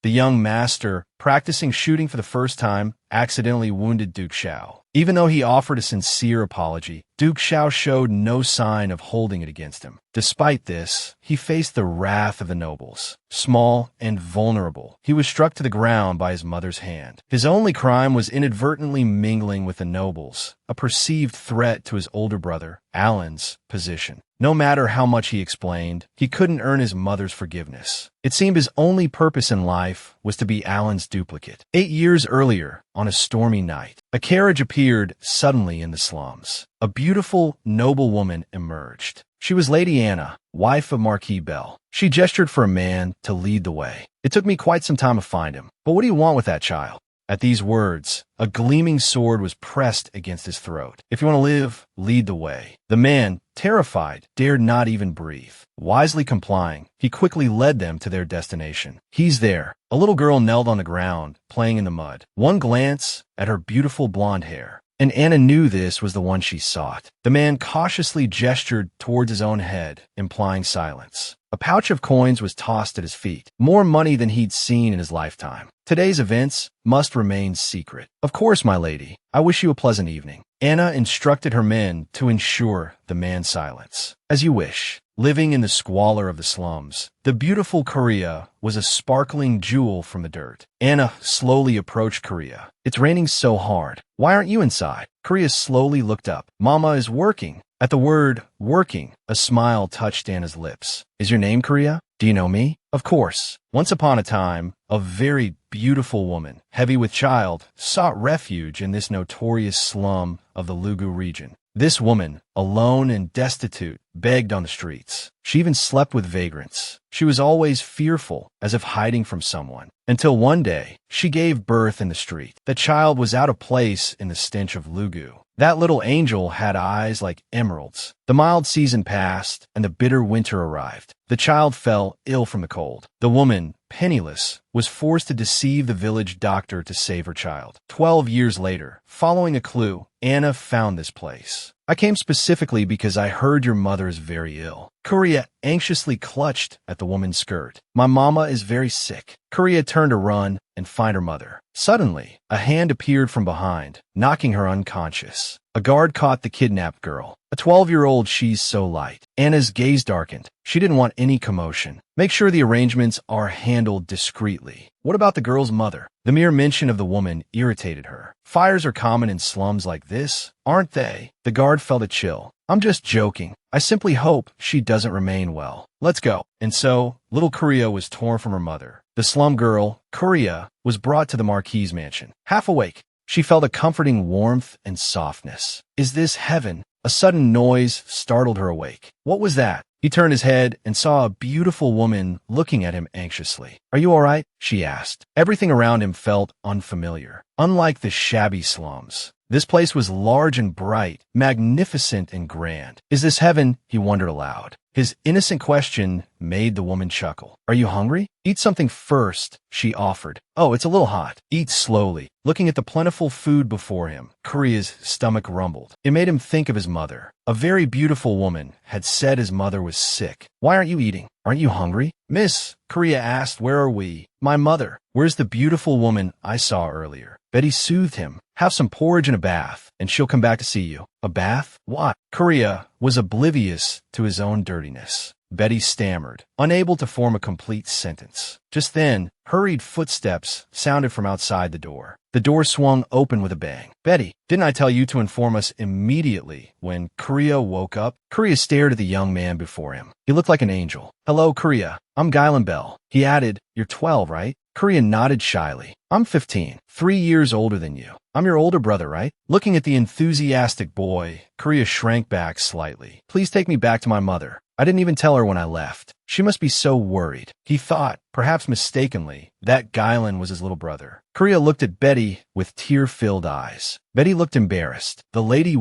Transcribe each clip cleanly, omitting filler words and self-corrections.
The young master, practicing shooting for the first time, accidentally wounded Duke Xiao. Even though he offered a sincere apology, Duke Xiao showed no sign of holding it against him. Despite this, he faced the wrath of the nobles. Small and vulnerable, he was struck to the ground by his mother's hand. His only crime was inadvertently mingling with the nobles, a perceived threat to his older brother, Alan's, position. No matter how much he explained, he couldn't earn his mother's forgiveness. It seemed his only purpose in life was to be Alan's duplicate. 8 years earlier, on a stormy night, a carriage appeared suddenly in the slums. A beautiful, noble woman emerged. She was Lady Anna, wife of Marquis Bell. She gestured for a man to lead the way. It took me quite some time to find him. But what do you want with that child? At these words, a gleaming sword was pressed against his throat. If you want to live, lead the way. The man, terrified, dared not even breathe. Wisely complying, he quickly led them to their destination. He's there. A little girl knelt on the ground, playing in the mud. One glance at her beautiful blonde hair, and Anna knew this was the one she sought. The man cautiously gestured towards his own head, implying silence. A pouch of coins was tossed at his feet, more money than he'd seen in his lifetime. Today's events must remain secret. Of course, my lady. I wish you a pleasant evening. Anna instructed her men to ensure the man's silence. As you wish. Living in the squalor of the slums, the beautiful Korea was a sparkling jewel from the dirt. Anna slowly approached Korea. It's raining so hard. Why aren't you inside? Korea slowly looked up. Mama is working. At the word working, a smile touched Anna's lips. Is your name Korea? Do you know me? Of course. Once upon a time, a very beautiful woman, heavy with child, sought refuge in this notorious slum of the Lugu region. This woman, alone and destitute, begged on the streets. She even slept with vagrants. She was always fearful, as if hiding from someone. Until one day, she gave birth in the street. The child was out of place in the stench of Lugu. That little angel had eyes like emeralds. The mild season passed, and the bitter winter arrived. The child fell ill from the cold. The woman, penniless, was forced to deceive the village doctor to save her child. 12 years later, following a clue, Anna found this place. I came specifically because I heard your mother is very ill. Korea anxiously clutched at the woman's skirt. My mama is very sick. Korea turned to run and find her mother. Suddenly, a hand appeared from behind, knocking her unconscious. A guard caught the kidnapped girl. A 12-year-old, she's so light. Anna's gaze darkened. She didn't want any commotion. Make sure the arrangements are handled discreetly. What about the girl's mother? The mere mention of the woman irritated her. Fires are common in slums like this, aren't they? The guard felt a chill. I'm just joking. I simply hope she doesn't remain well. Let's go. And so, little Korea was torn from her mother. The slum girl, Korea, was brought to the Marquis's mansion. Half awake, she felt a comforting warmth and softness. Is this heaven? A sudden noise startled her awake. What was that? He turned his head and saw a beautiful woman looking at him anxiously. Are you all right? She asked. Everything around him felt unfamiliar. Unlike the shabby slums, this place was large and bright, magnificent and grand. Is this heaven? He wondered aloud. His innocent question made the woman chuckle. Are you hungry? Eat something first, she offered. Oh, it's a little hot. Eat slowly. Looking at the plentiful food before him, Korea's stomach rumbled. It made him think of his mother. A very beautiful woman had said his mother was sick. Why aren't you eating? Aren't you hungry? Miss, Korea asked, where are we? My mother. Where's the beautiful woman I saw earlier? Betty soothed him. Have some porridge and a bath, and she'll come back to see you. A bath? What? Korea was oblivious to his own dirtiness. Betty stammered, unable to form a complete sentence. Just then, hurried footsteps sounded from outside the door. The door swung open with a bang. Betty, didn't I tell you to inform us immediately when Korea woke up? Korea stared at the young man before him. He looked like an angel. Hello, Korea. I'm Gylan Bell. He added, you're 12, right? Korea nodded shyly. I'm 15, 3 years older than you. I'm your older brother, right? Looking at the enthusiastic boy, Korea shrank back slightly. Please take me back to my mother. I didn't even tell her when I left. She must be so worried. He thought, perhaps mistakenly, that Gylan was his little brother. Korea looked at Betty with tear-filled eyes. Betty looked embarrassed. The lady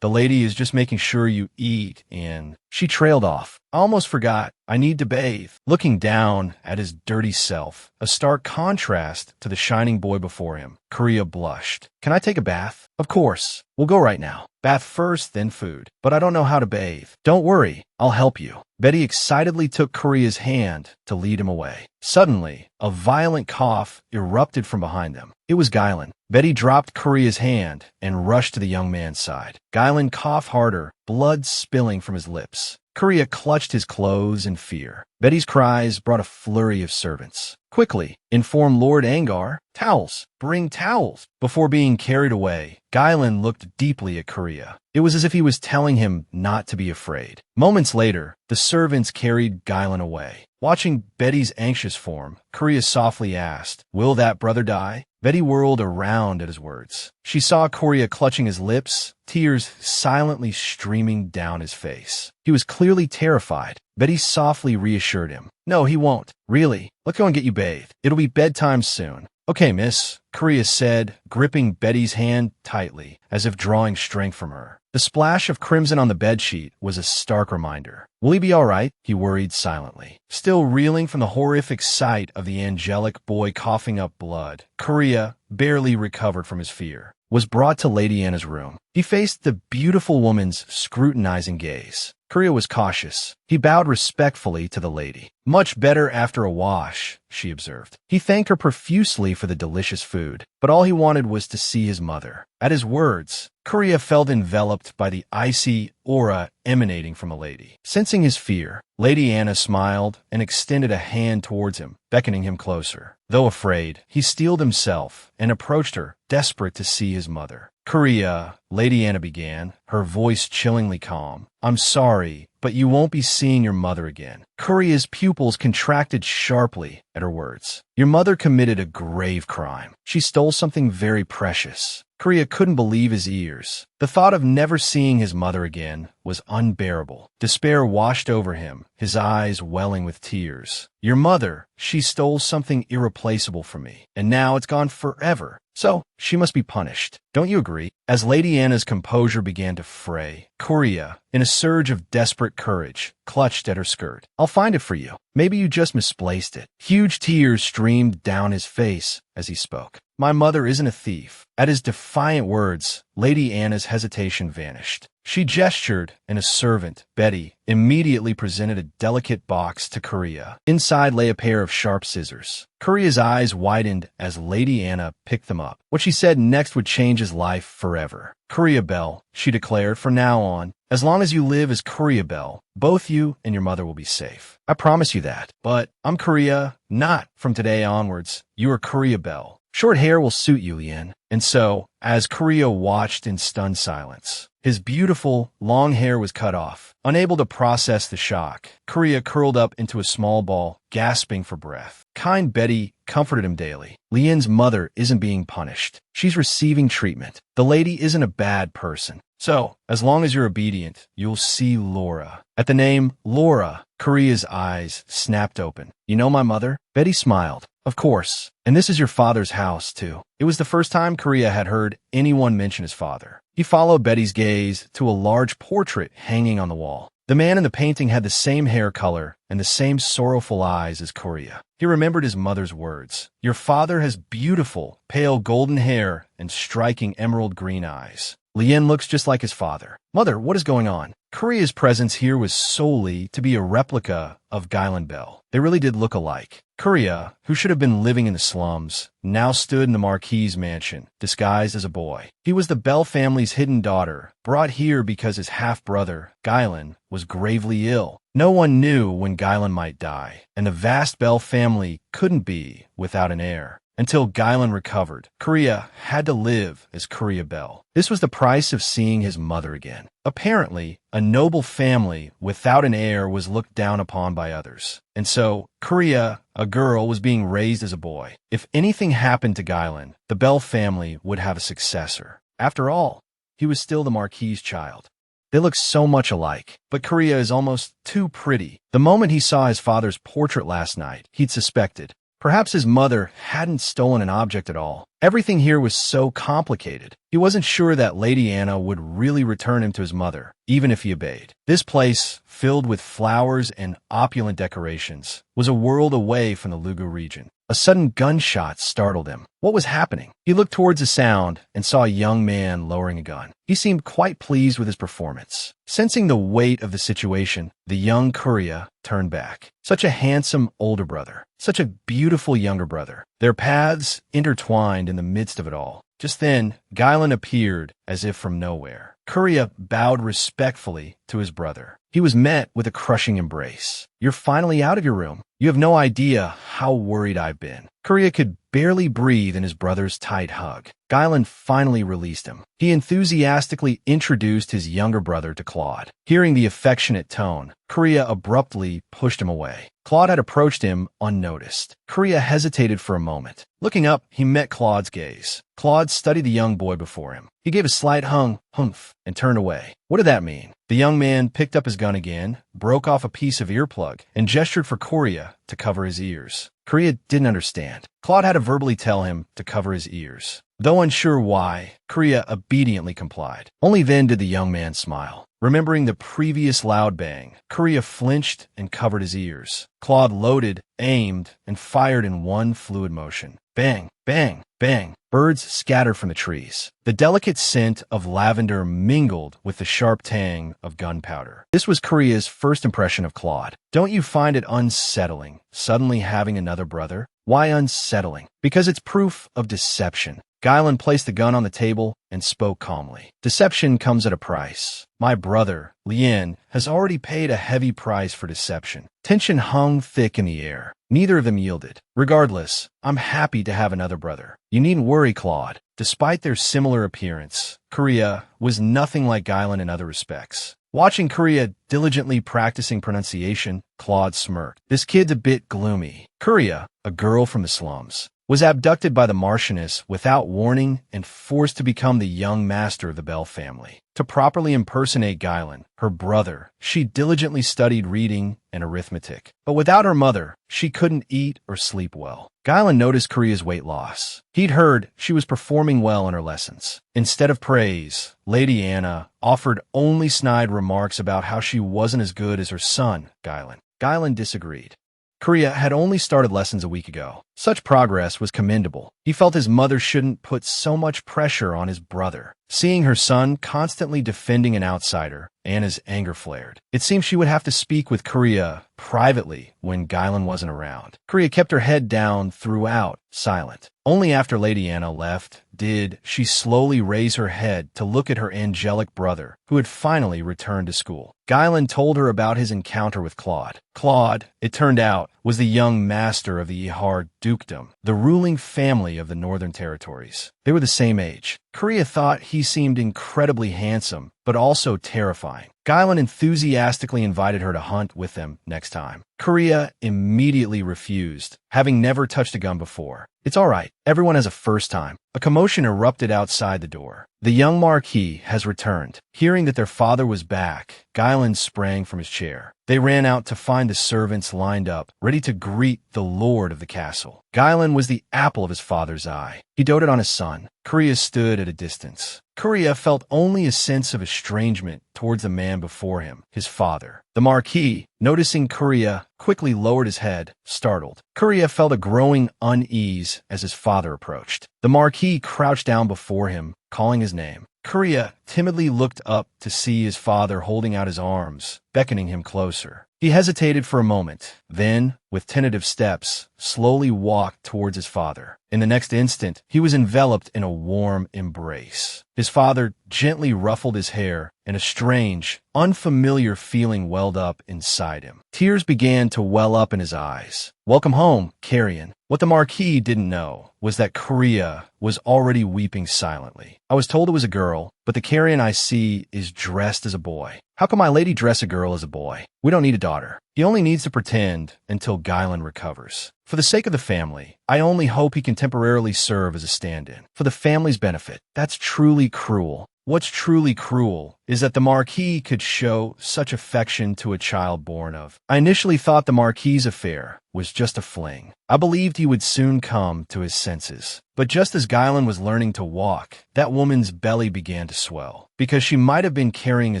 is just making sure you eat, and she trailed off. I almost forgot. I need to bathe. Looking down at his dirty self, a stark contrast to the shining boy before him, Korea blushed. Can I take a bath? Of course. We'll go right now. Bath first, then food. But I don't know how to bathe. Don't worry. I'll help you. Betty excitedly took Korea's hand to lead him away. away. Suddenly, a violent cough erupted from behind them. It was Guylan. Betty dropped Korea's hand and rushed to the young man's side. Guylan coughed harder, blood spilling from his lips. Korea clutched his clothes in fear. Betty's cries brought a flurry of servants. Quickly, inform Lord Angar. Towels! Bring towels! Before being carried away, Guylan looked deeply at Korea. It was as if he was telling him not to be afraid. Moments later, the servants carried Guylan away. Watching Betty's anxious form, Korea softly asked, "Will that brother die?" Betty whirled around at his words. She saw Korea clutching his lips, tears silently streaming down his face. He was clearly terrified. Betty softly reassured him. "No, he won't. Really. Let's go and get you bathed. It'll be bedtime soon." "Okay, miss," Korea said, gripping Betty's hand tightly, as if drawing strength from her. The splash of crimson on the bedsheet was a stark reminder. "Will he be all right?" he worried silently. Still reeling from the horrific sight of the angelic boy coughing up blood, Korea, barely recovered from his fear, was brought to Lady Anna's room. He faced the beautiful woman's scrutinizing gaze. Korea was cautious. He bowed respectfully to the lady. "Much better after a wash," she observed. He thanked her profusely for the delicious food, but all he wanted was to see his mother. At his words, Korea felt enveloped by the icy aura emanating from the lady. Sensing his fear, Lady Anna smiled and extended a hand towards him, beckoning him closer. Though afraid, he steeled himself and approached her, desperate to see his mother. "Korea," Lady Anna began, her voice chillingly calm. "I'm sorry, but you won't be seeing your mother again." Korea's pupils contracted sharply at her words. "Your mother committed a grave crime. She stole something very precious." Korea couldn't believe his ears. The thought of never seeing his mother again was unbearable. Despair washed over him, his eyes welling with tears. "Your mother, she stole something irreplaceable from me, and now it's gone forever. So, she must be punished. Don't you agree?" As Lady Anna's composure began to fray, Korea, in a surge of desperate courage, clutched at her skirt. "I'll find it for you. Maybe you just misplaced it." Huge tears streamed down his face as he spoke. "My mother isn't a thief." At his defiant words, Lady Anna's hesitation vanished. She gestured, and a servant, Betty, immediately presented a delicate box to Korea. Inside lay a pair of sharp scissors. Korea's eyes widened as Lady Anna picked them up. What she said next would change his life forever. "Korea Bell," she declared, "from now on, as long as you live as Korea Bell, both you and your mother will be safe. I promise you that. But I'm Korea, not from today onwards. You are Korea Bell. Short hair will suit you, Lien." And so, as Korea watched in stunned silence, his beautiful, long hair was cut off. Unable to process the shock, Korea curled up into a small ball, gasping for breath. Kind Betty comforted him daily. Lien's mother isn't being punished. She's receiving treatment. The lady isn't a bad person. So, as long as you're obedient, you'll see Laura. At the name Laura, Korea's eyes snapped open. "You know my mother?" Betty smiled. "Of course. And this is your father's house, too." It was the first time Korea had heard anyone mention his father. He followed Betty's gaze to a large portrait hanging on the wall. The man in the painting had the same hair color and the same sorrowful eyes as Korea. He remembered his mother's words. "Your father has beautiful, pale golden hair and striking emerald green eyes. Lien looks just like his father." "Mother, what is going on?" Korea's presence here was solely to be a replica of Guylan Bell. They really did look alike. Korea, who should have been living in the slums, now stood in the Marquis's mansion, disguised as a boy. He was the Bell family's hidden daughter, brought here because his half-brother, Guylan, was gravely ill. No one knew when Guylan might die, and the vast Bell family couldn't be without an heir. Until Guylan recovered, Korea had to live as Korea Bell. This was the price of seeing his mother again. Apparently, a noble family without an heir was looked down upon by others. And so, Korea, a girl, was being raised as a boy. If anything happened to Guylan, the Bell family would have a successor. After all, he was still the Marquis's child. They look so much alike, but Korea is almost too pretty. The moment he saw his father's portrait last night, he'd suspected. Perhaps his mother hadn't stolen an object at all. Everything here was so complicated. He wasn't sure that Lady Anna would really return him to his mother, even if he obeyed. This place, filled with flowers and opulent decorations, was a world away from the Lugu region. A sudden gunshot startled him. What was happening? He looked towards the sound and saw a young man lowering a gun. He seemed quite pleased with his performance. Sensing the weight of the situation, the young Kuria turned back. Such a handsome older brother. Such a beautiful younger brother. Their paths intertwined in the midst of it all. Just then, Gailan appeared as if from nowhere. Kuria bowed respectfully to his brother. He was met with a crushing embrace. "You're finally out of your room. You have no idea how worried I've been." Kuria could barely breathe in his brother's tight hug. Gailan finally released him. He enthusiastically introduced his younger brother to Claude. Hearing the affectionate tone, Kuria abruptly pushed him away. Claude had approached him unnoticed. Kuria hesitated for a moment. Looking up, he met Claude's gaze. Claude studied the young boy before him. He gave a slight humph, and turned away. What did that mean? The young man picked up his gun again, broke off a piece of earplug, and gestured for Kuria to cover his ears. Kuria didn't understand. Claude had to verbally tell him to cover his ears. Though unsure why, Kuria obediently complied. Only then did the young man smile. Remembering the previous loud bang, Kuria flinched and covered his ears. Claude loaded, aimed, and fired in one fluid motion. Bang, bang, bang. Birds scattered from the trees. The delicate scent of lavender mingled with the sharp tang of gunpowder. This was Kuria's first impression of Claude. Don't you find it unsettling, suddenly having another brother? Why unsettling? Because it's proof of deception. Gailan placed the gun on the table and spoke calmly. Deception comes at a price. My brother, Lien, has already paid a heavy price for deception. Tension hung thick in the air. Neither of them yielded. Regardless, I'm happy to have another brother. You needn't worry, Claude. Despite their similar appearance, Kuria was nothing like Gailan in other respects. Watching Kuria diligently practicing pronunciation, Claude smirked. This kid's a bit gloomy. Kuria, a girl from the slums, was abducted by the Marchioness without warning and forced to become the young master of the Bell family. To properly impersonate Gailan, her brother, she diligently studied reading and arithmetic. But without her mother, she couldn't eat or sleep well. Gailan noticed Kuria's weight loss. He'd heard she was performing well in her lessons. Instead of praise, Lady Anna offered only snide remarks about how she wasn't as good as her son, Gailan. Gailan disagreed. Kuria had only started lessons a week ago. Such progress was commendable. He felt his mother shouldn't put so much pressure on his brother. Seeing her son constantly defending an outsider, Anna's anger flared. It seemed she would have to speak with Kuria privately when Gailan wasn't around. Kuria kept her head down throughout, silent. Only after Lady Anna left did she slowly raise her head to look at her angelic brother, who had finally returned to school. Gailan told her about his encounter with Claude. Claude, it turned out, was the young master of the Ihar dukedom, the ruling family of the Northern Territories. They were the same age. Kuria thought he seemed incredibly handsome, but also terrifying. Gailan enthusiastically invited her to hunt with them next time. Kuria immediately refused, having never touched a gun before. It's all right. Everyone has a first time. A commotion erupted outside the door. The young Marquis has returned. Hearing that their father was back, Gailan sprang from his chair. They ran out to find the servants lined up, ready to greet the lord of the castle. Gailan was the apple of his father's eye. He doted on his son. Kuria stood at a distance. Kuria felt only a sense of estrangement towards the man before him, his father. The Marquis, noticing Kuria, quickly lowered his head, startled. Kuria felt a growing unease as his father approached. The Marquis crouched down before him, calling his name. Kuria timidly looked up to see his father holding out his arms, beckoning him closer. He hesitated for a moment, then, with tentative steps, slowly walked towards his father. In the next instant, he was enveloped in a warm embrace. His father gently ruffled his hair, and a strange, unfamiliar feeling welled up inside him. Tears began to well up in his eyes. "Welcome home, Carrion." What the Marquis didn't know was that Kuria was already weeping silently. "I was told it was a girl, but the Carrion I see is dressed as a boy. How can my lady dress a girl as a boy? We don't need a daughter. He only needs to pretend until Gailan recovers. For the sake of the family, I only hope he can temporarily serve as a stand-in. For the family's benefit. That's truly cruel." What's truly cruel is that the Marquis could show such affection to a child born of. I initially thought the Marquis's affair was just a fling. I believed he would soon come to his senses. But just as Guylan was learning to walk, that woman's belly began to swell. Because she might have been carrying a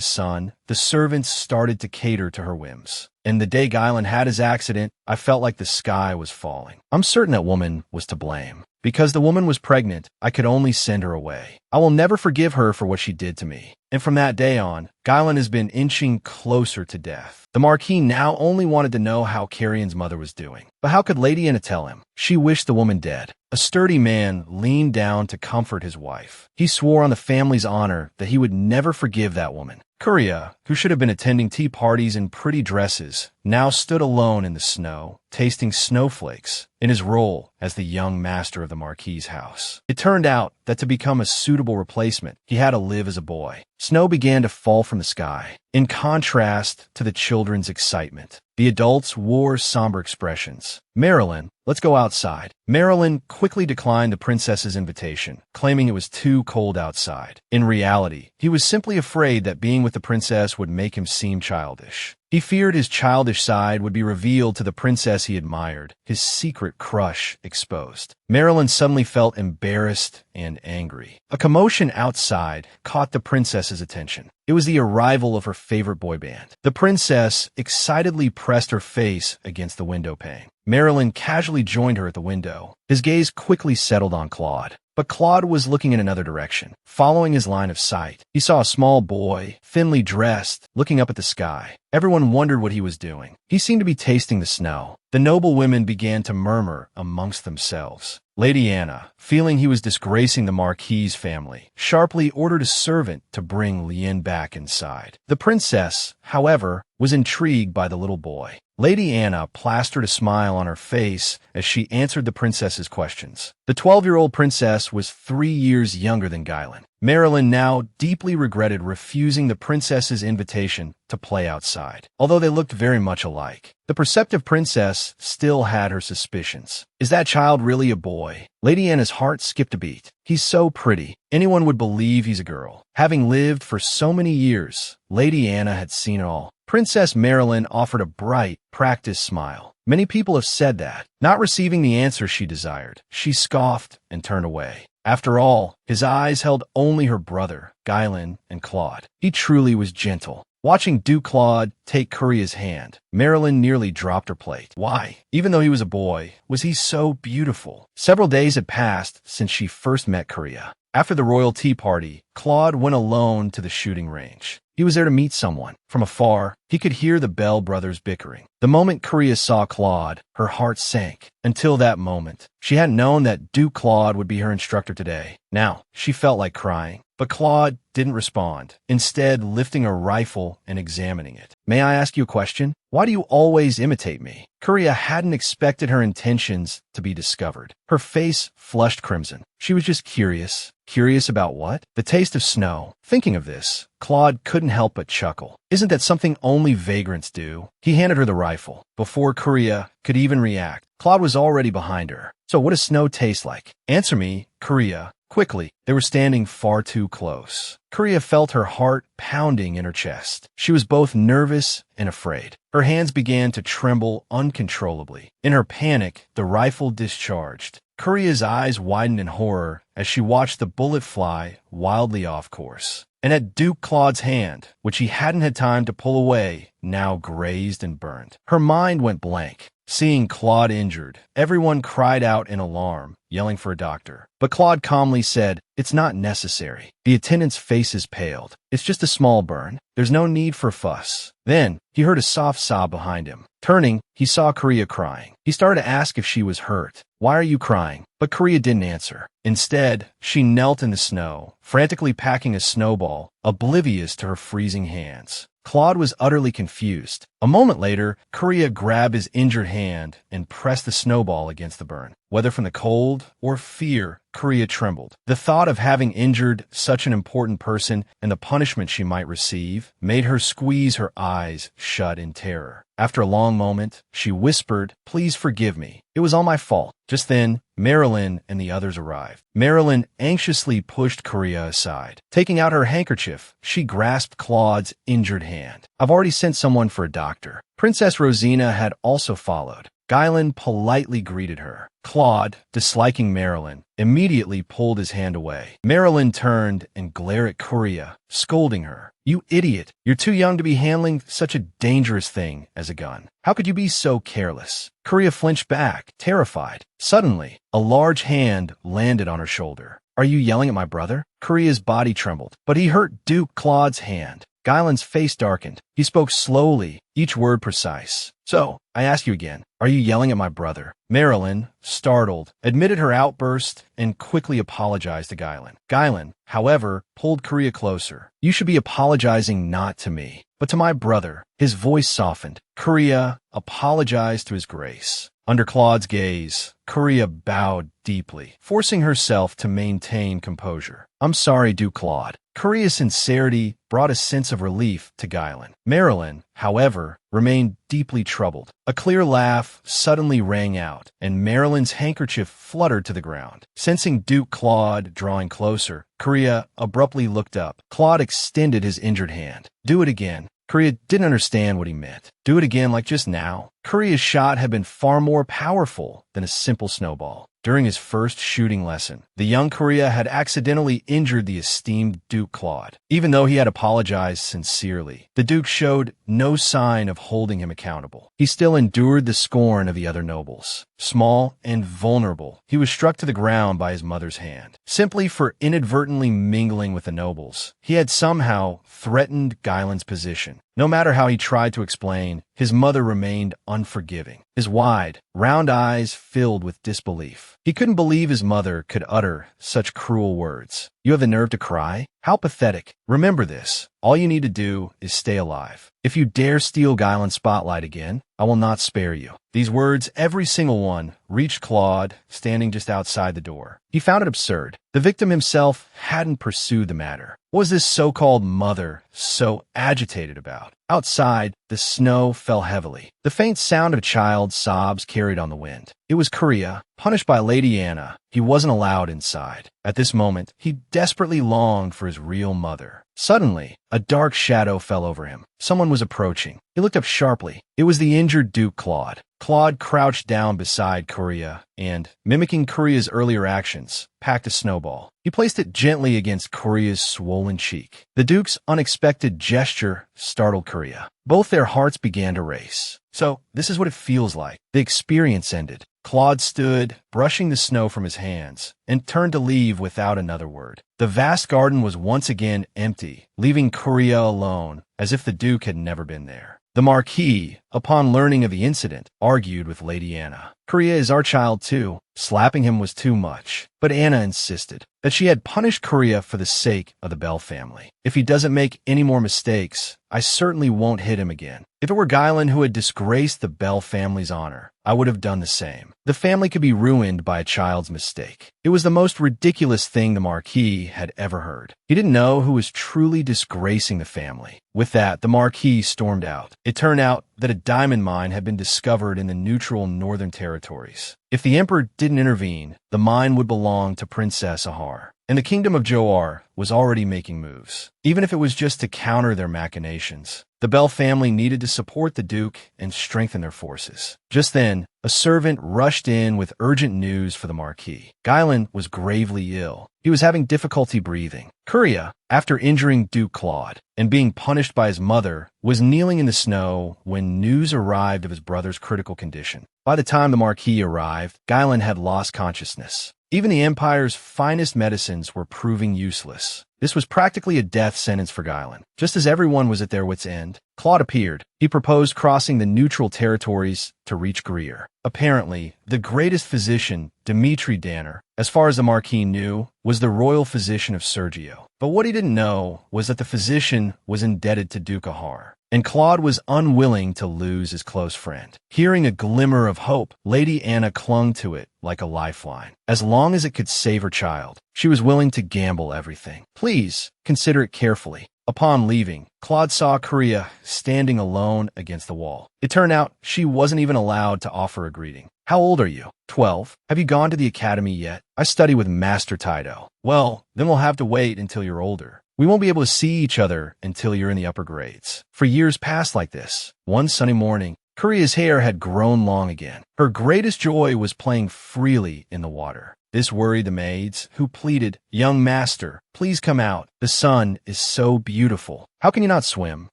son, the servants started to cater to her whims. And the day Guylan had his accident, I felt like the sky was falling. I'm certain that woman was to blame. Because the woman was pregnant, I could only send her away. I will never forgive her for what she did to me. And from that day on, Guylan has been inching closer to death. The Marquis now only wanted to know how Carrion's mother was doing. But how could Lady Anna tell him? She wished the woman dead. A sturdy man leaned down to comfort his wife. He swore on the family's honor that he would never forgive that woman. Kuria, who should have been attending tea parties in pretty dresses, now stood alone in the snow, tasting snowflakes, in his role as the young master of the Marquis's house. It turned out that to become a suitable replacement, he had to live as a boy. Snow began to fall from the sky. In contrast to the children's excitement, the adults wore somber expressions. Marilyn, let's go outside. Marilyn quickly declined the princess's invitation, claiming it was too cold outside. In reality, he was simply afraid that being with the princess would make him seem childish. He feared his childish side would be revealed to the princess he admired, his secret crush exposed. Marilyn suddenly felt embarrassed and angry. A commotion outside caught the princess's attention. It was the arrival of her favorite boy band. The princess excitedly pressed her face against the window pane. Marilyn casually joined her at the window. His gaze quickly settled on Claude. But Claude was looking in another direction, following his line of sight. He saw a small boy, thinly dressed, looking up at the sky. Everyone wondered what he was doing. He seemed to be tasting the snow. The noble women began to murmur amongst themselves. Lady Anna, feeling he was disgracing the Marquis's family, sharply ordered a servant to bring Lien back inside. The princess, however, was intrigued by the little boy. Lady Anna plastered a smile on her face as she answered the princess's questions. The 12-year-old princess was 3 years younger than Guylan. Marilyn now deeply regretted refusing the princess's invitation to play outside. Although they looked very much alike, the perceptive princess still had her suspicions. Is that child really a boy? Lady Anna's heart skipped a beat. He's so pretty. Anyone would believe he's a girl. Having lived for so many years, Lady Anna had seen it all. Princess Marilyn offered a bright, practiced smile. Many people have said that. Not receiving the answer she desired, she scoffed and turned away. After all, his eyes held only her brother, Guylan, and Claude. He truly was gentle. Watching Duke Claude take Kuria's hand, Marilyn nearly dropped her plate. Why? Even though he was a boy, was he so beautiful? Several days had passed since she first met Kuria. After the royal tea party, Claude went alone to the shooting range. He was there to meet someone. From afar, he could hear the Bell brothers bickering. The moment Kuria saw Claude, her heart sank. Until that moment, she hadn't known that Duke Claude would be her instructor today. Now, she felt like crying. But Claude didn't respond, instead lifting a rifle and examining it. May I ask you a question? Why do you always imitate me? Kuria hadn't expected her intentions to be discovered. Her face flushed crimson. She was just curious. Curious about what? The taste of snow. Thinking of this, Claude couldn't help but chuckle. Isn't that something only vagrants do? He handed her the rifle. Before Kuria could even react, Claude was already behind her. So what does snow taste like? Answer me, Kuria. Quickly, they were standing far too close. Kuria felt her heart pounding in her chest. She was both nervous and afraid. Her hands began to tremble uncontrollably. In her panic, the rifle discharged. Kuria's eyes widened in horror as she watched the bullet fly wildly off course. And at Duke Claude's hand, which he hadn't had time to pull away, now grazed and burned. Her mind went blank. Seeing Claude injured, everyone cried out in alarm, yelling for a doctor. But Claude calmly said, "It's not necessary." The attendant's faces paled. "It's just a small burn. There's no need for fuss." Then, he heard a soft sob behind him. Turning, he saw Kuria crying. He started to ask if she was hurt. "Why are you crying?" But Kuria didn't answer. Instead, she knelt in the snow, frantically packing a snowball, oblivious to her freezing hands. Claude was utterly confused. A moment later, Kuria grabbed his injured hand and pressed the snowball against the burn. Whether from the cold or fear, Kuria trembled. The thought of having injured such an important person and the punishment she might receive made her squeeze her eyes shut in terror. After a long moment, she whispered, "Please forgive me. It was all my fault." Just then, Marilyn and the others arrived. Marilyn anxiously pushed Korea aside. Taking out her handkerchief, she grasped Claude's injured hand. "I've already sent someone for a doctor." Princess Rosina had also followed. Guylan politely greeted her. Claude, disliking Marilyn, immediately pulled his hand away. Marilyn turned and glared at Korea, scolding her. "You idiot! You're too young to be handling such a dangerous thing as a gun. How could you be so careless?" Korea flinched back, terrified. Suddenly, a large hand landed on her shoulder. "Are you yelling at my brother?" Korea's body trembled, but he hurt Duke Claude's hand. Guylan's face darkened. He spoke slowly, each word precise. "So, I ask you again, are you yelling at my brother?" Marilyn, startled, admitted her outburst and quickly apologized to Guylan. Guylan, however, pulled Korea closer. "You should be apologizing not to me, but to my brother." His voice softened. Korea apologized to his grace. Under Claude's gaze, Korea bowed deeply, forcing herself to maintain composure. "I'm sorry, Duke Claude." Korea's sincerity brought a sense of relief to Guylan. Marilyn, however, remained deeply troubled. A clear laugh suddenly rang out, and Marilyn's handkerchief fluttered to the ground. Sensing Duke Claude drawing closer, Korea abruptly looked up. Claude extended his injured hand. "Do it again." Korea didn't understand what he meant. "Do it again like just now?" Korea's shot had been far more powerful than a simple snowball. During his first shooting lesson, the young Korea had accidentally injured the esteemed Duke Claude. Even though he had apologized sincerely, the Duke showed no sign of holding him accountable. He still endured the scorn of the other nobles. Small and vulnerable, he was struck to the ground by his mother's hand. Simply for inadvertently mingling with the nobles, he had somehow threatened Guylan's position. No matter how he tried to explain, his mother remained unforgiving. His wide, round eyes filled with disbelief. He couldn't believe his mother could utter such cruel words. "You have the nerve to cry? How pathetic. Remember this. All you need to do is stay alive. If you dare steal Guylan's spotlight again, I will not spare you." These words, every single one, reached Claude, standing just outside the door. He found it absurd. The victim himself hadn't pursued the matter. What was this so-called mother so agitated about? Outside, the snow fell heavily. The faint sound of a child's sobs carried on the wind. It was Korea. Punished by Lady Anna, he wasn't allowed inside. At this moment, he desperately longed for his real mother. Suddenly, a dark shadow fell over him. Someone was approaching. He looked up sharply. It was the injured Duke Claude. Claude crouched down beside Korea and, mimicking Korea's earlier actions, packed a snowball. He placed it gently against Korea's swollen cheek. The Duke's unexpected gesture startled Korea. Both their hearts began to race. "So, this is what it feels like." The experience ended. Claude stood, brushing the snow from his hands, and turned to leave without another word. The vast garden was once again empty, leaving Korea alone, as if the Duke had never been there. The Marquis, upon learning of the incident, argued with Lady Anna. "Korea is our child too." Slapping him was too much, but Anna insisted that she had punished Korea for the sake of the Bell family. "If he doesn't make any more mistakes, I certainly won't hit him again. If it were Guylan who had disgraced the Bell family's honor, I would have done the same." The family could be ruined by a child's mistake. It was the most ridiculous thing the Marquis had ever heard. He didn't know who was truly disgracing the family. With that, the Marquis stormed out. It turned out that a diamond mine had been discovered in the neutral northern territories. If the emperor didn't intervene, the mine would belong to Princess Ahar, and the kingdom of Johar was already making moves. Even if it was just to counter their machinations, the Bell family needed to support the Duke and strengthen their forces. Just then, a servant rushed in with urgent news for the Marquis. Guylan was gravely ill. He was having difficulty breathing. Korea, after injuring Duke Claude and being punished by his mother, was kneeling in the snow when news arrived of his brother's critical condition. By the time the Marquis arrived, Guylan had lost consciousness. Even the Empire's finest medicines were proving useless. This was practically a death sentence for Guylan. Just as everyone was at their wits' end, Claude appeared. He proposed crossing the neutral territories to reach Greer. Apparently, the greatest physician, Dmitri Danner, as far as the Marquis knew, was the royal physician of Sergio. But what he didn't know was that the physician was indebted to Duke Ahar, and Claude was unwilling to lose his close friend. Hearing a glimmer of hope, Lady Anna clung to it like a lifeline. As long as it could save her child, she was willing to gamble everything. "Please, consider it carefully." Upon leaving, Claude saw Korea standing alone against the wall. It turned out she wasn't even allowed to offer a greeting. How old are you? 12. Have you gone to the academy yet? I study with Master Taido. Well, then we'll have to wait until you're older. We won't be able to see each other until you're in the upper grades. For years passed like this. One sunny morning, Korea's hair had grown long again. Her greatest joy was playing freely in the water. This worried the maids, who pleaded, "Young master, please come out. The sun is so beautiful. How can you not swim?"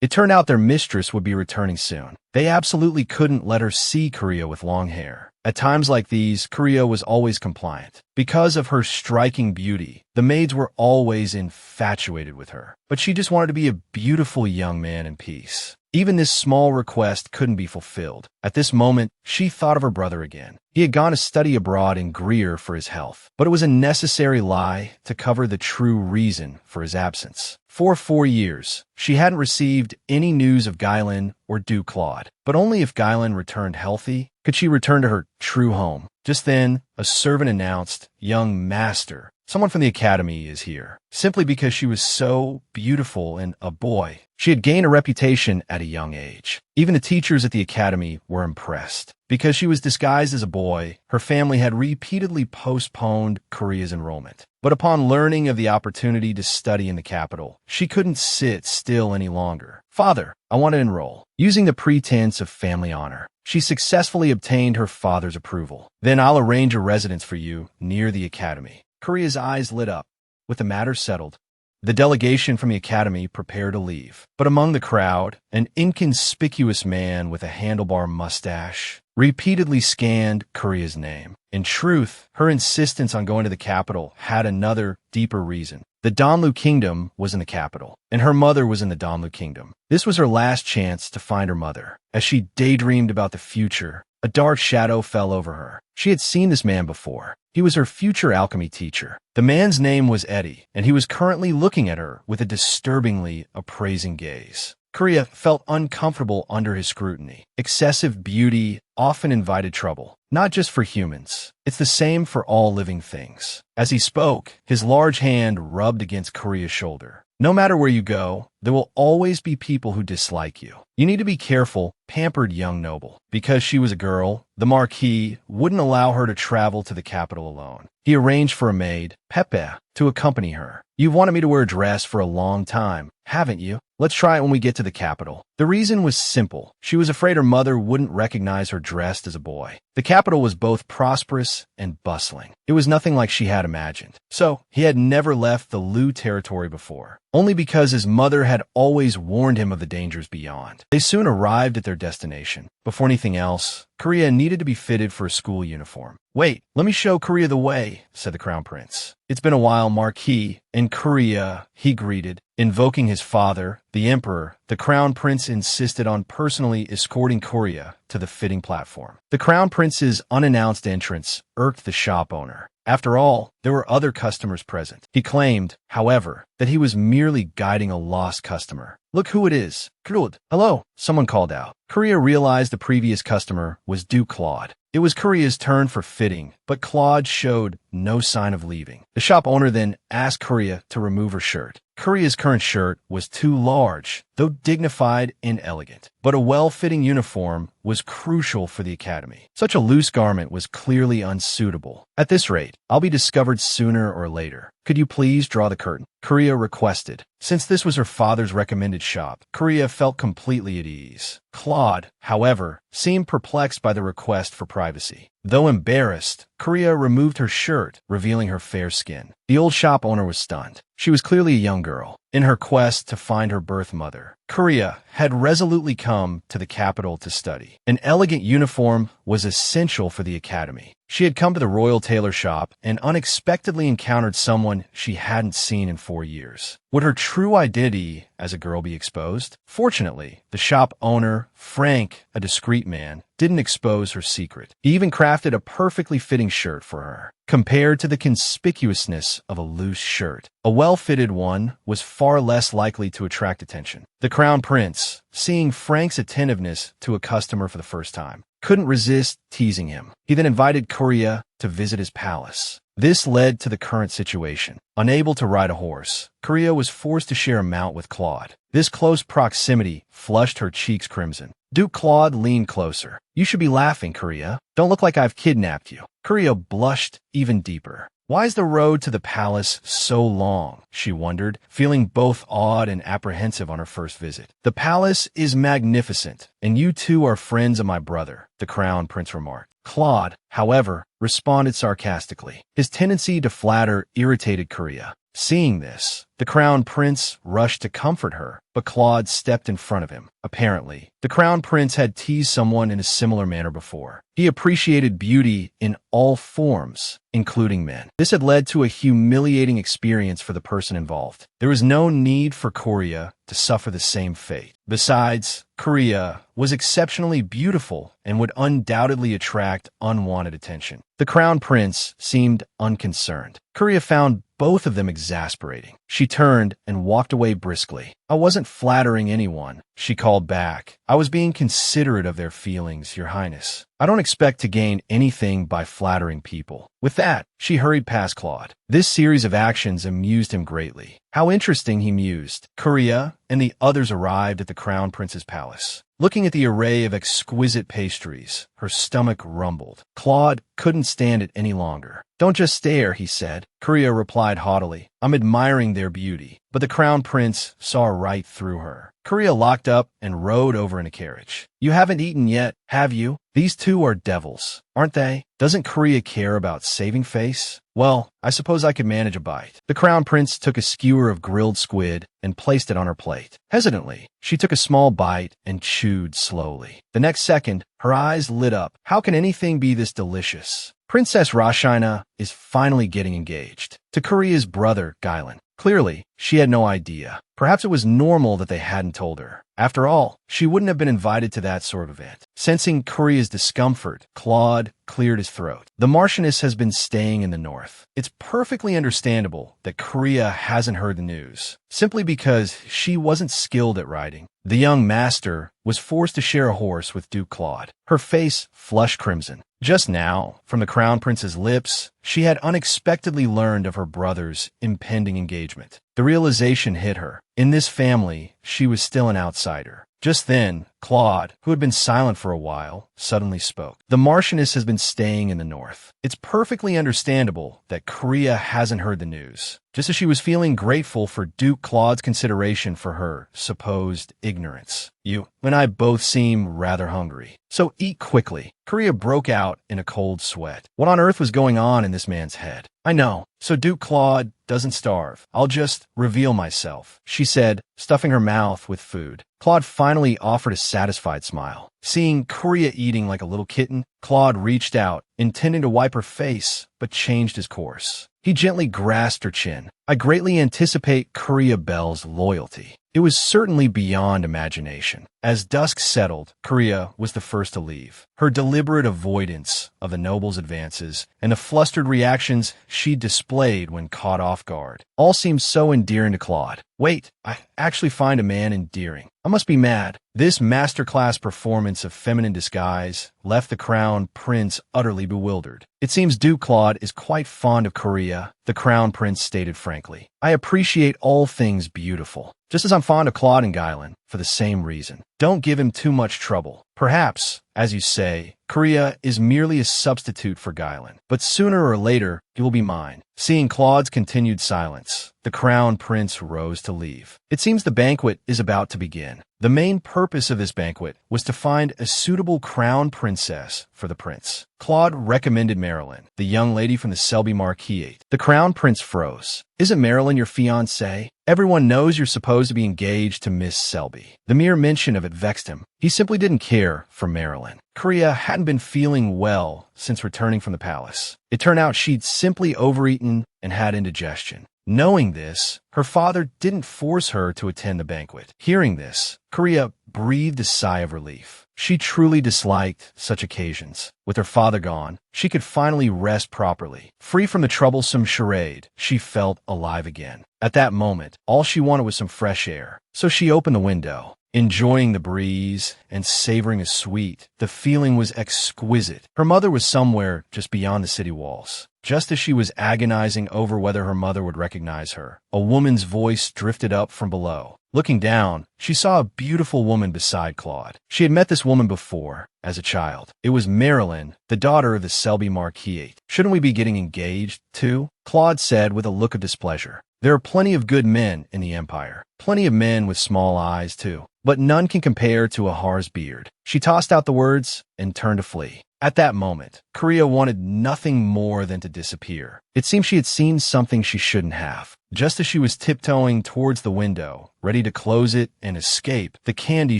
It turned out their mistress would be returning soon. They absolutely couldn't let her see Korea with long hair. At times like these, Korea was always compliant. Because of her striking beauty, the maids were always infatuated with her. But she just wanted to be a beautiful young man in peace. Even this small request couldn't be fulfilled. At this moment, she thought of her brother again. He had gone to study abroad in Greer for his health, but it was a necessary lie to cover the true reason for his absence. For 4 years, she hadn't received any news of Gailin or Duke Claude, but only if Gailin returned healthy could she return to her true home. Just then, a servant announced, "Young master, someone from the academy is here." Simply because she was so beautiful and a boy, she had gained a reputation at a young age. Even the teachers at the academy were impressed. Because she was disguised as a boy, her family had repeatedly postponed Korea's enrollment. But upon learning of the opportunity to study in the capital, she couldn't sit still any longer. "Father, I want to enroll." Using the pretense of family honor, she successfully obtained her father's approval. "Then I'll arrange a residence for you near the academy." Korea's eyes lit up. With the matter settled, the delegation from the academy prepared to leave. But among the crowd, an inconspicuous man with a handlebar mustache repeatedly scanned Korea's name. In truth, her insistence on going to the capital had another, deeper reason. The Donlu Kingdom was in the capital, and her mother was in the Donlu Kingdom. This was her last chance to find her mother. As she daydreamed about the future, a dark shadow fell over her. She had seen this man before. He was her future alchemy teacher. The man's name was Eddie, and he was currently looking at her with a disturbingly appraising gaze. Korea felt uncomfortable under his scrutiny. Excessive beauty often invited trouble, not just for humans. It's the same for all living things. As he spoke, his large hand rubbed against Korea's shoulder. "No matter where you go, there will always be people who dislike you. You need to be careful," pampered young noble. Because she was a girl, the Marquis wouldn't allow her to travel to the capital alone. He arranged for a maid, Pepe, to accompany her. "You've wanted me to wear a dress for a long time, haven't you? Let's try it when we get to the capital." The reason was simple. She was afraid her mother wouldn't recognize her dressed as a boy. The capital was both prosperous and bustling. It was nothing like she had imagined. So, he had never left the Lu territory before, only because his mother had always warned him of the dangers beyond. They soon arrived at their destination. Before anything else, Korea needed to be fitted for a school uniform. "Wait, let me show Korea the way," said the Crown Prince. "It's been a while, Marquis." "In Korea," he greeted. Invoking his father, the Emperor, the Crown Prince insisted on personally escorting Korea to the fitting platform. The Crown Prince's unannounced entrance irked the shop owner. After all, there were other customers present. He claimed, however, that he was merely guiding a lost customer. "Look who it is. Claude." "Hello," someone called out. Korea realized the previous customer was Duke Claude. It was Korea's turn for fitting, but Claude showed no sign of leaving. The shop owner then asked Korea to remove her shirt. Korea's current shirt was too large, though dignified and elegant. But a well-fitting uniform was crucial for the academy. Such a loose garment was clearly unsuitable. "At this rate, I'll be discovered sooner or later. Could you please draw the curtain?" Korea requested. Since this was her father's recommended shop, Korea felt completely at ease. Claude, however, seemed perplexed by the request for privacy. Though embarrassed, Korea removed her shirt, revealing her fair skin. The old shop owner was stunned. She was clearly a young girl. In her quest to find her birth mother, Korea had resolutely come to the capital to study. An elegant uniform was essential for the academy. She had come to the royal tailor shop and unexpectedly encountered someone she hadn't seen in 4 years. Would her true identity as a girl be exposed? Fortunately, the shop owner, Frank, a discreet man, didn't expose her secret. He even crafted a perfectly fitting shirt for her. Compared to the conspicuousness of a loose shirt, a well-fitted one was far less likely to attract attention. The Crown Prince, seeing Frank's attentiveness to a customer for the first time, couldn't resist teasing him. He then invited Korea to visit his palace. This led to the current situation. Unable to ride a horse, Korea was forced to share a mount with Claude. This close proximity flushed her cheeks crimson. Duke Claude leaned closer. "You should be laughing, Korea. Don't look like I've kidnapped you." Korea blushed even deeper. Why is the road to the palace so long? She wondered, feeling both awed and apprehensive on her first visit. "The palace is magnificent, and you two are friends of my brother," the crown prince remarked. Claude, however, responded sarcastically. His tendency to flatter irritated Korea. Seeing this, the crown prince rushed to comfort her, but Claude stepped in front of him. Apparently, the crown prince had teased someone in a similar manner before. He appreciated beauty in all forms, including men. This had led to a humiliating experience for the person involved. There was no need for Korea to suffer the same fate. Besides, Korea was exceptionally beautiful and would undoubtedly attract unwanted attention. The crown prince seemed unconcerned. Korea found both of them exasperating. She turned and walked away briskly. "I wasn't flattering anyone," she called back. "I was being considerate of their feelings, Your Highness. I don't expect to gain anything by flattering people." With that, she hurried past Claude. This series of actions amused him greatly. How interesting, he mused. Korea and the others arrived at the crown prince's palace. Looking at the array of exquisite pastries, her stomach rumbled. Claude couldn't stand it any longer. "Don't just stare," he said. Korea replied haughtily. "I'm admiring their beauty." But the crown prince saw right through her. Korea locked up and rode over in a carriage. "You haven't eaten yet, have you? These two are devils, aren't they? Doesn't Korea care about saving face? Well, I suppose I could manage a bite." The crown prince took a skewer of grilled squid and placed it on her plate. Hesitantly, she took a small bite and chewed slowly. The next second, her eyes lit up. How can anything be this delicious? Princess Rashina is finally getting engaged to Korea's brother, Gailan. Clearly, she had no idea. Perhaps it was normal that they hadn't told her. After all, she wouldn't have been invited to that sort of event. Sensing Korea's discomfort, Claude cleared his throat. "The Marchioness has been staying in the north. It's perfectly understandable that Korea hasn't heard the news, simply because she wasn't skilled at riding." The young master was forced to share a horse with Duke Claude. Her face flushed crimson. Just now, from the crown prince's lips, she had unexpectedly learned of her brother's impending engagement. The realization hit her. In this family, she was still an outsider. Just then, Claude, who had been silent for a while, suddenly spoke. "The Marchioness has been staying in the north. It's perfectly understandable that Korea hasn't heard the news." Just as she was feeling grateful for Duke Claude's consideration for her supposed ignorance. "You and I both seem rather hungry, so eat quickly." Korea broke out in a cold sweat. What on earth was going on in this man's head? "I know, so Duke Claude doesn't starve. I'll just reveal myself," she said, stuffing her mouth with food. Claude finally offered a satisfied smile. Seeing Korea eating like a little kitten, Claude reached out, intending to wipe her face, but changed his course. He gently grasped her chin. "I greatly anticipate Korea Bell's loyalty." It was certainly beyond imagination. As dusk settled, Korea was the first to leave. Her deliberate avoidance of the noble's advances and the flustered reactions she displayed when caught off guard all seemed so endearing to Claude. "Wait, I actually find a man endearing. I must be mad." This masterclass performance of feminine disguise left the crown prince utterly bewildered. "It seems Duke Claude is quite fond of Korea," the crown prince stated frankly. "I appreciate all things beautiful, just as I'm fond of Claude and Gailan, for the same reason. Don't give him too much trouble. Perhaps, as you say, Korea is merely a substitute for Gailan, but sooner or later he will be mine." Seeing Claude's continued silence, the crown prince rose to leave. It seems the banquet is about to begin. The main purpose of this banquet was to find a suitable crown princess for the prince. Claude recommended Marilyn, the young lady from the Selby Marquisate. The crown prince froze. "Isn't Marilyn your fiancée? Everyone knows you're supposed to be engaged to Miss Selby." The mere mention of it vexed him. He simply didn't care for Marilyn. Korea hadn't been feeling well since returning from the palace. It turned out she'd simply overeaten and had indigestion. Knowing this, her father didn't force her to attend the banquet. Hearing this, Korea breathed a sigh of relief. She truly disliked such occasions. With her father gone, she could finally rest properly. Free from the troublesome charade, she felt alive again. At that moment, all she wanted was some fresh air. So she opened the window. Enjoying the breeze and savoring a sweet, the feeling was exquisite. Her mother was somewhere just beyond the city walls. Just as she was agonizing over whether her mother would recognize her, a woman's voice drifted up from below. Looking down, she saw a beautiful woman beside Claude. She had met this woman before, as a child. It was Marilyn, the daughter of the Selby Marquis. Shouldn't we be getting engaged, too? Claude said with a look of displeasure. There are plenty of good men in the Empire. Plenty of men with small eyes, too. But none can compare to Ahar's beard. She tossed out the words and turned to flee. At that moment, Korea wanted nothing more than to disappear. It seemed she had seen something she shouldn't have. Just as she was tiptoeing towards the window, ready to close it and escape, the candy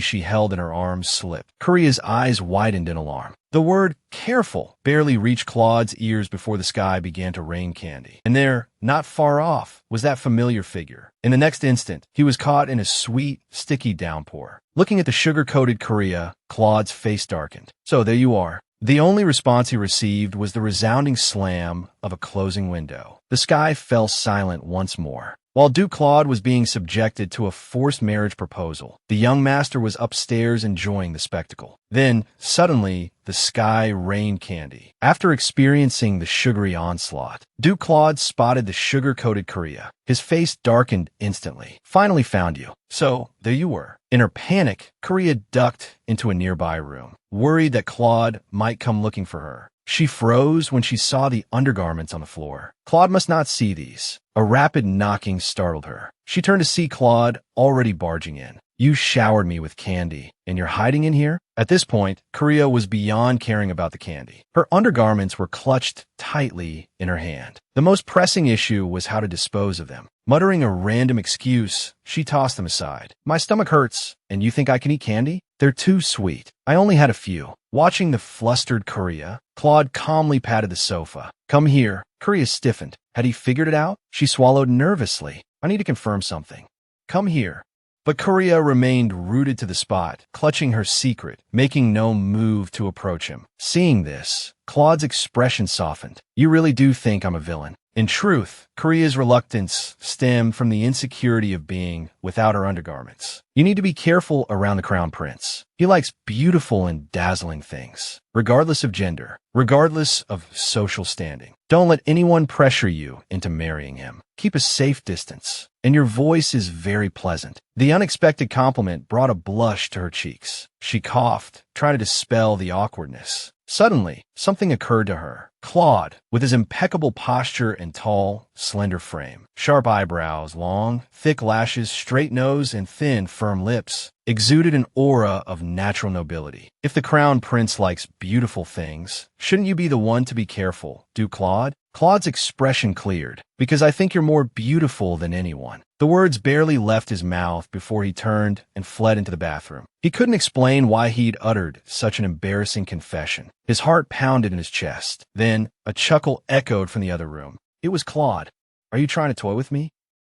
she held in her arms slipped. Korea's eyes widened in alarm. The word careful barely reached Claude's ears before the sky began to rain candy. And there, not far off, was that familiar figure. In the next instant, he was caught in a sweet, sticky downpour. Looking at the sugar-coated Korea, Claude's face darkened. So there you are. The only response he received was the resounding slam of a closing window. The sky fell silent once more. While Duke Claude was being subjected to a forced marriage proposal, the young master was upstairs enjoying the spectacle. Then, suddenly, the sky rained candy. After experiencing the sugary onslaught, Duke Claude spotted the sugar-coated Korea. His face darkened instantly. Finally found you. So, there you were. In her panic, Korea ducked into a nearby room, worried that Claude might come looking for her. She froze when she saw the undergarments on the floor. Claude must not see these. A rapid knocking startled her. She turned to see Claude already barging in. You showered me with candy, and you're hiding in here? At this point, Korea was beyond caring about the candy. Her undergarments were clutched tightly in her hand. The most pressing issue was how to dispose of them. Muttering a random excuse, she tossed them aside. My stomach hurts, and you think I can eat candy? They're too sweet. I only had a few. Watching the flustered Korea, Claude calmly patted the sofa. Come here. Korea stiffened. Had he figured it out? She swallowed nervously. I need to confirm something. Come here. But Korea remained rooted to the spot, clutching her secret, making no move to approach him. Seeing this, Claude's expression softened. You really do think I'm a villain. In truth, Korea's reluctance stemmed from the insecurity of being without her undergarments. You need to be careful around the Crown Prince. He likes beautiful and dazzling things, regardless of gender, regardless of social standing. Don't let anyone pressure you into marrying him. Keep a safe distance. And your voice is very pleasant. The unexpected compliment brought a blush to her cheeks. She coughed, trying to dispel the awkwardness. Suddenly, something occurred to her. Claude, with his impeccable posture and tall, slender frame, sharp eyebrows, long, thick lashes, straight nose, and thin, firm lips, exuded an aura of natural nobility. If the Crown Prince likes beautiful things, shouldn't you be the one to be careful, Duke Claude? Claude's expression cleared. Because I think you're more beautiful than anyone. The words barely left his mouth before he turned and fled into the bathroom. He couldn't explain why he'd uttered such an embarrassing confession. His heart pounded in his chest. Then, a chuckle echoed from the other room. It was Claude. Are you trying to toy with me?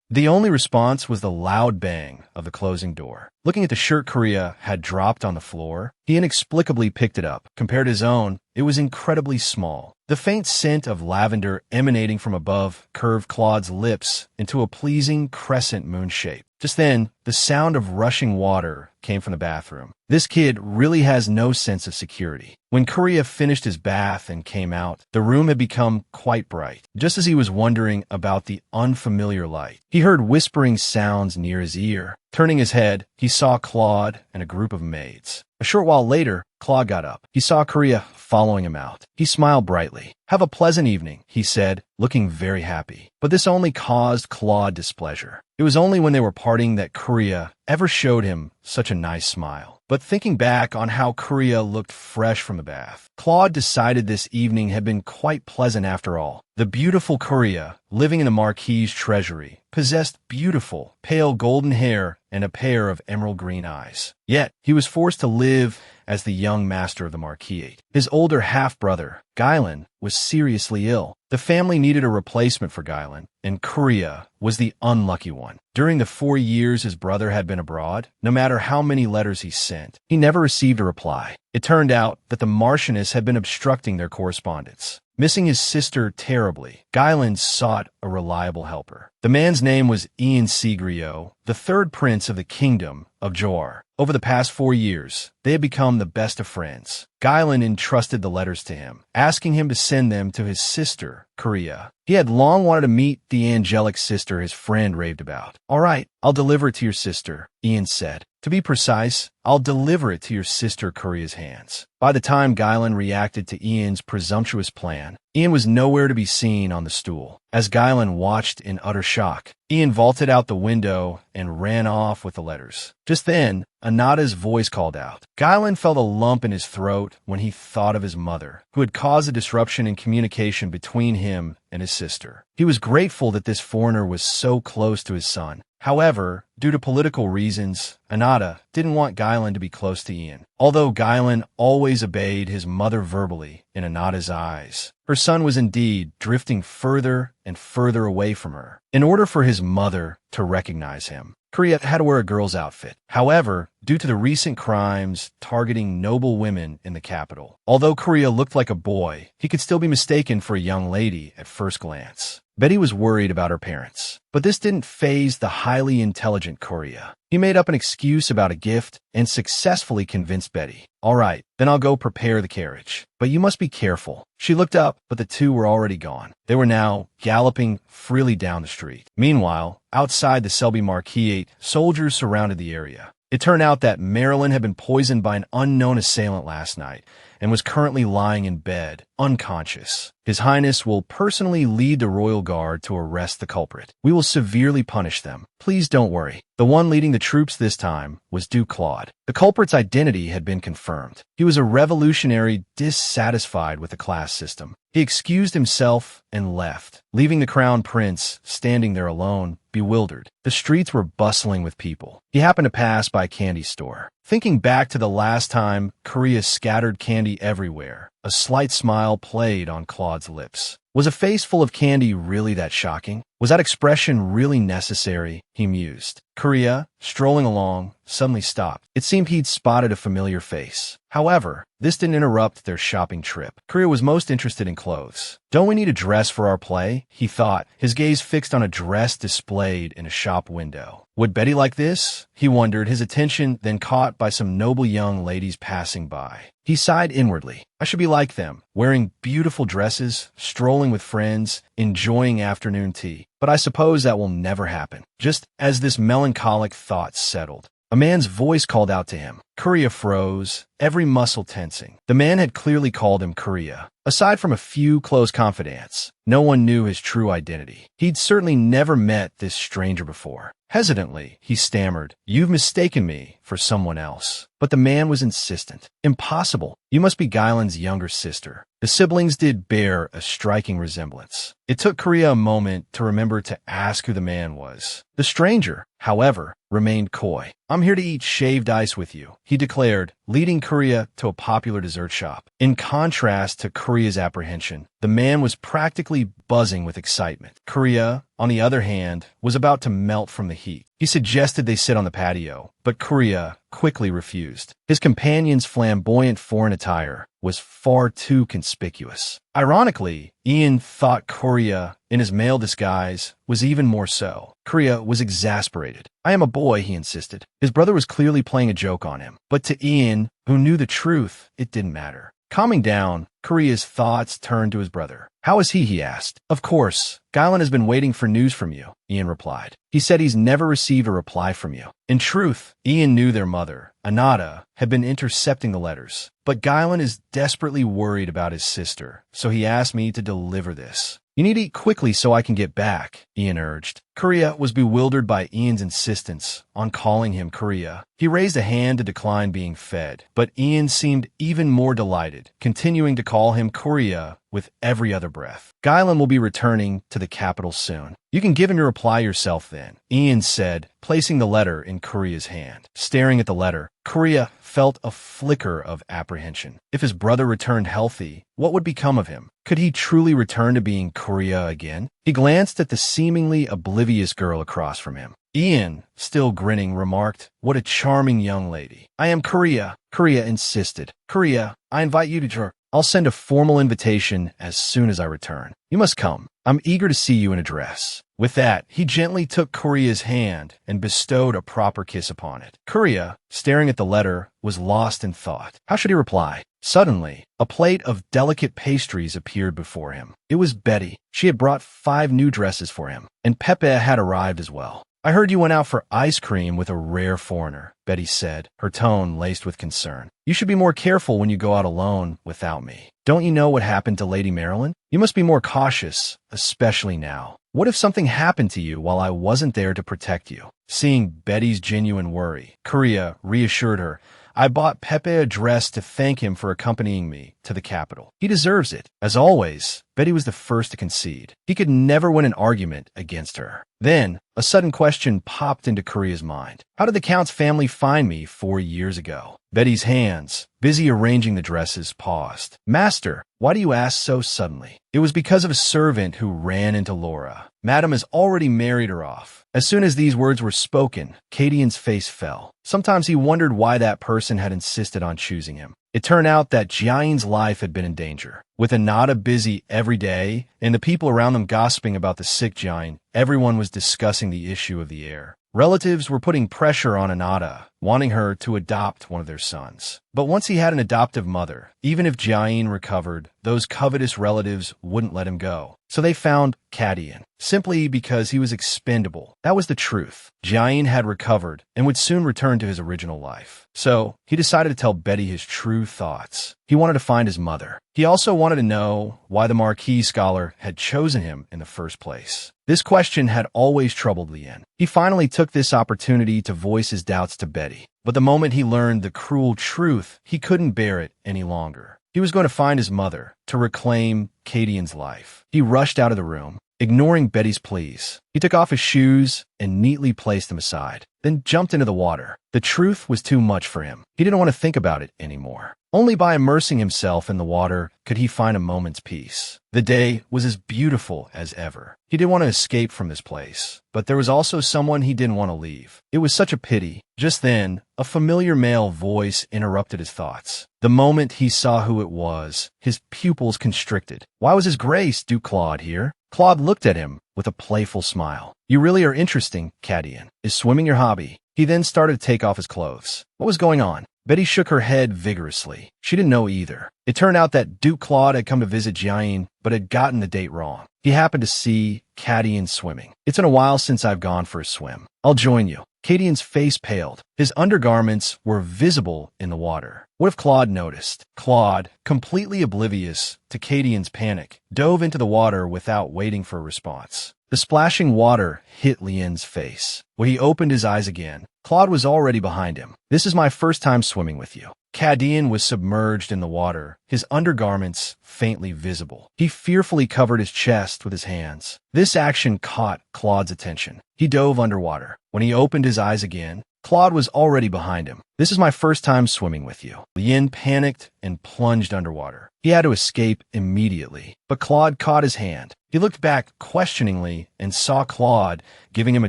The only response was the loud bang of the closing door. Looking at the shirt Korea had dropped on the floor, he inexplicably picked it up. Compared to his own, it was incredibly small. The faint scent of lavender emanating from above curved Claude's lips into a pleasing crescent moon shape. Just then, the sound of rushing water came from the bathroom. This kid really has no sense of security. When Korea finished his bath and came out, the room had become quite bright. Just as he was wondering about the unfamiliar light, he heard whispering sounds near his ear. Turning his head, he saw Claude and a group of maids. A short while later, Claude got up. He saw Korea following him out. He smiled brightly. Have a pleasant evening, he said, looking very happy. But this only caused Claude displeasure. It was only when they were parting that Korea ever showed him such a nice smile. But thinking back on how Korea looked fresh from the bath, Claude decided this evening had been quite pleasant after all. The beautiful Korea, living in the Marquis's treasury, possessed beautiful, pale golden hair and a pair of emerald green eyes. Yet, he was forced to live as the young master of the Marquis. His older half-brother, Guylan, was seriously ill. The family needed a replacement for Guylan, and Korea was the unlucky one. During the 4 years his brother had been abroad, no matter how many letters he sent, he never received a reply. It turned out that the Marchioness had been obstructing their correspondence. Missing his sister terribly, Guylan sought a reliable helper. The man's name was Ian Sigrio, the third prince of the kingdom of Johor. Over the past 4 years, they had become the best of friends. Guylan entrusted the letters to him, asking him to send them to his sister, Korea. He had long wanted to meet the angelic sister his friend raved about. "All right, I'll deliver it to your sister," Ian said. "To be precise, I'll deliver it to your sister Korea's hands." By the time Guylan reacted to Ian's presumptuous plan, Ian was nowhere to be seen on the stool. As Guylan watched in utter shock, Ian vaulted out the window and ran off with the letters. Just then, Anada's voice called out. Guylan felt a lump in his throat when he thought of his mother, who had caused a disruption in communication between him and his sister. He was grateful that this foreigner was so close to his son. However, due to political reasons, Anada didn't want Guylan to be close to Ian. Although Guylan always obeyed his mother verbally in Anada's eyes, her son was indeed drifting further and further away from her. In order for his mother to recognize him, Korea had to wear a girl's outfit. However, due to the recent crimes targeting noble women in the capital, although Korea looked like a boy, he could still be mistaken for a young lady at first glance. Betty was worried about her parents, but this didn't faze the highly intelligent Korea. He made up an excuse about a gift and successfully convinced Betty. "All right, then I'll go prepare the carriage. But you must be careful." She looked up, but the two were already gone. They were now galloping freely down the street. Meanwhile, outside the Selby Marquis, soldiers surrounded the area. It turned out that Marilyn had been poisoned by an unknown assailant last night and was currently lying in bed, unconscious. His Highness will personally lead the royal guard to arrest the culprit. We will severely punish them. Please don't worry. The one leading the troops this time was Duke Claude. The culprit's identity had been confirmed. He was a revolutionary dissatisfied with the class system. He excused himself and left, leaving the crown prince standing there alone, bewildered. The streets were bustling with people. He happened to pass by a candy store. Thinking back to the last time Korea scattered candy everywhere, a slight smile played on Claude's lips. Was a face full of candy really that shocking? Was that expression really necessary? He mused. Korea, strolling along, suddenly stopped. It seemed he'd spotted a familiar face. However, this didn't interrupt their shopping trip. Korea was most interested in clothes. "Don't we need a dress for our play?" he thought, his gaze fixed on a dress displayed in a shop window. Would Betty like this? He wondered, his attention then caught by some noble young ladies passing by. He sighed inwardly. I should be like them, wearing beautiful dresses, strolling with friends, enjoying afternoon tea. But I suppose that will never happen. Just as this melancholic thought settled, a man's voice called out to him. Korea froze, every muscle tensing. The man had clearly called him Korea. Aside from a few close confidants, no one knew his true identity. He'd certainly never met this stranger before. Hesitantly, he stammered, "You've mistaken me for someone else." But the man was insistent. "Impossible. You must be Guylan's younger sister." The siblings did bear a striking resemblance. It took Korea a moment to remember to ask who the man was. The stranger, however, remained coy. "I'm here to eat shaved ice with you," he declared, leading Korea to a popular dessert shop. In contrast to Korea's apprehension, the man was practically buzzing with excitement. Korea, on the other hand, was about to melt from the heat. He suggested they sit on the patio, but Korea quickly refused. His companion's flamboyant foreign attire was far too conspicuous. Ironically, Ian thought Korea, in his male disguise, was even more so. Korea was exasperated. "I am a boy," he insisted. His brother was clearly playing a joke on him. But to Ian, who knew the truth, it didn't matter. Calming down, Korea's thoughts turned to his brother. "How is he?" he asked. "Of course. Guylan has been waiting for news from you," Ian replied. "He said he's never received a reply from you." In truth, Ian knew their mother, Anada, had been intercepting the letters. But Guylan is desperately worried about his sister, so he asked me to deliver this. "You need to eat quickly so I can get back," Ian urged. Korea was bewildered by Ian's insistence on calling him Korea. He raised a hand to decline being fed, but Ian seemed even more delighted, continuing to call him Korea with every other breath. "Guylan will be returning to the capital soon. You can give him your reply yourself then," Ian said, placing the letter in Korea's hand. Staring at the letter, Korea felt a flicker of apprehension. If his brother returned healthy, what would become of him? Could he truly return to being Korea again? He glanced at the seemingly oblivious girl across from him. Ian, still grinning, remarked, "What a charming young lady." "I am Korea," Korea insisted. "Korea, I invite you to I'll send a formal invitation as soon as I return. You must come. I'm eager to see you in a dress." With that, he gently took Korea's hand and bestowed a proper kiss upon it. Korea, staring at the letter, was lost in thought. How should he reply? Suddenly, a plate of delicate pastries appeared before him. It was Betty. She had brought 5 new dresses for him, and Pepe had arrived as well. I heard you went out for ice cream with a rare foreigner, Betty said, her tone laced with concern. You should be more careful when you go out alone without me. Don't you know what happened to Lady Marilyn? You must be more cautious, especially now. What if something happened to you while I wasn't there to protect you? Seeing Betty's genuine worry, Korea reassured her, I bought Pepe a dress to thank him for accompanying me to the capital. He deserves it. As always, Betty was the first to concede. He could never win an argument against her. Then, a sudden question popped into Korea's mind. How did the Count's family find me 4 years ago? Betty's hands, busy arranging the dresses, paused. Master, why do you ask so suddenly? It was because of a servant who ran into Laura. Madam has already married her off. As soon as these words were spoken, Cadian's face fell. Sometimes he wondered why that person had insisted on choosing him. It turned out that Jiayan's life had been in danger. With Anata busy every day, and the people around them gossiping about the sick Jiayan, everyone was discussing the issue of the heir. Relatives were putting pressure on Anata, wanting her to adopt one of their sons. But once he had an adoptive mother, even if Jiayan recovered, those covetous relatives wouldn't let him go. So they found Cadian, simply because he was expendable. That was the truth. Jiayan had recovered and would soon return to his original life. So he decided to tell Betty his true thoughts. He wanted to find his mother. He also wanted to know why the Marquis scholar had chosen him in the first place. This question had always troubled Lien. He finally took this opportunity to voice his doubts to Betty. But the moment he learned the cruel truth, he couldn't bear it any longer. He was going to find his mother, to reclaim Cadian's life. He rushed out of the room, ignoring Betty's pleas. He took off his shoes and neatly placed them aside, then jumped into the water. The truth was too much for him. He didn't want to think about it anymore. Only by immersing himself in the water could he find a moment's peace. The day was as beautiful as ever. He didn't want to escape from this place, but there was also someone he didn't want to leave. It was such a pity. Just then, a familiar male voice interrupted his thoughts. The moment he saw who it was, his pupils constricted. Why was His Grace Duke Claude here? Claude looked at him with a playful smile. You really are interesting, Cadian. Is swimming your hobby? He then started to take off his clothes. What was going on? Betty shook her head vigorously. She didn't know either. It turned out that Duke Claude had come to visit Jiayan, but had gotten the date wrong. He happened to see Cadian swimming. It's been a while since I've gone for a swim. I'll join you. Cadian's face paled. His undergarments were visible in the water. What if Claude noticed? Claude, completely oblivious to Cadian's panic, dove into the water without waiting for a response. The splashing water hit Lien's face. When he opened his eyes again, Claude was already behind him. This is my first time swimming with you. Cadian was submerged in the water, his undergarments faintly visible. He fearfully covered his chest with his hands. This action caught Claude's attention. He dove underwater. When he opened his eyes again, Claude was already behind him. This is my first time swimming with you. Lien panicked and plunged underwater. He had to escape immediately, but Claude caught his hand. He looked back questioningly and saw Claude giving him a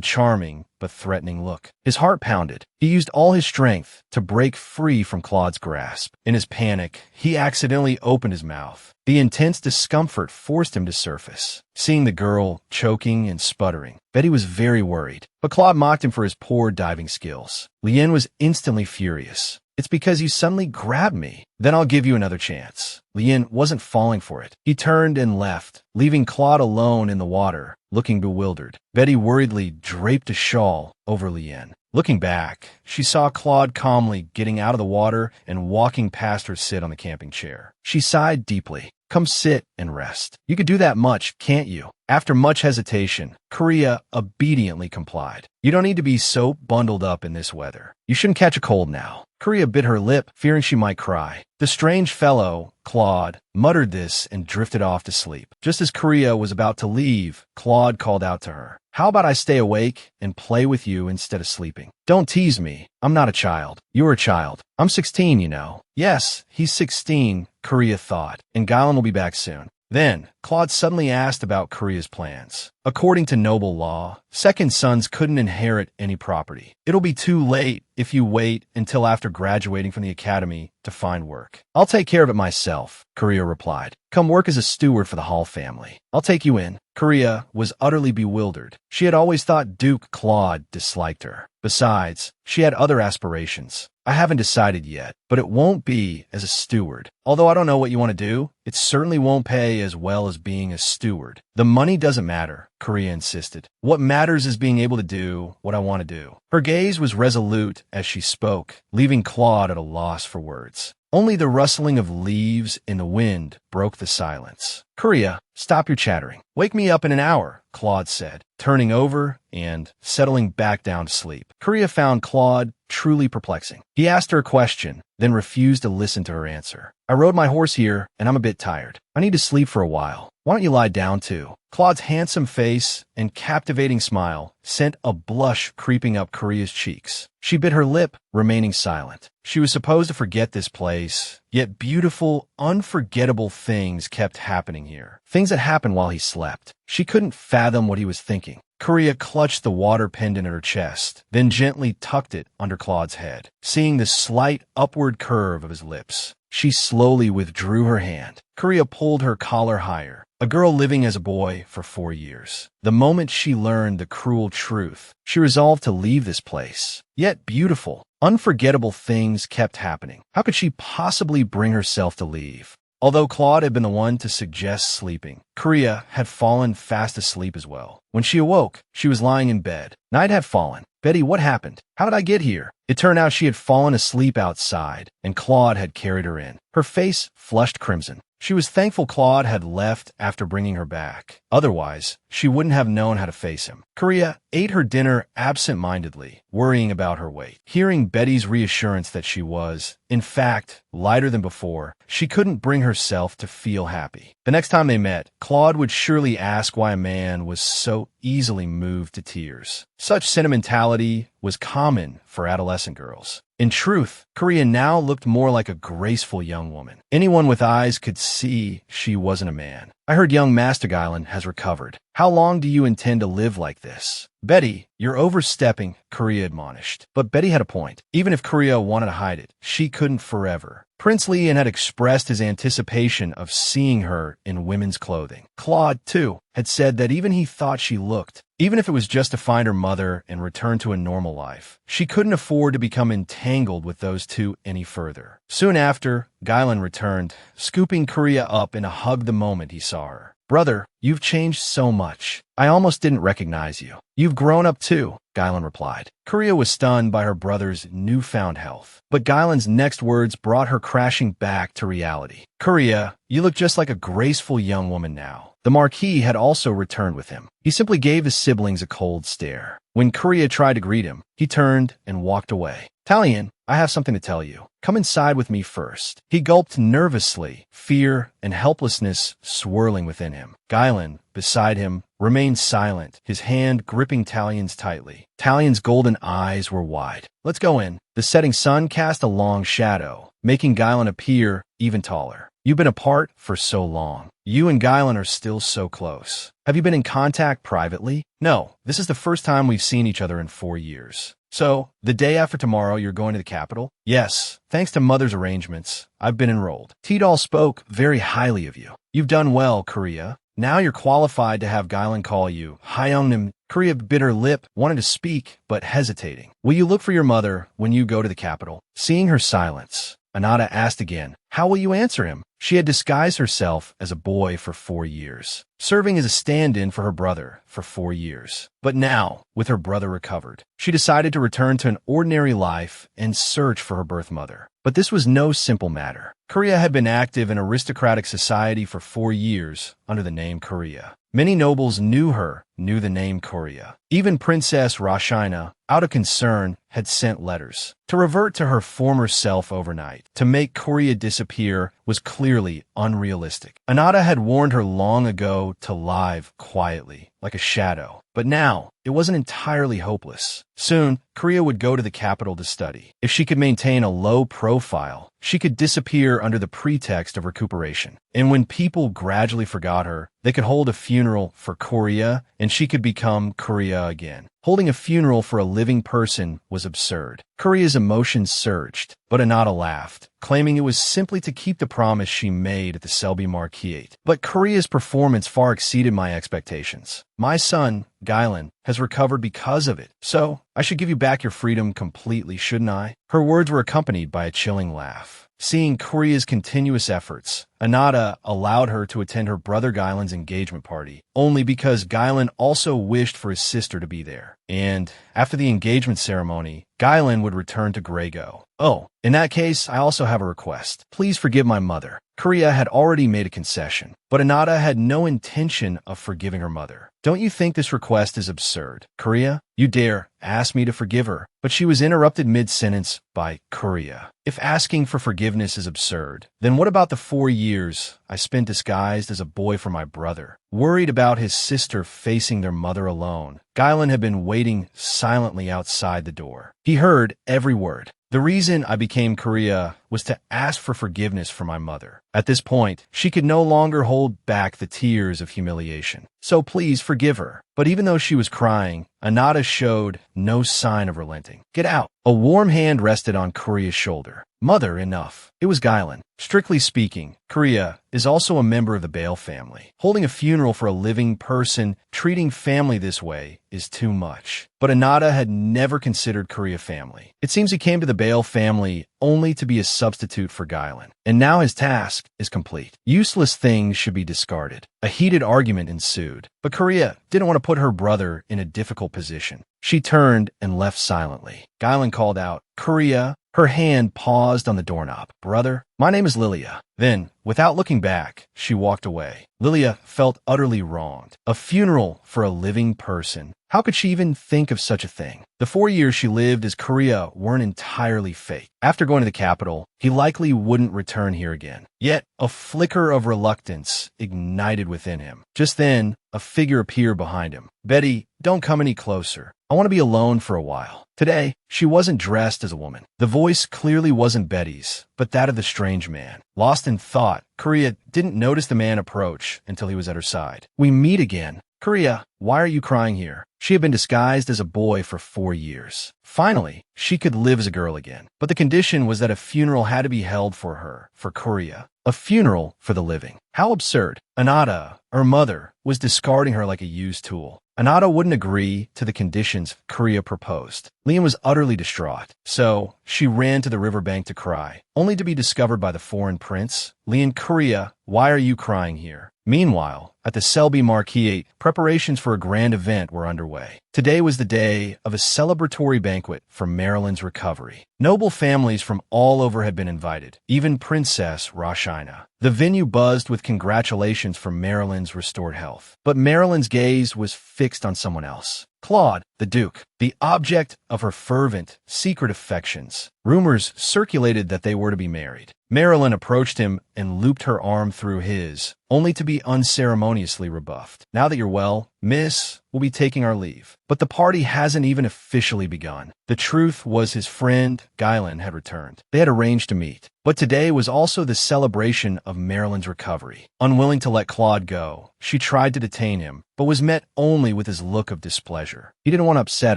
charming but threatening look. His heart pounded. He used all his strength to break free from Claude's grasp. In his panic, he accidentally opened his mouth. The intense discomfort forced him to surface. Seeing the girl choking and sputtering, Betty was very worried, but Claude mocked him for his poor diving skills. Lien was instantly furious. It's because you suddenly grabbed me. Then I'll give you another chance. Lien wasn't falling for it. He turned and left, leaving Claude alone in the water, looking bewildered. Betty worriedly draped a shawl over Lien. Looking back, she saw Claude calmly getting out of the water and walking past her sit on the camping chair. She sighed deeply. Come sit and rest. You could do that much, can't you? After much hesitation, Korea obediently complied. You don't need to be so bundled up in this weather. You shouldn't catch a cold now. Korea bit her lip, fearing she might cry. The strange fellow, Claude, muttered this and drifted off to sleep. Just as Korea was about to leave, Claude called out to her. How about I stay awake and play with you instead of sleeping? Don't tease me. I'm not a child. You're a child. I'm 16, you know. Yes, he's 16, Korea thought, and Galen will be back soon. Then, Claude suddenly asked about Korea's plans. According to noble law, second sons couldn't inherit any property. It'll be too late if you wait until after graduating from the academy to find work. I'll take care of it myself, Korea replied. Come work as a steward for the Hall family. I'll take you in. Korea was utterly bewildered. She had always thought Duke Claude disliked her. Besides, she had other aspirations. I haven't decided yet, but it won't be as a steward. Although I don't know what you want to do, it certainly won't pay as well as being a steward. The money doesn't matter, Korea insisted. What matters is being able to do what I want to do. Her gaze was resolute as she spoke, leaving Claude at a loss for words. Only the rustling of leaves in the wind broke the silence. Korea, stop your chattering. Wake me up in an hour, Claude said, turning over and settling back down to sleep. Korea found Claude truly perplexing. He asked her a question, then refused to listen to her answer. I rode my horse here, and I'm a bit tired. I need to sleep for a while. Why don't you lie down too? Claude's handsome face and captivating smile sent a blush creeping up Korea's cheeks. She bit her lip, remaining silent. She was supposed to forget this place, yet beautiful, unforgettable things kept happening here. Things that happened while he slept. She couldn't fathom what he was thinking. Korea clutched the water pendant at her chest, then gently tucked it under Claude's head. Seeing the slight upward curve of his lips, she slowly withdrew her hand. Korea pulled her collar higher. A girl living as a boy for 4 years. The moment she learned the cruel truth, she resolved to leave this place. Yet beautiful, unforgettable things kept happening. How could she possibly bring herself to leave? Although Claude had been the one to suggest sleeping, Korea had fallen fast asleep as well. When she awoke, she was lying in bed. Night had fallen. Betty, what happened? How did I get here? It turned out she had fallen asleep outside, and Claude had carried her in. Her face flushed crimson. She was thankful Claude had left after bringing her back. Otherwise, she wouldn't have known how to face him. Korea ate her dinner absent-mindedly, worrying about her weight. Hearing Betty's reassurance that she was, in fact, lighter than before, she couldn't bring herself to feel happy. The next time they met, Claude would surely ask why a man was so easily moved to tears. Such sentimentality was common for adolescent girls. In truth, Korea now looked more like a graceful young woman. Anyone with eyes could see she wasn't a man. I heard young Master Guyland has recovered. How long do you intend to live like this? Betty, you're overstepping, Korea admonished. But Betty had a point. Even if Korea wanted to hide it, she couldn't forever. Prince Lian had expressed his anticipation of seeing her in women's clothing. Claude, too, had said that even he thought she looked, even if it was just to find her mother and return to a normal life, she couldn't afford to become entangled with those two any further. Soon after, Guyland returned, scooping Korea up in a hug the moment he saw her. Brother, you've changed so much. I almost didn't recognize you. You've grown up too, Guyland replied. Korea was stunned by her brother's newfound health. But Guyland's next words brought her crashing back to reality. Korea, you look just like a graceful young woman now. The Marquis had also returned with him. He simply gave his siblings a cold stare. When Korea tried to greet him, he turned and walked away. Talion, I have something to tell you. Come inside with me first. He gulped nervously, fear and helplessness swirling within him. Guyland, beside him, remained silent, his hand gripping Talion's tightly. Talion's golden eyes were wide. Let's go in. The setting sun cast a long shadow, making Guyland appear even taller. You've been apart for so long. You and Guyland are still so close. Have you been in contact privately? No, this is the first time we've seen each other in 4 years. So, the day after tomorrow, you're going to the capital? Yes, thanks to Mother's arrangements, I've been enrolled. Tidal spoke very highly of you. You've done well, Korea. Now you're qualified to have Guyland call you Hyungnim. Korea bit her lip, wanted to speak, but hesitating. Will you look for your mother when you go to the capital? Seeing her silence, Anata asked again, how will you answer him? She had disguised herself as a boy for 4 years, serving as a stand-in for her brother for 4 years. But now, with her brother recovered, she decided to return to an ordinary life and search for her birth mother. But this was no simple matter. Korea had been active in aristocratic society for 4 years under the name Korea. Many nobles knew the name Korea. Even Princess Rashina, out of concern, had sent letters. To revert to her former self overnight, to make Korea disappear was clearly unrealistic. Anata had warned her long ago to live quietly, like a shadow. But now, it wasn't entirely hopeless. Soon, Korea would go to the capital to study. If she could maintain a low profile, she could disappear under the pretext of recuperation. And when people gradually forgot her, they could hold a funeral for Korea, and she could become Korea again. Holding a funeral for a living person was absurd. Korea's emotions surged, but Anata laughed, claiming it was simply to keep the promise she made at the Selby Marquis. But Korea's performance far exceeded my expectations. My son, Gylan, has recovered because of it, so I should give you back your freedom completely, shouldn't I? Her words were accompanied by a chilling laugh. Seeing Korea's continuous efforts, Anata allowed her to attend her brother Gylan's engagement party, only because Gylan also wished for his sister to be there. And after the engagement ceremony, Gylan would return to Grego. Oh, in that case, I also have a request. Please forgive my mother. Korea had already made a concession, but Anata had no intention of forgiving her mother. Don't you think this request is absurd? Korea, you dare ask me to forgive her? But she was interrupted mid-sentence by Korea. If asking for forgiveness is absurd, then what about the 4 years I spent disguised as a boy for my brother, worried about his sister facing their mother alone? Gylan had been waiting silently outside the door. He heard every word. The reason I became Korea was to ask for forgiveness for my mother. At this point, she could no longer hold back the tears of humiliation. So please forgive her. But even though she was crying, Anata showed no sign of relenting. Get out. A warm hand rested on Korea's shoulder. Mother, enough. It was Gylan. Strictly speaking, Korea is also a member of the Bale family. Holding a funeral for a living person, treating family this way, is too much. But Anata had never considered Korea family. It seems he came to the Bale family only to be a substitute for Gylan. And now his task is complete. Useless things should be discarded. A heated argument ensued, but Korea didn't want to put her brother in a difficult position. She turned and left silently. Gylan called out, Korea. Her hand paused on the doorknob. Brother, my name is Lilia. Then, without looking back, she walked away. Lilia felt utterly wronged. A funeral for a living person. How could she even think of such a thing? The 4 years she lived as Korea weren't entirely fake. After going to the capital, he likely wouldn't return here again. Yet, a flicker of reluctance ignited within him. Just then, a figure appeared behind him. Betty, don't come any closer. I want to be alone for a while. Today, she wasn't dressed as a woman. The voice clearly wasn't Betty's, but that of the strange man. Lost in thought, Korea didn't notice the man approach until he was at her side. We meet again. Korea, why are you crying here? She had been disguised as a boy for 4 years. Finally, she could live as a girl again. But the condition was that a funeral had to be held for her, for Korea. A funeral for the living. How absurd. Anata, her mother, was discarding her like a used tool. Anata wouldn't agree to the conditions Korea proposed. Liam was utterly distraught, so she ran to the riverbank to cry, only to be discovered by the foreign prince. Liam, Korea, why are you crying here? Meanwhile, at the Selby Marquis, preparations for a grand event were underway. Today was the day of a celebratory banquet for Marilyn's recovery. Noble families from all over had been invited, even Princess Rashina. The venue buzzed with congratulations for Marilyn's restored health. But Marilyn's gaze was fixed on someone else. Claude, the Duke, the object of her fervent, secret affections. Rumors circulated that they were to be married. Marilyn approached him and looped her arm through his, only to be unceremoniously rebuffed. Now that you're well, Miss, we'll be taking our leave. But the party hasn't even officially begun. The truth was his friend, Gylan, had returned. They had arranged to meet. But today was also the celebration of Marilyn's recovery. Unwilling to let Claude go, she tried to detain him, but was met only with his look of displeasure. He didn't want to upset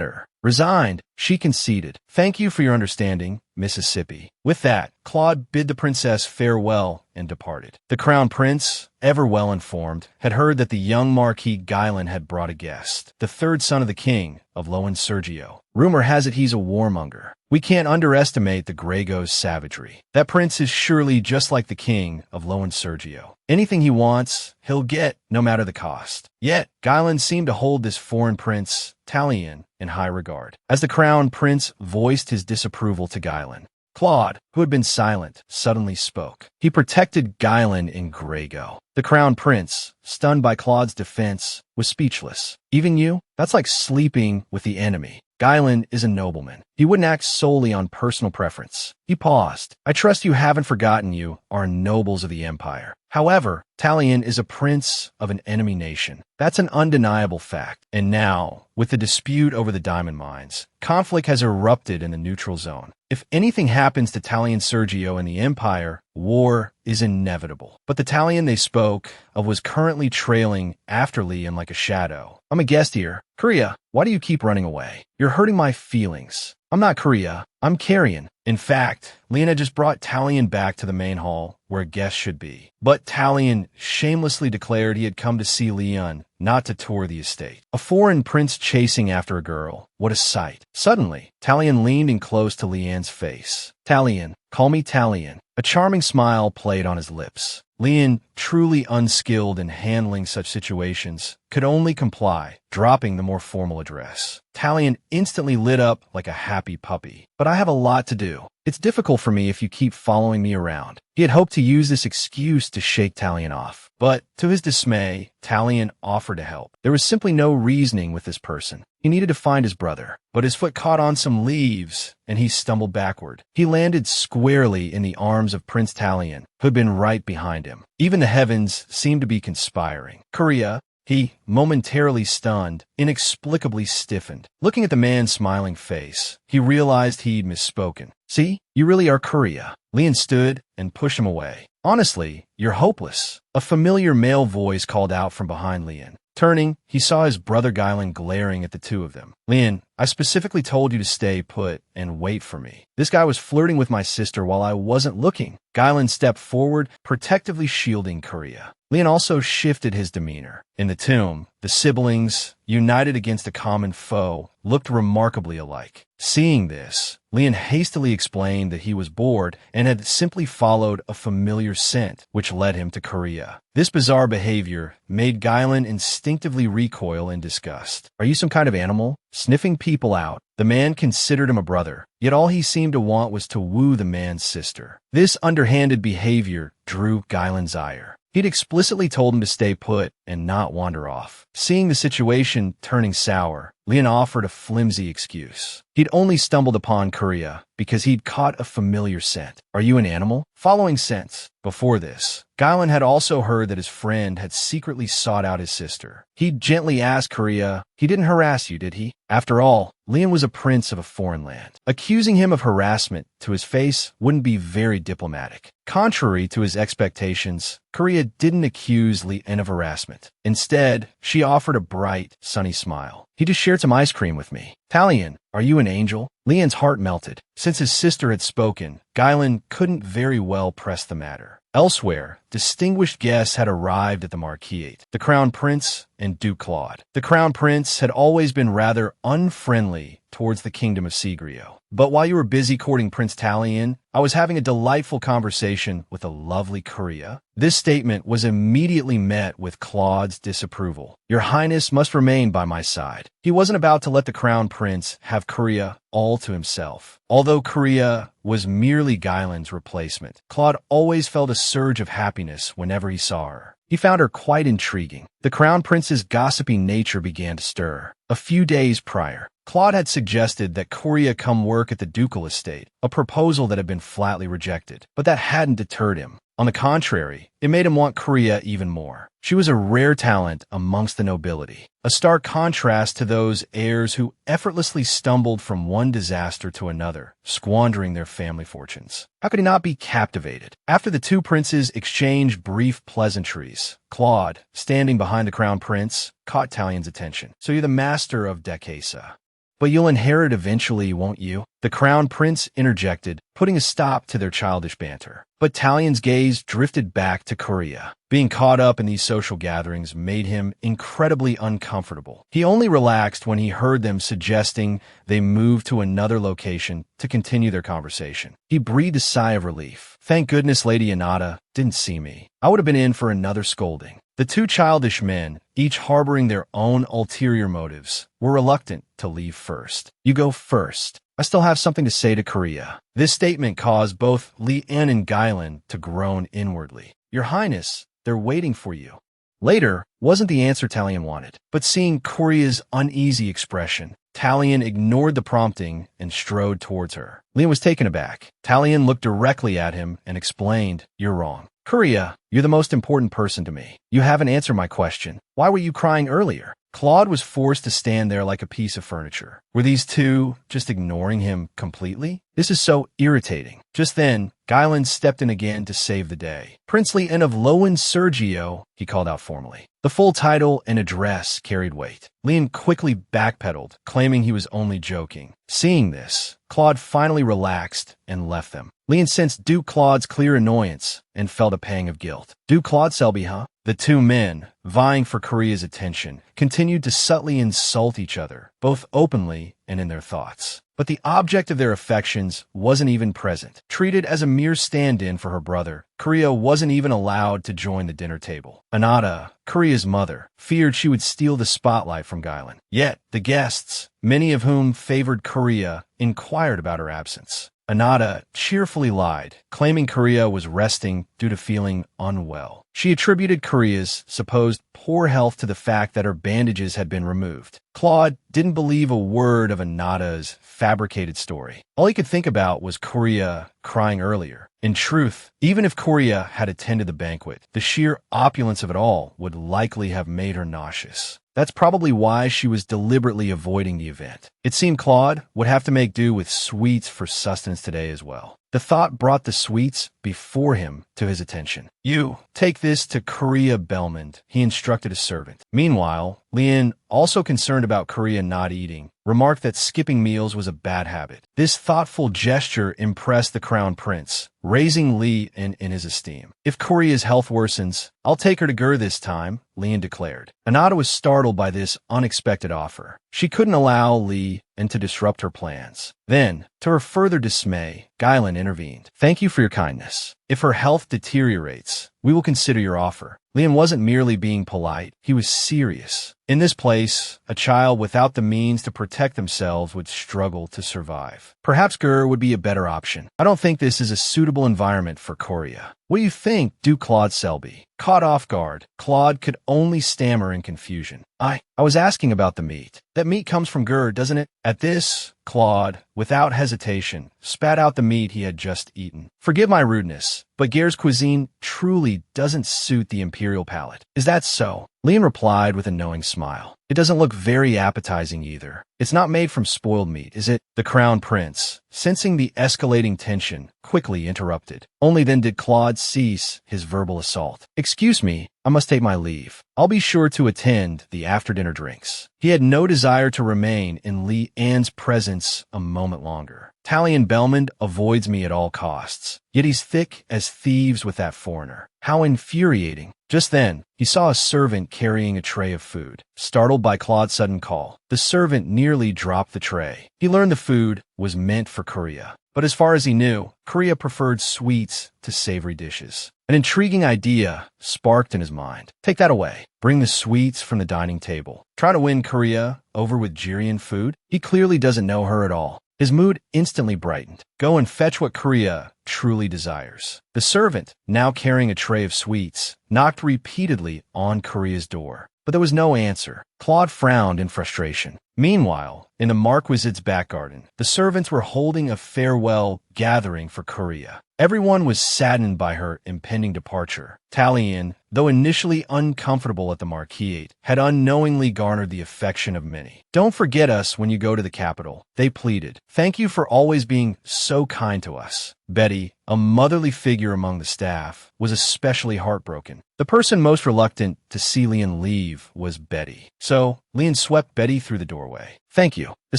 her. Resigned, she conceded. Thank you for your understanding, Mississippi. With that, Claude bid the princess farewell and departed. The crown prince, ever well informed, had heard that the young Marquis Gylan had brought a guest, the third son of the king of Lowen Sergio. Rumor has it he's a warmonger. We can't underestimate the Grego's savagery. That prince is surely just like the king of Lowen Sergio. Anything he wants, he'll get, no matter the cost. Yet, Gylan seemed to hold this foreign prince, Talion, in high regard. As the crown prince voiced his disapproval to Gylan, Claude, who had been silent, suddenly spoke. He protected Gylan in Grego. The crown prince, stunned by Claude's defense, was speechless. Even you? That's like sleeping with the enemy. Gylan is a nobleman. He wouldn't act solely on personal preference. He paused. I trust you haven't forgotten you are nobles of the empire. However, Talion is a prince of an enemy nation. That's an undeniable fact. And now, with the dispute over the diamond mines, conflict has erupted in the neutral zone. If anything happens to Talion Sergio and the Empire, war is inevitable. But the Talion they spoke of was currently trailing after Leon like a shadow. I'm a guest here. Korea, why do you keep running away? You're hurting my feelings. I'm not Korea. I'm Carrion. In fact, Leon had just brought Talion back to the main hall, where a guest should be. But Talion shamelessly declared he had come to see Leon, not to tour the estate. A foreign prince chasing after a girl. What a sight. Suddenly, Talion leaned in close to Leon's face. Talion, call me Talion. A charming smile played on his lips. Leon, truly unskilled in handling such situations, could only comply, dropping the more formal address. Talion instantly lit up like a happy puppy. But I have a lot to do. It's difficult for me if you keep following me around. He had hoped to use this excuse to shake Talion off. But, to his dismay, Talion offered to help. There was simply no reasoning with this person. He needed to find his brother, but his foot caught on some leaves, and he stumbled backward. He landed squarely in the arms of Prince Talion, who had been right behind him. Even the heavens seemed to be conspiring. Korea, he, momentarily stunned, inexplicably stiffened. Looking at the man's smiling face, he realized he'd misspoken. See, you really are Korea. Leon stood and pushed him away. Honestly, you're hopeless. A familiar male voice called out from behind Leon. Turning, he saw his brother Guylan glaring at the two of them. Leon, I specifically told you to stay put and wait for me. This guy was flirting with my sister while I wasn't looking. Guylan stepped forward, protectively shielding Korea. Leon also shifted his demeanor. In the tomb, the siblings, united against a common foe, looked remarkably alike. Seeing this, Leon hastily explained that he was bored and had simply followed a familiar scent, which led him to Korea. This bizarre behavior made Guylan instinctively recoil in disgust. Are you some kind of animal? Sniffing people out. The man considered him a brother, yet all he seemed to want was to woo the man's sister. This underhanded behavior drew Guylan's ire. He'd explicitly told him to stay put and not wander off. Seeing the situation turning sour, Leon offered a flimsy excuse. He'd only stumbled upon Korea because he'd caught a familiar scent. Are you an animal? Following scents. Before this, Guylan had also heard that his friend had secretly sought out his sister. He'd gently asked Korea, he didn't harass you, did he? After all, Leon was a prince of a foreign land. Accusing him of harassment to his face wouldn't be very diplomatic. Contrary to his expectations, Korea didn't accuse Leon of harassment. Instead, she offered a bright, sunny smile. He just shared some ice cream with me. Talion, are you an angel? Leon's heart melted. Since his sister had spoken, Guylan couldn't very well press the matter. Elsewhere, distinguished guests had arrived at the Marquise, the Crown Prince and Duke Claude. The Crown Prince had always been rather unfriendly towards the kingdom of Sigrio. But while you were busy courting Prince Talion, I was having a delightful conversation with a lovely Korea. This statement was immediately met with Claude's disapproval. Your Highness must remain by my side. He wasn't about to let the Crown Prince have Korea all to himself. Although Korea was merely Guylan's replacement, Claude always felt a surge of happiness whenever he saw her. He found her quite intriguing. The Crown Prince's gossipy nature began to stir. A few days prior, Claude had suggested that Korea come work at the ducal estate, a proposal that had been flatly rejected. But that hadn't deterred him. On the contrary, it made him want Korea even more. She was a rare talent amongst the nobility, a stark contrast to those heirs who effortlessly stumbled from one disaster to another, squandering their family fortunes. How could he not be captivated? After the two princes exchanged brief pleasantries, Claude, standing behind the Crown Prince, caught Talion's attention. So you're the master of Decasa. But you'll inherit eventually, won't you? The Crown Prince interjected, putting a stop to their childish banter. But Talion's gaze drifted back to Korea. Being caught up in these social gatherings made him incredibly uncomfortable. He only relaxed when he heard them suggesting they move to another location to continue their conversation. He breathed a sigh of relief. Thank goodness Lady Anata didn't see me. I would have been in for another scolding. The two childish men, each harboring their own ulterior motives, were reluctant to leave first. You go first. I still have something to say to Korea. This statement caused both Leon and Guylan to groan inwardly. Your Highness, they're waiting for you. Later wasn't the answer Talion wanted, but seeing Korea's uneasy expression, Talion ignored the prompting and strode towards her. Lian was taken aback. Talion looked directly at him and explained, "You're wrong. Korea, you're the most important person to me. You haven't answered my question. Why were you crying earlier?" Claude was forced to stand there like a piece of furniture. Were these two just ignoring him completely? This is so irritating. Just then, Guyland stepped in again to save the day. "Princely and of Lowen Sergio," he called out formally. The full title and address carried weight. Lian quickly backpedaled, claiming he was only joking. Seeing this, Claude finally relaxed and left them. Lian sensed Duke Claude's clear annoyance and felt a pang of guilt. "Duke Claude Selby, huh?" The two men, vying for Korea's attention, continued to subtly insult each other, both openly and in their thoughts. But the object of their affections wasn't even present. Treated as a mere stand-in for her brother, Korea wasn't even allowed to join the dinner table. Anata, Korea's mother, feared she would steal the spotlight from Guyland. Yet, the guests, many of whom favored Korea, inquired about her absence. Anata cheerfully lied, claiming Korea was resting due to feeling unwell. She attributed Korea's supposed poor health to the fact that her bandages had been removed. Claude didn't believe a word of Anata's fabricated story. All he could think about was Korea crying earlier. In truth, even if Korea had attended the banquet, the sheer opulence of it all would likely have made her nauseous. That's probably why she was deliberately avoiding the event. It seemed Claude would have to make do with sweets for sustenance today as well. The thought brought the sweets before him to his attention. "You, take this to Korea Belmond," he instructed a servant. Meanwhile, Lian, also concerned about Korea not eating, remarked that skipping meals was a bad habit. This thoughtful gesture impressed the crown prince, raising Li in his esteem. "If Korea's health worsens, I'll take her to Gur this time," Lian declared. Anata was startled by this unexpected offer. She couldn't allow Li and to disrupt her plans. Then, to her further dismay, Guyland intervened. "Thank you for your kindness. If her health deteriorates, we will consider your offer." Lian wasn't merely being polite, he was serious. In this place, a child without the means to protect themselves would struggle to survive. Perhaps Gur would be a better option. "I don't think this is a suitable environment for Korea." "What do you think?" Duke Claude Selby. Caught off guard, Claude could only stammer in confusion. I was asking about the meat. That meat comes from Gur, doesn't it?" At this, Claude, without hesitation, spat out the meat he had just eaten. "Forgive my rudeness, but Gur's cuisine truly doesn't suit the imperial palate." "Is that so?" Lian replied with a knowing smile. "It doesn't look very appetizing either. It's not made from spoiled meat, is it?" The crown prince, sensing the escalating tension, quickly interrupted. Only then did Claude cease his verbal assault. "Excuse me, I must take my leave. I'll be sure to attend the after-dinner drinks." He had no desire to remain in Li An's presence a moment longer. "Talion Belmond avoids me at all costs, yet he's thick as thieves with that foreigner. How infuriating." Just then, he saw a servant carrying a tray of food. Startled by Claude's sudden call, the servant nearly dropped the tray. He learned the food was meant for Korea. But as far as he knew, Korea preferred sweets to savory dishes. An intriguing idea sparked in his mind. "Take that away. Bring the sweets from the dining table. Try to win Korea over with Jirian food. He clearly doesn't know her at all." His mood instantly brightened. "Go and fetch what Korea truly desires." The servant, now carrying a tray of sweets, knocked repeatedly on Korea's door. But there was no answer. Claude frowned in frustration. Meanwhile, in the Marquisade's back garden, the servants were holding a farewell gathering for Korea. Everyone was saddened by her impending departure. Talion, though initially uncomfortable at the Marquisate, had unknowingly garnered the affection of many. "Don't forget us when you go to the capital," they pleaded. "Thank you for always being so kind to us." Betty, a motherly figure among the staff, was especially heartbroken. The person most reluctant to see Lian leave was Betty. So, Lian swept Betty through the doorway. "Thank you." The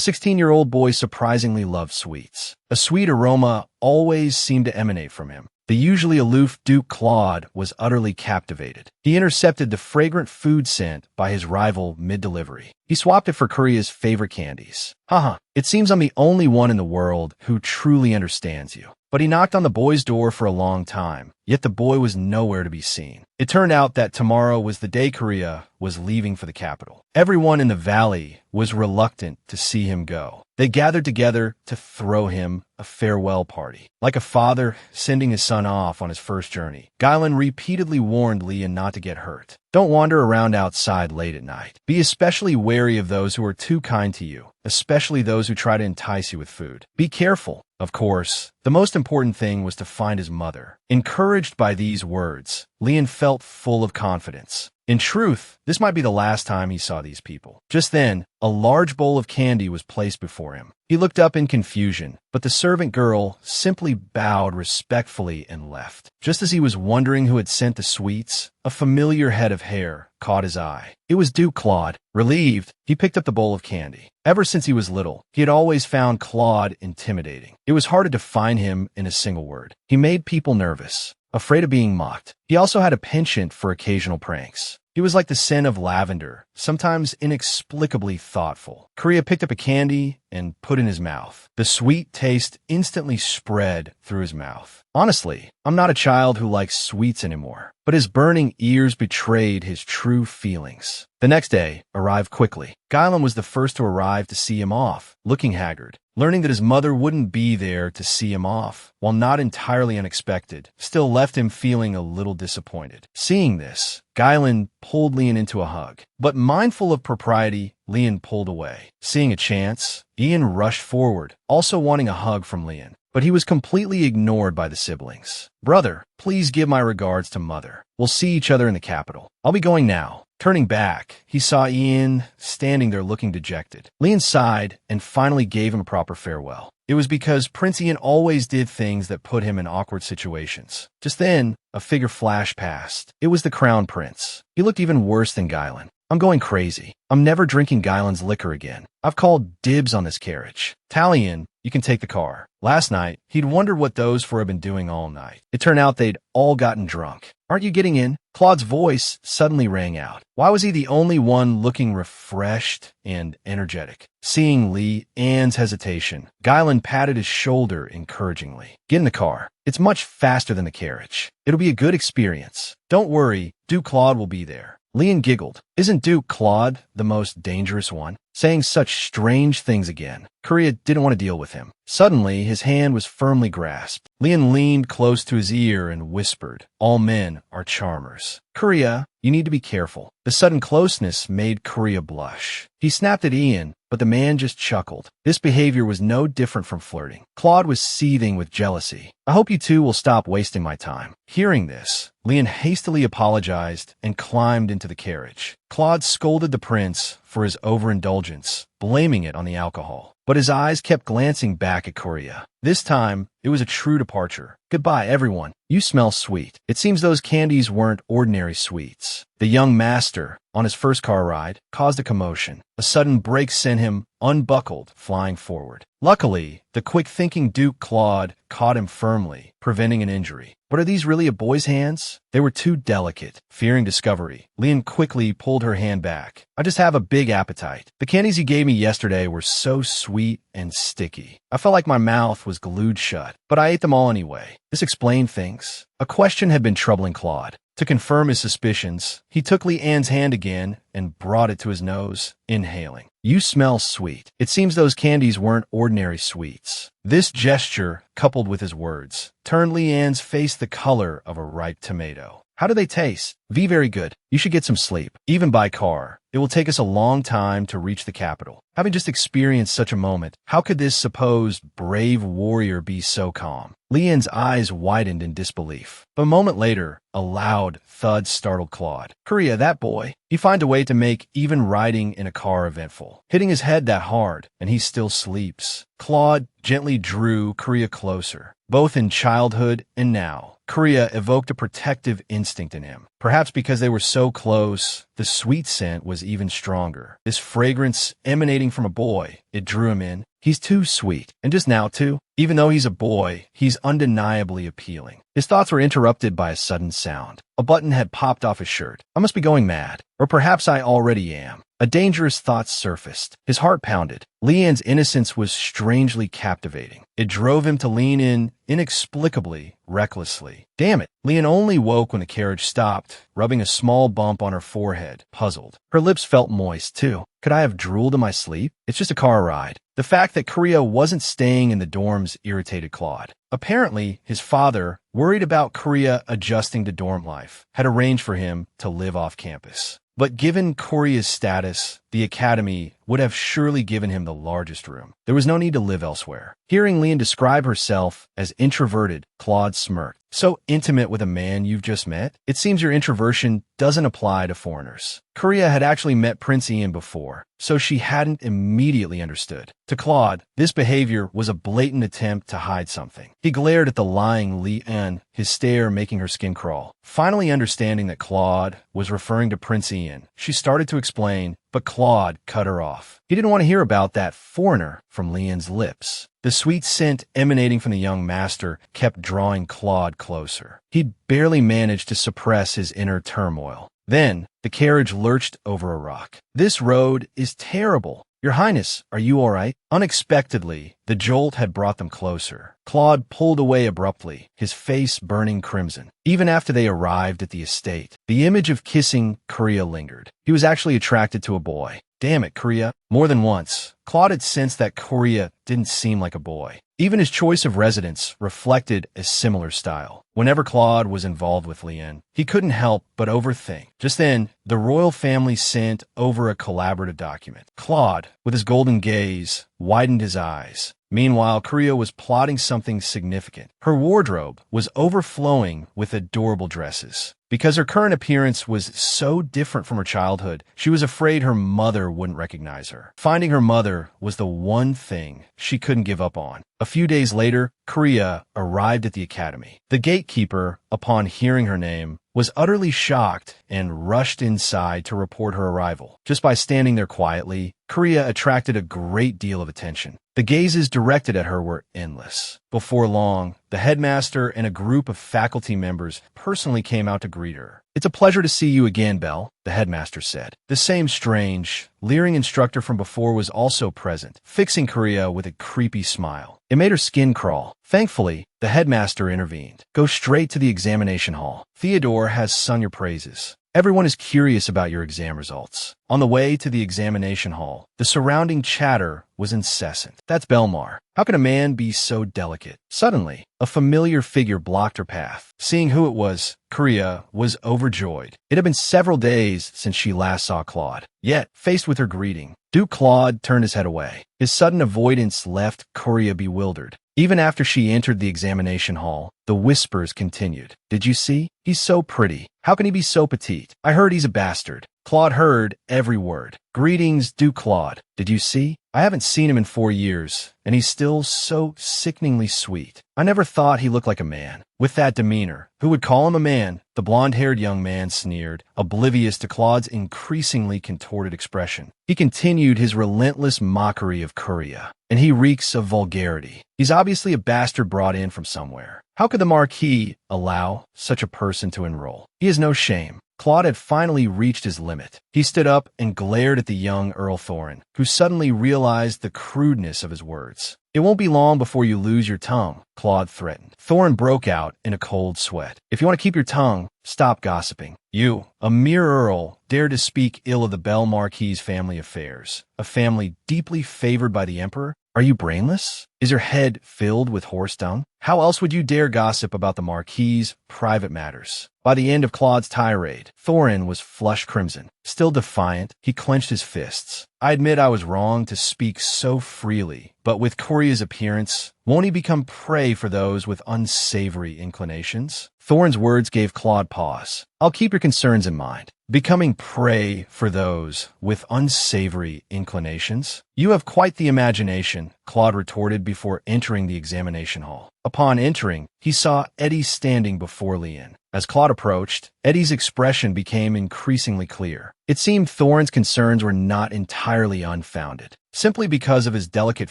16-year-old boy surprisingly loved sweets. A sweet aroma always seemed to emanate from him. The usually aloof Duke Claude was utterly captivated. He intercepted the fragrant food scent by his rival mid-delivery. He swapped it for Korea's favorite candies. Haha, it seems I'm the only one in the world who truly understands you." But he knocked on the boy's door for a long time, yet the boy was nowhere to be seen. It turned out that tomorrow was the day Korea was leaving for the capital. Everyone in the valley was reluctant to see him go. They gathered together to throw him a farewell party. Like a father sending his son off on his first journey, Guylan repeatedly warned Leon not to get hurt. Don't wander around outside late at night. Be especially wary of those who are too kind to you, especially those who try to entice you with food. Be careful. Of course, the most important thing was to find his mother. Encouraged by these words, Leon felt full of confidence. In truth, this might be the last time he saw these people. Just then, a large bowl of candy was placed before him. He looked up in confusion, but the servant girl simply bowed respectfully and left. Just as he was wondering who had sent the sweets, a familiar head of hair caught his eye. It was Duke Claude. Relieved, he picked up the bowl of candy. Ever since he was little, he had always found Claude intimidating. It was hard to define him in a single word. He made people nervous, afraid of being mocked. He also had a penchant for occasional pranks. He was like the scent of lavender, sometimes inexplicably thoughtful. Korea picked up a candy and put in his mouth. The sweet taste instantly spread through his mouth. Honestly, I'm not a child who likes sweets anymore, but his burning ears betrayed his true feelings. The next day arrived quickly. Guylan was the first to arrive to see him off, looking haggard. Learning that his mother wouldn't be there to see him off, while not entirely unexpected, still left him feeling a little disappointed. Seeing this, Guylan pulled Leon into a hug. But mindful of propriety, Leon pulled away. Seeing a chance, Ian rushed forward, also wanting a hug from Leon. But he was completely ignored by the siblings. Brother, please give my regards to Mother. We'll see each other in the capital. I'll be going now. Turning back, he saw Ian standing there looking dejected. Leon sighed and finally gave him a proper farewell. It was because Prince Ian always did things that put him in awkward situations. Just then, a figure flashed past. It was the Crown Prince. He looked even worse than Guylan. I'm going crazy. I'm never drinking Guylan's liquor again. I've called dibs on this carriage. Talion, you can take the car. Last night, he'd wondered what those four had been doing all night. It turned out they'd all gotten drunk. Aren't you getting in? Claude's voice suddenly rang out. Why was he the only one looking refreshed and energetic? Seeing Lee Ann's hesitation, Guylan patted his shoulder encouragingly. Get in the car. It's much faster than the carriage. It'll be a good experience. Don't worry, Duke Claude will be there. Leon giggled. Isn't Duke Claude the most dangerous one? Saying such strange things again. Korea didn't want to deal with him. Suddenly, his hand was firmly grasped. Leon leaned close to his ear and whispered, all men are charmers. Korea, you need to be careful. The sudden closeness made Korea blush. He snapped at Ian, but the man just chuckled. This behavior was no different from flirting. Claude was seething with jealousy. I hope you two will stop wasting my time. Hearing this, Leon hastily apologized and climbed into the carriage. Claude scolded the prince for his overindulgence, blaming it on the alcohol. But his eyes kept glancing back at Korea. This time, it was a true departure. Goodbye, everyone. You smell sweet. It seems those candies weren't ordinary sweets. The young master, on his first car ride, caused a commotion. A sudden break sent him, unbuckled, flying forward. Luckily, the quick-thinking Duke Claude caught him firmly, preventing an injury. But are these really a boy's hands? They were too delicate. Fearing discovery, Leon quickly pulled her hand back. I just have a big appetite. The candies you gave me yesterday were so sweet and sticky. I felt like my mouth was glued shut, but I ate them all anyway. This explained things. A question had been troubling Claude. To confirm his suspicions, he took Lee Ann's hand again and brought it to his nose, inhaling. You smell sweet. It seems those candies weren't ordinary sweets. This gesture, coupled with his words, turned Lee Ann's face the color of a ripe tomato. How do they taste? Very good. You should get some sleep. Even by car. It will take us a long time to reach the capital. Having just experienced such a moment, how could this supposed brave warrior be so calm? Leon's eyes widened in disbelief. But a moment later, a loud thud startled Claude. Korea, that boy. He find a way to make even riding in a car eventful. Hitting his head that hard, and he still sleeps. Claude gently drew Korea closer, both in childhood and now. Korea evoked a protective instinct in him. Perhaps because they were so close, the sweet scent was even stronger. This fragrance emanating from a boy, it drew him in. He's too sweet. And just now, too, Even though he's a boy, he's undeniably appealing. His thoughts were interrupted by a sudden sound. A button had popped off his shirt. I must be going mad. Or perhaps I already am. A dangerous thought surfaced. His heart pounded. Leanne's innocence was strangely captivating. It drove him to lean in, inexplicably, recklessly. Damn it. Leanne only woke when the carriage stopped, rubbing a small bump on her forehead, puzzled. Her lips felt moist, too. Could I have drooled in my sleep? It's just a car ride. The fact that Korea wasn't staying in the dorms irritated Claude. Apparently, his father, worried about Korea adjusting to dorm life, had arranged for him to live off campus. But given Korea's status, the academy would have surely given him the largest room. There was no need to live elsewhere. Hearing Leanne describe herself as introverted, Claude smirked. So intimate with a man you've just met? It seems your introversion doesn't apply to foreigners. Korea had actually met Prince Ian before, so she hadn't immediately understood. To Claude, this behavior was a blatant attempt to hide something. He glared at the lying Leanne, his stare making her skin crawl. Finally understanding that Claude was referring to Prince Ian, she started to explain, but Claude cut her off. He didn't want to hear about that foreigner from Leanne's lips. The sweet scent emanating from the young master kept drawing Claude closer. He barely managed to suppress his inner turmoil. Then, the carriage lurched over a rock. This road is terrible. Your Highness, are you all right? Unexpectedly, the jolt had brought them closer. Claude pulled away abruptly, his face burning crimson. Even after they arrived at the estate, the image of kissing Korea lingered. He was actually attracted to a boy. Damn it, Korea. More than once, Claude had sensed that Korea didn't seem like a boy. Even his choice of residence reflected a similar style. Whenever Claude was involved with Leanne, he couldn't help but overthink. Just then, the royal family sent over a collaborative document. Claude, with his golden gaze, widened his eyes. Meanwhile, Korea was plotting something significant. Her wardrobe was overflowing with adorable dresses. Because her current appearance was so different from her childhood, she was afraid her mother wouldn't recognize her. Finding her mother was the one thing she couldn't give up on. A few days later, Korea arrived at the academy. The gatekeeper, upon hearing her name, was utterly shocked and rushed inside to report her arrival. Just by standing there quietly, Korea attracted a great deal of attention. The gazes directed at her were endless. Before long, the headmaster and a group of faculty members personally came out to greet her. It's a pleasure to see you again, Belle, the headmaster said. The same strange, leering instructor from before was also present, fixing Korea with a creepy smile. It made her skin crawl. Thankfully, the headmaster intervened. Go straight to the examination hall. Theodore has sung your praises. Everyone is curious about your exam results. On the way to the examination hall, the surrounding chatter was incessant. That's Belmar. How can a man be so delicate? Suddenly, a familiar figure blocked her path. Seeing who it was, Korea was overjoyed. It had been several days since she last saw Claude. Yet, faced with her greeting, Duke Claude turned his head away. His sudden avoidance left Korea bewildered. Even after she entered the examination hall, the whispers continued. Did you see? He's so pretty. How can he be so petite? I heard he's a bastard. Claude heard every word. Greetings, Duke Claude. Did you see? I haven't seen him in 4 years, and he's still so sickeningly sweet. I never thought he looked like a man. With that demeanor, who would call him a man? The blonde-haired young man sneered, oblivious to Claude's increasingly contorted expression. He continued his relentless mockery of Korea, and he reeks of vulgarity. He's obviously a bastard brought in from somewhere. How could the Marquis allow such a person to enroll? He has no shame. Claude had finally reached his limit. He stood up and glared at the young Earl Thorin, who suddenly realized the crudeness of his words. It won't be long before you lose your tongue, Claude threatened. Thorin broke out in a cold sweat. If you want to keep your tongue, stop gossiping. You, a mere earl, dare to speak ill of the Belle Marquis' family affairs, a family deeply favored by the Emperor? Are you brainless? Is your head filled with horse dung? How else would you dare gossip about the Marquis' private matters? By the end of Claude's tirade, Thorin was flushed crimson. Still defiant, he clenched his fists. I admit I was wrong to speak so freely, but with Korea's appearance, won't he become prey for those with unsavory inclinations? Thorin's words gave Claude pause. I'll keep your concerns in mind. Becoming prey for those with unsavory inclinations? You have quite the imagination, Claude retorted before entering the examination hall. Upon entering, he saw Eddie standing before Leanne. As Claude approached, Eddie's expression became increasingly clear. It seemed Thorne's concerns were not entirely unfounded. Simply because of his delicate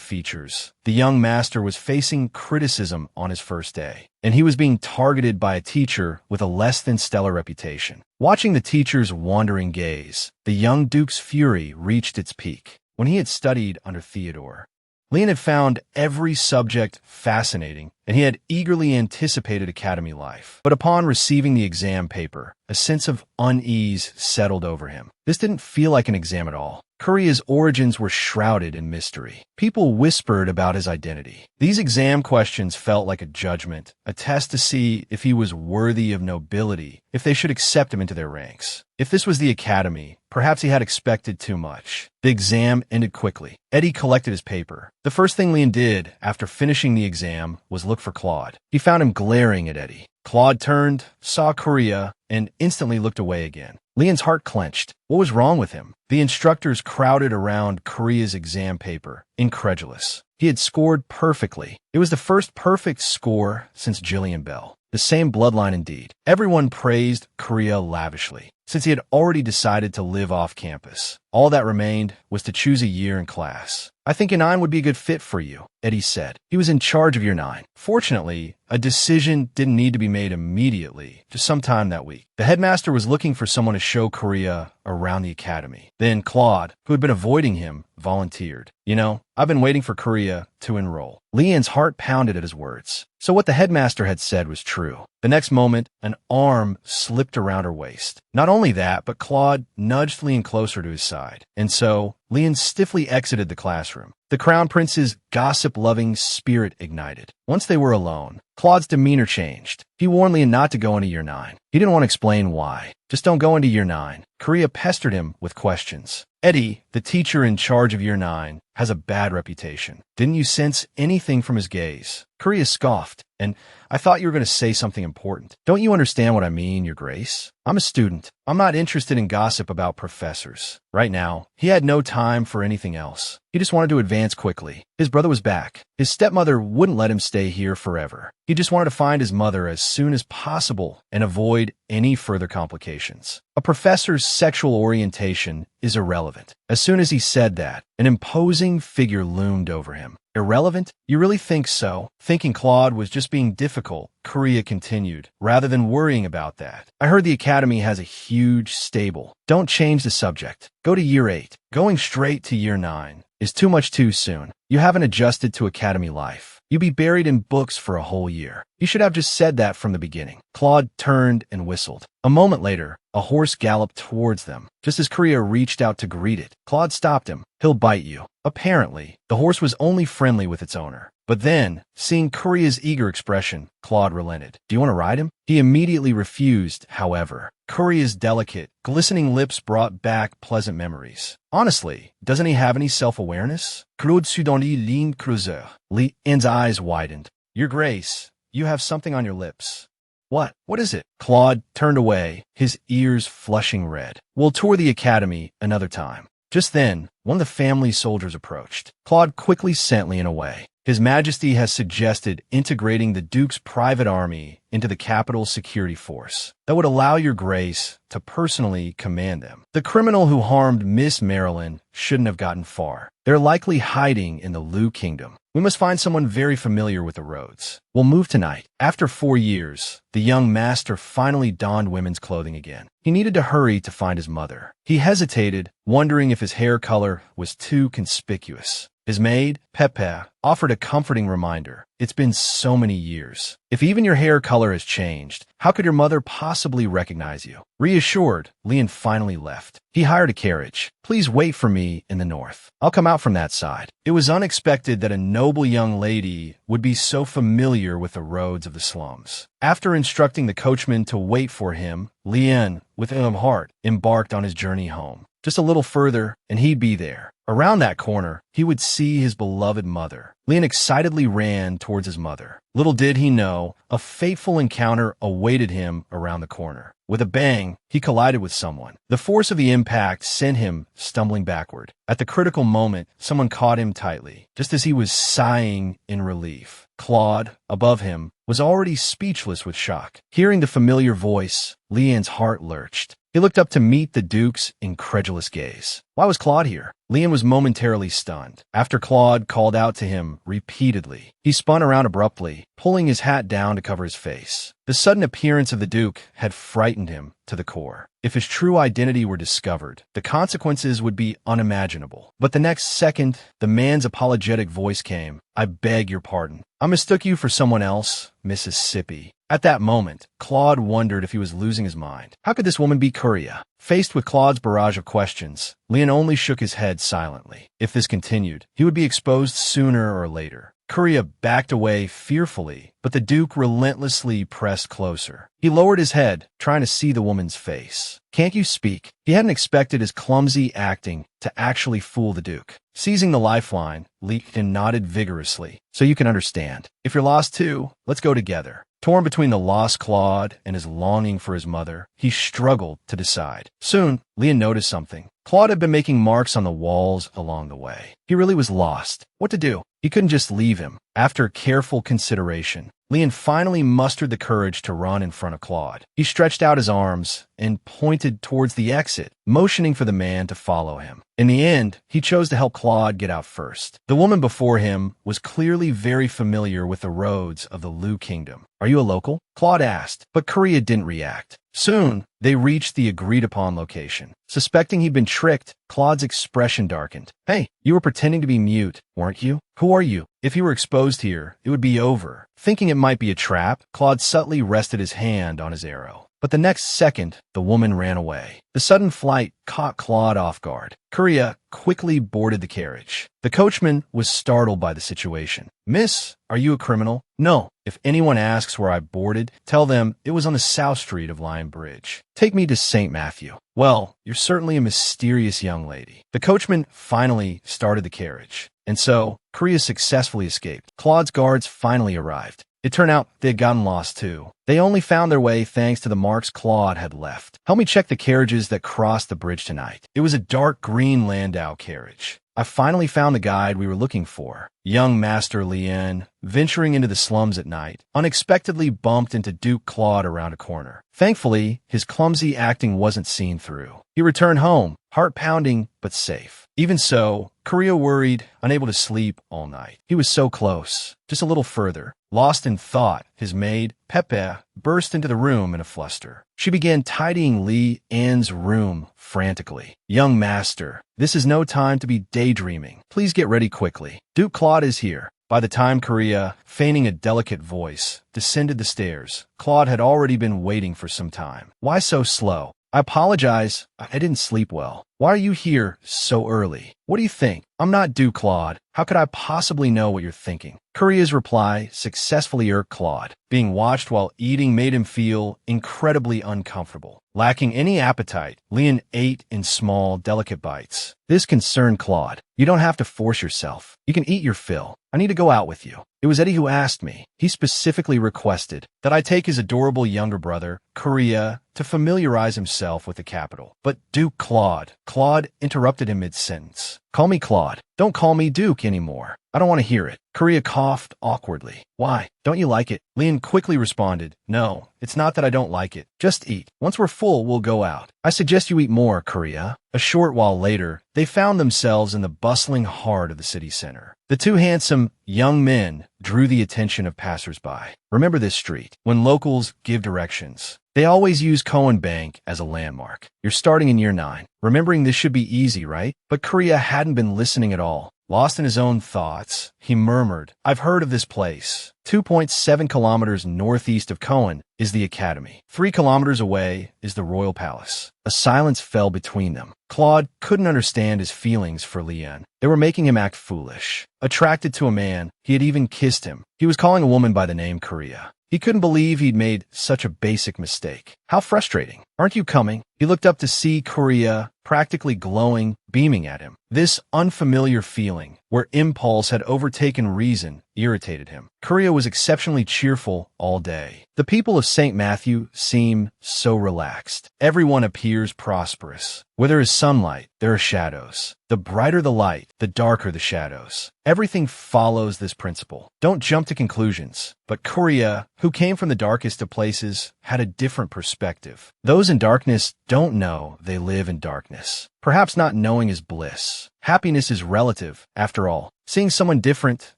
features, the young master was facing criticism on his first day, and he was being targeted by a teacher with a less than stellar reputation. Watching the teacher's wandering gaze, the young duke's fury reached its peak. When he had studied under Theodore, Leon had found every subject fascinating, and he had eagerly anticipated academy life. But upon receiving the exam paper, a sense of unease settled over him. This didn't feel like an exam at all. Korea's origins were shrouded in mystery. People whispered about his identity. These exam questions felt like a judgment, a test to see if he was worthy of nobility, if they should accept him into their ranks. If this was the academy, perhaps he had expected too much. The exam ended quickly. Eddie collected his paper. The first thing Leon did after finishing the exam was look for Claude. He found him glaring at Eddie. Claude turned, saw Korea, and instantly looked away again. Leon's heart clenched. What was wrong with him? The instructors crowded around Korea's exam paper, incredulous. He had scored perfectly. It was the first perfect score since Jillian Bell. The same bloodline indeed. Everyone praised Korea lavishly, since he had already decided to live off campus. All that remained was to choose a year in class. I think Year 9 would be a good fit for you, Eddie said. He was in charge of Year 9. Fortunately, a decision didn't need to be made immediately, just sometime that week. The headmaster was looking for someone to show Korea around the academy. Then Claude, who had been avoiding him, volunteered. You know, I've been waiting for Korea to enroll. Leon's heart pounded at his words. So what the headmaster had said was true. The next moment, an arm slipped around her waist. Not only that, but Claude nudged Leon closer to his side. And so, Leon stiffly exited the classroom. The Crown Prince's gossip-loving spirit ignited. Once they were alone, Claude's demeanor changed. He warned Leon not to go into Year 9. He didn't want to explain why. Just don't go into Year 9. Korea pestered him with questions. Eddie, the teacher in charge of Year 9, has a bad reputation. Didn't you sense anything from his gaze? Korea scoffed, and I thought you were going to say something important. Don't you understand what I mean, Your Grace? I'm a student. I'm not interested in gossip about professors. Right now, he had no time for anything else. He just wanted to advance quickly. His brother was back. His stepmother wouldn't let him stay here forever. He just wanted to find his mother as soon as possible and avoid any further complications. A professor's sexual orientation is irrelevant. As soon as he said that, an imposing figure loomed over him. Irrelevant? You really think so? Thinking Claude was just being difficult, Korea continued, rather than worrying about that. I heard the academy has a huge stable. Don't change the subject. Go to Year 8. Going straight to Year 9 is too much too soon. You haven't adjusted to academy life. You'd be buried in books for a whole year. You should have just said that from the beginning. Claude turned and whistled. A moment later, a horse galloped towards them. Just as Korea reached out to greet it, Claude stopped him. He'll bite you. Apparently, the horse was only friendly with its owner. But then, seeing Korea's eager expression, Claude relented. Do you want to ride him? He immediately refused, however. Korea's delicate, glistening lips brought back pleasant memories. Honestly, doesn't he have any self-awareness? Claude Sudonly leaned closer. Leon's eyes widened. Your Grace, you have something on your lips. What? What is it? Claude turned away, his ears flushing red. We'll tour the academy another time. Just then, one of the family soldiers approached. Claude quickly sent Leon away. His Majesty has suggested integrating the Duke's private army into the capital security force. That would allow Your Grace to personally command them. The criminal who harmed Miss Marilyn shouldn't have gotten far. They're likely hiding in the Lu Kingdom. We must find someone very familiar with the roads. We'll move tonight. After 4 years, the young master finally donned women's clothing again. He needed to hurry to find his mother. He hesitated, wondering if his hair color was too conspicuous. His maid, Pepe, offered a comforting reminder. It's been so many years. If even your hair color has changed, how could your mother possibly recognize you? Reassured, Leon finally left. He hired a carriage. Please wait for me in the north. I'll come out from that side. It was unexpected that a noble young lady would be so familiar with the roads of the slums. After instructing the coachman to wait for him, Leon, with a heart, embarked on his journey home. Just a little further, and he'd be there. Around that corner, he would see his beloved mother. Lian excitedly ran towards his mother. Little did he know, a fateful encounter awaited him around the corner. With a bang, he collided with someone. The force of the impact sent him stumbling backward. At the critical moment, someone caught him tightly, just as he was sighing in relief. Claude, above him, was already speechless with shock. Hearing the familiar voice, Lian's heart lurched. He looked up to meet the Duke's incredulous gaze. Why was Claude here? Lian was momentarily stunned. After Claude called out to him repeatedly, he spun around abruptly, pulling his hat down to cover his face. The sudden appearance of the Duke had frightened him to the core. If his true identity were discovered, the consequences would be unimaginable. But the next second, the man's apologetic voice came. I beg your pardon. I mistook you for someone else, Mississippi. At that moment, Claude wondered if he was losing his mind. How could this woman be Courier? Faced with Claude's barrage of questions, Lian only shook his head silently. If this continued, he would be exposed sooner or later. Courier backed away fearfully, but the Duke relentlessly pressed closer. He lowered his head, trying to see the woman's face. Can't you speak? He hadn't expected his clumsy acting to actually fool the Duke. Seizing the lifeline, Lian nodded vigorously. So you can understand. If you're lost too, let's go together. Torn between the lost Claude and his longing for his mother, he struggled to decide. Soon, Lian noticed something. Claude had been making marks on the walls along the way. He really was lost. What to do? He couldn't just leave him. After careful consideration, Lian finally mustered the courage to run in front of Claude. He stretched out his arms and pointed towards the exit, motioning for the man to follow him. In the end, he chose to help Claude get out first. The woman before him was clearly very familiar with the roads of the Lu Kingdom. Are you a local? Claude asked, but Courier didn't react. Soon, they reached the agreed-upon location. Suspecting he'd been tricked, Claude's expression darkened. Hey, you were pretending to be mute, weren't you? Who are you? If he were exposed here, it would be over. Thinking it might be a trap, Claude subtly rested his hand on his arrow. But the next second, the woman ran away. The sudden flight caught Claude off guard. Courier quickly boarded the carriage. The coachman was startled by the situation. Miss, are you a criminal? No. If anyone asks where I boarded, tell them it was on the South Street of Lion Bridge. Take me to St. Matthew. Well, you're certainly a mysterious young lady. The coachman finally started the carriage. And so, Courier successfully escaped. Claude's guards finally arrived. It turned out they had gotten lost too. They only found their way thanks to the marks Claude had left. Help me check the carriages that crossed the bridge tonight. It was a dark green Landau carriage. I finally found the guide we were looking for. Young Master Lian, venturing into the slums at night, unexpectedly bumped into Duke Claude around a corner. Thankfully, his clumsy acting wasn't seen through. He returned home, heart-pounding but safe. Even so, Courier worried, unable to sleep all night. He was so close. Just a little further. Lost in thought, his maid, Pepe, burst into the room in a fluster. She began tidying Li An's room frantically. Young master, this is no time to be daydreaming. Please get ready quickly. Duke Claude is here. By the time Courier, feigning a delicate voice, descended the stairs, Claude had already been waiting for some time. Why so slow? I apologize. I didn't sleep well. Why are you here so early? What do you think? I'm not Duke Claude. How could I possibly know what you're thinking? Courier's reply successfully irked Claude. Being watched while eating made him feel incredibly uncomfortable. Lacking any appetite, Lian ate in small, delicate bites. This concerned Claude. You don't have to force yourself. You can eat your fill. I need to go out with you. It was Eddie who asked me. He specifically requested that I take his adorable younger brother, Courier, to familiarize himself with the capital. But Duke Claude. Claude interrupted him mid-sentence. Call me Claude. Don't call me Duke anymore. I don't want to hear it. Courier coughed awkwardly. Why? Don't you like it? Lian quickly responded. No, it's not that I don't like it. Just eat. Once we're full, we'll go out. I suggest you eat more, Courier. A short while later, they found themselves in the bustling heart of the city center. The two handsome, young men drew the attention of passers-by. Remember this street. When locals give directions, they always use Cohen Bank as a landmark. You're starting in year 9. Remembering this should be easy, right? But Courier hadn't been listening at all. Lost in his own thoughts, he murmured, I've heard of this place. 2.7 kilometers northeast of Cohen is the academy. 3 kilometers away is the royal palace. A silence fell between them. Claude couldn't understand his feelings for Lian. They were making him act foolish. Attracted to a man, he had even kissed him. He was calling a woman by the name Courier. He couldn't believe he'd made such a basic mistake. How frustrating. Aren't you coming? He looked up to see Korea, practically glowing, beaming at him. This unfamiliar feeling, where impulse had overtaken reason, irritated him. Korea was exceptionally cheerful all day. The people of St. Matthew seem so relaxed. Everyone appears prosperous. Where there is sunlight, there are shadows. The brighter the light, the darker the shadows. Everything follows this principle. Don't jump to conclusions. But Korea, who came from the darkest of places, had a different perspective. Those in darkness don't know they live in darkness. Perhaps not knowing is bliss. Happiness is relative, after all. Seeing someone different,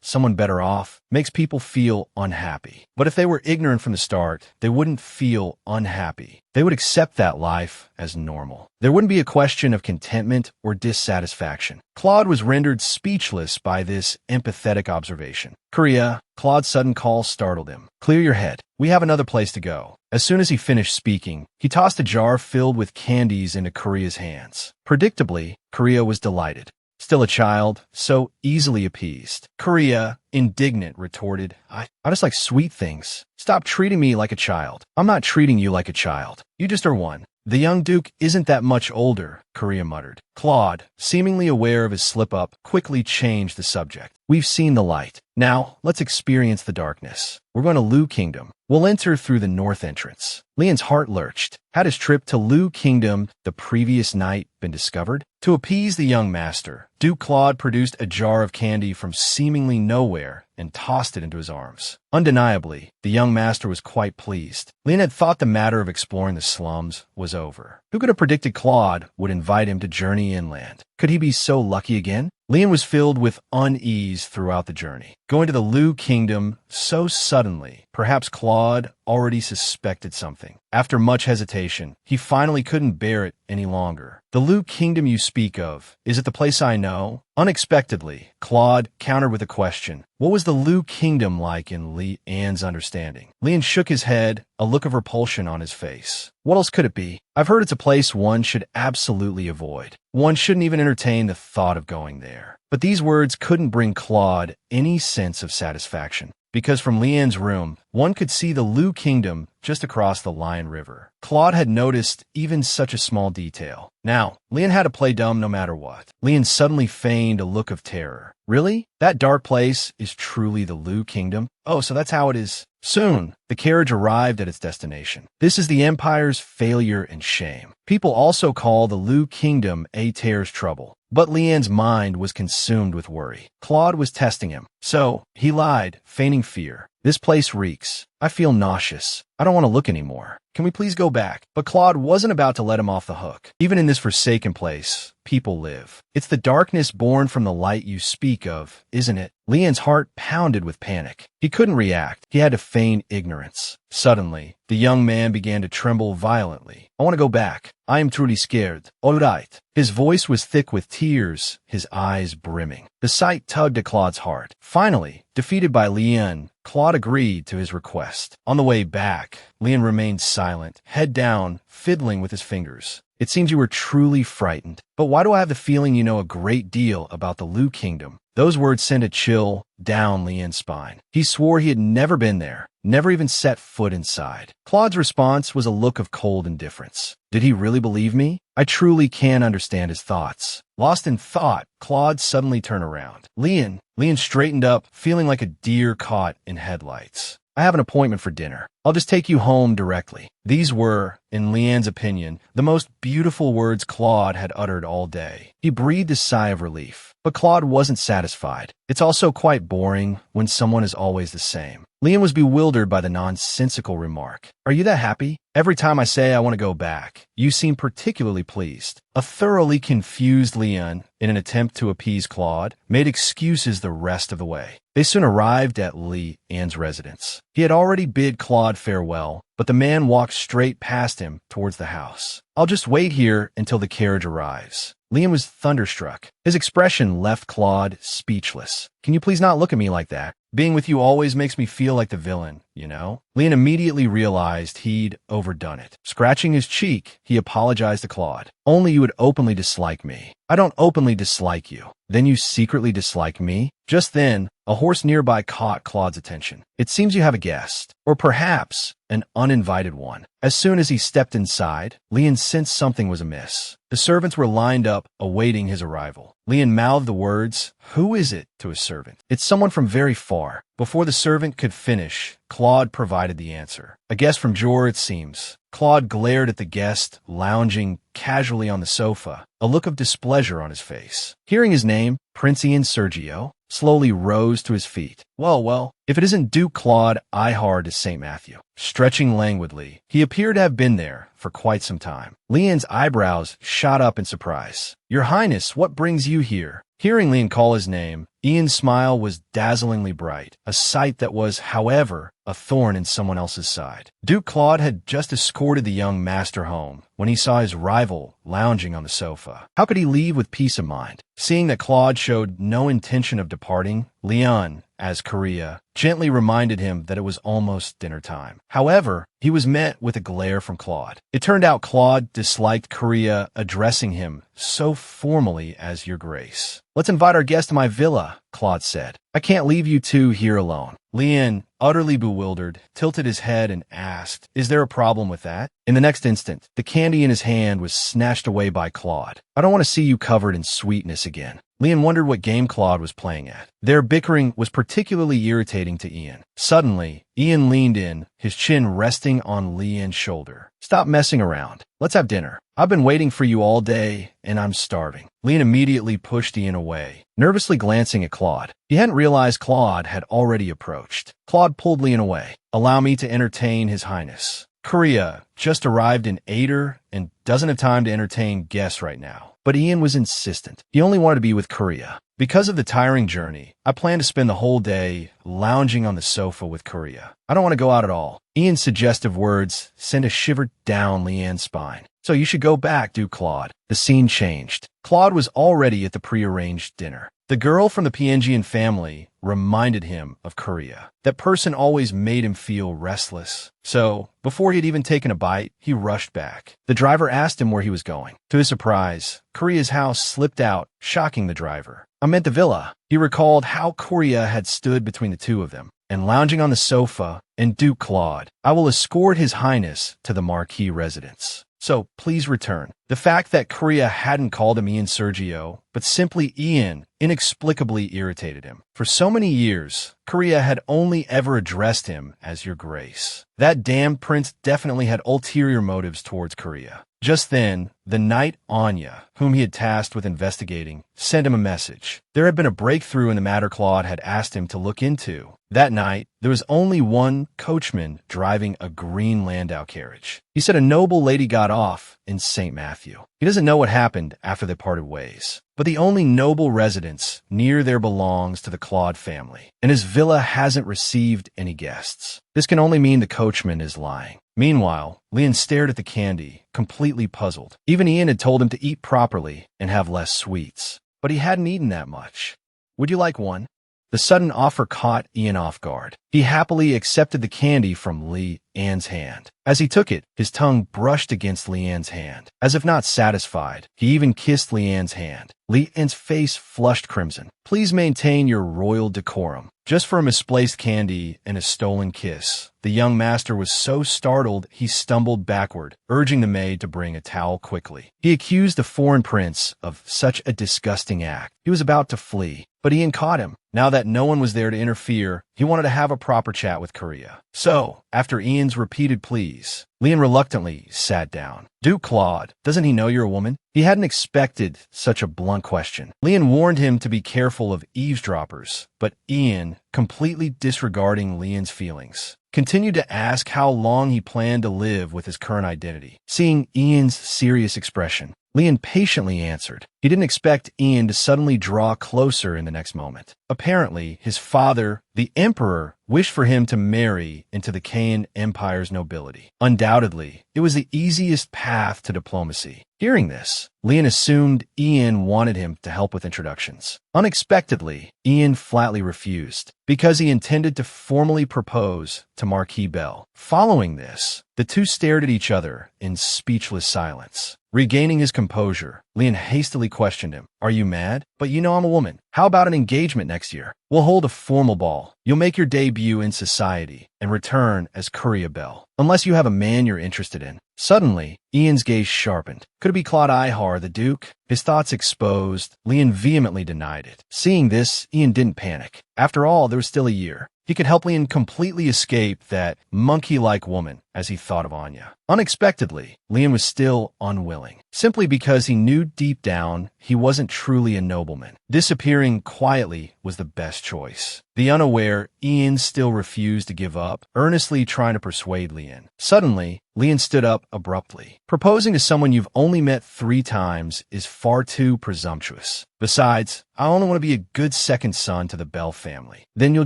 someone better off, makes people feel unhappy. But if they were ignorant from the start, they wouldn't feel unhappy. They would accept that life as normal. There wouldn't be a question of contentment or dissatisfaction. Claude was rendered speechless by this empathetic observation. Korea, Claude's sudden call startled him. Clear your head. We have another place to go. As soon as he finished speaking, he tossed a jar filled with candies into Korea's hands. Predictably, Korea was delighted. Still a child, so easily appeased. Korea, indignant, retorted, I just like sweet things. Stop treating me like a child. I'm not treating you like a child. You just are one. The young duke isn't that much older, Korea muttered. Claude, seemingly aware of his slip-up, quickly changed the subject. We've seen the light. Now, let's experience the darkness. We're going to Lu Kingdom. We'll enter through the north entrance. Lian's heart lurched. Had his trip to Lu Kingdom the previous night been discovered? To appease the young master, Duke Claude produced a jar of candy from seemingly nowhere and tossed it into his arms. Undeniably, the young master was quite pleased. Lian had thought the matter of exploring the slums was over. Who could have predicted Claude would invite him to journey inland? Could he be so lucky again? Lian was filled with unease throughout the journey. Going to the Lu Kingdom so suddenly, perhaps Claude already suspected something. After much hesitation, he finally couldn't bear it any longer. The Lu Kingdom you speak of, is it the place I know? Unexpectedly, Claude countered with a question. What was the Lu Kingdom like in Lian's understanding? Lian shook his head, a look of repulsion on his face. What else could it be? I've heard it's a place one should absolutely avoid. One shouldn't even entertain the thought of going there. But these words couldn't bring Claude any sense of satisfaction, because from Lian's room, one could see the Lu Kingdom just across the Lion River. Claude had noticed even such a small detail. Now, Lian had to play dumb no matter what. Lian suddenly feigned a look of terror. Really? That dark place is truly the Lu Kingdom? Oh, so that's how it is. Soon, the carriage arrived at its destination. This is the Empire's failure and shame. People also call the Lu Kingdom a Terror's trouble. But Lian's mind was consumed with worry. Claude was testing him. So, he lied, feigning fear. This place reeks. I feel nauseous. I don't want to look anymore. Can we please go back? But Claude wasn't about to let him off the hook. Even in this forsaken place, people live. It's the darkness born from the light you speak of, isn't it? Lian's heart pounded with panic. He couldn't react. He had to feign ignorance. Suddenly, the young man began to tremble violently. I want to go back. I am truly scared. All right. His voice was thick with tears, his eyes brimming. The sight tugged at Claude's heart. Finally, defeated by Lian, Claude agreed to his request. On the way back, Lian remained silent, head down, fiddling with his fingers. It seems you were truly frightened. But why do I have the feeling you know a great deal about the Lu Kingdom? Those words sent a chill down Lian's spine. He swore he had never been there, never even set foot inside. Claude's response was a look of cold indifference. Did he really believe me? I truly can't understand his thoughts. Lost in thought, Claude suddenly turned around. Lian straightened up, feeling like a deer caught in headlights. I have an appointment for dinner. I'll just take you home directly. These were, in Lian's opinion, the most beautiful words Claude had uttered all day. He breathed a sigh of relief. But Claude wasn't satisfied. It's also quite boring when someone is always the same. Lian was bewildered by the nonsensical remark. Are you that happy? Every time I say I want to go back, you seem particularly pleased. A thoroughly confused Lian, in an attempt to appease Claude, made excuses the rest of the way. They soon arrived at Lian's residence. He had already bid Claude farewell, but the man walked straight past him towards the house. I'll just wait here until the carriage arrives. Lian was thunderstruck. His expression left Claude speechless. Can you please not look at me like that? Being with you always makes me feel like the villain, you know? Lian immediately realized he'd overdone it. Scratching his cheek, he apologized to Claude. Only you would openly dislike me. I don't openly dislike you. Then you secretly dislike me? Just then, a horse nearby caught Claude's attention. It seems you have a guest. Or perhaps an uninvited one. As soon as he stepped inside, Leon sensed something was amiss. The servants were lined up, awaiting his arrival. Leon mouthed the words, "Who is it?" to his servant. "It's someone from very far." Before the servant could finish, Claude provided the answer. "A guest from Jor, it seems." Claude glared at the guest, lounging casually on the sofa, a look of displeasure on his face. Hearing his name, Prince Ian Sergio slowly rose to his feet. Well, if it isn't Duke Claude Ihard de St. Matthew." Stretching languidly, he appeared to have been there for quite some time. Leon's eyebrows shot up in surprise. "Your Highness, what brings you here?" Hearing Leon call his name, Ian's smile was dazzlingly bright, a sight that was, however, a thorn in someone else's side. Duke Claude had just escorted the young master home when he saw his rival lounging on the sofa. How could he leave with peace of mind? Seeing that Claude showed no intention of departing, Leon, as Korea, gently reminded him that it was almost dinner time. However, he was met with a glare from Claude. It turned out Claude disliked Korea addressing him so formally as Your Grace. "Let's invite our guest to my villa," Claude said. "I can't leave you two here alone." Leon, utterly bewildered, tilted his head and asked, "Is there a problem with that?" In the next instant, the candy in his hand was snatched away by Claude. "I don't want to see you covered in sweetness again." Leon wondered what game Claude was playing at. Their bickering was particularly irritating to Ian. Suddenly, Ian leaned in, his chin resting on Leon's shoulder. "Stop messing around. Let's have dinner. I've been waiting for you all day, and I'm starving." Leon immediately pushed Ian away, nervously glancing at Claude. He hadn't realized Claude had already approached. Claude pulled Leon away. "Allow me to entertain His Highness. Korea just arrived in Ader and doesn't have time to entertain guests right now." But Ian was insistent. He only wanted to be with Korea. "Because of the tiring journey, I plan to spend the whole day lounging on the sofa with Korea. I don't want to go out at all." Ian's suggestive words sent a shiver down Leanne's spine. "So you should go back, Duke Claude." The scene changed. Claude was already at the prearranged dinner. The girl from the Piengian family reminded him of Korea. That person always made him feel restless. So, before he'd even taken a bite, he rushed back. The driver asked him where he was going. To his surprise, Korea's house slipped out, shocking the driver. "I meant the villa." He recalled how Korea had stood between the two of them, and lounging on the sofa, and Duke Claude, "I will escort His Highness to the Marquis residence. So please return." The fact that Korea hadn't called him Ian Sergio, but simply Ian, inexplicably irritated him. For so many years, Korea had only ever addressed him as Your Grace. That damned prince definitely had ulterior motives towards Korea. Just then, the knight Anya, whom he had tasked with investigating, sent him a message. There had been a breakthrough in the matter Claude had asked him to look into. That night, there was only one coachman driving a green Landau carriage. He said a noble lady got off in St. Matthew. He doesn't know what happened after they parted ways. But the only noble residence near there belongs to the Claude family, and his villa hasn't received any guests. This can only mean the coachman is lying. Meanwhile, Leon stared at the candy, completely puzzled. Even Ian had told him to eat properly and have less sweets, but he hadn't eaten that much. "Would you like one?" The sudden offer caught Ian off guard. He happily accepted the candy from Leanne's hand. As he took it, his tongue brushed against Leanne's hand. As if not satisfied, he even kissed Leanne's hand. Leanne's face flushed crimson. "Please maintain your royal decorum." Just for a misplaced candy and a stolen kiss, the young master was so startled he stumbled backward, urging the maid to bring a towel quickly. He accused the foreign prince of such a disgusting act. He was about to flee, but Ian caught him. Now that no one was there to interfere, he wanted to have a proper chat with Korea. So, after Ian's repeated pleas, Leon reluctantly sat down. "Duke Claude, doesn't he know you're a woman?" He hadn't expected such a blunt question. Leon warned him to be careful of eavesdroppers, but Ian, completely disregarding Leon's feelings, continued to ask how long he planned to live with his current identity. Seeing Ian's serious expression, Leon patiently answered. He didn't expect Ian to suddenly draw closer in the next moment. Apparently, his father, the emperor, wished for him to marry into the Kayan Empire's nobility. Undoubtedly, it was the easiest path to diplomacy. Hearing this, Leon assumed Ian wanted him to help with introductions. Unexpectedly, Ian flatly refused, because he intended to formally propose to Marquis Bell. Following this, the two stared at each other in speechless silence. Regaining his composure, Leon hastily questioned him. "Are you mad? But you know I'm a woman. How about an engagement next year? We'll hold a formal ball. You'll make your debut in society and return as Courier Bell. Unless you have a man you're interested in. Suddenly, Ian's gaze sharpened. Could it be Claude Ihar, the Duke? His thoughts exposed, Leon vehemently denied it. Seeing this, Ian didn't panic. After all, there was still a year. He could help Leon completely escape that monkey-like woman as he thought of Anya. Unexpectedly, Leon was still unwilling, simply because he knew deep down he wasn't truly a nobleman. Disappearing quietly was the best choice. The unaware, Ian still refused to give up, earnestly trying to persuade Leon. Suddenly, Leon stood up abruptly. Proposing to someone you've only met 3 times is far too presumptuous. Besides, I only want to be a good second son to the Bell family. Then you'll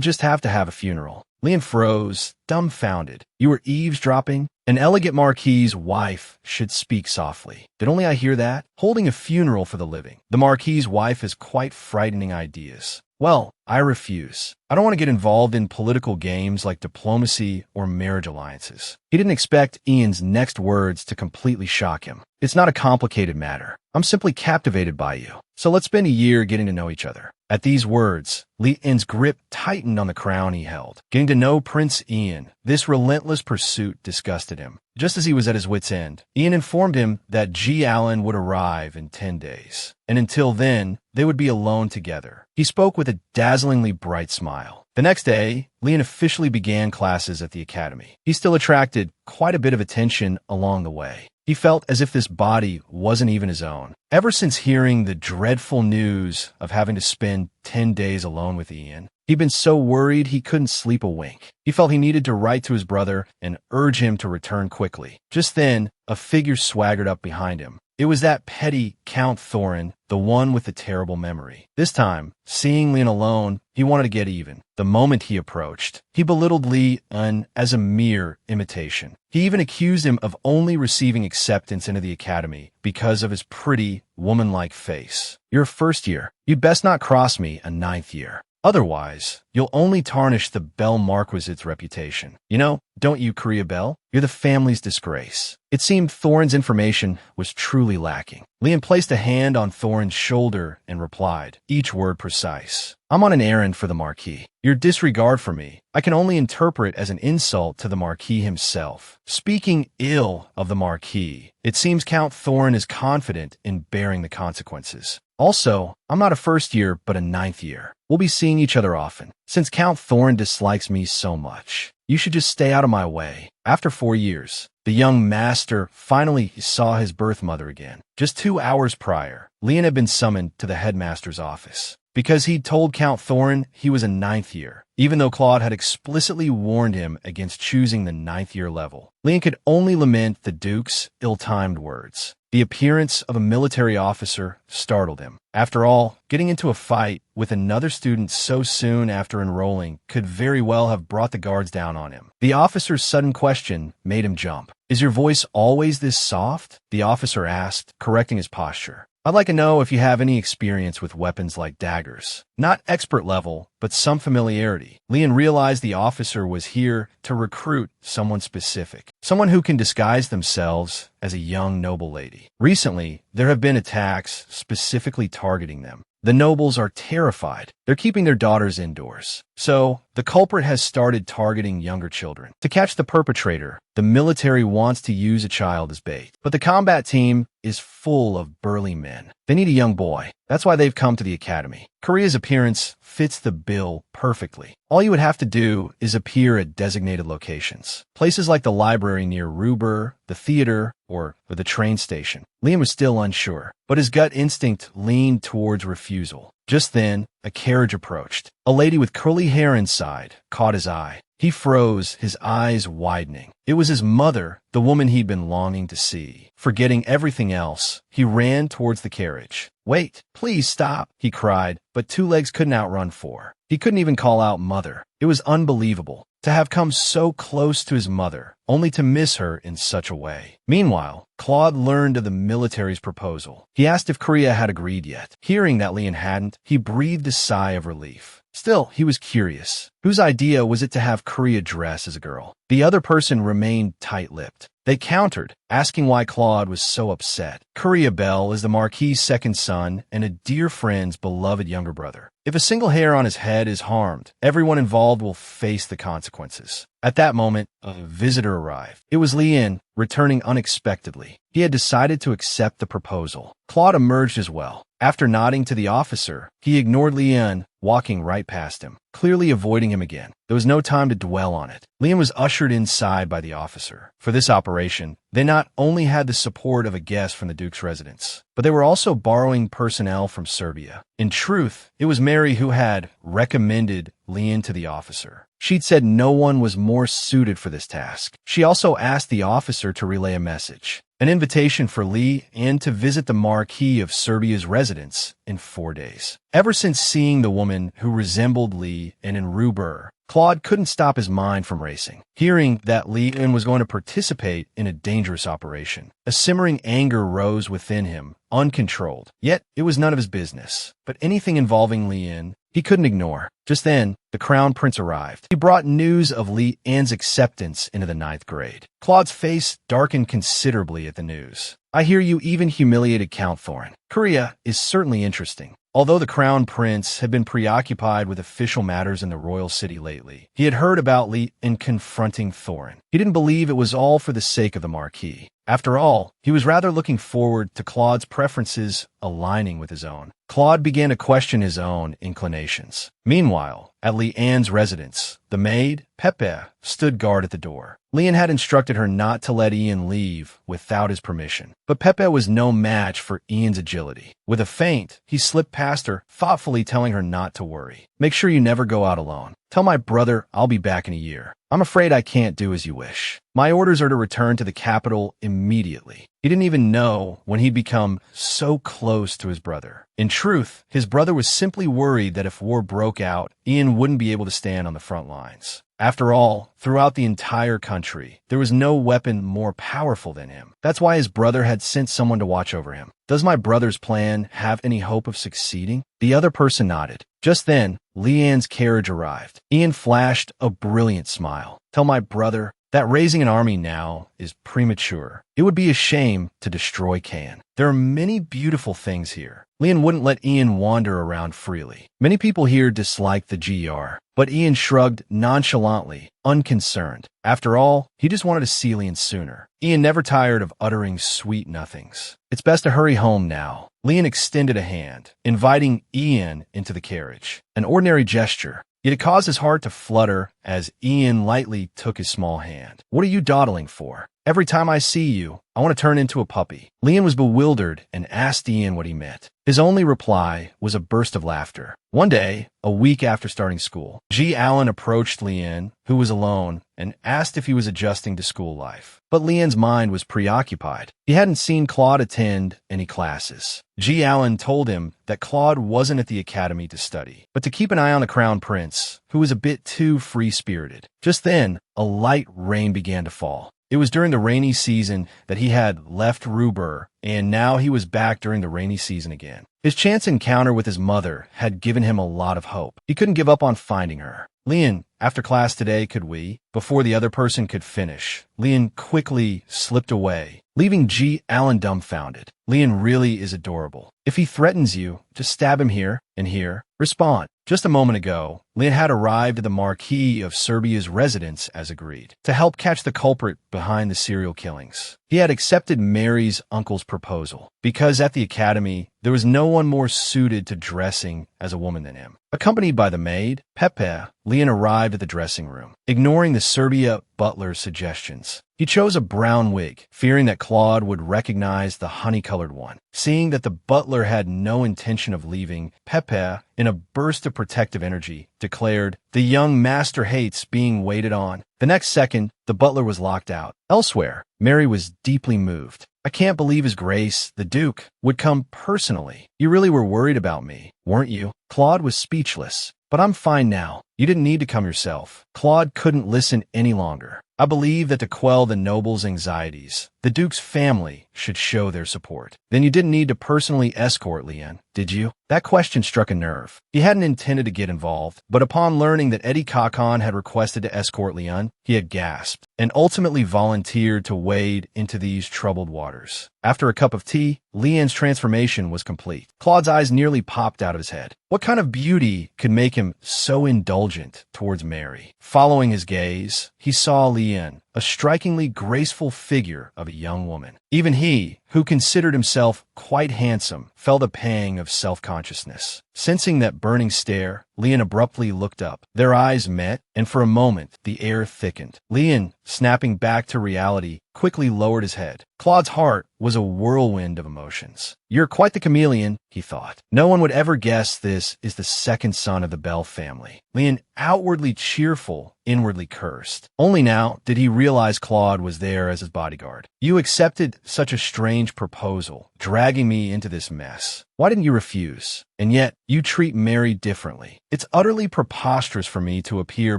just have to have a funeral. Leon froze, dumbfounded. You were eavesdropping? An elegant marquis's wife should speak softly. Did only I hear that? Holding a funeral for the living. The marquis's wife has quite frightening ideas. Well, I refuse. I don't want to get involved in political games like diplomacy or marriage alliances. He didn't expect Ian's next words to completely shock him. It's not a complicated matter. I'm simply captivated by you. So let's spend a year getting to know each other. At these words, Ian's grip tightened on the crown he held. Getting to know Prince Ian, this relentless pursuit disgusted him. Just as he was at his wit's end, Ian informed him that G. Allen would arrive in 10 days. And until then, they would be alone together. He spoke with a dazzlingly bright smile. The next day, Leon officially began classes at the academy. He still attracted quite a bit of attention along the way. He felt as if this body wasn't even his own. Ever since hearing the dreadful news of having to spend 10 days alone with Ian, he'd been so worried he couldn't sleep a wink. He felt he needed to write to his brother and urge him to return quickly. Just then, a figure swaggered up behind him. It was that petty Count Thorin, the one with the terrible memory. This time, seeing Leon alone, he wanted to get even. The moment he approached, he belittled Leon as a mere imitation. He even accused him of only receiving acceptance into the academy because of his pretty, woman-like face. You're a first year. You'd best not cross me a 9th year. Otherwise, you'll only tarnish the Bell Marquisite's reputation. You know, don't you, Courier Bell? You're the family's disgrace. It seemed Thorin's information was truly lacking. Leon placed a hand on Thorin's shoulder and replied, each word precise. I'm on an errand for the Marquis. Your disregard for me, I can only interpret as an insult to the Marquis himself. Speaking ill of the Marquis, it seems Count Thorin is confident in bearing the consequences. Also, I'm not a first year, but a 9th year. We'll be seeing each other often. Since Count Thorin dislikes me so much, you should just stay out of my way. After 4 years, the young master finally saw his birth mother again. Just 2 hours prior, Leon had been summoned to the headmaster's office because he'd told Count Thorin he was a 9th year, even though Claude had explicitly warned him against choosing the 9th year level. Leon could only lament the Duke's ill-timed words. The appearance of a military officer startled him. After all, getting into a fight with another student so soon after enrolling could very well have brought the guards down on him. The officer's sudden question made him jump. Is your voice always this soft? The officer asked, correcting his posture. I'd like to know if you have any experience with weapons like daggers. Not expert level, but some familiarity. Leon realized the officer was here to recruit someone specific. Someone who can disguise themselves as a young noble lady. Recently, there have been attacks specifically targeting them. The nobles are terrified. They're keeping their daughters indoors. So, the culprit has started targeting younger children. To catch the perpetrator, the military wants to use a child as bait. But the combat team is full of burly men. They need a young boy. That's why they've come to the academy. Korea's appearance fits the bill perfectly. All you would have to do is appear at designated locations. Places like the library near Ruber, the theater, or the train station. Liam was still unsure, but his gut instinct leaned towards refusal. Just then, a carriage approached. A lady with curly hair inside caught his eye. He froze, his eyes widening. It was his mother, the woman he'd been longing to see. Forgetting everything else, he ran towards the carriage. Wait, please stop, he cried, but two legs couldn't outrun four. He couldn't even call out mother. It was unbelievable to have come so close to his mother, only to miss her in such a way. Meanwhile, Claude learned of the military's proposal. He asked if Korea had agreed yet. Hearing that Leon hadn't, he breathed a sigh of relief. Still, he was curious. Whose idea was it to have Korea dress as a girl? The other person remained tight-lipped. They countered, asking why Claude was so upset. Korea Bell is the Marquis's second son and a dear friend's beloved younger brother. If a single hair on his head is harmed, everyone involved will face the consequences. At that moment, a visitor arrived. It was Lien, returning unexpectedly. He had decided to accept the proposal. Claude emerged as well. After nodding to the officer, he ignored Lien, walking right past him, clearly avoiding him again. There was no time to dwell on it. Lien was ushered inside by the officer. For this operation, they not only had the support of a guest from the Duke's residence, but they were also borrowing personnel from Serbia. In truth, it was Mary who had recommended Lien to the officer. She'd said no one was more suited for this task. She also asked the officer to relay a message, an invitation for Lee and to visit the Marquis of Serbia's residence in 4 days. Ever since seeing the woman who resembled Lee and in Ruber, Claude couldn't stop his mind from racing. Hearing that Lien was going to participate in a dangerous operation, a simmering anger rose within him, uncontrolled. Yet, it was none of his business. But anything involving Lien, he couldn't ignore. Just then, the Crown Prince arrived. He brought news of Lien's acceptance into the 9th grade. Claude's face darkened considerably at the news. I hear you even humiliated Count Thorin. Korea is certainly interesting. Although the Crown Prince had been preoccupied with official matters in the royal city lately, he had heard about Lien confronting Thorin. He didn't believe it was all for the sake of the Marquis. After all, he was rather looking forward to Claude's preferences aligning with his own. Claude began to question his own inclinations. Meanwhile, at Lien's residence, the maid, Pepe, stood guard at the door. Lien had instructed her not to let Ian leave without his permission, but Pepe was no match for Ian's agility. With a feint, he slipped past her, thoughtfully telling her not to worry. Make sure you never go out alone. Tell my brother I'll be back in a year. I'm afraid I can't do as you wish. My orders are to return to the capital immediately. He didn't even know when he'd become so close to his brother. In truth, his brother was simply worried that if war broke out, Ian wouldn't be able to stand on the front lines. After all, throughout the entire country, there was no weapon more powerful than him. That's why his brother had sent someone to watch over him. Does my brother's plan have any hope of succeeding? The other person nodded. Just then, Lien's carriage arrived. Ian flashed a brilliant smile. Tell my brother that raising an army now is premature. It would be a shame to destroy Can. There are many beautiful things here. Lien wouldn't let Ian wander around freely. Many people here dislike the GR, but Ian shrugged nonchalantly, unconcerned. After all, he just wanted to see Lien sooner. Ian never tired of uttering sweet nothings. It's best to hurry home now. Lien extended a hand, inviting Ian into the carriage. An ordinary gesture, yet it caused his heart to flutter as Ian lightly took his small hand. What are you dawdling for? Every time I see you, I want to turn into a puppy. Lien was bewildered and asked Ian what he meant. His only reply was a burst of laughter. One day, a week after starting school, G. Allen approached Lien, who was alone, and asked if he was adjusting to school life. But Lien's mind was preoccupied. He hadn't seen Claude attend any classes. G. Allen told him that Claude wasn't at the academy to study, but to keep an eye on the Crown Prince, who was a bit too free-spirited. Just then, a light rain began to fall. It was during the rainy season that he had left Ruber, and now he was back during the rainy season again. His chance encounter with his mother had given him a lot of hope. He couldn't give up on finding her. Lien, after class today, could we? Before the other person could finish, Lien quickly slipped away, leaving G. Allen dumbfounded. Lien really is adorable. If he threatens you, just stab him here and here. Respond. Just a moment ago, Lien had arrived at the Marquis of Serbia's residence as agreed, to help catch the culprit behind the serial killings. He had accepted Mary's uncle's proposal, because at the academy, there was no one more suited to dressing as a woman than him. Accompanied by the maid, Pepe, Lien arrived at the dressing room, ignoring the Serbia butler's suggestions. He chose a brown wig, fearing that Claude would recognize the honey-colored one. Seeing that the butler had no intention of leaving, Pepe, in a burst of protective energy, declared, "The young master hates being waited on." The next second, the butler was locked out. Elsewhere, Mary was deeply moved. I can't believe His Grace, the Duke, would come personally. You really were worried about me, weren't you? Claude was speechless. But I'm fine now. You didn't need to come yourself. Claude couldn't listen any longer. I believe that to quell the noble's anxieties, the Duke's family should show their support. Then you didn't need to personally escort Lien, did you? That question struck a nerve. He hadn't intended to get involved, but upon learning that Eddie Kakon had requested to escort Lien, he had gasped and ultimately volunteered to wade into these troubled waters. After a cup of tea, Lien's transformation was complete. Claude's eyes nearly popped out of his head. What kind of beauty could make him so indulgent towards Mary? Following his gaze, he saw Lien, a strikingly graceful figure of a young woman. Even he, who considered himself quite handsome, felt a pang of self-consciousness. Sensing that burning stare, Lien abruptly looked up. Their eyes met, and for a moment, the air thickened. Lien, snapping back to reality, quickly lowered his head. Claude's heart was a whirlwind of emotions. You're quite the chameleon, he thought. No one would ever guess this is the second son of the Bell family. Lien, outwardly cheerful, inwardly cursed. Only now did he realize Claude was there as his bodyguard. You accepted such a strange proposal, dragging me into this mess. Why didn't you refuse? And yet, you treat Mary differently. It's utterly preposterous for me to appear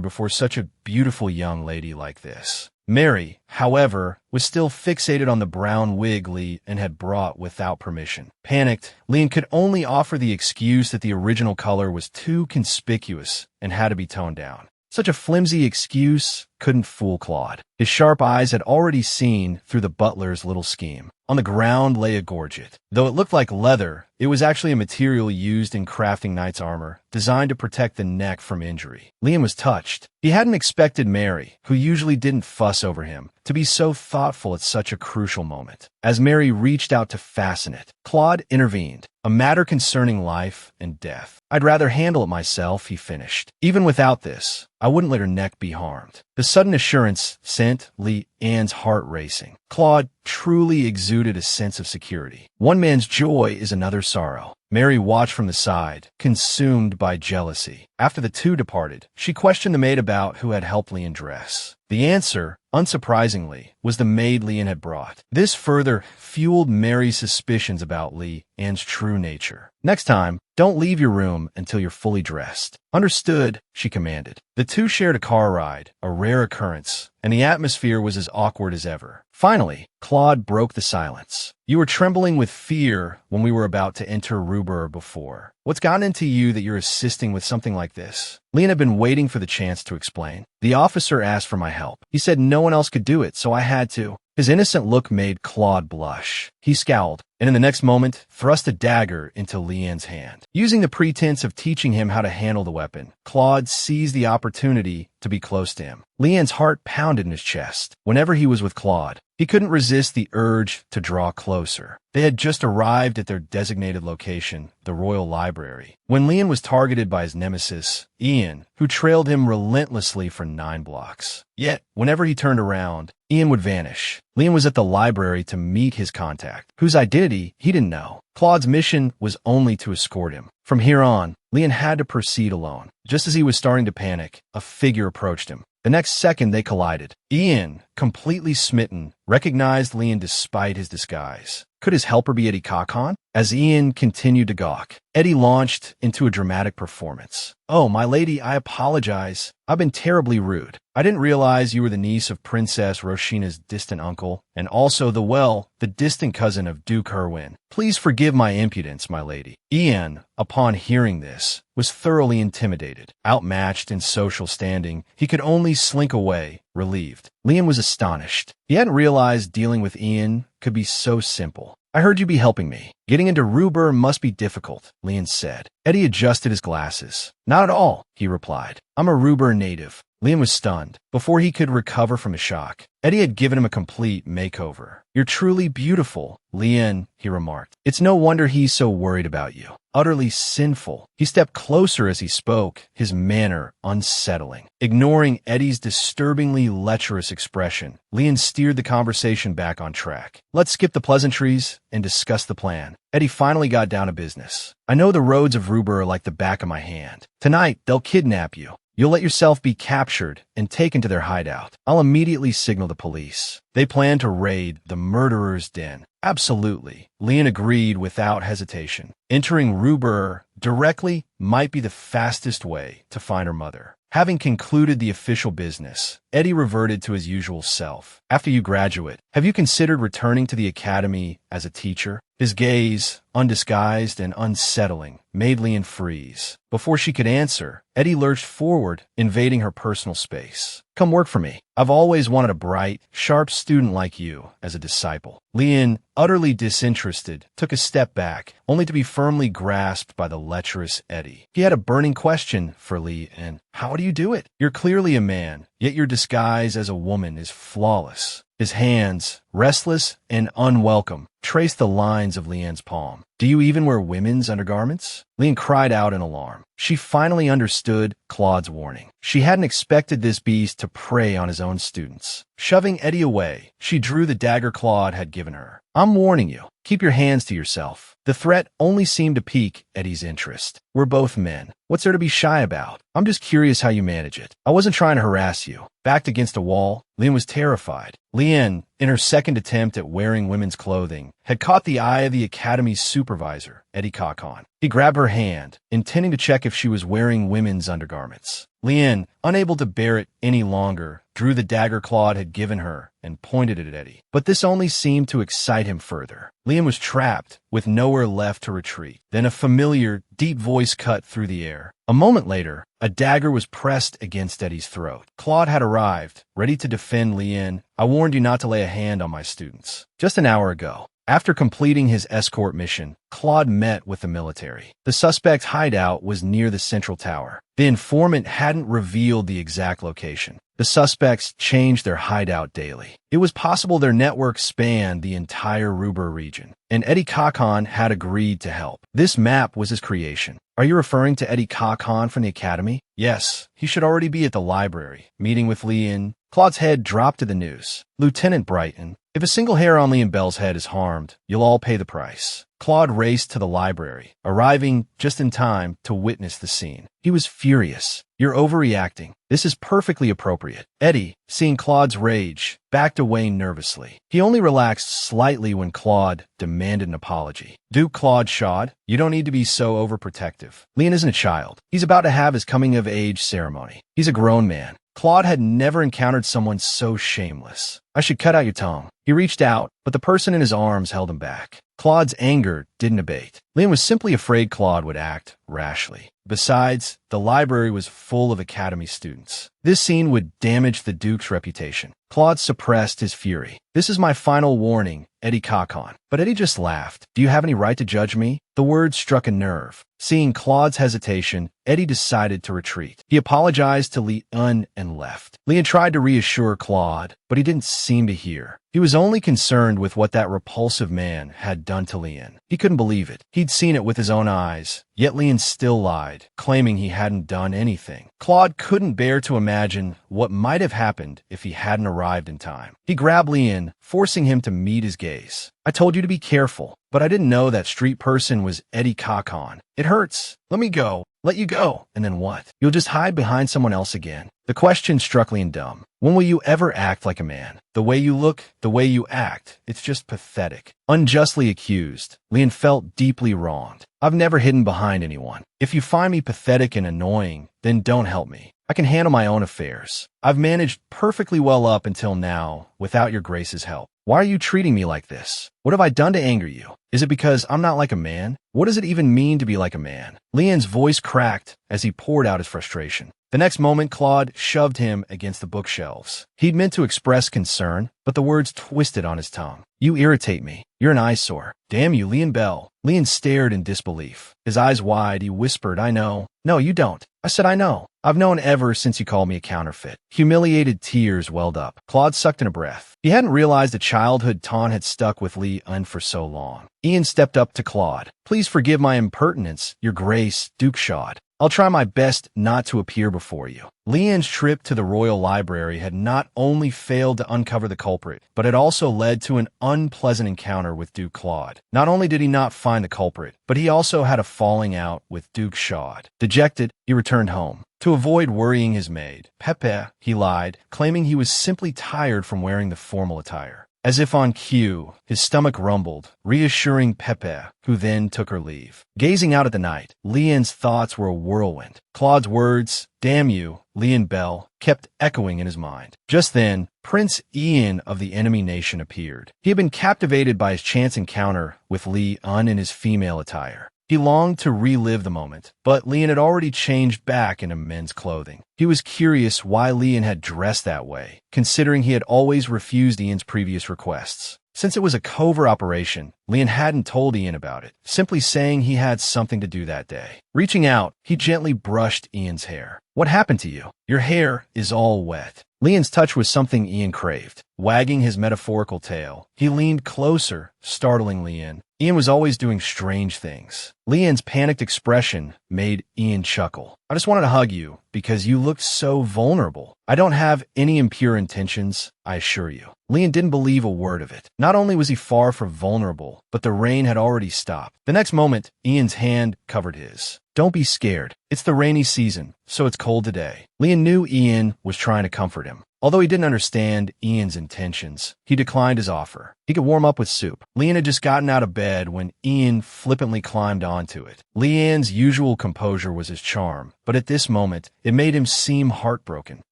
before such a beautiful young lady like this. Mary, however, was still fixated on the brown wig Lien had brought without permission. Panicked, Lien could only offer the excuse that the original color was too conspicuous and had to be toned down. Such a flimsy excuse couldn't fool Claude. His sharp eyes had already seen through the butler's little scheme. On the ground lay a gorget. Though it looked like leather, it was actually a material used in crafting knight's armor, designed to protect the neck from injury. Lien was touched. He hadn't expected Mary, who usually didn't fuss over him, to be so thoughtful at such a crucial moment. As Mary reached out to fasten it, Claude intervened. A matter concerning life and death. I'd rather handle it myself, he finished. Even without this, I wouldn't let her neck be harmed. The sudden assurance sent Lian's heart racing. Claude truly exuded a sense of security. One man's joy is another's sorrow. Mary watched from the side, consumed by jealousy. After the two departed, she questioned the maid about who had helped Lien dress. The answer, unsurprisingly, was the maid Lien had brought. This further fueled Mary's suspicions about Lian's true nature. Next time, don't leave your room until you're fully dressed. Understood, she commanded. The two shared a car ride, a rare occurrence, and the atmosphere was as awkward as ever. Finally, Claude broke the silence. You were trembling with fear when we were about to enter Ruber before. What's gotten into you that you're assisting with something like this? Lien had been waiting for the chance to explain. The officer asked for my help. He said no one else could do it, so I had to. His innocent look made Claude blush. He scowled, and in the next moment, thrust a dagger into Lien's hand. Using the pretense of teaching him how to handle the weapon, Claude seized the opportunity to be close to him. Lien's heart pounded in his chest. Whenever he was with Claude, he couldn't resist the urge to draw closer. They had just arrived at their designated location, the Royal Library, when Lien was targeted by his nemesis, Ian, who trailed him relentlessly for 9 blocks. Yet, whenever he turned around, Ian would vanish. Lien was at the library to meet his contact, whose identity he didn't know. Claude's mission was only to escort him. From here on, Lien had to proceed alone. Just as he was starting to panic, a figure approached him. The next second, they collided. Ian, completely smitten, recognized Lien despite his disguise. Could his helper be Eddie Kakon? As Ian continued to gawk, Eddie launched into a dramatic performance. Oh, my lady, I apologize. I've been terribly rude. I didn't realize you were the niece of Princess Roshina's distant uncle, and also the distant cousin of Duke Herwin. Please forgive my impudence, my lady. Ian, upon hearing this, was thoroughly intimidated. Outmatched in social standing, he could only slink away, relieved. Lien was astonished. He hadn't realized dealing with Ian could be so simple. I heard you be helping me. Getting into Ruber must be difficult, Lien said. Eddie adjusted his glasses. Not at all, he replied. I'm a Ruber native. Lien was stunned. Before he could recover from his shock, Eddie had given him a complete makeover. You're truly beautiful, Lien, he remarked. It's no wonder he's so worried about you. Utterly sinful. He stepped closer as he spoke, his manner unsettling. Ignoring Eddie's disturbingly lecherous expression, Lien steered the conversation back on track. Let's skip the pleasantries and discuss the plan. Eddie finally got down to business. I know the roads of Ruber are like the back of my hand. Tonight, they'll kidnap you. You'll let yourself be captured and taken to their hideout. I'll immediately signal the police. They plan to raid the murderer's den. Absolutely. Lian agreed without hesitation. Entering Ruber directly might be the fastest way to find her mother. Having concluded the official business, Eddie reverted to his usual self. After you graduate, have you considered returning to the academy as a teacher? His gaze, undisguised and unsettling, made Lian freeze. Before she could answer, Eddie lurched forward, invading her personal space. Come work for me. I've always wanted a bright, sharp student like you as a disciple. Lian, utterly disinterested, took a step back, only to be firmly grasped by the lecherous Eddie. He had a burning question for Lian. How do you do it? You're clearly a man, yet your disguise as a woman is flawless. His hands, restless and unwelcome, traced the lines of Lian's palm. Do you even wear women's undergarments? Lian cried out in alarm. She finally understood Claude's warning. She hadn't expected this beast to prey on his own students. Shoving Eddie away, she drew the dagger Claude had given her. I'm warning you. Keep your hands to yourself. The threat only seemed to pique Eddie's interest. We're both men. What's there to be shy about? I'm just curious how you manage it. I wasn't trying to harass you. Backed against a wall, Lian was terrified. Lian, in her second attempt at wearing women's clothing, had caught the eye of the academy's supervisor, Eddie Kakon. He grabbed her hand, intending to check if she was wearing women's undergarments. Lian, unable to bear it any longer, drew the dagger Claude had given her and pointed it at Eddie. But this only seemed to excite him further. Lian was trapped, with nowhere left to retreat. Then a familiar, deep voice cut through the air. A moment later, a dagger was pressed against Eddie's throat. Claude had arrived, ready to defend Lian. I warned you not to lay a hand on my students. Just an hour ago. After completing his escort mission, Claude met with the military. The suspect's hideout was near the central tower. The informant hadn't revealed the exact location. The suspects changed their hideout daily. It was possible their network spanned the entire Ruber region, and Eddie Kakon had agreed to help. This map was his creation. Are you referring to Eddie Kakon from the academy? Yes, he should already be at the library, meeting with Lian. Claude's head dropped to the news. Lieutenant Brighton, if a single hair on Lian Bell's head is harmed, you'll all pay the price. Claude raced to the library, arriving just in time to witness the scene. He was furious. You're overreacting. This is perfectly appropriate. Eddie, seeing Claude's rage, backed away nervously. He only relaxed slightly when Claude demanded an apology. Duke Claude Shod, you don't need to be so overprotective. Lian isn't a child. He's about to have his coming-of-age ceremony. He's a grown man. Claude had never encountered someone so shameless. I should cut out your tongue. He reached out, but the person in his arms held him back. Claude's anger didn't abate. Lian was simply afraid Claude would act rashly. Besides, the library was full of academy students. This scene would damage the Duke's reputation. Claude suppressed his fury. This is my final warning, Eddie Kakon. But Eddie just laughed. Do you have any right to judge me? The words struck a nerve. Seeing Claude's hesitation, Eddie decided to retreat. He apologized to Lian and left. Lian tried to reassure Claude, but he didn't seem to hear. He was only concerned with what that repulsive man had done to Lian. He couldn't believe it. He'd seen it with his own eyes, yet Lian still lied, claiming he hadn't done anything. Claude couldn't bear to imagine what might have happened if he hadn't arrived in time. He grabbed Lian, forcing him to meet his gaze. I told you to be careful, but I didn't know that street person was Eddie Kakon. It hurts. Let me go. Let you go. And then what? You'll just hide behind someone else again. The question struck Lian dumb. When will you ever act like a man? The way you look, the way you act, it's just pathetic. Unjustly accused, Lian felt deeply wronged. I've never hidden behind anyone. If you find me pathetic and annoying, then don't help me. I can handle my own affairs. I've managed perfectly well up until now without your grace's help. Why are you treating me like this? What have I done to anger you? Is it because I'm not like a man? What does it even mean to be like a man? Lian's voice cracked as he poured out his frustration. The next moment, Claude shoved him against the bookshelves. He'd meant to express concern, but the words twisted on his tongue. You irritate me. You're an eyesore. Damn you, Lian Bell. Lian stared in disbelief. His eyes wide, he whispered, I know. No, you don't. I said I know. I've known ever since you called me a counterfeit. Humiliated tears welled up. Claude sucked in a breath. He hadn't realized a childhood taunt had stuck with Lian for so long. Ian stepped up to Claude. Please forgive my impertinence, your grace, Duke Shod. I'll try my best not to appear before you. Lian's trip to the Royal Library had not only failed to uncover the culprit, but it also led to an unpleasant encounter with Duke Claude. Not only did he not find the culprit, but he also had a falling out with Duke Shod. Dejected, he returned home. To avoid worrying his maid, Pepe, he lied, claiming he was simply tired from wearing the formal attire. As if on cue, his stomach rumbled, reassuring Pepe, who then took her leave. Gazing out at the night, Lian's thoughts were a whirlwind. Claude's words, "Damn you, Lian Bell," kept echoing in his mind. Just then, Prince Ian of the enemy nation appeared. He had been captivated by his chance encounter with Li Un in his female attire. He longed to relive the moment, but Lian had already changed back into men's clothing. He was curious why Lian had dressed that way, considering he had always refused Ian's previous requests. Since it was a covert operation, Lian hadn't told Ian about it, simply saying he had something to do that day. Reaching out, he gently brushed Ian's hair. "What happened to you? Your hair is all wet." Lian's touch was something Ian craved. Wagging his metaphorical tail, he leaned closer, startling Lian. Ian was always doing strange things. Lian's panicked expression made Ian chuckle. "I just wanted to hug you because you looked so vulnerable. I don't have any impure intentions, I assure you." Lian didn't believe a word of it. Not only was he far from vulnerable, but the rain had already stopped. The next moment, Ian's hand covered his. "Don't be scared. It's the rainy season, so it's cold today." Lian knew Ian was trying to comfort him. Although he didn't understand Ian's intentions, he declined his offer. He could warm up with soup. Lian had just gotten out of bed when Ian flippantly climbed onto it. Lian's usual composure was his charm, but at this moment, it made him seem heartbroken.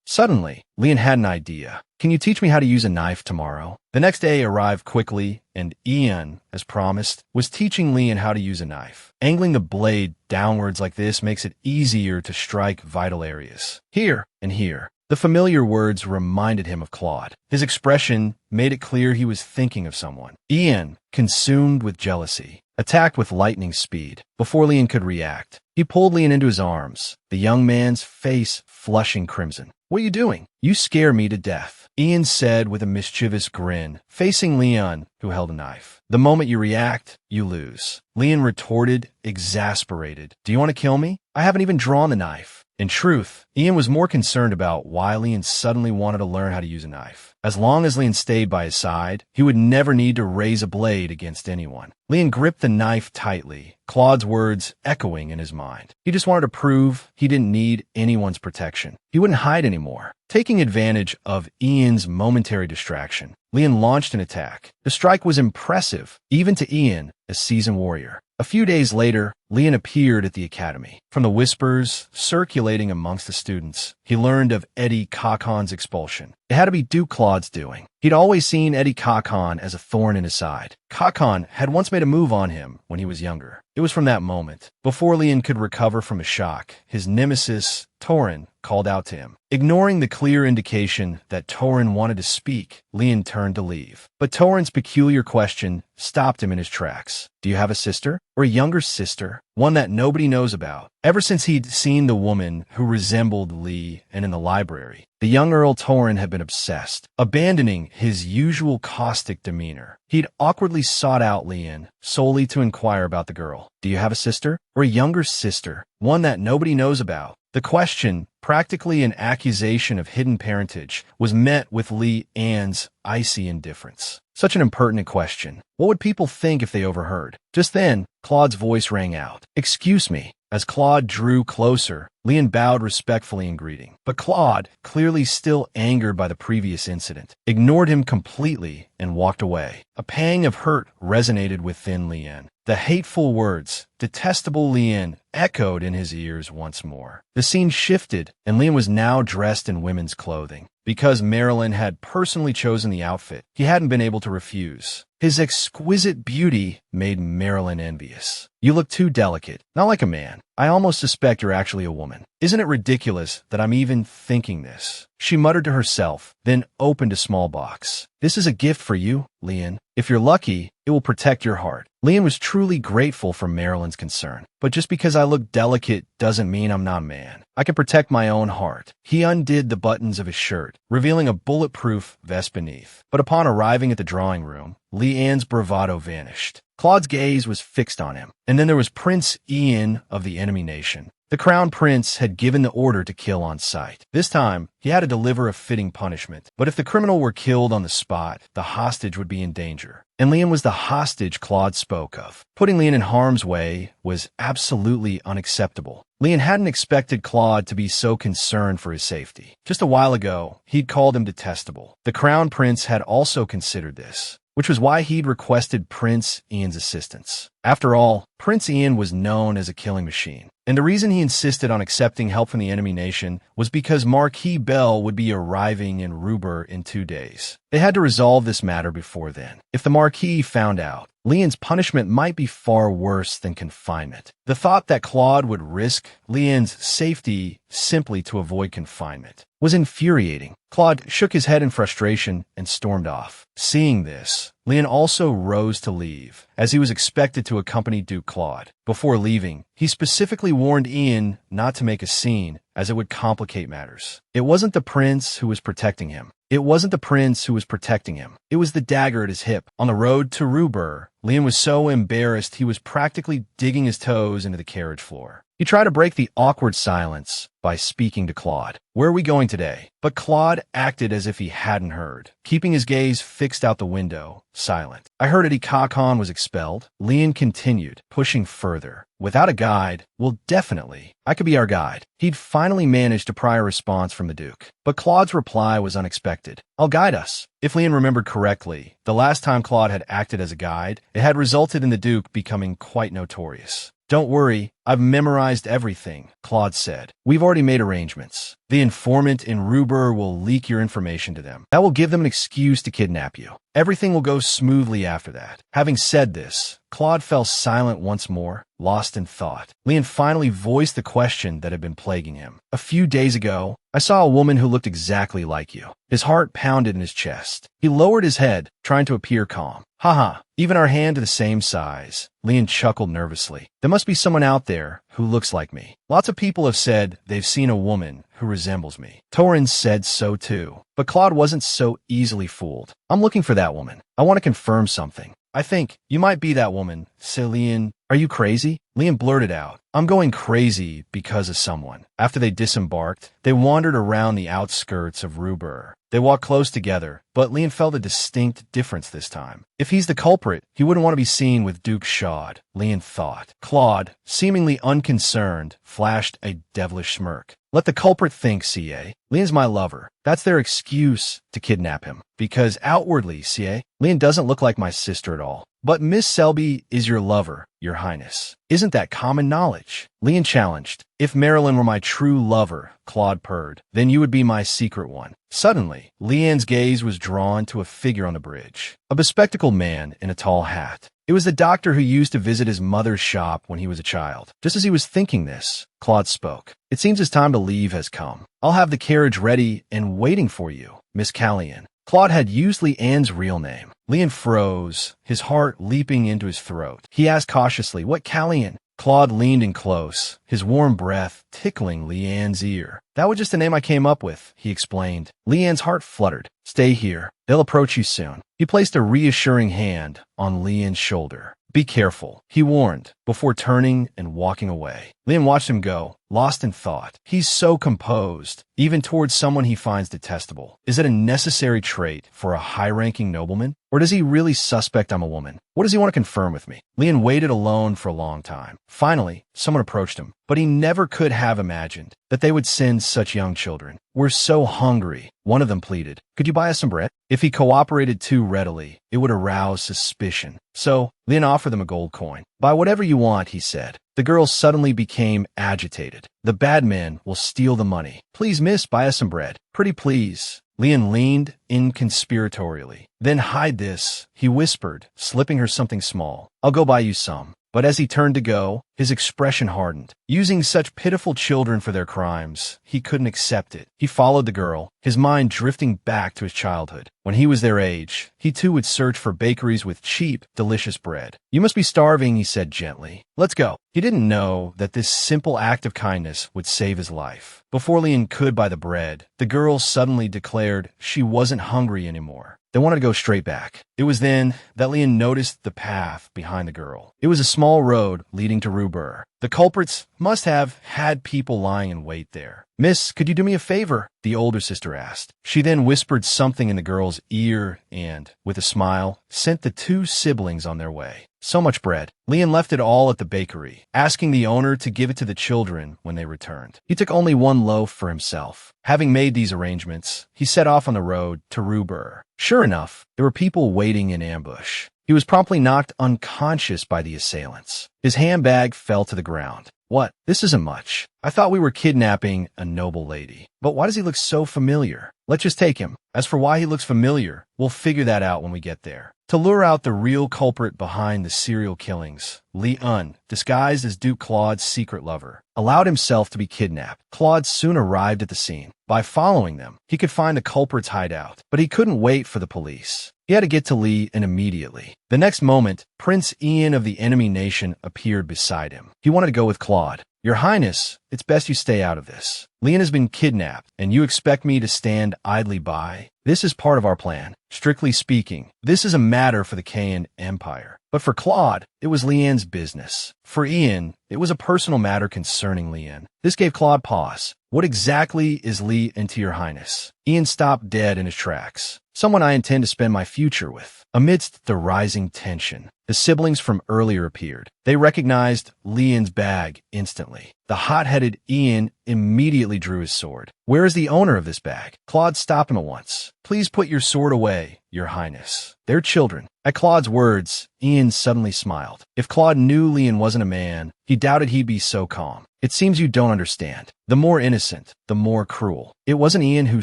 Suddenly, Lian had an idea. "Can you teach me how to use a knife tomorrow?" The next day arrived quickly, and Ian, as promised, was teaching Lian how to use a knife. Angling the blade downwards like this makes it easier to strike vital areas. Here and here. The familiar words reminded him of Claude. His expression made it clear he was thinking of someone. Ian, consumed with jealousy, attacked with lightning speed. Before Lian could react, he pulled Lian into his arms, the young man's face flushing crimson. "What are you doing? You scare me to death," Ian said with a mischievous grin, facing Lian, who held a knife. "The moment you react, you lose." Lian retorted, exasperated. "Do you want to kill me? I haven't even drawn the knife." In truth, Ian was more concerned about why Lian suddenly wanted to learn how to use a knife. As long as Lian stayed by his side, he would never need to raise a blade against anyone. Lian gripped the knife tightly, Claude's words echoing in his mind. He just wanted to prove he didn't need anyone's protection. He wouldn't hide anymore. Taking advantage of Ian's momentary distraction, Lian launched an attack. The strike was impressive, even to Ian, a seasoned warrior. A few days later, Lian appeared at the academy. From the whispers circulating amongst the students, he learned of Eddie Kakon's expulsion. It had to be Duke Claude's doing. He'd always seen Eddie Kakon as a thorn in his side. Kakon had once made a move on him when he was younger. It was from that moment. Before Lian could recover from his shock, his nemesis, Torin, called out to him. Ignoring the clear indication that Torin wanted to speak, Lian turned to leave. But Torin's peculiar question stopped him in his tracks. "Do you have a sister? Or a younger sister? One that nobody knows about?" Ever since he'd seen the woman who resembled Lee and in the library, the young Earl Torin had been obsessed. Abandoning his usual caustic demeanor, he'd awkwardly sought out Lian solely to inquire about the girl. "Do you have a sister? Or a younger sister? One that nobody knows about?" The question, practically an accusation of hidden parentage, was met with Li An's icy indifference. Such an impertinent question. What would people think if they overheard? Just then, Claude's voice rang out. "Excuse me." As Claude drew closer, Lian bowed respectfully in greeting. But Claude, clearly still angered by the previous incident, ignored him completely and walked away. A pang of hurt resonated within Lian. The hateful words, "detestable Lian," echoed in his ears once more. The scene shifted, and Lian was now dressed in women's clothing. Because Marilyn had personally chosen the outfit, he hadn't been able to refuse. His exquisite beauty made Marilyn envious. "You look too delicate, not like a man. I almost suspect you're actually a woman. Isn't it ridiculous that I'm even thinking this?" She muttered to herself, then opened a small box. "This is a gift for you, Lian. If you're lucky, it will protect your heart." Lian was truly grateful for Marilyn's concern. "But just because I look delicate doesn't mean I'm not a man. I can protect my own heart." He undid the buttons of his shirt, revealing a bulletproof vest beneath. But upon arriving at the drawing room, Lian's bravado vanished. Claude's gaze was fixed on him. And then there was Prince Ian of the enemy nation. The crown prince had given the order to kill on sight. This time, he had to deliver a fitting punishment. But if the criminal were killed on the spot, the hostage would be in danger. and Lian was the hostage Claude spoke of. Putting Lian in harm's way was absolutely unacceptable. Lian hadn't expected Claude to be so concerned for his safety. Just a while ago, he'd called him detestable. The Crown Prince had also considered this, which was why he'd requested Prince Ian's assistance. After all, Prince Ian was known as a killing machine, and the reason he insisted on accepting help from the enemy nation was because Marquis Bell would be arriving in Ruber in 2 days. They had to resolve this matter before then. If the Marquis found out, Lian's punishment might be far worse than confinement. The thought that Claude would risk Lian's safety simply to avoid confinement was infuriating. Claude shook his head in frustration and stormed off. Seeing this, Lian also rose to leave, as he was expected to accompany Duke Claude. Before leaving, he specifically warned Ian not to make a scene, as it would complicate matters. It wasn't the prince who was protecting him. It wasn't the prince who was protecting him. It was the dagger at his hip. On the road to Ruber, Lian was so embarrassed he was practically digging his toes into the carriage floor. He tried to break the awkward silence by speaking to Claude. "Where are we going today?" But Claude acted as if he hadn't heard, keeping his gaze fixed out the window, silent. "I heard Eddie Kakon was expelled." Lian continued, pushing further. "Without a guide, well, definitely. I could be our guide." He'd finally managed to pry a response from the Duke. But Claude's reply was unexpected. "I'll guide us." If Lian remembered correctly, the last time Claude had acted as a guide, it had resulted in the Duke becoming quite notorious. "Don't worry, I've memorized everything," Claude said. "We've already made arrangements. The informant in Ruber will leak your information to them. That will give them an excuse to kidnap you. Everything will go smoothly after that." Having said this, Claude fell silent once more, lost in thought. Lian finally voiced the question that had been plaguing him. "A few days ago, I saw a woman who looked exactly like you." His heart pounded in his chest. He lowered his head, trying to appear calm. "Haha, even our hand are the same size." Lian chuckled nervously. "There must be someone out there who looks like me. Lots of people have said they've seen a woman who resembles me. Torin said so too." But Claude wasn't so easily fooled. "I'm looking for that woman. I want to confirm something. I think you might be that woman," said Lian. "Are you crazy?" Lian blurted out, "I'm going crazy because of someone." After they disembarked, they wandered around the outskirts of Ruber. They walked close together, but Lian felt a distinct difference this time. If he's the culprit, he wouldn't want to be seen with Duke Shad, Lian thought. Claude, seemingly unconcerned, flashed a devilish smirk. "Let the culprit think, CA. Lian's my lover. That's their excuse to kidnap him. Because outwardly, CA, Lian doesn't look like my sister at all. But Miss Selby is your lover, Your Highness. Isn't that common knowledge?" Lian challenged. "If Marilyn were my true lover," Claude purred, "then you would be my secret one." Suddenly, Lian's gaze was drawn to a figure on the bridge. A bespectacled man in a tall hat. It was the doctor who used to visit his mother's shop when he was a child. Just as he was thinking this, Claude spoke. "It seems his time to leave has come. I'll have the carriage ready and waiting for you, Miss Callian." Claude had used Leanne's real name. Lian froze, his heart leaping into his throat. He asked cautiously, "What Callian?" Claude leaned in close, his warm breath tickling Leanne's ear. "That was just a name I came up with," he explained. Leanne's heart fluttered. "Stay here. They'll approach you soon." He placed a reassuring hand on Leanne's shoulder. "Be careful," he warned, before turning and walking away. Lian watched him go, lost in thought. He's so composed, even towards someone he finds detestable. Is it a necessary trait for a high-ranking nobleman? Or does he really suspect I'm a woman? What does he want to confirm with me? Lian waited alone for a long time. Finally, someone approached him, but he never could have imagined that they would send such young children. "We're so hungry," one of them pleaded. "Could you buy us some bread?" If he cooperated too readily, it would arouse suspicion. So, Lian offered them a gold coin. "Buy whatever you want," he said. The girl suddenly became agitated. "The bad men will steal the money. Please, miss, buy us some bread. Pretty please." Lian leaned in conspiratorially. "Then hide this," he whispered, slipping her something small. "I'll go buy you some." But as he turned to go, his expression hardened. Using such pitiful children for their crimes, he couldn't accept it. He followed the girl, his mind drifting back to his childhood. When he was their age, he too would search for bakeries with cheap, delicious bread. "You must be starving," he said gently. "Let's go." He didn't know that this simple act of kindness would save his life. Before Lian could buy the bread, the girl suddenly declared she wasn't hungry anymore. They wanted to go straight back. It was then that Lian noticed the path behind the girl. It was a small road leading to Ruber. Rubur. The culprits must have had people lying in wait there. "Miss, could you do me a favor?" the older sister asked. She then whispered something in the girl's ear and, with a smile, sent the two siblings on their way. So much bread. Leon left it all at the bakery, asking the owner to give it to the children when they returned. He took only one loaf for himself. Having made these arrangements, he set off on the road to Rubur. Sure enough, there were people waiting in ambush. He was promptly knocked unconscious by the assailants. His handbag fell to the ground. "What? This isn't much. I thought we were kidnapping a noble lady. But why does he look so familiar? Let's just take him. As for why he looks familiar, we'll figure that out when we get there." To lure out the real culprit behind the serial killings, Li-un, disguised as Duke Claude's secret lover, allowed himself to be kidnapped. Claude soon arrived at the scene. By following them, he could find the culprit's hideout, but he couldn't wait for the police. He had to get to Li-un immediately. The next moment, Prince Ian of the enemy nation appeared beside him. He wanted to go with Claude. "Your Highness, it's best you stay out of this. Leon has been kidnapped, and you expect me to stand idly by? This is part of our plan. Strictly speaking, this is a matter for the Kayan Empire. But for Claude, it was Leon's business. For Ian, it was a personal matter concerning Leon." This gave Claude pause. "What exactly is Leon to your Highness?" Ian stopped dead in his tracks. "Someone I intend to spend my future with." Amidst the rising tension, the siblings from earlier appeared. They recognized Leon's bag instantly. The hot-headed Ian immediately drew his sword. "Where is the owner of this bag?" Claude stopped him at once. "Please put your sword away, your Highness. They're children." At Claude's words, Ian suddenly smiled. If Claude knew Leon wasn't a man, he doubted he'd be so calm. "It seems you don't understand. The more innocent, the more cruel." It wasn't Ian who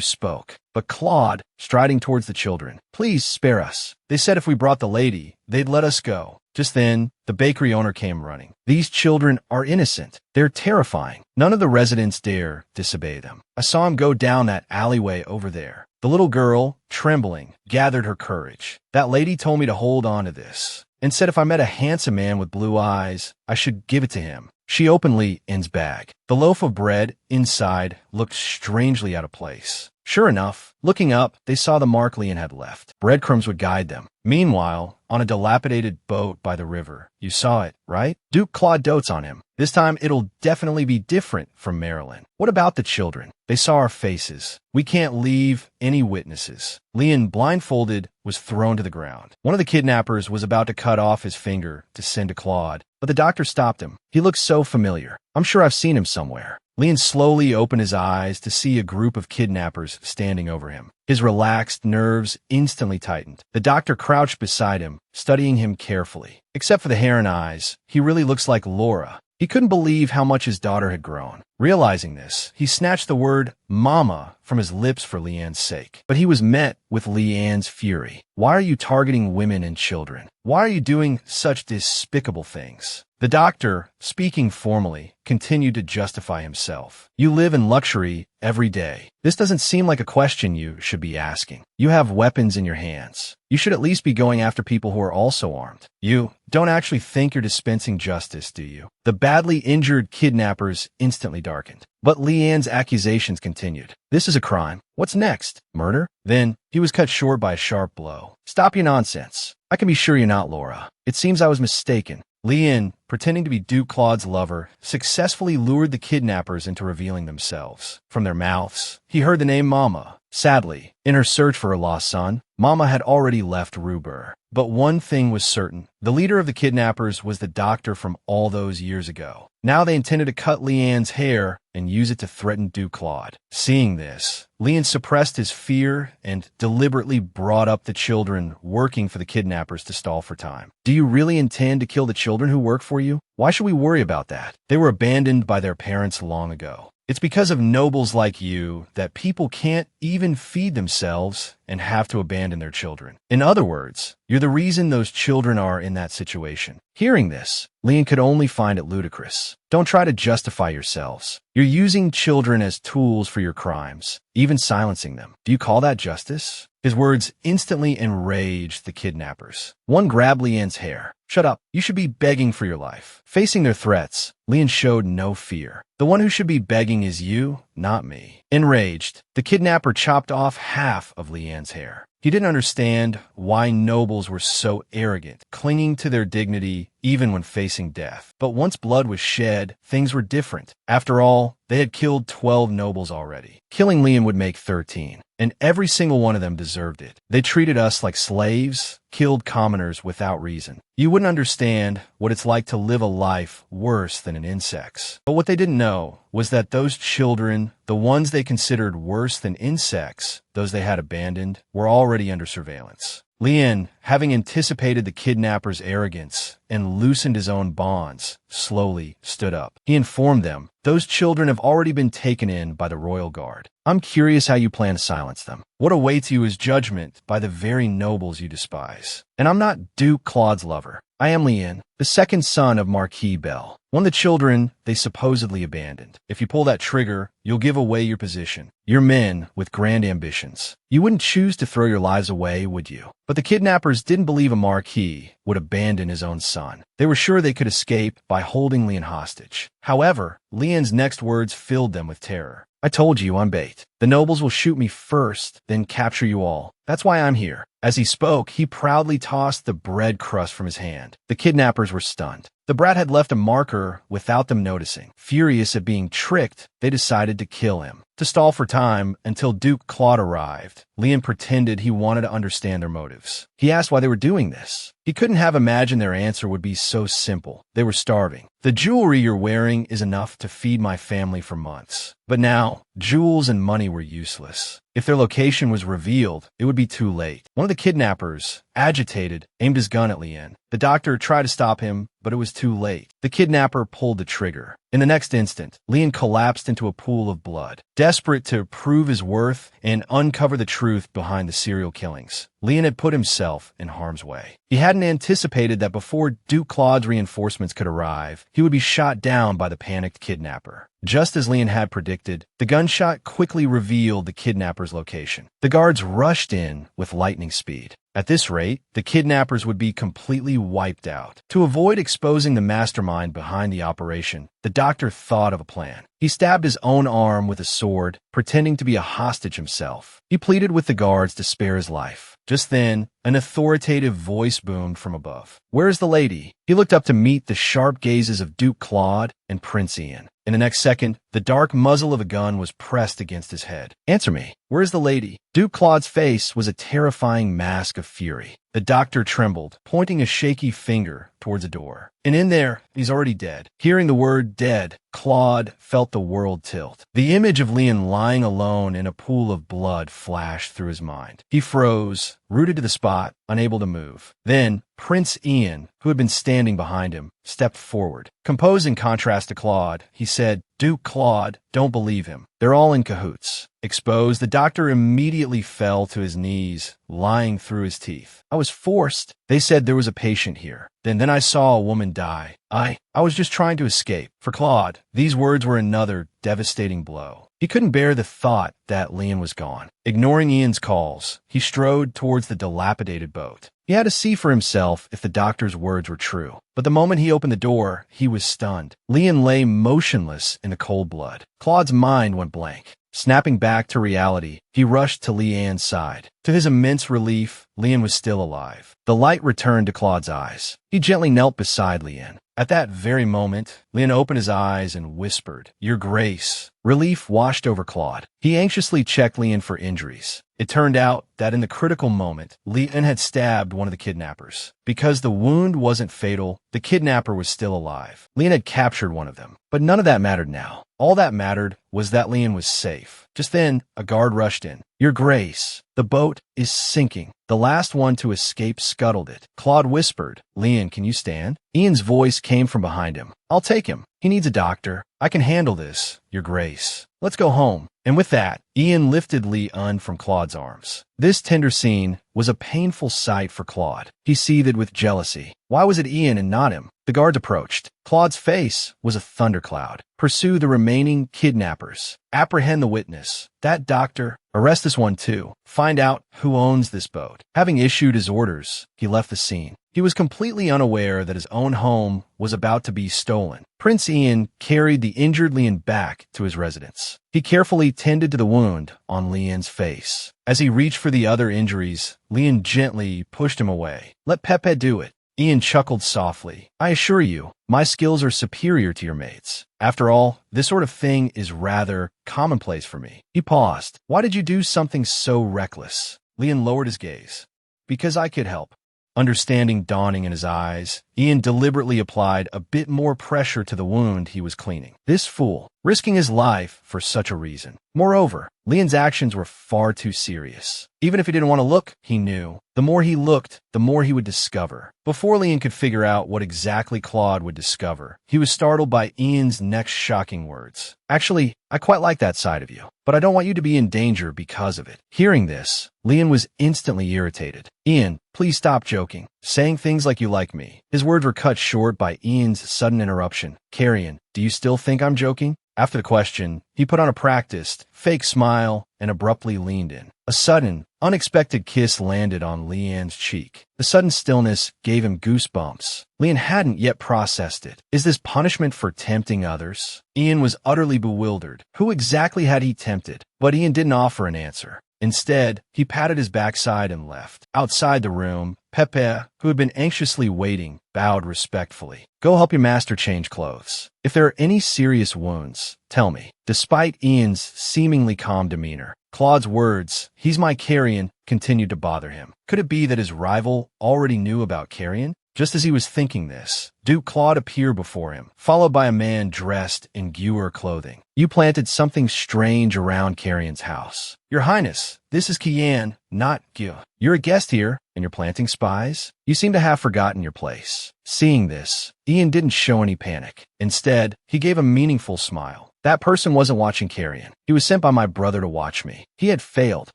spoke, but Claude, striding towards the children. "Please spare us. They said if we brought the lady, they'd let us go." Just then, the bakery owner came running. "These children are innocent. They're terrifying. None of the residents dare disobey them. I saw him go down that alleyway over there." The little girl, trembling, gathered her courage. "That lady told me to hold on to this, and said if I met a handsome man with blue eyes, I should give it to him." She opened Li-un's bag. The loaf of bread inside looked strangely out of place. Sure enough, looking up, they saw the mark Leon had left. Breadcrumbs would guide them. Meanwhile, on a dilapidated boat by the river, you saw it, right? Duke Claude dotes on him. This time, it'll definitely be different from Maryland. What about the children? They saw our faces. We can't leave any witnesses. Leon, blindfolded, was thrown to the ground. One of the kidnappers was about to cut off his finger to send to Claude, but the doctor stopped him. He looked so familiar. "I'm sure I've seen him somewhere." Leon slowly opened his eyes to see a group of kidnappers standing over him. His relaxed nerves instantly tightened. The doctor crouched beside him, studying him carefully. Except for the hair and eyes, he really looks like Laura. He couldn't believe how much his daughter had grown. Realizing this, he snatched the word "mama" from his lips for Leanne's sake. But he was met with Leanne's fury. "Why are you targeting women and children? Why are you doing such despicable things?" The doctor, speaking formally, continued to justify himself. "You live in luxury every day. This doesn't seem like a question you should be asking. You have weapons in your hands. You should at least be going after people who are also armed. You don't actually think you're dispensing justice, do you?" The badly injured kidnappers instantly darkened. But Leanne's accusations continued. "This is a crime. What's next? Murder?" Then he was cut short by a sharp blow. "Stop your nonsense. I can be sure you're not Laura. It seems I was mistaken." Leanne, pretending to be Duke Claude's lover, successfully lured the kidnappers into revealing themselves. From their mouths, he heard the name Mama. Sadly, in her search for her lost son, Mama had already left Rubur. But one thing was certain. The leader of the kidnappers was the doctor from all those years ago. Now they intended to cut Leanne's hair and use it to threaten Duke Claude. Seeing this, Leon suppressed his fear and deliberately brought up the children working for the kidnappers to stall for time. "Do you really intend to kill the children who work for you? Why should we worry about that? They were abandoned by their parents long ago. It's because of nobles like you that people can't even feed themselves and have to abandon their children. In other words, you're the reason those children are in that situation." Hearing this, Leon could only find it ludicrous. "Don't try to justify yourselves. You're using children as tools for your crimes, even silencing them. Do you call that justice?" His words instantly enraged the kidnappers. One grabbed Leanne's hair. "Shut up. You should be begging for your life." Facing their threats, Lian showed no fear. "The one who should be begging is you, not me." Enraged, the kidnapper chopped off half of Lian's hair. He didn't understand why nobles were so arrogant, clinging to their dignity even when facing death. But once blood was shed, things were different. After all, they had killed 12 nobles already. Killing Lian would make 13, and every single one of them deserved it. They treated us like slaves, killed commoners without reason. You wouldn't understand what it's like to live a life worse than an insect's. But what they didn't know was that those children, the ones they considered worse than insects, those they had abandoned, were already under surveillance. Lian, having anticipated the kidnapper's arrogance and loosened his own bonds, slowly stood up. He informed them, "Those children have already been taken in by the royal guard. I'm curious how you plan to silence them. What awaits you is judgment by the very nobles you despise. And I'm not Duke Claude's lover. I am Lian, the second son of Marquis Bell, one of the children they supposedly abandoned. If you pull that trigger, you'll give away your position. You're men with grand ambitions. You wouldn't choose to throw your lives away, would you?" But the kidnappers didn't believe a marquis would abandon his own son. They were sure they could escape by holding Lian hostage. However, Lian's next words filled them with terror. "I told you I'm bait. The nobles will shoot me first, then capture you all. That's why I'm here." As he spoke, he proudly tossed the bread crust from his hand. The kidnappers were stunned. The brat had left a marker without them noticing. Furious at being tricked, they decided to kill him. To stall for time until Duke Claude arrived, Lian pretended he wanted to understand their motives. He asked why they were doing this. He couldn't have imagined their answer would be so simple. They were starving. "The jewelry you're wearing is enough to feed my family for months." But now, jewels and money were useless. If their location was revealed, it would be too late. One of the kidnappers, agitated, aimed his gun at Lian. The doctor tried to stop him, but it was too late. The kidnapper pulled the trigger. In the next instant, Lian collapsed into a pool of blood. Desperate to prove his worth and uncover the truth behind the serial killings, Lian had put himself in harm's way. He hadn't anticipated that before Duke Claude's reinforcements could arrive, he would be shot down by the panicked kidnapper. Just as Lian had predicted, the gunshot quickly revealed the kidnapper's location. The guards rushed in with lightning speed. At this rate, the kidnappers would be completely wiped out. To avoid exposing the mastermind behind the operation, the doctor thought of a plan. He stabbed his own arm with a sword, pretending to be a hostage himself. He pleaded with the guards to spare his life. Just then, an authoritative voice boomed from above. "Where is the lady?" He looked up to meet the sharp gazes of Duke Claude and Prince Ian. In the next second, the dark muzzle of a gun was pressed against his head. "Answer me. Where is the lady?" Duke Claude's face was a terrifying mask of fury. The doctor trembled, pointing a shaky finger towards a door. "And in there, he's already dead." Hearing the word dead, Claude felt the world tilt. The image of Lian lying alone in a pool of blood flashed through his mind. He froze, rooted to the spot, unable to move. Then, Prince Ian, who had been standing behind him, stepped forward. Composed in contrast to Claude, he said, "Duke Claude, don't believe him. They're all in cahoots." Exposed, the doctor immediately fell to his knees, lying through his teeth. "I was forced. They said there was a patient here. Then I saw a woman die. I was just trying to escape." For Claude, these words were another devastating blow. He couldn't bear the thought that Lian was gone. Ignoring Ian's calls, he strode towards the dilapidated boat. He had to see for himself if the doctor's words were true. But the moment he opened the door, he was stunned. Lian lay motionless in the cold blood. Claude's mind went blank. Snapping back to reality, he rushed to Lian's side. To his immense relief, Lian was still alive. The light returned to Claude's eyes. He gently knelt beside Lian. At that very moment, Lian opened his eyes and whispered, "Your Grace." Relief washed over Claude. He anxiously checked Lian for injuries. It turned out that in the critical moment, Lian had stabbed one of the kidnappers. Because the wound wasn't fatal, the kidnapper was still alive. Lian had captured one of them. But none of that mattered now. All that mattered was that Lian was safe. Just then, a guard rushed in. "Your Grace, the boat is sinking." The last one to escape scuttled it. Claude whispered, "Lian, can you stand?" Ian's voice came from behind him. "I'll take him. He needs a doctor. I can handle this, Your Grace. Let's go home." And with that, Ian lifted Lian from Claude's arms. This tender scene was a painful sight for Claude. He seethed with jealousy. Why was it Ian and not him? The guards approached. Claude's face was a thundercloud. "Pursue the remaining kidnappers. Apprehend the witness. That doctor. Arrest this one too. Find out who owns this boat." Having issued his orders, he left the scene. He was completely unaware that his own home was about to be stolen. Prince Ian carried the injured Lian back to his residence. He carefully tended to the wound on Lian's face. As he reached for the other injuries, Lian gently pushed him away. "Let Pepe do it." Ian chuckled softly. "I assure you, my skills are superior to your mates. After all, this sort of thing is rather commonplace for me." He paused. "Why did you do something so reckless?" Lian lowered his gaze. "Because I could help." Understanding dawning in his eyes, Ian deliberately applied a bit more pressure to the wound he was cleaning. This fool, risking his life for such a reason. Moreover, Lian's actions were far too serious. Even if he didn't want to look, he knew. The more he looked, the more he would discover. Before Lian could figure out what exactly Claude would discover, he was startled by Ian's next shocking words. "Actually, I quite like that side of you, but I don't want you to be in danger because of it." Hearing this, Lian was instantly irritated. "Ian, please stop joking. Saying things like you like me." His words were cut short by Ian's sudden interruption. "Carrion, do you still think I'm joking?" After the question, he put on a practiced, fake smile and abruptly leaned in. A sudden, unexpected kiss landed on Lian's cheek. The sudden stillness gave him goosebumps. Lian hadn't yet processed it. Is this punishment for tempting others? Ian was utterly bewildered. Who exactly had he tempted? But Ian didn't offer an answer. Instead, he patted his backside and left. Outside the room, Pepe, who had been anxiously waiting, bowed respectfully. "Go help your master change clothes. If there are any serious wounds, tell me." Despite Ian's seemingly calm demeanor, Claude's words, "He's my carrion," continued to bother him. Could it be that his rival already knew about carrion? Just as he was thinking this, Duke Claude appeared before him, followed by a man dressed in Guer clothing. "You planted something strange around Carrion's house." "Your Highness, this is Kian, not Guer. You're a guest here, and you're planting spies? You seem to have forgotten your place." Seeing this, Ian didn't show any panic. Instead, he gave a meaningful smile. "That person wasn't watching Carrion. He was sent by my brother to watch me. He had failed,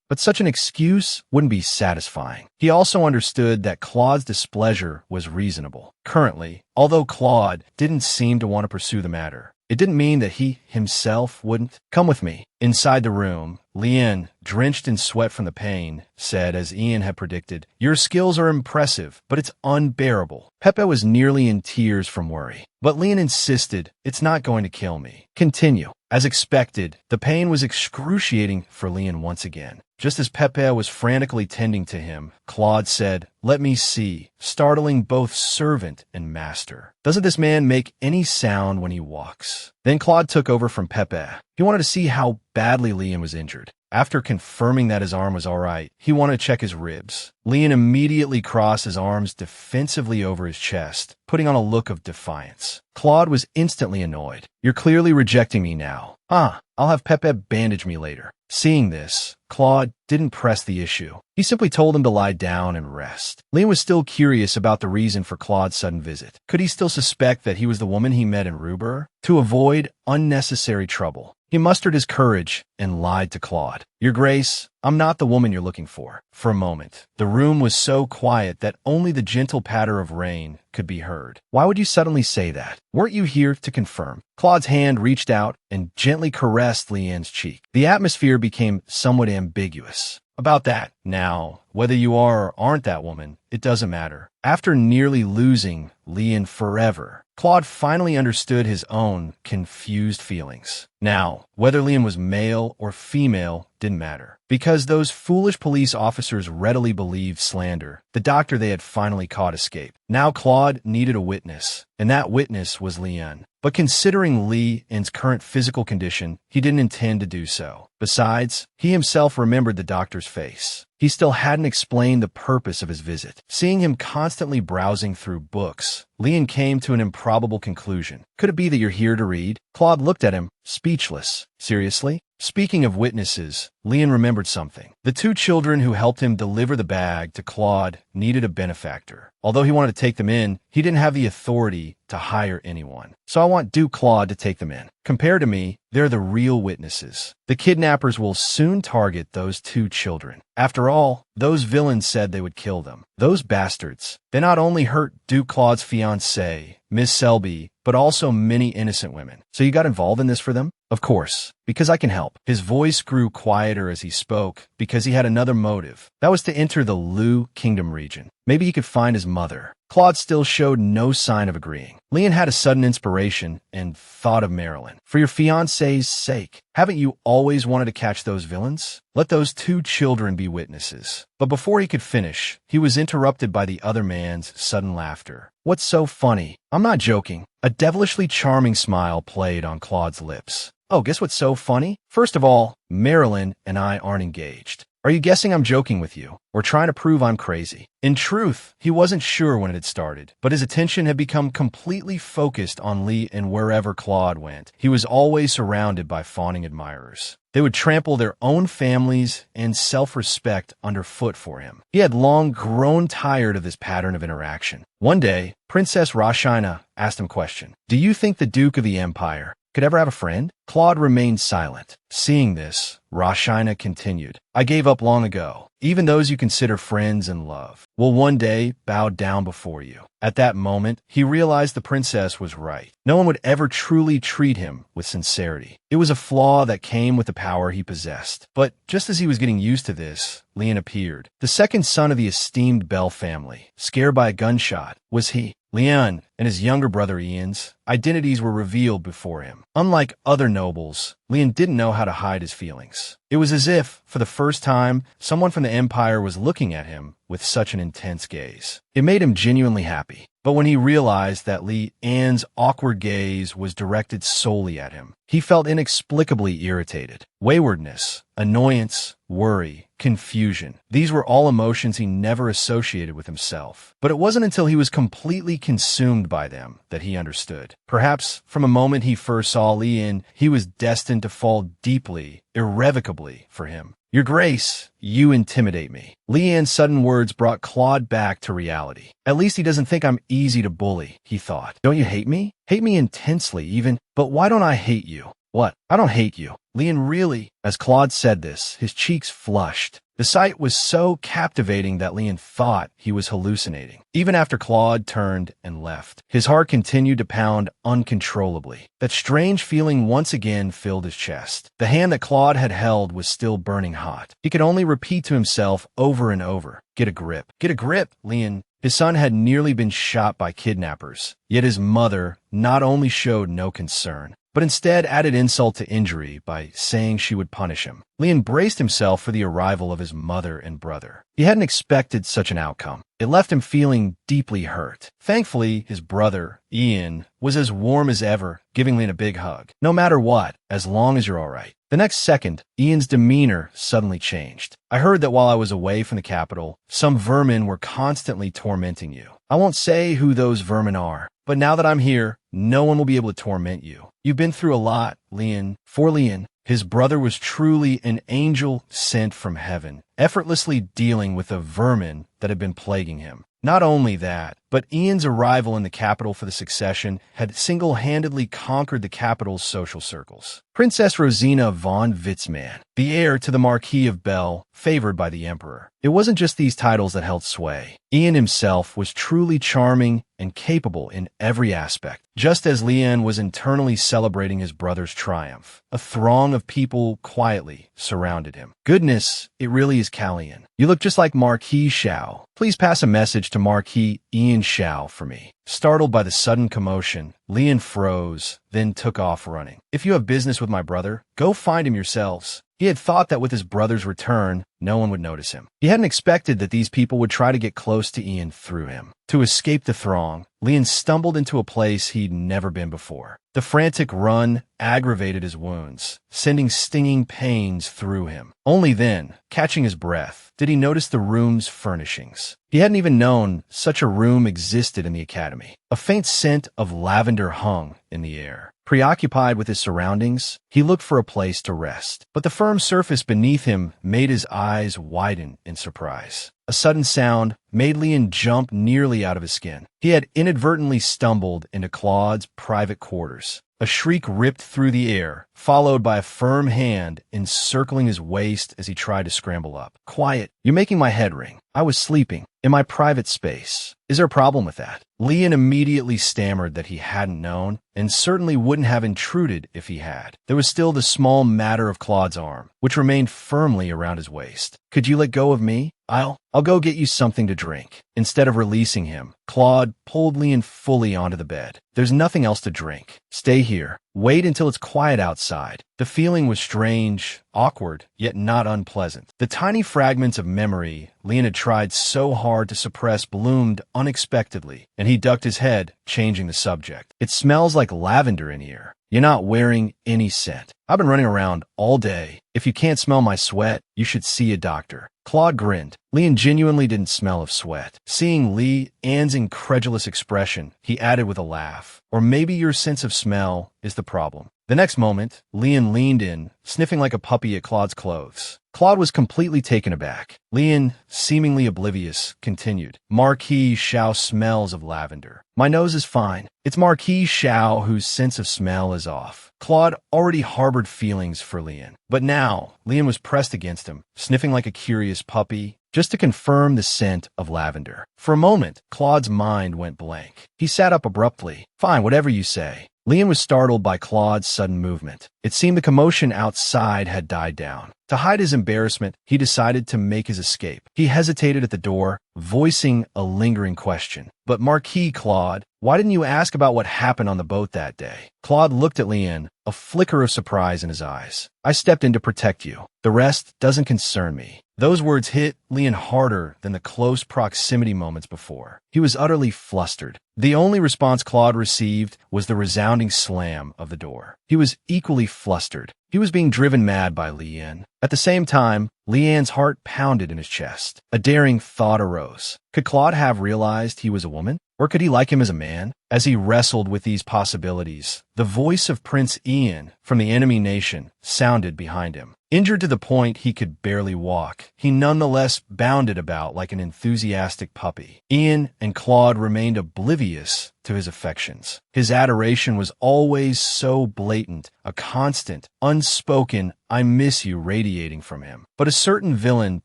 but such an excuse wouldn't be satisfying." He also understood that Claude's displeasure was reasonable. Currently, although Claude didn't seem to want to pursue the matter, it didn't mean that he himself wouldn't. "Come with me." Inside the room, Lian, drenched in sweat from the pain, said, as Ian had predicted, "Your skills are impressive, but it's unbearable." Pepe was nearly in tears from worry. But Lian insisted, "It's not going to kill me. Continue." As expected, the pain was excruciating for Lian once again. Just as Pepe was frantically tending to him, Claude said, "Let me see," startling both servant and master. "Doesn't this man make any sound when he walks?" Then Claude took over from Pepe. He wanted to see how badly Lian was injured. After confirming that his arm was all right, he wanted to check his ribs. Lian immediately crossed his arms defensively over his chest, putting on a look of defiance. Claude was instantly annoyed. "You're clearly rejecting me now." I'll have Pepe bandage me later." Seeing this, Claude didn't press the issue. He simply told him to lie down and rest. Lian was still curious about the reason for Claude's sudden visit. Could he still suspect that he was the woman he met in Ruber? To avoid unnecessary trouble, he mustered his courage and lied to Claude. "Your Grace, I'm not the woman you're looking for." For a moment, the room was so quiet that only the gentle patter of rain could be heard. "Why would you suddenly say that? Weren't you here to confirm?" Claude's hand reached out and gently caressed Lian's cheek. The atmosphere became somewhat ambiguous. "About that. Now, whether you are or aren't that woman, it doesn't matter." After nearly losing Lian forever, Claude finally understood his own confused feelings. Now, whether Lian was male or female didn't matter, because those foolish police officers readily believed slander. The doctor they had finally caught escaped. Now Claude needed a witness, and that witness was Lian. But considering Lian's current physical condition, he didn't intend to do so. Besides, he himself remembered the doctor's face. He still hadn't explained the purpose of his visit. Seeing him constantly browsing through books, Lian came to an improbable conclusion. "Could it be that you're here to read?" Claude looked at him, speechless. "Seriously?" Speaking of witnesses, Lian remembered something. The two children who helped him deliver the bag to Claude needed a benefactor. Although he wanted to take them in, he didn't have the authority to hire anyone. "So I want Duke Claude to take them in. Compared to me, they're the real witnesses. The kidnappers will soon target those two children. After all, those villains said they would kill them. Those bastards. They not only hurt Duke Claude's fiancée, Miss Selby, but also many innocent women. So you got involved in this for them?" Of course, because I can help. His voice grew quieter as he spoke because he had another motive. That was to enter the Lu Kingdom region. Maybe he could find his mother. Claude still showed no sign of agreeing. Leon had a sudden inspiration and thought of Marilyn. For your fiancé's sake, haven't you always wanted to catch those villains? Let those 2 children be witnesses. But before he could finish, he was interrupted by the other man's sudden laughter. What's so funny? I'm not joking. A devilishly charming smile played on Claude's lips. Oh, guess what's so funny? First of all, Marilyn and I aren't engaged. Are you guessing I'm joking with you, or trying to prove I'm crazy? In truth, he wasn't sure when it had started, but his attention had become completely focused on Lee, and wherever Claude went, he was always surrounded by fawning admirers. They would trample their own families and self-respect underfoot for him. He had long grown tired of this pattern of interaction. One day, Princess Rashina asked him a question. Do you think the Duke of the Empire could ever have a friend? Claude remained silent. Seeing this, Rashina continued, I gave up long ago. Even those you consider friends and love will one day bow down before you. At that moment, he realized the princess was right. No one would ever truly treat him with sincerity. It was a flaw that came with the power he possessed. But just as he was getting used to this, Leon appeared. The second son of the esteemed Bell family, scared by a gunshot, was he. Leon and his younger brother Ian's identities were revealed before him. Unlike other nobles, Leon didn't know how to hide his feelings. It was as if, for the first time, someone from the Empire was looking at him with such an intense gaze. It made him genuinely happy. But when he realized that Li An's awkward gaze was directed solely at him, he felt inexplicably irritated. Waywardness, annoyance, worry, confusion. These were all emotions he never associated with himself. But it wasn't until he was completely consumed by them that he understood. Perhaps from a moment he first saw Li An, he was destined to fall deeply, irrevocably for him. Your Grace, you intimidate me. Li An's sudden words brought Claude back to reality. At least he doesn't think I'm easy to bully, he thought. Don't you hate me? Hate me intensely, even. But why don't I hate you? What? I don't hate you. Li An really. As Claude said this, his cheeks flushed. The sight was so captivating that Li An thought he was hallucinating. Even after Claude turned and left, his heart continued to pound uncontrollably. That strange feeling once again filled his chest. The hand that Claude had held was still burning hot. He could only repeat to himself over and over, get a grip. Get a grip, Li An. His son had nearly been shot by kidnappers, yet his mother not only showed no concern, but instead added insult to injury by saying she would punish him. Li An braced himself for the arrival of his mother and brother. He hadn't expected such an outcome. It left him feeling deeply hurt. Thankfully, his brother, Ian, was as warm as ever, giving Li An a big hug. No matter what, as long as you're all right. The next second, Ian's demeanor suddenly changed. I heard that while I was away from the capital, some vermin were constantly tormenting you. I won't say who those vermin are, but now that I'm here, no one will be able to torment you. You've been through a lot, Leon. For Leon, his brother was truly an angel sent from heaven, effortlessly dealing with the vermin that had been plaguing him. Not only that, but Ian's arrival in the capital for the succession had single-handedly conquered the capital's social circles. Princess Rosina von Witzmann, the heir to the Marquis of Bell, favored by the Emperor. It wasn't just these titles that held sway. Ian himself was truly charming and capable in every aspect. Just as Leon was internally celebrating his brother's triumph, a throng of people quietly surrounded him. Goodness, it really is Callian. You look just like Marquis Shao. Please pass a message to Marquis Ian Shao for me. Startled by the sudden commotion, Leon froze, then took off running. If you have business with my brother, go find him yourselves. He had thought that with his brother's return, no one would notice him. He hadn't expected that these people would try to get close to Ian through him. To escape the throng, Leon stumbled into a place he'd never been before. The frantic run aggravated his wounds, sending stinging pains through him. Only then, catching his breath, did he notice the room's furnishings. He hadn't even known such a room existed in the academy. A faint scent of lavender hung in the air. Preoccupied with his surroundings, he looked for a place to rest. But the firm surface beneath him made his eyes widen in surprise. A sudden sound made Leon jump nearly out of his skin. He had inadvertently stumbled into Claude's private quarters. A shriek ripped through the air, followed by a firm hand encircling his waist as he tried to scramble up. Quiet, you're making my head ring. I was sleeping. In my private space. Is there a problem with that? Lian immediately stammered that he hadn't known, and certainly wouldn't have intruded if he had. There was still the small matter of Claude's arm, which remained firmly around his waist. Could you let go of me? I'll go get you something to drink. Instead of releasing him, Claude pulled Lian fully onto the bed. There's nothing else to drink. Stay here. Wait until it's quiet outside. The feeling was strange, awkward, yet not unpleasant. The tiny fragments of memory Lian had tried so hard to suppress bloomed unexpectedly, and he ducked his head, changing the subject. It smells like lavender in here. You're not wearing any scent. I've been running around all day. If you can't smell my sweat, you should see a doctor. Claude grinned. Lian genuinely didn't smell of sweat. Seeing Lian's incredulous expression, he added with a laugh, or maybe your sense of smell is the problem. The next moment, Lian leaned in, sniffing like a puppy at Claude's clothes. Claude was completely taken aback. Lian, seemingly oblivious, continued. Marquis Xiao smells of lavender. My nose is fine. It's Marquis Xiao whose sense of smell is off. Claude already harbored feelings for Lian. But now, Lian was pressed against him, sniffing like a curious puppy, just to confirm the scent of lavender. For a moment, Claude's mind went blank. He sat up abruptly. Fine, whatever you say. Lian was startled by Claude's sudden movement. It seemed the commotion outside had died down. To hide his embarrassment, he decided to make his escape. He hesitated at the door, voicing a lingering question. But Marquis Claude, why didn't you ask about what happened on the boat that day? Claude looked at Lian, a flicker of surprise in his eyes. I stepped in to protect you. The rest doesn't concern me. Those words hit Lian harder than the close proximity moments before. He was utterly flustered. The only response Claude received was the resounding slam of the door. He was equally flustered. He was being driven mad by Lian. At the same time, Lian's heart pounded in his chest. A daring thought arose. Could Claude have realized he was a woman? Or could he like him as a man? As he wrestled with these possibilities, the voice of Prince Ian from the enemy nation sounded behind him. Injured to the point he could barely walk, he nonetheless bounded about like an enthusiastic puppy. Ian and Claude remained oblivious to his affections. His adoration was always so blatant, a constant, unspoken "I miss you" radiating from him. But a certain villain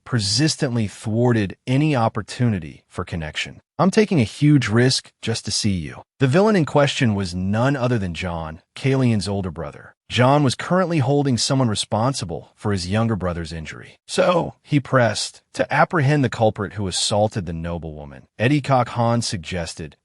persistently thwarted any opportunity for connection. I'm taking a huge risk just to see you. The villain in question was none other than John, Kalian's older brother. John was currently holding someone responsible for his younger brother's injury. So, he pressed, to apprehend the culprit who assaulted the noblewoman. Eddie Han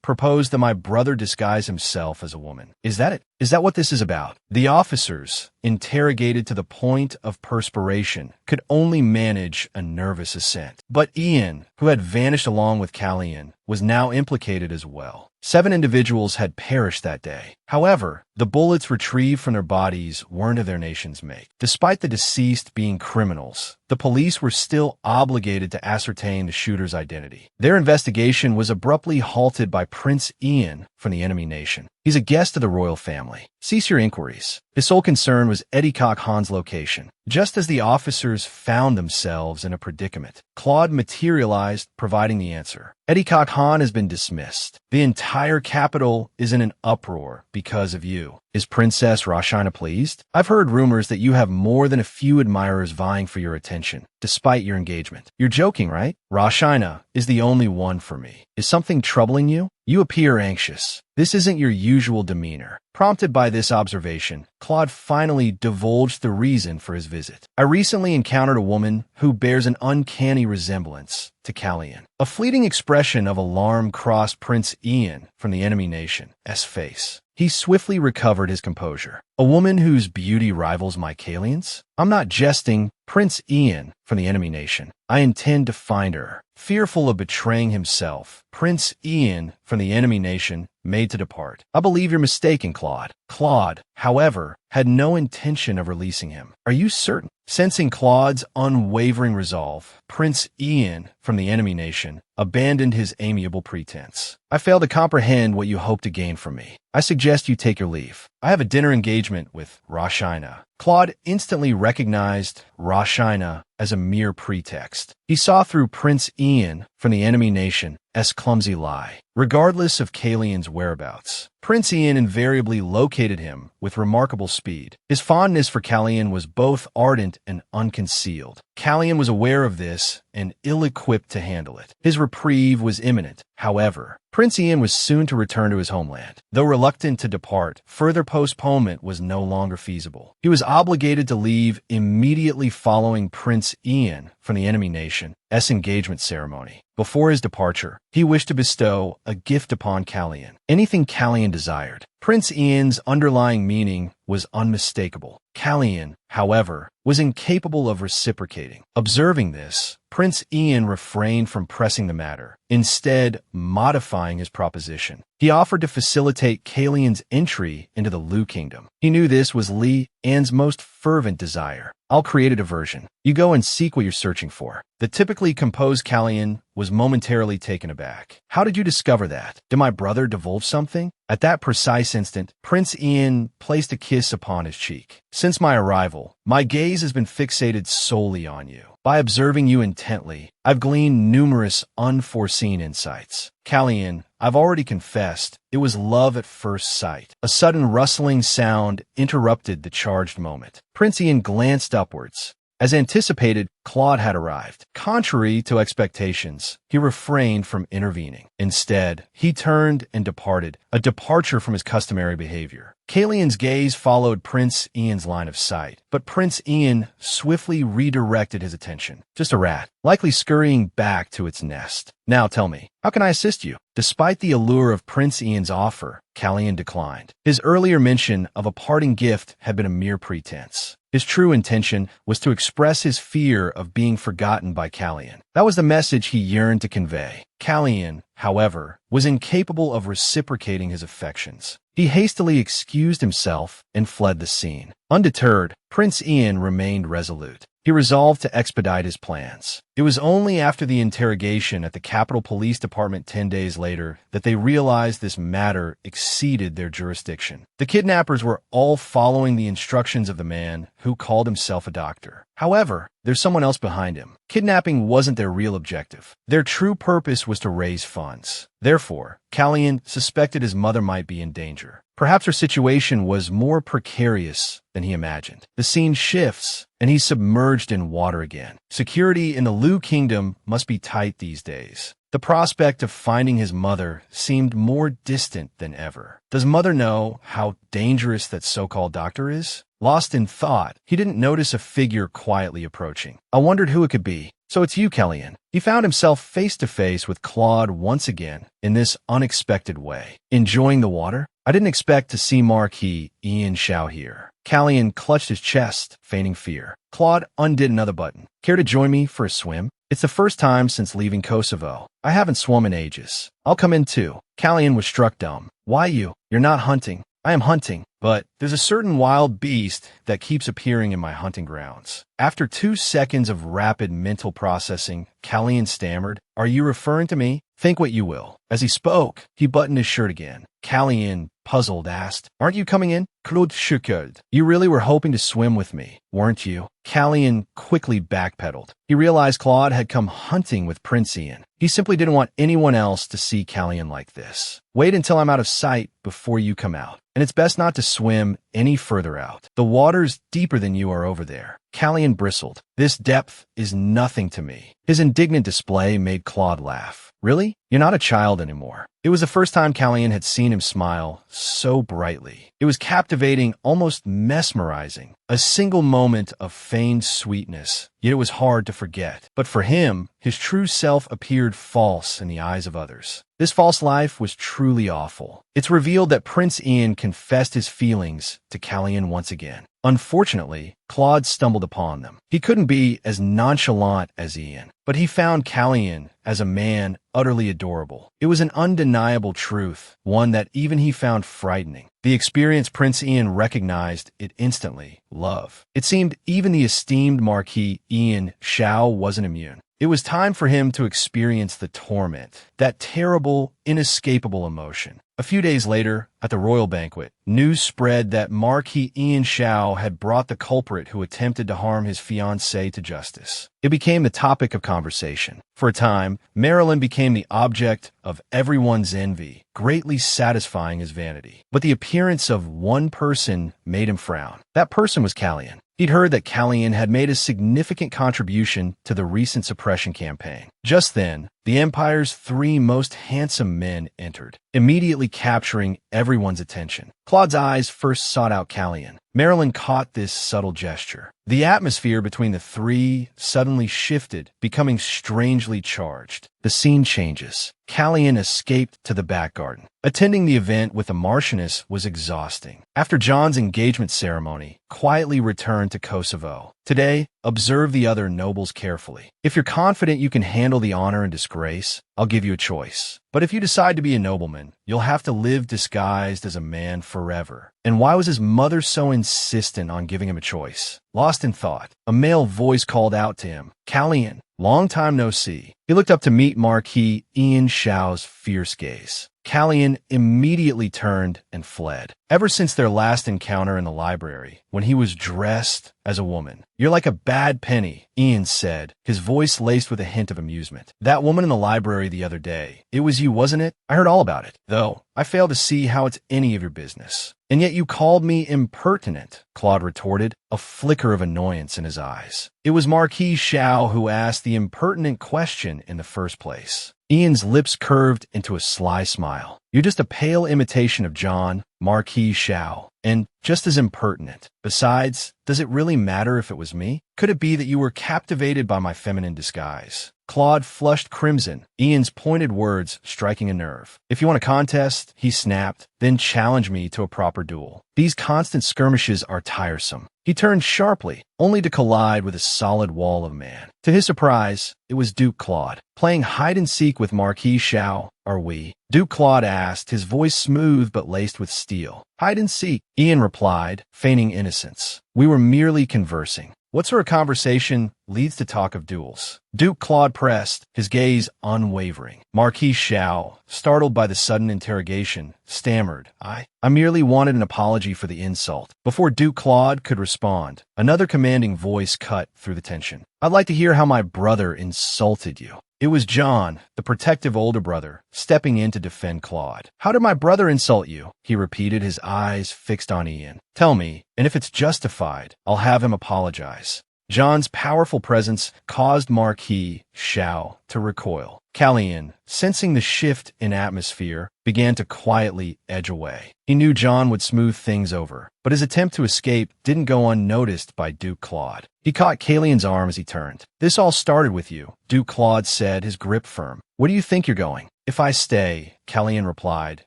proposed that my brother disguise himself as a woman. Is that it? Is that what this is about? The officers, interrogated to the point of perspiration, could only manage a nervous assent. But Ian, who had vanished along with Kalian, was now implicated as well. 7 individuals had perished that day. However, the bullets retrieved from their bodies weren't of their nation's make. Despite the deceased being criminals, the police were still obligated to ascertain the shooter's identity. Their investigation was abruptly halted by Prince Ian from the enemy nation. He's a guest of the royal family. Cease your inquiries. His sole concern was Eddie Han's location. Just as the officers found themselves in a predicament, Claude materialized, providing the answer. Eddie Han has been dismissed. The entire capital is in an uproar because of you. Is Princess Rashina pleased? I've heard rumors that you have more than a few admirers vying for your attention, despite your engagement. You're joking, right? Rashina is the only one for me. Is something troubling you? You appear anxious. This isn't your usual demeanor. Prompted by this observation, Claude finally divulged the reason for his visit. I recently encountered a woman who bears an uncanny resemblance to Kalian. A fleeting expression of alarm crossed Prince Ian from the enemy nation's face. He swiftly recovered his composure. A woman whose beauty rivals my Kalian's? I'm not jesting, Prince Ian from the enemy nation. I intend to find her. Fearful of betraying himself, Prince Ian from the enemy nation made to depart. I believe you're mistaken, Claude. Claude, however, had no intention of releasing him. Are you certain? Sensing Claude's unwavering resolve, Prince Ian from the enemy nation abandoned his amiable pretense. I fail to comprehend what you hope to gain from me. I suggest you take your leave. I have a dinner engagement with Rashina. Claude instantly recognized Rashina as a mere pretext. He saw through Prince Ian from the enemy nation's clumsy lie. Regardless of Kalian's whereabouts, Prince Ian invariably located him with remarkable speed. His fondness for Kalian was both ardent and unconcealed. Kalian was aware of this and ill-equipped to handle it. His reprieve was imminent. However, Prince Ian was soon to return to his homeland. Though reluctant to depart, further postponement was no longer feasible. He was obligated to leave immediately following Prince Ian from the enemy nation's engagement ceremony. Before his departure, he wished to bestow a gift upon Kalian, anything Kalian desired. Prince Ian's underlying meaning was unmistakable. Kalian, however, was incapable of reciprocating. Observing this, Prince Ian refrained from pressing the matter, instead modifying his proposition. He offered to facilitate Kalian's entry into the Lu Kingdom. He knew this was Li An's most fervent desire. I'll create a diversion. You go and seek what you're searching for. The typically composed Kalian was momentarily taken aback. How did you discover that? Did my brother divulge something? At that precise instant, Prince Ian placed a kiss upon his cheek. Since my arrival, my gaze has been fixated solely on you. By observing you intently, I've gleaned numerous unforeseen insights. Kalian, I've already confessed, it was love at first sight. A sudden rustling sound interrupted the charged moment. Prince Ian glanced upwards. As anticipated, Claude had arrived. Contrary to expectations, he refrained from intervening. Instead, he turned and departed, a departure from his customary behavior. Kalian's gaze followed Prince Ian's line of sight, but Prince Ian swiftly redirected his attention. Just a rat, likely scurrying back to its nest. Now tell me, how can I assist you? Despite the allure of Prince Ian's offer, Kalian declined. His earlier mention of a parting gift had been a mere pretense. His true intention was to express his fear of being forgotten by Kalian. That was the message he yearned to convey. Kalian, however, was incapable of reciprocating his affections. He hastily excused himself and fled the scene. Undeterred, Prince Ian remained resolute. He resolved to expedite his plans. It was only after the interrogation at the Capitol Police Department 10 days later that they realized this matter exceeded their jurisdiction. The kidnappers were all following the instructions of the man who called himself a doctor. However, there's someone else behind him. Kidnapping wasn't their real objective. Their true purpose was to raise funds. Therefore, Kalian suspected his mother might be in danger. Perhaps her situation was more precarious than he imagined. The scene shifts, and he's submerged in water again. Security in the Lu Kingdom must be tight these days. The prospect of finding his mother seemed more distant than ever. Does Mother know how dangerous that so-called doctor is? Lost in thought, he didn't notice a figure quietly approaching. I wondered who it could be. So it's you, Kalian. He found himself face to face with Claude once again in this unexpected way. Enjoying the water? I didn't expect to see Marquis Ian Xiao here. Kalian clutched his chest, feigning fear. Claude undid another button. Care to join me for a swim? It's the first time since leaving Kosovo. I haven't swum in ages. I'll come in too. Kalian was struck dumb. Why you? You're not hunting. I am hunting, but there's a certain wild beast that keeps appearing in my hunting grounds. After 2 seconds of rapid mental processing, Kalian stammered, Are you referring to me? Think what you will. As he spoke, he buttoned his shirt again. Kalian, puzzled, asked, Aren't you coming in? Claude chuckled. You really were hoping to swim with me, weren't you? Kalian quickly backpedaled. He realized Claude had come hunting with Prince Ian. He simply didn't want anyone else to see Kalian like this. Wait until I'm out of sight before you come out. And it's best not to swim any further out. The water's deeper than you are over there. Kalian bristled. This depth is nothing to me. His indignant display made Claude laugh. Really? You're not a child anymore. It was the first time Kalian had seen him smile so brightly. It was captivating, almost mesmerizing. A single moment of feigned sweetness, yet it was hard to forget. But for him, his true self appeared false in the eyes of others. This false life was truly awful. It's revealed that Prince Ian confessed his feelings to Kalian once again. Unfortunately, Claude stumbled upon them. He couldn't be as nonchalant as Ian, but he found Kalian as a man utterly adorable. It was an undeniable truth, one that even he found frightening. The experienced Prince Ian recognized it instantly. Love. It seemed even the esteemed Marquis Ian Xiao wasn't immune. It was time for him to experience the torment, that terrible, inescapable emotion. A few days later, at the royal banquet, news spread that Marquis Ian Shao had brought the culprit who attempted to harm his fiancée to justice. It became the topic of conversation. For a time, Marilyn became the object of everyone's envy, greatly satisfying his vanity. But the appearance of one person made him frown. That person was Callian. He'd heard that Callian had made a significant contribution to the recent suppression campaign. Just then, the Empire's three most handsome men entered, immediately capturing everyone's attention. Claude's eyes first sought out Callian. Marilyn caught this subtle gesture. The atmosphere between the three suddenly shifted, becoming strangely charged. The scene changes. Callian escaped to the back garden. Attending the event with the Marchioness was exhausting. After John's engagement ceremony, quietly returned to Kosovo. Today, observe the other nobles carefully. If you're confident you can handle the honor and disgrace, I'll give you a choice. But if you decide to be a nobleman, you'll have to live disguised as a man forever. And why was his mother so insistent on giving him a choice? Lost in thought, a male voice called out to him, "Callian, long time no see." He looked up to meet Marquis Ian Shao's fierce gaze. Callian immediately turned and fled. Ever since their last encounter in the library, when he was dressed as a woman. "You're like a bad penny," Ian said, his voice laced with a hint of amusement. "That woman in the library the other day, it was you, wasn't it? I heard all about it, though I fail to see how it's any of your business." "And yet you called me impertinent," Claude retorted, a flicker of annoyance in his eyes. "It was Marquis Shao who asked the impertinent question in the first place." Ian's lips curved into a sly smile. "You're just a pale imitation of John, Marquis Shao, and just as impertinent. Besides, does it really matter if it was me? Could it be that you were captivated by my feminine disguise?" Claude flushed crimson, Ian's pointed words striking a nerve. "If you want a contest," he snapped, "then challenge me to a proper duel. These constant skirmishes are tiresome." He turned sharply, only to collide with a solid wall of man. To his surprise, it was Duke Claude. "Playing hide-and-seek with Marquis Shao, are we?" Duke Claude asked, his voice smooth but laced with steel. "Hide-and-seek," Ian replied, feigning innocence. "We were merely conversing." "What sort of conversation leads to talk of duels?" Duke Claude pressed, his gaze unwavering. Marquis Shao, startled by the sudden interrogation, stammered, I merely wanted an apology for the insult." Before Duke Claude could respond, another commanding voice cut through the tension. "I'd like to hear how my brother insulted you." It was John, the protective older brother, stepping in to defend Claude. "How did my brother insult you?" he repeated, his eyes fixed on Ian. "Tell me, and if it's justified, I'll have him apologize." John's powerful presence caused Marquis Shao to recoil. Callian, sensing the shift in atmosphere, began to quietly edge away. He knew John would smooth things over, but his attempt to escape didn't go unnoticed by Duke Claude. He caught Callian's arm as he turned. "This all started with you," Duke Claude said, his grip firm. "Where do you think you're going?" "If I stay," Callian replied,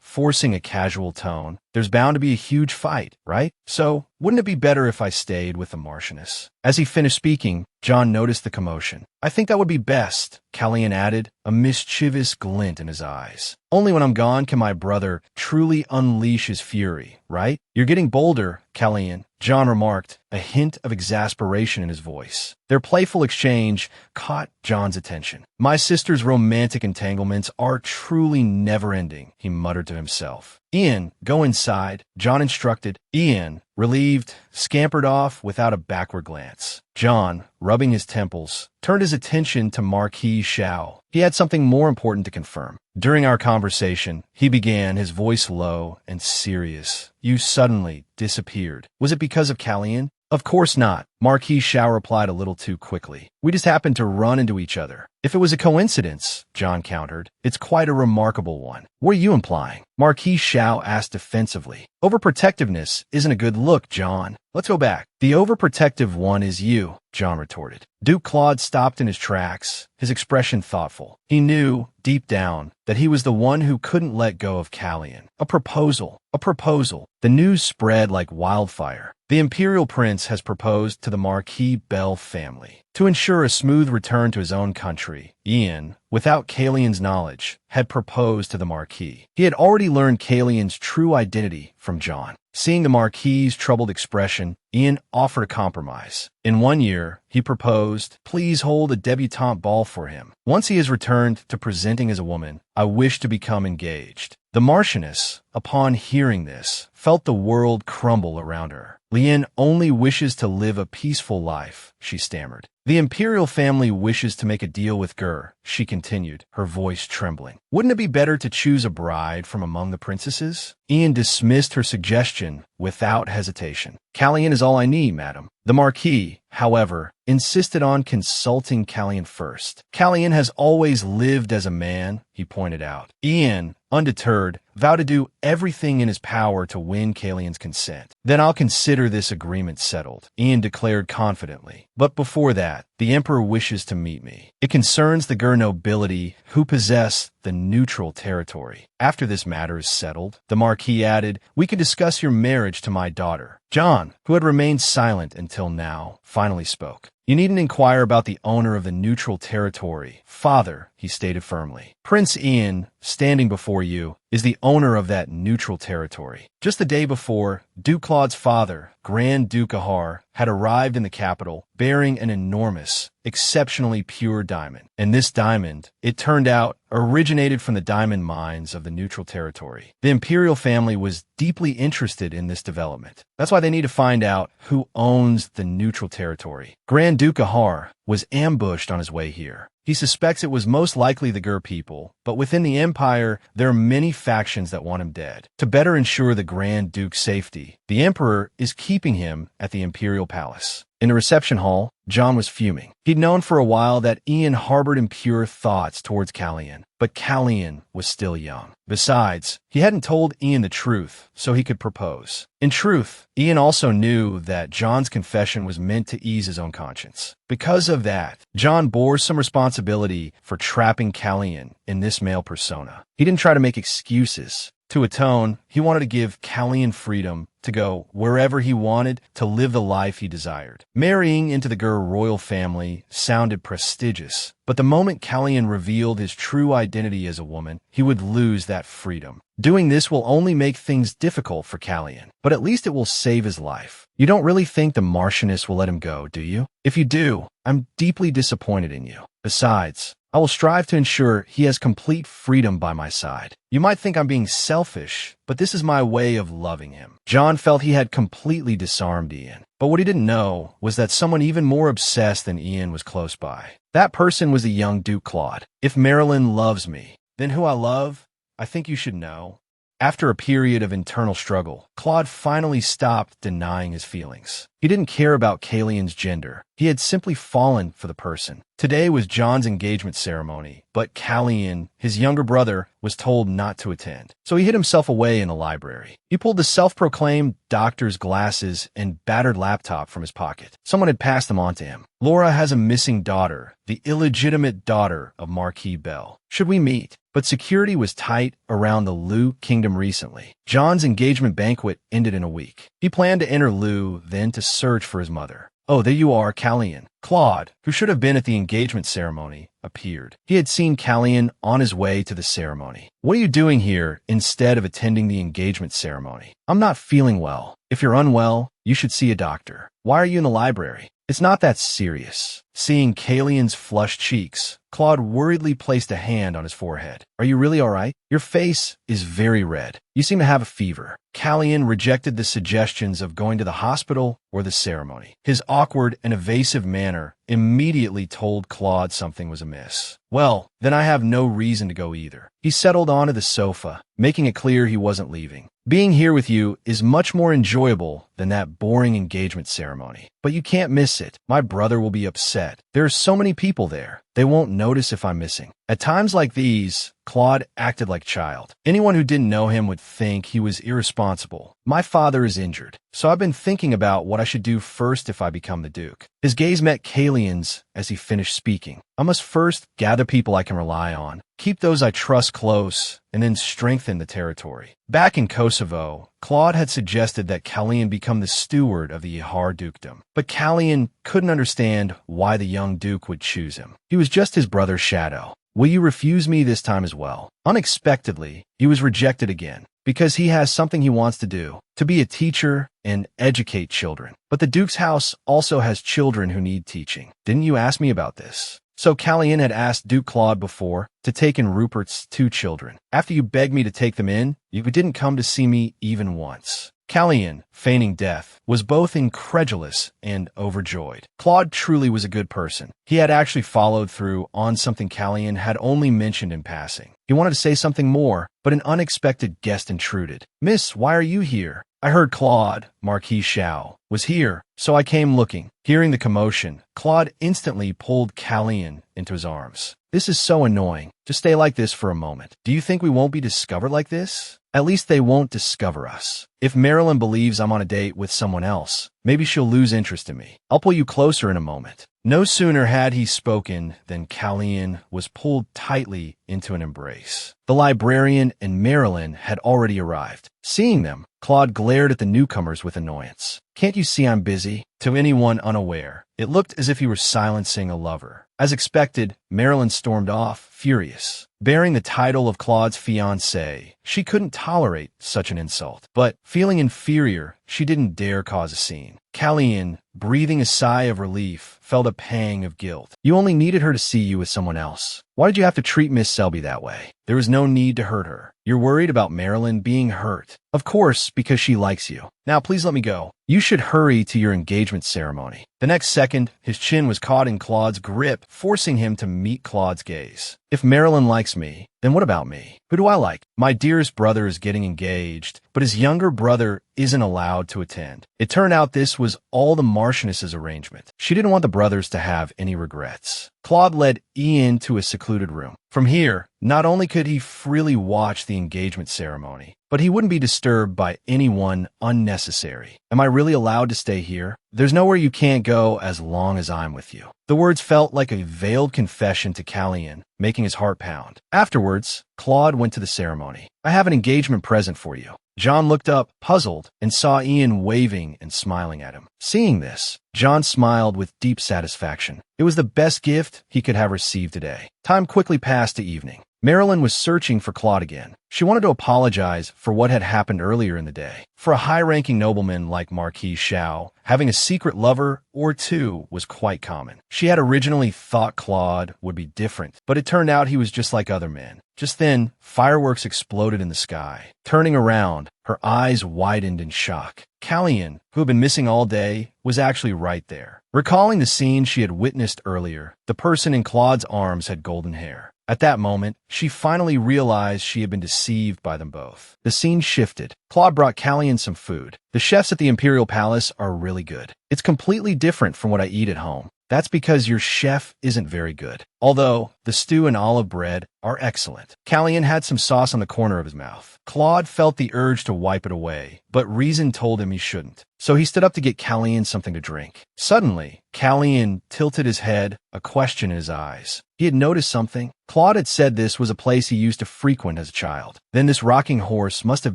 forcing a casual tone, "there's bound to be a huge fight, right? So, wouldn't it be better if I stayed with the Marchioness?" As he finished speaking, John noticed the commotion. "I think that would be best," Callian added, a mischievous glint in his eyes. "Only when I'm gone can my brother truly unleash his fury, right?" "You're getting bolder, Callian," John remarked, a hint of exasperation in his voice. Their playful exchange caught John's attention. "My sister's romantic entanglements are truly never-ending," he muttered to himself. "Ian, go inside," John instructed. Ian, relieved, scampered off without a backward glance. John, rubbing his temples, turned his attention to Marquis Shao. He had something more important to confirm. "During our conversation," he began, his voice low and serious, "you suddenly disappeared. Was it because of Callian?" "Of course not," Marquis Shao replied a little too quickly. "We just happened to run into each other." "If it was a coincidence," John countered, "it's quite a remarkable one." "What are you implying?" Marquis Shao asked defensively. "Overprotectiveness isn't a good look, John. Let's go back." "The overprotective one is you," John retorted. Duke Claude stopped in his tracks, his expression thoughtful. He knew, deep down, that he was the one who couldn't let go of Callian. A proposal. A proposal. The news spread like wildfire. The Imperial Prince has proposed to the Marquis Bell family. To ensure a smooth return to his own country, Ian, without Callian's knowledge, had proposed to the Marquis. He had already learned Callian's true identity from John. Seeing the Marquis's troubled expression, Ian offered a compromise. In 1 year, he proposed, please hold a debutante ball for him. Once he has returned to presenting as a woman, I wish to become engaged. The Marchioness, upon hearing this, felt the world crumble around her. Lien only wishes to live a peaceful life, she stammered. The imperial family wishes to make a deal with Gur, she continued, her voice trembling. Wouldn't it be better to choose a bride from among the princesses? Ian dismissed her suggestion without hesitation. Callian is all I need, madam. The Marquis, however, insisted on consulting Callian first. Callian has always lived as a man, he pointed out. Ian, undeterred, vowed to do everything in his power to win Callian's consent. Then I'll consider this agreement settled, Ian declared confidently. But before that, the Emperor wishes to meet me. It concerns the Gur nobility who possess the neutral territory. After this matter is settled, the Marquis added, we can discuss your marriage to my daughter. John, who had remained silent until now, finally spoke. You needn't inquire about the owner of the neutral territory. Father, he stated firmly. Prince Ian, standing before you, is the owner of that neutral territory. Just the day before, Duke Claude's father, Grand Duke Ahar, had arrived in the capital bearing an enormous, exceptionally pure diamond. And this diamond, it turned out, originated from the diamond mines of the neutral territory. The imperial family was deeply interested in this development. That's why they need to find out who owns the neutral territory. Grand Duke Ahar was ambushed on his way here. He suspects it was most likely the Gur people, but within the Empire, there are many factions that want him dead. To better ensure the Grand Duke's safety, the Emperor is keeping him at the Imperial Palace. In the reception hall, John was fuming. He'd known for a while that Ian harbored impure thoughts towards Callian, but Callian was still young. Besides, he hadn't told Ian the truth, so he could propose. In truth, Ian also knew that John's confession was meant to ease his own conscience. Because of that, John bore some responsibility for trapping Callian in this male persona. He didn't try to make excuses. To atone, he wanted to give Callian freedom to go wherever he wanted, to live the life he desired. Marrying into the Gur royal family sounded prestigious, but the moment Callian revealed his true identity as a woman, he would lose that freedom. Doing this will only make things difficult for Callian, but at least it will save his life. You don't really think the Marchioness will let him go, do you? If you do, I'm deeply disappointed in you. Besides, I will strive to ensure he has complete freedom by my side. You might think I'm being selfish, but this is my way of loving him. John felt he had completely disarmed Ian, but what he didn't know was that someone even more obsessed than Ian was close by. That person was the young Duke Claude. If Marilyn loves me, then who I love, I think you should know. After a period of internal struggle, Claude finally stopped denying his feelings. He didn't care about Callian's gender. He had simply fallen for the person. Today was John's engagement ceremony, but Callian, his younger brother, was told not to attend. So he hid himself away in the library. He pulled the self-proclaimed doctor's glasses and battered laptop from his pocket. Someone had passed them on to him. Laura has a missing daughter, the illegitimate daughter of Marquis Bell. Should we meet? But security was tight around the Lu kingdom recently. John's engagement banquet ended in a week. He planned to enter Lu, then to search for his mother. Oh, there you are, Callian. Claude, who should have been at the engagement ceremony, appeared. He had seen Callian on his way to the ceremony. What are you doing here instead of attending the engagement ceremony? I'm not feeling well. If you're unwell, you should see a doctor. Why are you in the library? It's not that serious. Seeing Callian's flushed cheeks, Claude worriedly placed a hand on his forehead. Are you really all right? Your face is very red. You seem to have a fever. Callian rejected the suggestions of going to the hospital or the ceremony. His awkward and evasive manner immediately told Claude something was amiss. Well, then I have no reason to go either. He settled onto the sofa, making it clear he wasn't leaving. Being here with you is much more enjoyable than that boring engagement ceremony. But you can't miss it. My brother will be upset. There are so many people there. They won't notice if I'm missing. At times like these, Claude acted like a child. Anyone who didn't know him would think he was irresponsible. My father is injured, so I've been thinking about what I should do first if I become the Duke. His gaze met Callian's as he finished speaking. I must first gather people I can rely on, keep those I trust close, and then strengthen the territory. Back in Kosovo, Claude had suggested that Callian become the steward of the Ihar dukedom. But Callian couldn't understand why the young Duke would choose him. He was just his brother's shadow. Will you refuse me this time as well? Unexpectedly, he was rejected again. because he has something he wants to do, to be a teacher and educate children. But the Duke's house also has children who need teaching. Didn't you ask me about this? So Callien had asked Duke Claude before to take in Rupert's 2 children. After you begged me to take them in, you didn't come to see me even once. Callien, feigning death, was both incredulous and overjoyed. Claude truly was a good person. He had actually followed through on something Callien had only mentioned in passing. He wanted to say something more, but an unexpected guest intruded. "Miss, why are you here?" "I heard Claude, Marquis Xiao, was here, so I came looking." Hearing the commotion, Claude instantly pulled Callien into his arms. "This is so annoying. Just stay like this for a moment. Do you think we won't be discovered like this? At least they won't discover us. If Marilyn believes I'm on a date with someone else, maybe she'll lose interest in me. I'll pull you closer in a moment." No sooner had he spoken than Callien was pulled tightly into an embrace. The librarian and Marilyn had already arrived. Seeing them, Claude glared at the newcomers with annoyance. "Can't you see I'm busy?" To anyone unaware, it looked as if he were silencing a lover. As expected, Marilyn stormed off, furious. Bearing the title of Claude's fiancée, she couldn't tolerate such an insult. But, feeling inferior, she didn't dare cause a scene. Callien, breathing a sigh of relief, felt a pang of guilt. You only needed her to see you with someone else. Why did you have to treat Miss Selby that way? There was no need to hurt her. You're worried about Marilyn being hurt. Of course, because she likes you. Now please let me go. You should hurry to your engagement ceremony. The next second, his chin was caught in Claude's grip, forcing him to meet Claude's gaze. If Marilyn likes me, then what about me? Who do I like? My dearest brother is getting engaged, but his younger brother isn't allowed to attend. It turned out this was all the Marchioness's arrangement. She didn't want the brothers to have any regrets. Claude led Ian to a secluded room. From here, not only could he freely watch the engagement ceremony, but he wouldn't be disturbed by anyone unnecessary. Am I really allowed to stay here? There's nowhere you can't go as long as I'm with you. The words felt like a veiled confession to Callien, making his heart pound. Afterwards, Claude went to the ceremony. I have an engagement present for you. John looked up, puzzled, and saw Ian waving and smiling at him. Seeing this, John smiled with deep satisfaction. It was the best gift he could have received today. Time quickly passed to evening. Marilyn was searching for Claude again. She wanted to apologize for what had happened earlier in the day. For a high-ranking nobleman like Marquis Xiao, having a secret lover or two was quite common. She had originally thought Claude would be different, but it turned out he was just like other men. Just then, fireworks exploded in the sky. Turning around, her eyes widened in shock. Callien, who had been missing all day, was actually right there. Recalling the scene she had witnessed earlier, the person in Claude's arms had golden hair. At that moment, she finally realized she had been deceived by them both. The scene shifted. Claude brought Callien some food. The chefs at the Imperial Palace are really good. It's completely different from what I eat at home. That's because your chef isn't very good. Although, the stew and olive bread are excellent. Callien had some sauce on the corner of his mouth. Claude felt the urge to wipe it away, but reason told him he shouldn't. So he stood up to get Callien something to drink. Suddenly, Callien tilted his head, a question in his eyes. He had noticed something. Claude had said this was a place he used to frequent as a child. Then this rocking horse must have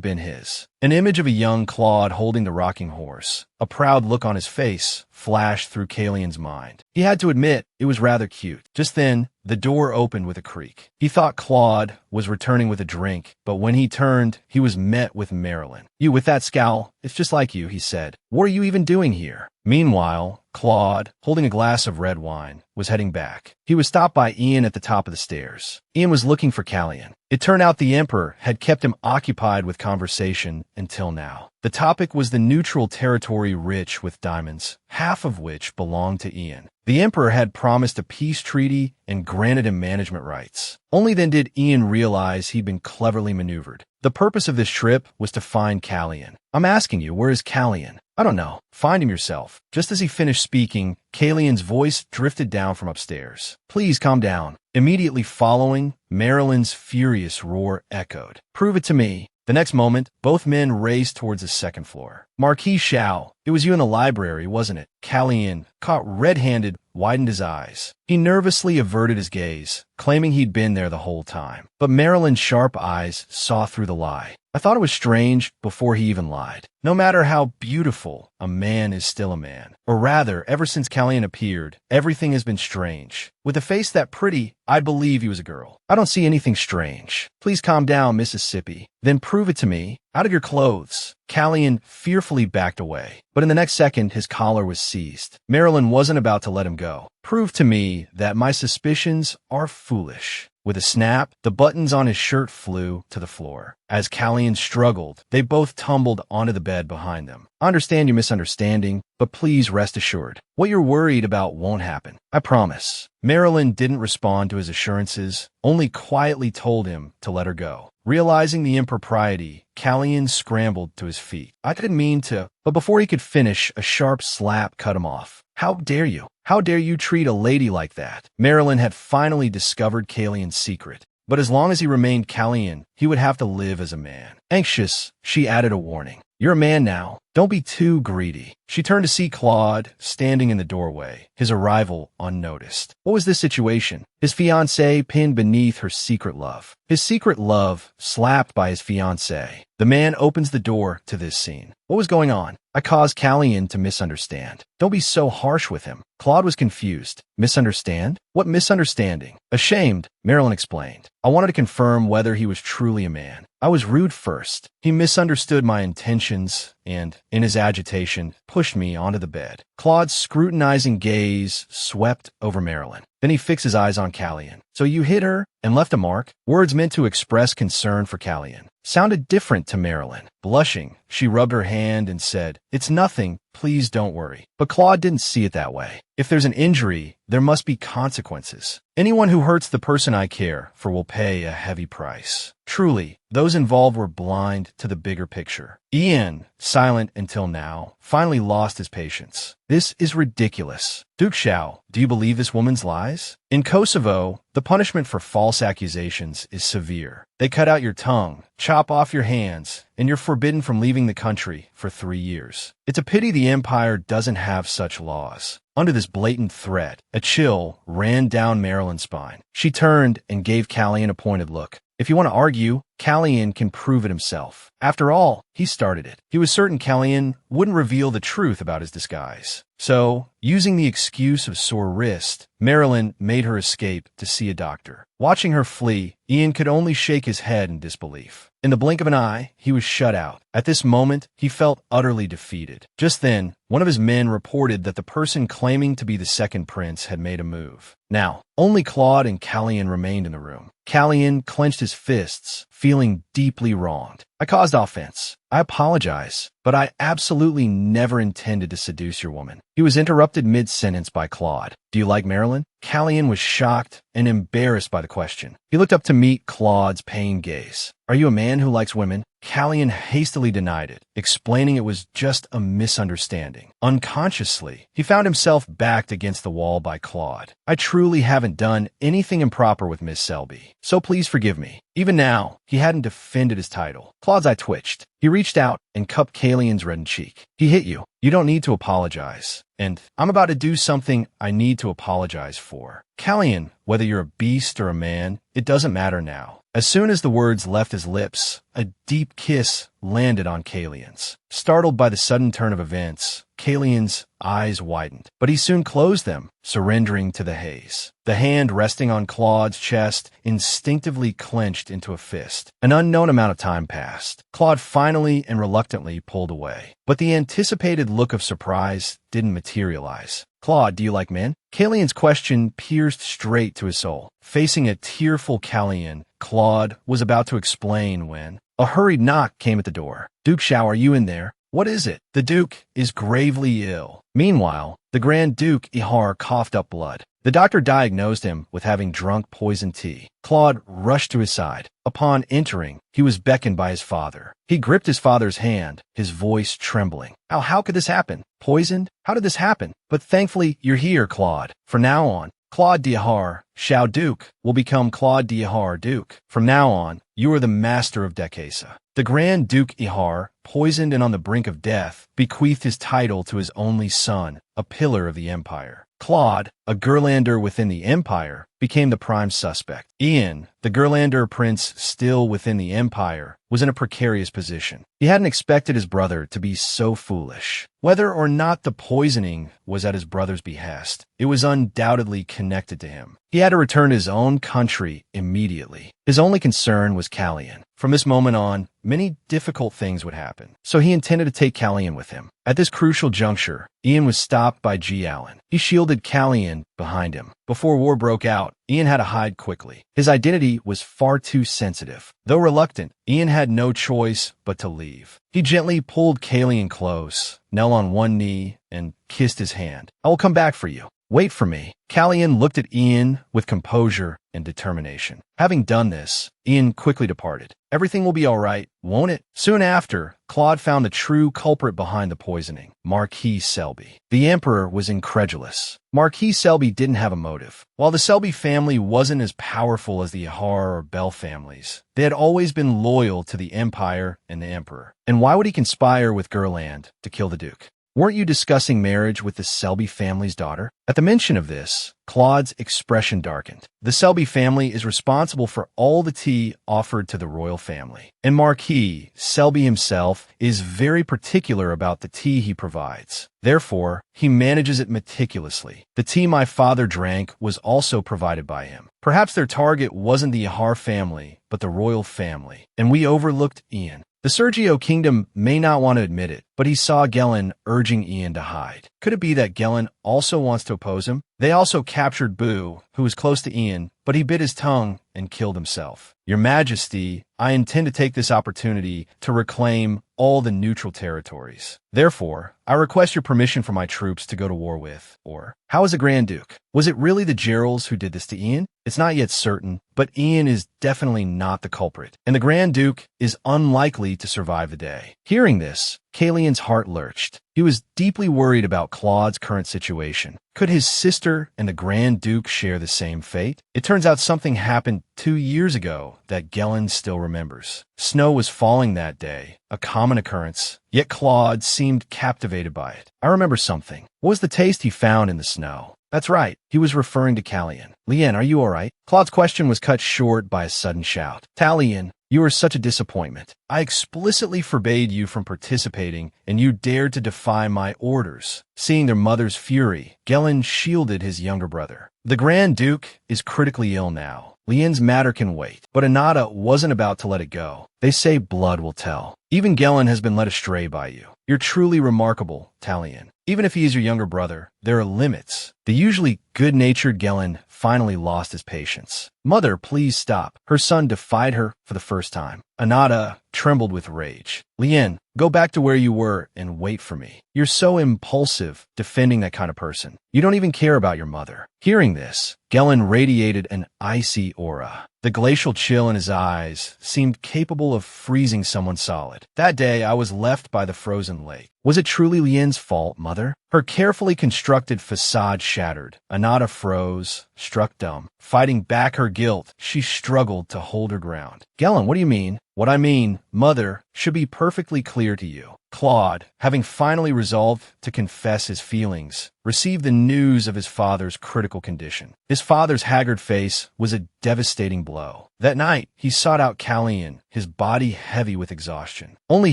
been his. An image of a young Claude holding the rocking horse, a proud look on his face, flashed through Callien's mind. He had to admit it was rather cute. Just then, the door opened with a creak. He thought Claude was returning with a drink, but when he turned, he was met with Marilyn. "You with that scowl? It's just like you," he said. "What are you even doing here?" Meanwhile, Claude, holding a glass of red wine, was heading back. He was stopped by Ian at the top of the stairs. Ian was looking for Callien. It turned out the Emperor had kept him occupied with conversation until now. The topic was the neutral territory rich with diamonds, half of which belonged to Ian. The Emperor had promised a peace treaty and granted him management rights. Only then did Ian realize he'd been cleverly maneuvered. The purpose of this trip was to find Callien. "I'm asking you, where is Callien?" "I don't know. Find him yourself." Just as he finished speaking, Callien's voice drifted down from upstairs. "Please calm down." Immediately following, Marilyn's furious roar echoed. "Prove it to me." The next moment, both men raced towards the second floor. Marquis Xiao, It was you in the library, wasn't it? Callian, caught red-handed, widened his eyes. He nervously averted his gaze, claiming he'd been there the whole time. But Marilyn's sharp eyes saw through the lie. I thought it was strange before he even lied. No matter how beautiful, a man is still a man. Or rather, ever since Callian appeared, everything has been strange. With a face that pretty, I'd believe he was a girl. I don't see anything strange. Please calm down, Mississippi. Then prove it to me. Out of your clothes. Callian fearfully backed away. But in the next second, his collar was seized. Marilyn wasn't about to let him go. Prove to me that my suspicions are foolish. With a snap, the buttons on his shirt flew to the floor. As Callian struggled, they both tumbled onto the bed behind them. I understand your misunderstanding, but please rest assured. What you're worried about won't happen. I promise. Marilyn didn't respond to his assurances, only quietly told him to let her go. Realizing the impropriety, Callian scrambled to his feet. I didn't mean to, but before he could finish, a sharp slap cut him off. How dare you? How dare you treat a lady like that? Marilyn had finally discovered Callian's secret. But as long as he remained Callian, he would have to live as a man. Anxious, she added a warning. You're a man now. Don't be too greedy. She turned to see Claude standing in the doorway, his arrival unnoticed. What was this situation? His fiancée pinned beneath her secret love. His secret love slapped by his fiancée. The man opens the door to this scene. What was going on? I caused Callian to misunderstand. Don't be so harsh with him. Claude was confused. Misunderstand? What misunderstanding? Ashamed, Marilyn explained. I wanted to confirm whether he was truly a man. I was rude first. He misunderstood my intentions and, in his agitation, pushed me onto the bed. Claude's scrutinizing gaze swept over Marilyn. Then he fixed his eyes on Callian. So you hit her and left a mark? Words meant to express concern for Callian sounded different to Marilyn. Blushing, she rubbed her hand and said, It's nothing. Please don't worry. But Claude didn't see it that way. If there's an injury, there must be consequences. Anyone who hurts the person I care for will pay a heavy price. Truly, those involved were blind to the bigger picture. Ian, silent until now, finally lost his patience. This is ridiculous. Duke Xiao, do you believe this woman's lies? In Kosovo, the punishment for false accusations is severe. They cut out your tongue, chop off your hands, and you're forbidden from leaving the country for 3 years. It's a pity the empire doesn't have such laws. Under this blatant threat, a chill ran down Marilyn's spine. She turned and gave Callian a pointed look. If you want to argue, Callian can prove it himself. After all, he started it. He was certain Callian wouldn't reveal the truth about his disguise. So, using the excuse of sore wrist, Marilyn made her escape to see a doctor. Watching her flee, Ian could only shake his head in disbelief. In the blink of an eye, he was shut out. At this moment, he felt utterly defeated. Just then, one of his men reported that the person claiming to be the second prince had made a move. Now, only Claude and Callian remained in the room. Callian clenched his fists, feeling deeply wronged. I caused offense. I apologize, but I absolutely never intended to seduce your woman. He was interrupted mid-sentence by Claude. Do you like Marilyn? Callian was shocked and embarrassed by the question. He looked up to meet Claude's pained gaze. Are you a man who likes women? Callian hastily denied it, explaining it was just a misunderstanding. Unconsciously, he found himself backed against the wall by Claude. I truly haven't done anything improper with Miss Selby, so please forgive me. Even now, he hadn't defended his title. Claude's eye twitched. He reached out and cupped Callian's reddened cheek. He hit you. You don't need to apologize. And I'm about to do something I need to apologize for. Callian, whether you're a beast or a man, it doesn't matter now. As soon as the words left his lips, a deep kiss landed on Callian's. Startled by the sudden turn of events, Callian's eyes widened, but he soon closed them, surrendering to the haze. The hand resting on Claude's chest instinctively clenched into a fist. An unknown amount of time passed. Claude finally and reluctantly pulled away, but the anticipated look of surprise didn't materialize. Claude, do you like men? Callian's question pierced straight to his soul. Facing a tearful Callian, Claude was about to explain when a hurried knock came at the door. Duke Xiao, are you in there? What is it? The Duke is gravely ill. Meanwhile, the Grand Duke Ihar coughed up blood. The doctor diagnosed him with having drunk poison tea. Claude rushed to his side. Upon entering, he was beckoned by his father. He gripped his father's hand, his voice trembling. How could this happen? Poisoned? How did this happen? But thankfully, you're here, Claude. From now on, Claude Dihar, Xiao Duke, will become Claude Dihar Duke. From now on, you are the master of Decasa. The Grand Duke Ihar, poisoned and on the brink of death, bequeathed his title to his only son, a pillar of the empire. Claude, a Gerlander within the empire, became the prime suspect. Ian, the Gerlander prince still within the empire, was in a precarious position. He hadn't expected his brother to be so foolish. Whether or not the poisoning was at his brother's behest, it was undoubtedly connected to him. He had to return to his own country immediately. His only concern was Callian. From this moment on, many difficult things would happen, so he intended to take Callian with him. At this crucial juncture, Ian was stopped by G. Allen. He shielded Callian behind him. Before war broke out, Ian had to hide quickly. His identity was far too sensitive. Though reluctant, Ian had no choice but to leave. He gently pulled Callian close, knelt on one knee, and kissed his hand. "I will come back for you. Wait for me." Callian looked at Ian with composure and determination. Having done this, Ian quickly departed. Everything will be all right, won't it? Soon after, Claude found the true culprit behind the poisoning, Marquis Selby. The Emperor was incredulous. Marquis Selby didn't have a motive. While the Selby family wasn't as powerful as the Ihar or Bell families, they had always been loyal to the Empire and the Emperor. And why would he conspire with Gerland to kill the Duke? Weren't you discussing marriage with the Selby family's daughter? At the mention of this, Claude's expression darkened. The Selby family is responsible for all the tea offered to the royal family. And Marquis Selby himself is very particular about the tea he provides. Therefore, he manages it meticulously. The tea my father drank was also provided by him. Perhaps their target wasn't the Ihar family, but the royal family. And we overlooked Ian. The Sergio kingdom may not want to admit it, but he saw Gellin urging Ian to hide. Could it be that Gellin also wants to oppose him? They also captured Boo, who was close to Ian, but he bit his tongue and killed himself. Your Majesty, I intend to take this opportunity to reclaim all the neutral territories. Therefore, I request your permission for my troops to go to war with, or, how is the Grand Duke? Was it really the Geralds who did this to Ian? It's not yet certain, but Ian is definitely not the culprit, and the Grand Duke is unlikely to survive the day. Hearing this, Callian's heart lurched. He was deeply worried about Claude's current situation. Could his sister and the Grand Duke share the same fate? It turns out something happened 2 years ago that Gellin still remembers. Snow was falling that day, a common occurrence, yet Claude seemed captivated by it. I remember something. What was the taste he found in the snow? That's right, he was referring to Callian. Lien, are you all right? Claude's question was cut short by a sudden shout. Talion, you are such a disappointment. I explicitly forbade you from participating, and you dared to defy my orders. Seeing their mother's fury, Gellin shielded his younger brother. The Grand Duke is critically ill now. Lien's matter can wait, but Anata wasn't about to let it go. They say blood will tell. Even Gellin has been led astray by you. You're truly remarkable, Talion. Even if he is your younger brother, there are limits. The usually good-natured Gellin finally lost his patience. Mother, please stop. Her son defied her for the first time. Anata trembled with rage. Lien, go back to where you were and wait for me. You're so impulsive defending that kind of person. You don't even care about your mother. Hearing this, Gellin radiated an icy aura. The glacial chill in his eyes seemed capable of freezing someone solid. That day, I was left by the frozen lake. Was it truly Lien's fault, Mother? Her carefully constructed facade shattered. Anata froze, struck dumb. Fighting back her guilt, she struggled to hold her ground. Gellin, what do you mean? What I mean, Mother, should be perfectly clear to you. Claude, having finally resolved to confess his feelings, received the news of his father's critical condition. His father's haggard face was a devastating blow. That night, he sought out Callian, his body heavy with exhaustion. Only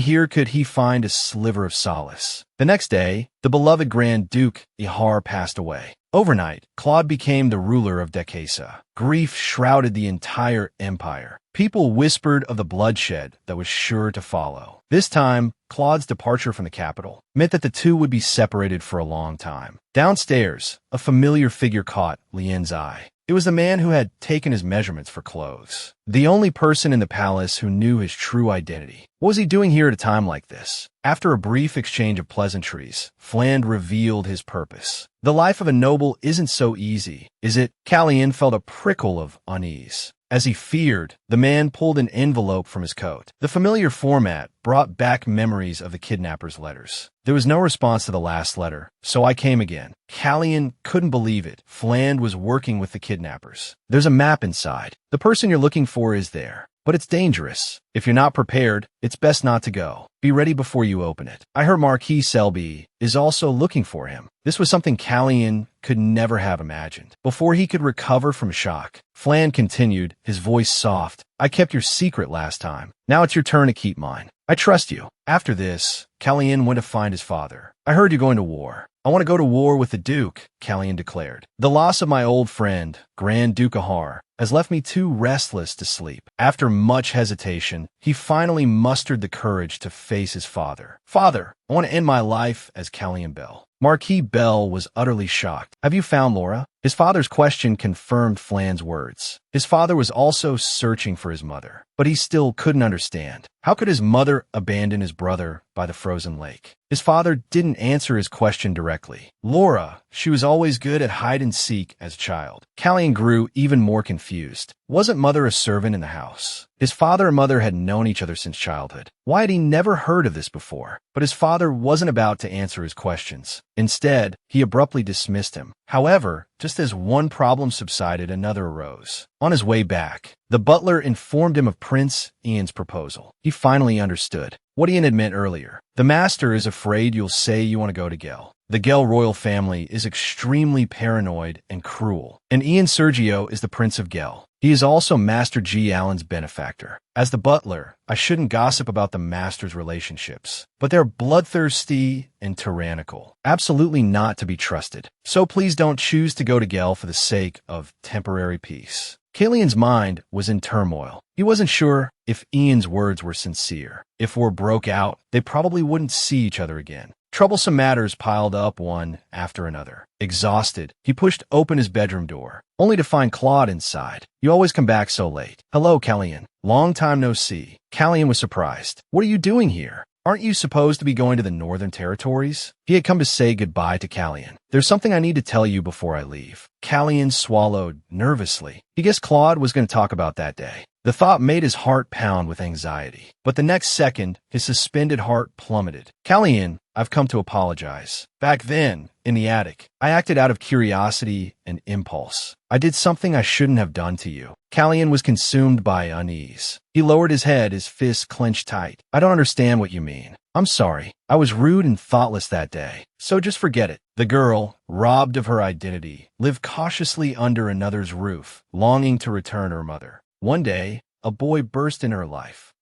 here could he find a sliver of solace. The next day, the beloved Grand Duke Ihar passed away. Overnight, Claude became the ruler of Decasa. Grief shrouded the entire empire. People whispered of the bloodshed that was sure to follow. This time, Claude's departure from the capital meant that the two would be separated for a long time. Downstairs, a familiar figure caught Lien's eye. It was the man who had taken his measurements for clothes. The only person in the palace who knew his true identity. What was he doing here at a time like this? After a brief exchange of pleasantries, Fland revealed his purpose. The life of a noble isn't so easy, is it? Callian felt a prickle of unease. As he feared, the man pulled an envelope from his coat. The familiar format brought back memories of the kidnapper's letters. There was no response to the last letter, so I came again. Callian couldn't believe it. Fland was working with the kidnappers. There's a map inside. The person you're looking for is there. But it's dangerous. If you're not prepared, it's best not to go. Be ready before you open it. I heard Marquis Selby is also looking for him. This was something Callian could never have imagined. Before he could recover from shock, Flan continued, his voice soft. I kept your secret last time. Now it's your turn to keep mine. I trust you. After this, Callian went to find his father. I heard you're going to war. I want to go to war with the Duke, Callian declared. The loss of my old friend, Grand Duke Ahar, has left me too restless to sleep. After much hesitation, he finally mustered the courage to face his father. Father, I want to end my life as Callian Bell. Marquis Bell was utterly shocked. Have you found Laura? His father's question confirmed Flan's words. His father was also searching for his mother, but he still couldn't understand. How could his mother abandon his brother by the frozen lake? His father didn't answer his question directly. Laura, she was always good at hide-and-seek as a child. Callian grew even more confused. Wasn't mother a servant in the house? His father and mother had known each other since childhood. Why had he never heard of this before? But his father wasn't about to answer his questions. Instead, he abruptly dismissed him. However, just as one problem subsided, another arose. On his way back, the butler informed him of Prince Ian's proposal. He finally understood what Ian had meant earlier. The master is afraid you'll say you want to go to Gel. The Gel royal family is extremely paranoid and cruel, and Ian Sergio is the Prince of Gel. He is also Master G. Allen's benefactor. As the butler, I shouldn't gossip about the master's relationships, but they're bloodthirsty and tyrannical, absolutely not to be trusted. So please don't choose to go to Gel for the sake of temporary peace. Callian's mind was in turmoil. He wasn't sure if Ian's words were sincere. If war broke out, they probably wouldn't see each other again. Troublesome matters piled up one after another. Exhausted, he pushed open his bedroom door, only to find Claude inside. You always come back so late. Hello, Callian. Long time no see. Callian was surprised. What are you doing here? Aren't you supposed to be going to the Northern Territories? He had come to say goodbye to Callian. There's something I need to tell you before I leave. Callian swallowed nervously. He guessed Claude was going to talk about that day. The thought made his heart pound with anxiety. But the next second, his suspended heart plummeted. Callian, I've come to apologize. Back then, in the attic, I acted out of curiosity and impulse. I did something I shouldn't have done to you. Callian was consumed by unease. He lowered his head, his fists clenched tight. I don't understand what you mean. I'm sorry. I was rude and thoughtless that day. So just forget it. The girl, robbed of her identity, lived cautiously under another's roof, longing to return her mother. One day, a boy burst in her life.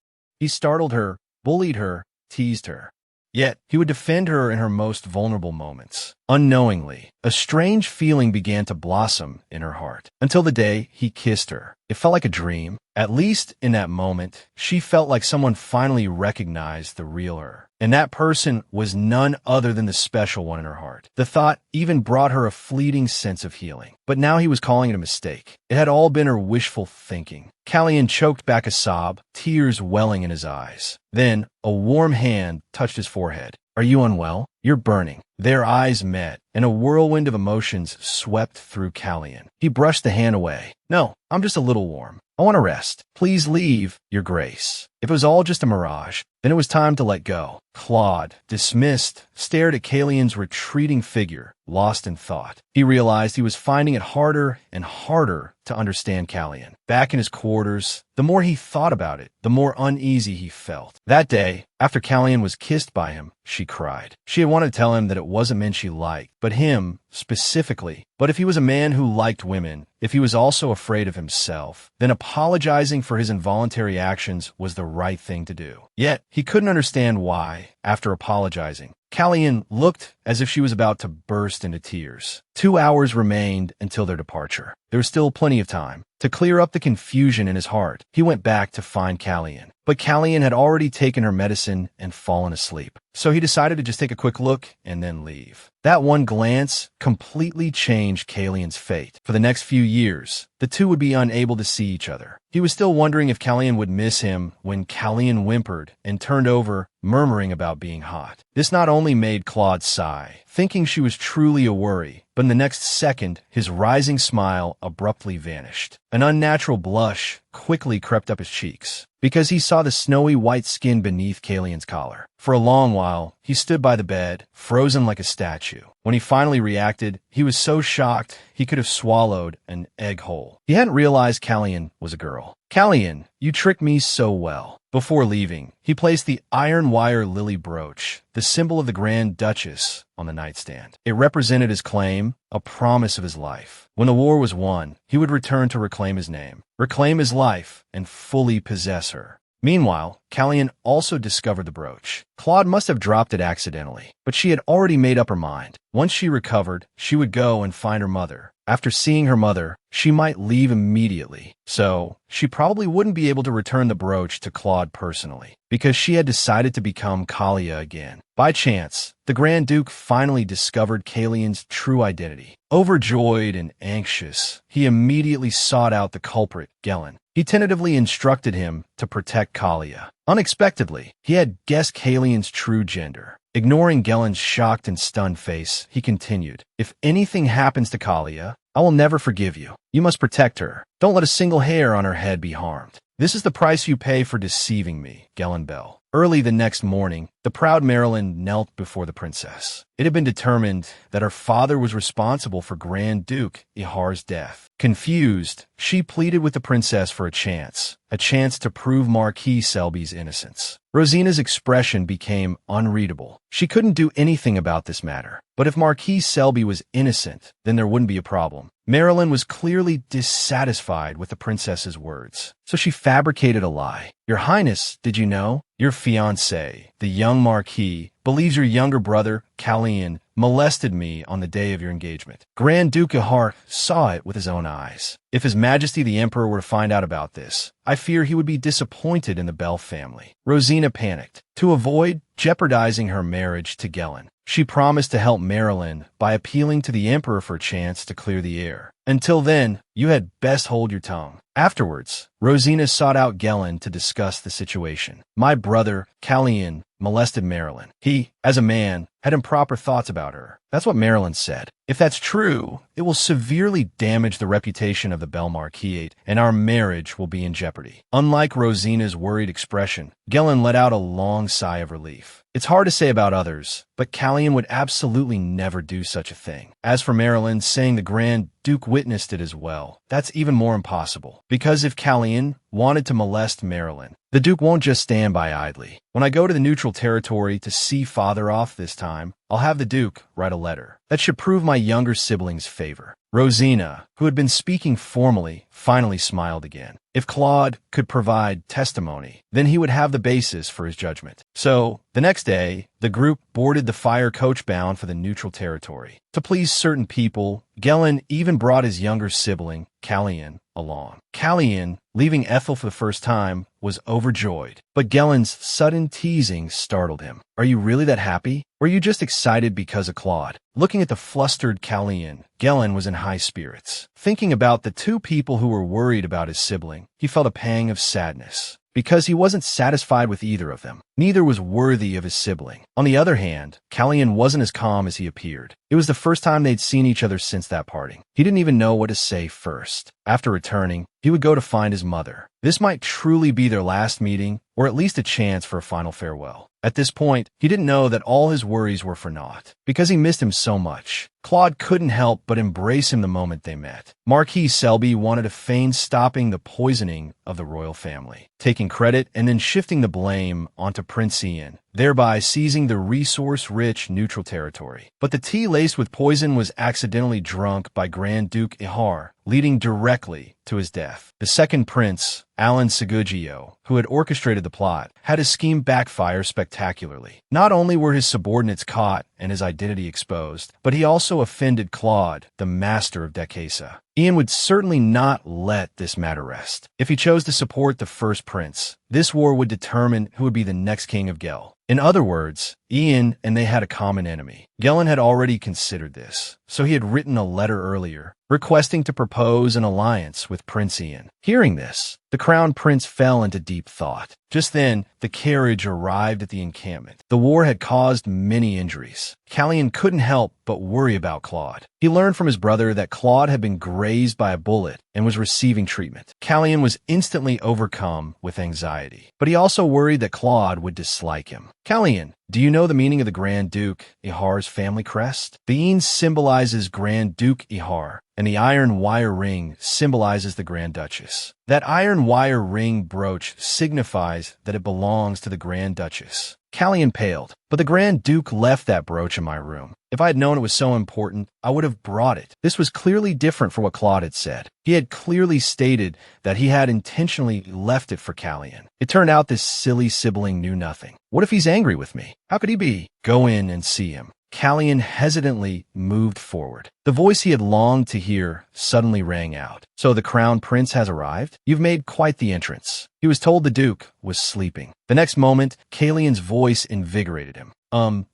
He startled her, bullied her, teased her. Yet, he would defend her in her most vulnerable moments. Unknowingly, a strange feeling began to blossom in her heart, until the day he kissed her. It felt like a dream. At least in that moment, she felt like someone finally recognized the real her. And that person was none other than the special one in her heart. The thought even brought her a fleeting sense of healing. But now he was calling it a mistake. It had all been her wishful thinking. Callian choked back a sob, tears welling in his eyes. Then, a warm hand touched his forehead. Are you unwell? You're burning. Their eyes met, and a whirlwind of emotions swept through Callian. He brushed the hand away. No, I'm just a little warm. I want to rest. Please leave, Your Grace. If it was all just a mirage, then it was time to let go. Claude, dismissed, stared at Callian's retreating figure, lost in thought. He realized he was finding it harder and harder to understand Callian. Back in his quarters, the more he thought about it, the more uneasy he felt. That day, after Callian was kissed by him, she cried. She had wanted to tell him that it wasn't men she liked, but him, specifically. But if he was a man who liked women, if he was also afraid of himself, then apologizing for his involuntary actions was the right thing to do. Yet, he couldn't understand why, after apologizing, Callian looked as if she was about to burst into tears. 2 hours remained until their departure. There was still plenty of time. To clear up the confusion in his heart, he went back to find Callian. But Callian had already taken her medicine and fallen asleep. So he decided to just take a quick look and then leave. That one glance completely changed Kalian's fate. For the next few years, the two would be unable to see each other. He was still wondering if Kalian would miss him when Kalian whimpered and turned over, murmuring about being hot. This not only made Claude sigh, thinking she was truly a worry, but in the next second, his rising smile abruptly vanished. An unnatural blush quickly crept up his cheeks, because he saw the snowy white skin beneath Kalian's collar. For a long while, he stood by the bed, frozen like a statue. When he finally reacted, he was so shocked he could have swallowed an egg whole. He hadn't realized Kalian was a girl. "Kalian, you tricked me so well." Before leaving, he placed the iron wire lily brooch, the symbol of the Grand Duchess, on the nightstand. It represented his claim, a promise of his life. When the war was won, he would return to reclaim his name, reclaim his life, and fully possess her. Meanwhile, Kalian also discovered the brooch. Claude must have dropped it accidentally, but she had already made up her mind. Once she recovered, she would go and find her mother. After seeing her mother, she might leave immediately. So, she probably wouldn't be able to return the brooch to Claude personally, because she had decided to become Kalia again. By chance, the Grand Duke finally discovered Kalian's true identity. Overjoyed and anxious, he immediately sought out the culprit, Gellin. He tentatively instructed him to protect Kalia. Unexpectedly, he had guessed Kalian's true gender. Ignoring Gellin's shocked and stunned face, he continued, "If anything happens to Kalia, I will never forgive you. You must protect her. Don't let a single hair on her head be harmed. This is the price you pay for deceiving me, Gellin Bell." Early the next morning, the proud Marilyn knelt before the princess. It had been determined that her father was responsible for Grand Duke Ihar's death. Confused, she pleaded with the princess for a chance to prove Marquis Selby's innocence. Rosina's expression became unreadable. She couldn't do anything about this matter. But if Marquis Selby was innocent, then there wouldn't be a problem. Marilyn was clearly dissatisfied with the princess's words, so she fabricated a lie. "Your Highness, did you know? Your fiancé, the young Marquis, believes your younger brother, Kalian, molested me on the day of your engagement. Grand Duke Ihar saw it with his own eyes. If His Majesty the Emperor were to find out about this, I fear he would be disappointed in the Bell family." Rosina panicked. To avoid jeopardizing her marriage to Gellin, she promised to help Marilyn by appealing to the Emperor for a chance to clear the air. "Until then, you had best hold your tongue." Afterwards, Rosina sought out Gellin to discuss the situation. "My brother, Kalian, molested Marilyn. He, as a man, had improper thoughts about her." That's what Marilyn said. "If that's true, it will severely damage the reputation of the Bell Marquisate, and our marriage will be in jeopardy." Unlike Rosina's worried expression, Gellin let out a long sigh of relief. It's hard to say about others, but Kalian would absolutely never do such a thing. As for Marilyn saying the Grand Duke witnessed it as well, that's even more impossible. Because if Kalian wanted to molest Marilyn, the Duke won't just stand by idly. "When I go to the neutral territory to see father off this time, I'll have the Duke write a letter. That should prove my younger sibling's favor." Rosina, who had been speaking formally, finally smiled again. If Claude could provide testimony, then he would have the basis for his judgment. So, the next day, the group boarded the fire coach bound for the neutral territory. To please certain people, Gellin even brought his younger sibling, Kalian, along. Kalian, leaving Ethel for the first time, was overjoyed. But Gellin's sudden teasing startled him. "Are you really that happy? Or are you just excited because of Claude?" Looking at the flustered Kalian, Gellin was in high spirits. Thinking about the two people who were worried about his sibling, he felt a pang of sadness. Because he wasn't satisfied with either of them. Neither was worthy of his sibling. On the other hand, Kalian wasn't as calm as he appeared. It was the first time they'd seen each other since that parting. He didn't even know what to say first. After returning, he would go to find his mother. This might truly be their last meeting, or at least a chance for a final farewell. At this point, he didn't know that all his worries were for naught, because he missed him so much. Claude couldn't help but embrace him the moment they met. Marquis Selby wanted to feign stopping the poisoning of the royal family, taking credit and then shifting the blame onto Prince Ian, thereby seizing the resource-rich neutral territory. But the tea laced with poison was accidentally drunk by Grand Duke Ihar, leading directly to his death. The second prince, Alan Segugio, who had orchestrated the plot, had his scheme backfire spectacularly. Not only were his subordinates caught and his identity exposed, but he also offended Claude, the master of Decasa. Ian would certainly not let this matter rest. If he chose to support the first prince, this war would determine who would be the next king of Gel. In other words, Ian and they had a common enemy. Gellin had already considered this, so he had written a letter earlier, requesting to propose an alliance with Prince Ian. Hearing this, the Crown Prince fell into deep thought. Just then, the carriage arrived at the encampment. The war had caused many injuries. Callian couldn't help but worry about Claude. He learned from his brother that Claude had been grazed by a bullet and was receiving treatment. Callian was instantly overcome with anxiety, but he also worried that Claude would dislike him. Callian, do you know the meaning of the Grand Duke Ihar's family crest? The Een symbolizes Grand Duke Ihar, and the iron wire ring symbolizes the Grand Duchess. That iron wire ring brooch signifies that it belongs to the Grand Duchess. Callian paled, but the Grand Duke left that brooch in my room. If I had known it was so important, I would have brought it. This was clearly different from what Claude had said. He had clearly stated that he had intentionally left it for Callian. It turned out this silly sibling knew nothing. What if he's angry with me? How could he be? Go in and see him. Callian hesitantly moved forward. The voice he had longed to hear suddenly rang out. So the Crown Prince has arrived? You've made quite the entrance. He was told the Duke was sleeping. The next moment, Callian's voice invigorated him.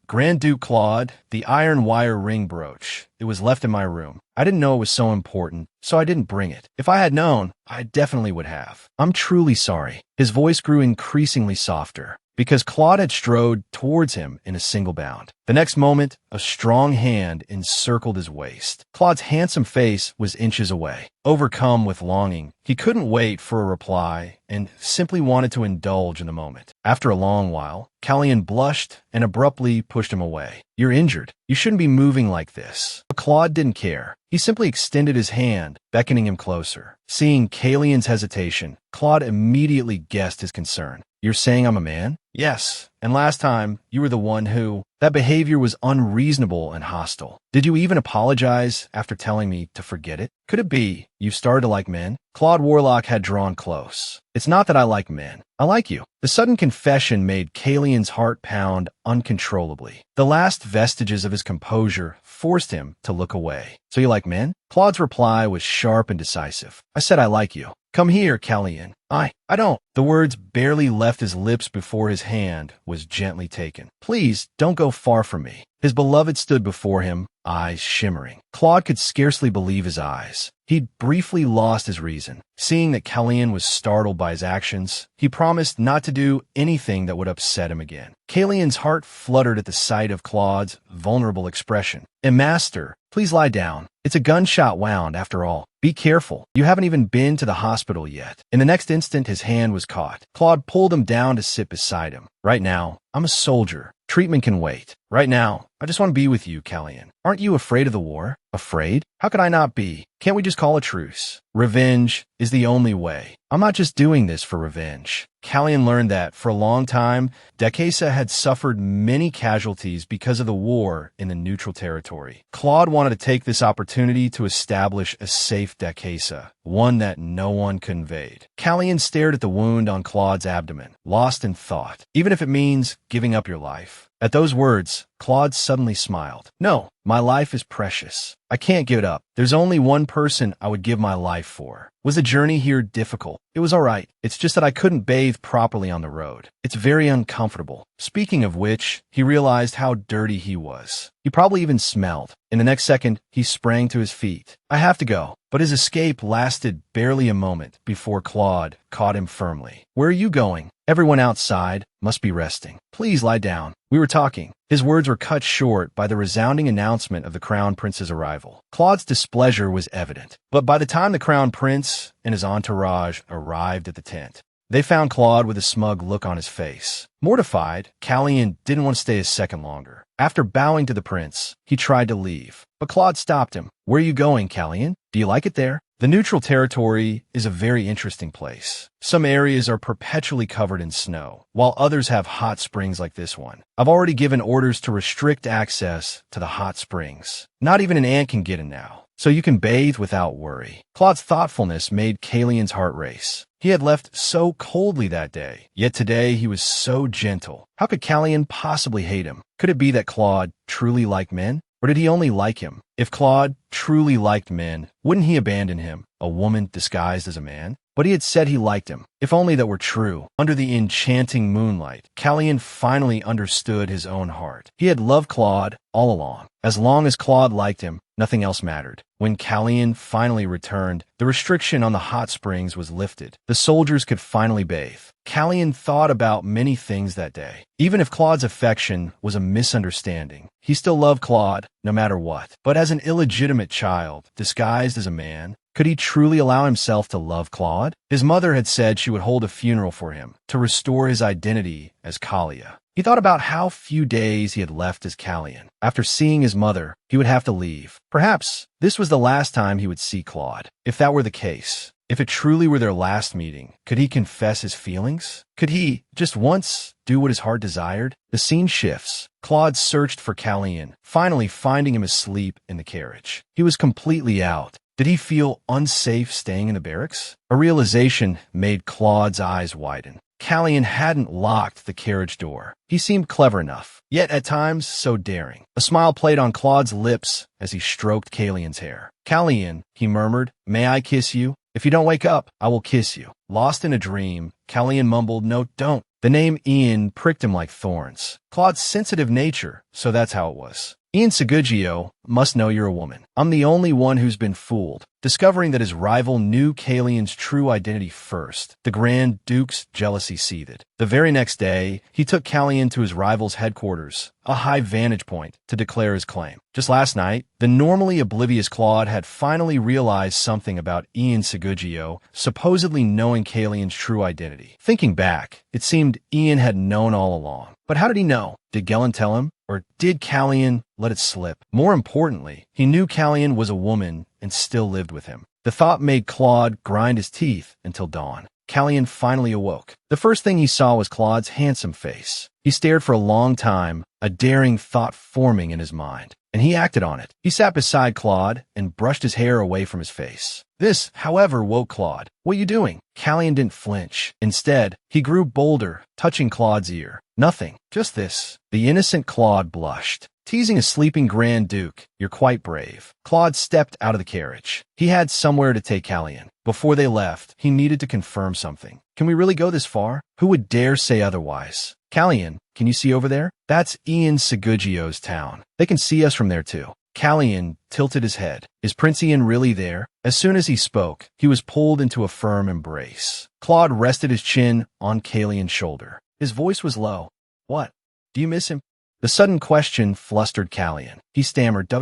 Grand Duke Claude, the iron wire ring brooch. It was left in my room. I didn't know it was so important, so I didn't bring it. If I had known, I definitely would have. I'm truly sorry. His voice grew increasingly softer, because Claude had strode towards him in a single bound. The next moment, a strong hand encircled his waist. Claude's handsome face was inches away. Overcome with longing, he couldn't wait for a reply and simply wanted to indulge in the moment. After a long while, Callian blushed and abruptly pushed him away. You're injured. You shouldn't be moving like this. But Claude didn't care. He simply extended his hand, beckoning him closer. Seeing Callian's hesitation, Claude immediately guessed his concern. You're saying I'm a man? Yes, and last time, you were the one who... That behavior was unreasonable and hostile. Did you even apologize after telling me to forget it? Could it be you started to like men? Claude Warlock had drawn close. It's not that I like men. I like you. The sudden confession made Callian's heart pound uncontrollably. The last vestiges of his composure forced him to look away. So you like men? Claude's reply was sharp and decisive. I said I like you. Come here, Callian. I don't. The words barely left his lips before his hand was gently taken. Please, don't go far from me. His beloved stood before him, eyes shimmering. Claude could scarcely believe his eyes. He'd briefly lost his reason. Seeing that Callian was startled by his actions, he promised not to do anything that would upset him again. Callian's heart fluttered at the sight of Claude's vulnerable expression. Master, please lie down. It's a gunshot wound, after all. Be careful. You haven't even been to the hospital yet. In the next instant, his hand was caught. Claude pulled him down to sit beside him. Right now, I'm a soldier. Treatment can wait. Right now, I just want to be with you, Callian. Aren't you afraid of the war? Afraid? How could I not be? Can't we just call a truce? Revenge is the only way. I'm not just doing this for revenge. Callian learned that, for a long time, Decasa had suffered many casualties because of the war in the neutral territory. Claude wanted to take this opportunity to establish a safe Decasa, one that no one could invade. Callian stared at the wound on Claude's abdomen, lost in thought, even if it means giving up your life. At those words, Claude suddenly smiled. No, my life is precious. I can't give it up. There's only one person I would give my life for. Was the journey here difficult? It was all right. It's just that I couldn't bathe properly on the road. It's very uncomfortable. Speaking of which, he realized how dirty he was. He probably even smelled. In the next second, he sprang to his feet. I have to go. But his escape lasted barely a moment before Claude caught him firmly. Where are you going? Everyone outside must be resting. Please lie down. We were talking. His words were cut short by the resounding announcement of the Crown Prince's arrival. Claude's displeasure was evident. But by the time the Crown Prince and his entourage arrived at the tent, they found Claude with a smug look on his face. Mortified, Callian didn't want to stay a second longer. After bowing to the prince, he tried to leave. But Claude stopped him. Where are you going, Callian? Do you like it there? The neutral territory is a very interesting place. Some areas are perpetually covered in snow, while others have hot springs like this one. I've already given orders to restrict access to the hot springs. Not even an ant can get in now, so you can bathe without worry. Claude's thoughtfulness made Callian's heart race. He had left so coldly that day, yet today he was so gentle. How could Callian possibly hate him? Could it be that Claude truly liked men? Or did he only like him? If Claude truly liked men, wouldn't he abandon him? a woman disguised as a man? But he had said he liked him. If only that were true. Under the enchanting moonlight, Callian finally understood his own heart. He had loved Claude all along. As long as Claude liked him, nothing else mattered. When Callian finally returned, the restriction on the hot springs was lifted. The soldiers could finally bathe. Callian thought about many things that day. Even if Claude's affection was a misunderstanding, he still loved Claude, no matter what. But as an illegitimate child, disguised as a man, could he truly allow himself to love Claude? His mother had said she would hold a funeral for him, to restore his identity as Kalia. He thought about how few days he had left as Callian. After seeing his mother, he would have to leave. Perhaps this was the last time he would see Claude. If that were the case, if it truly were their last meeting, could he confess his feelings? Could he, just once, do what his heart desired? The scene shifts. Claude searched for Callian, finally finding him asleep in the carriage. He was completely out. Did he feel unsafe staying in the barracks? A realization made Claude's eyes widen. Callian hadn't locked the carriage door. He seemed clever enough, yet at times so daring. A smile played on Claude's lips as he stroked Callian's hair. "Callian," he murmured, "may I kiss you? If you don't wake up, I will kiss you." Lost in a dream, Callian mumbled, "No, don't." The name Ian pricked him like thorns. Claude's sensitive nature, so that's how it was. "Ian Sagugio must know you're a woman. I'm the only one who's been fooled." Discovering that his rival knew Callian's true identity first, the Grand Duke's jealousy seethed. The very next day, he took Callian to his rival's headquarters, a high vantage point, to declare his claim. Just last night, the normally oblivious Claude had finally realized something about Ian Sagugio, supposedly knowing Callian's true identity. Thinking back, it seemed Ian had known all along. But how did he know? Did Gellin tell him? Or did Callian let it slip? More importantly, he knew Callian was a woman and still lived with him. The thought made Claude grind his teeth until dawn. Callian finally awoke. The first thing he saw was Claude's handsome face. He stared for a long time, a daring thought forming in his mind, and he acted on it. He sat beside Claude and brushed his hair away from his face. This, however, woke Claude. "What are you doing?" Callian didn't flinch. Instead, he grew bolder, touching Claude's ear. "Nothing, just this." The innocent Claude blushed. "Teasing a sleeping Grand Duke, you're quite brave." Claude stepped out of the carriage. He had somewhere to take Callian. Before they left, he needed to confirm something. "Can we really go this far? Who would dare say otherwise?" "Callian, can you see over there? That's Ian Sagugio's town. They can see us from there too." Callian tilted his head. "Is Prince Ian really there?" As soon as he spoke, he was pulled into a firm embrace. Claude rested his chin on Callian's shoulder. His voice was low. "What? Do you miss him?" The sudden question flustered Callian. He stammered,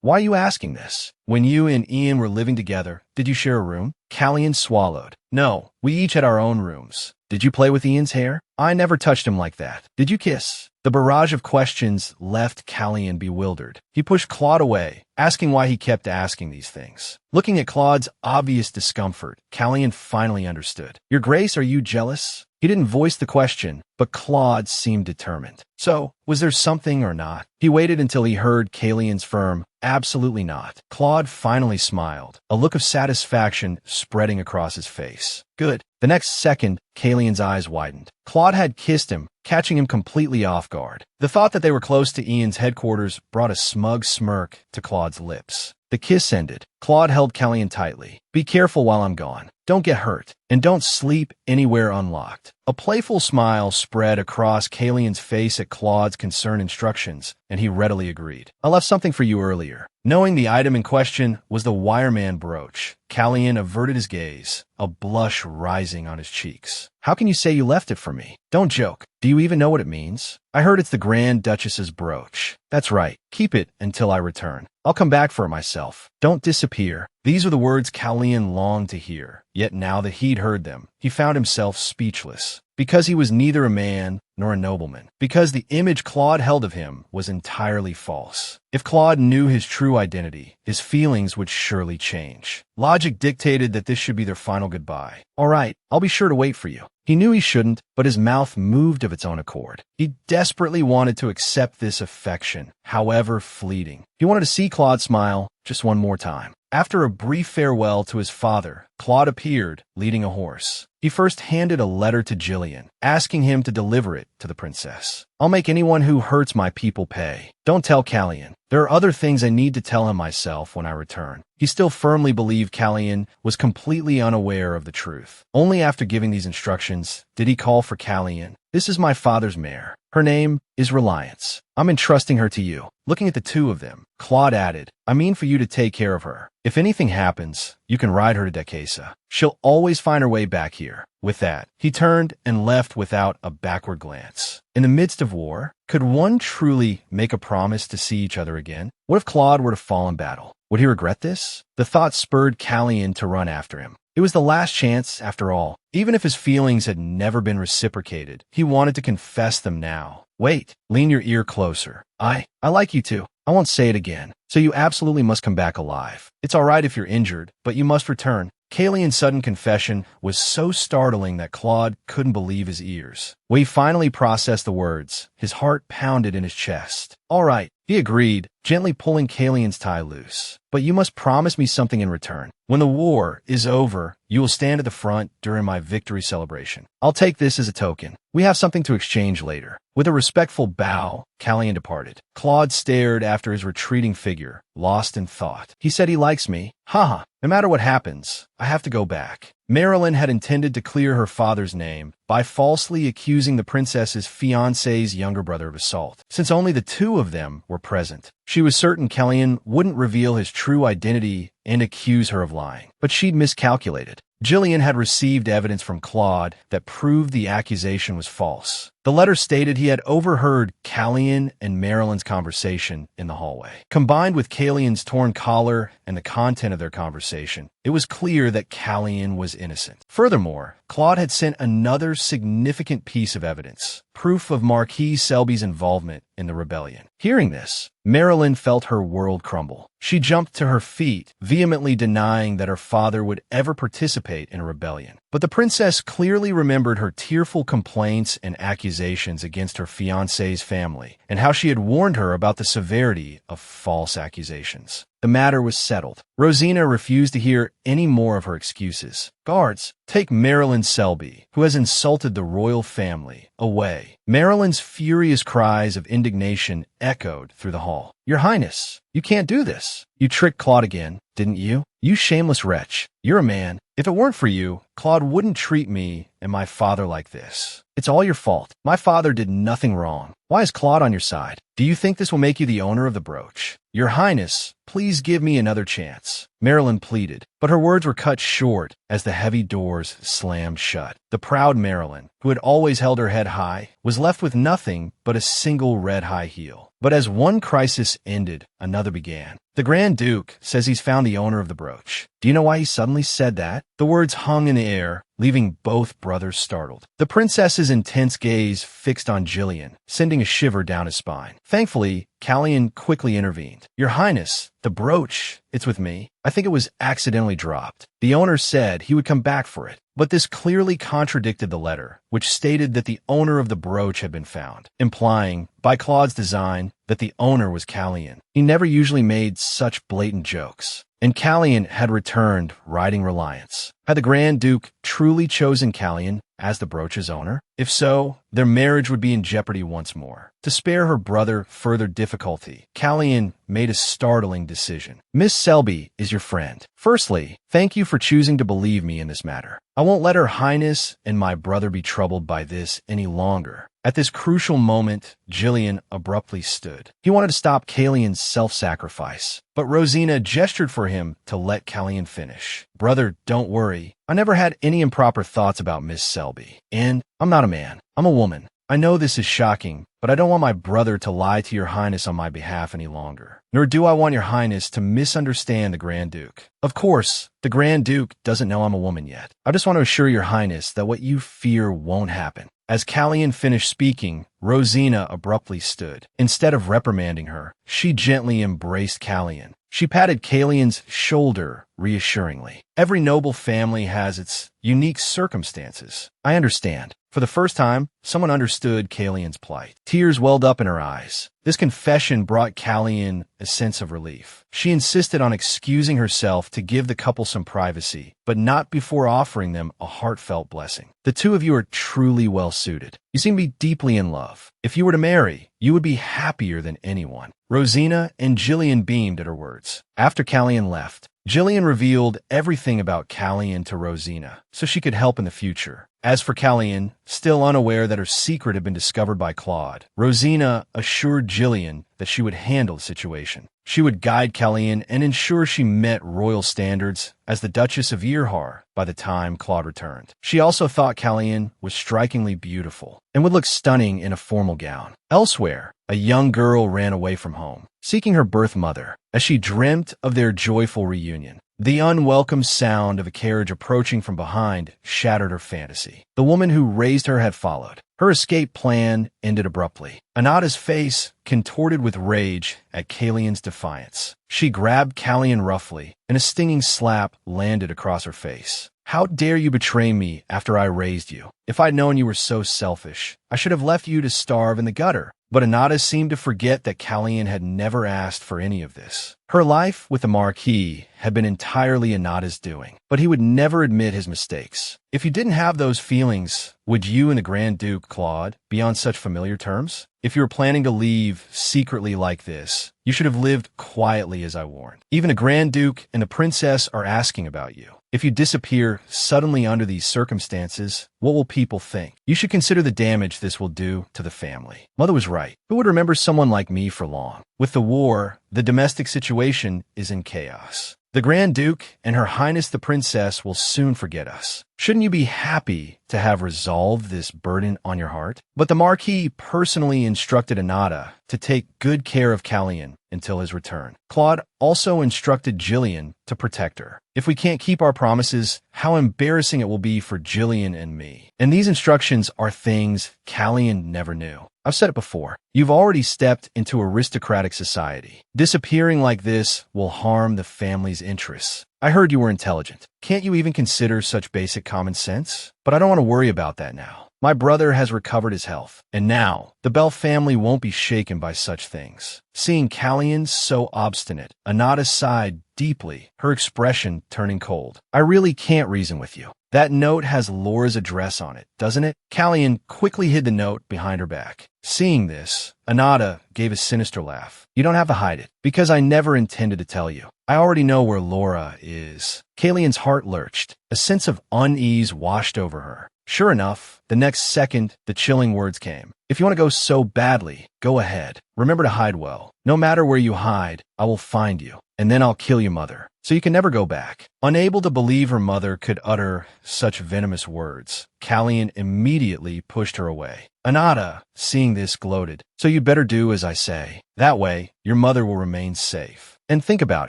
"Why are you asking this? When you and Ian were living together, did you share a room?" Callian swallowed. "No, we each had our own rooms." "Did you play with Ian's hair?" "I never touched him like that." "Did you kiss?" The barrage of questions left Callian bewildered. He pushed Claude away, asking why he kept asking these things. Looking at Claude's obvious discomfort, Callian finally understood. "Your Grace, are you jealous?" He didn't voice the question, but Claude seemed determined. So, was there something or not? He waited until he heard Callian's firm, "Absolutely not." Claude finally smiled, a look of satisfaction spreading across his face. "Good." The next second, Callian's eyes widened. Claude had kissed him, catching him completely off guard. The thought that they were close to Ian's headquarters brought a smug smirk to Claude's lips. The kiss ended. Claude held Callian tightly. "Be careful while I'm gone. Don't get hurt. And don't sleep anywhere unlocked." A playful smile spread across Callian's face at Claude's concerned instructions, and he readily agreed. "I left something for you earlier." Knowing the item in question was the wireman brooch, Callian averted his gaze, a blush rising on his cheeks. "How can you say you left it for me? Don't joke. Do you even know what it means?" "I heard it's the Grand Duchess's brooch." "That's right. Keep it until I return. I'll come back for it myself. Don't disappear." These were the words Callian longed to hear, yet now that he'd heard them, he found himself speechless. Because he was neither a man nor a nobleman. Because the image Claude held of him was entirely false. If Claude knew his true identity, his feelings would surely change. Logic dictated that this should be their final goodbye. "All right, I'll be sure to wait for you." He knew he shouldn't, but his mouth moved of its own accord. He desperately wanted to accept this affection, however fleeting. He He wanted to see Claude smile just one more time. After a brief farewell to his father, Claude appeared, leading a horse. He first handed a letter to Jillian, asking him to deliver it to the princess. I'll make anyone who hurts my people pay. Don't tell Callian. There are other things I need to tell him myself when I return. He still firmly believed Callian was completely unaware of the truth. Only after giving these instructions did he call for Callian. This is my father's mare. Her name is Reliance. I'm entrusting her to you. Looking at the two of them, Claude added, I mean for you to take care of her. If anything happens, you can ride her to Decasa. She'll always find her way back here. With that, he turned and left without a backward glance. In the midst of war, could one truly make a promise to see each other again? What if Claude were to fall in battle? Would he regret this? The thought spurred Callian to run after him. It was the last chance, after all. Even if his feelings had never been reciprocated, he wanted to confess them now. Wait, lean your ear closer. I like you too. I won't say it again. So you absolutely must come back alive. It's all right if you're injured, but you must return. Callian's sudden confession was so startling that Claude couldn't believe his ears. When he finally processed the words, his heart pounded in his chest. All right, he agreed, gently pulling Callian's tie loose. But you must promise me something in return. When the war is over, you will stand at the front during my victory celebration. I'll take this as a token. We have something to exchange later. With a respectful bow, Callian departed. Claude stared after his retreating figure, lost in thought. He said he likes me. Haha, no matter what happens, I have to go back. Marilyn had intended to clear her father's name by falsely accusing the princess's fiancé's younger brother of assault, since only the two of them were present. She was certain Callian wouldn't reveal his true identity and accuse her of lying, but she'd miscalculated. Jillian had received evidence from Claude that proved the accusation was false. The letter stated he had overheard Callian and Marilyn's conversation in the hallway. Combined with Callian's torn collar and the content of their conversation, it was clear that Callian was innocent. Furthermore, Claude had sent another significant piece of evidence, proof of Marquis Selby's involvement in the rebellion. Hearing this, Marilyn felt her world crumble. She jumped to her feet, vehemently denying that her father would ever participate in a rebellion. But the princess clearly remembered her tearful complaints and accusations against her fiancé's family, and how she had warned her about the severity of false accusations. The matter was settled. Rosina refused to hear any more of her excuses. Guards, take Marilyn Selby, who has insulted the royal family, away. Marilyn's furious cries of indignation echoed through the hall. Your Highness, you can't do this. You tricked Claude again, didn't you? You shameless wretch. You're a man. If it weren't for you, Claude wouldn't treat me and my father like this. It's all your fault. My father did nothing wrong. Why is Claude on your side? Do you think this will make you the owner of the brooch? Your Highness, please give me another chance, Marilyn pleaded, but her words were cut short as the heavy doors slammed shut. The proud Marilyn, who had always held her head high, was left with nothing but a single red high heel. But as one crisis ended, another began. The Grand Duke says he's found the owner of the brooch. Do you know why he suddenly said that? The words hung in the air, leaving both brothers startled. The princess's intense gaze fixed on Jillian, sending a shiver down his spine. Thankfully, Callian quickly intervened. Your Highness, the brooch, it's with me. I think it was accidentally dropped. The owner said he would come back for it. But this clearly contradicted the letter, which stated that the owner of the brooch had been found, implying, by Claude's design, that the owner was Callian. He never usually made such blatant jokes. And Callian had returned, riding Reliance. Had the Grand Duke truly chosen Callian as the brooch's owner? If so, their marriage would be in jeopardy once more. To spare her brother further difficulty, Callian made a startling decision. Miss Selby is your friend. Firstly, thank you for choosing to believe me in this matter. I won't let Her Highness and my brother be troubled by this any longer. At this crucial moment, Jillian abruptly stood. He wanted to stop Callian's self-sacrifice, but Rosina gestured for him to let Callian finish. Brother, don't worry. I never had any improper thoughts about Miss Selby. And I'm not a man. I'm a woman. I know this is shocking, but I don't want my brother to lie to your Highness on my behalf any longer. Nor do I want your Highness to misunderstand the Grand Duke. Of course, the Grand Duke doesn't know I'm a woman yet. I just want to assure your Highness that what you fear won't happen. As Callian finished speaking, Rosina abruptly stood. Instead of reprimanding her, she gently embraced Callian. She patted Callian's shoulder reassuringly. Every noble family has its unique circumstances. I understand. For the first time, someone understood Kalian's plight. Tears welled up in her eyes. This confession brought Kalian a sense of relief. She insisted on excusing herself to give the couple some privacy, but not before offering them a heartfelt blessing. The two of you are truly well suited. You seem to be deeply in love. If you were to marry, you would be happier than anyone. Rosina and Jillian beamed at her words. After Kalian left, Jillian revealed everything about Kalian to Rosina, so she could help in the future. As for Kalian, still unaware that her secret had been discovered by Claude, Rosina assured Jillian that she would handle the situation. She would guide Kalian and ensure she met royal standards as the Duchess of Earhar by the time Claude returned. She also thought Kalian was strikingly beautiful and would look stunning in a formal gown. Elsewhere, a young girl ran away from home, seeking her birth mother. As she dreamt of their joyful reunion, the unwelcome sound of a carriage approaching from behind shattered her fantasy. The woman who raised her had followed. Her escape plan ended abruptly. Anata's face contorted with rage at Kalian's defiance. She grabbed Kalian roughly, and a stinging slap landed across her face. How dare you betray me after I raised you? If I'd known you were so selfish, I should have left you to starve in the gutter. But Anata seemed to forget that Kalian had never asked for any of this. Her life with the Marquis had been entirely Anata's doing, but he would never admit his mistakes. If you didn't have those feelings, would you and the Grand Duke, Claude, be on such familiar terms? If you were planning to leave secretly like this, you should have lived quietly as I warned. Even the Grand Duke and the Princess are asking about you. If you disappear suddenly under these circumstances, what will people think? You should consider the damage this will do to the family. Mother was right. Who would remember someone like me for long? With the war, the domestic situation is in chaos. The Grand Duke and Her Highness the Princess will soon forget us. Shouldn't you be happy to have resolved this burden on your heart? But the Marquis personally instructed Anata to take good care of Kalian until his return. Claude also instructed Jillian to protect her. If we can't keep our promises, how embarrassing it will be for Jillian and me. And these instructions are things Kalian never knew. I've said it before. You've already stepped into aristocratic society. Disappearing like this will harm the family's interests. I heard you were intelligent. Can't you even consider such basic common sense? But I don't want to worry about that now. My brother has recovered his health, and now the Bell family won't be shaken by such things. Seeing Kalian so obstinate, Anata sighed deeply, her expression turning cold. I really can't reason with you. That note has Laura's address on it, doesn't it? Kalian quickly hid the note behind her back. Seeing this, Anata gave a sinister laugh. You don't have to hide it, because I never intended to tell you. I already know where Laura is. Kalian's heart lurched. A sense of unease washed over her. Sure enough, the next second, the chilling words came. If you want to go so badly, go ahead. Remember to hide well. No matter where you hide, I will find you, and then I'll kill you, mother, so you can never go back. Unable to believe her mother could utter such venomous words, Kalian immediately pushed her away. Anata, seeing this, gloated. So you'd better do as I say. That way, your mother will remain safe. And think about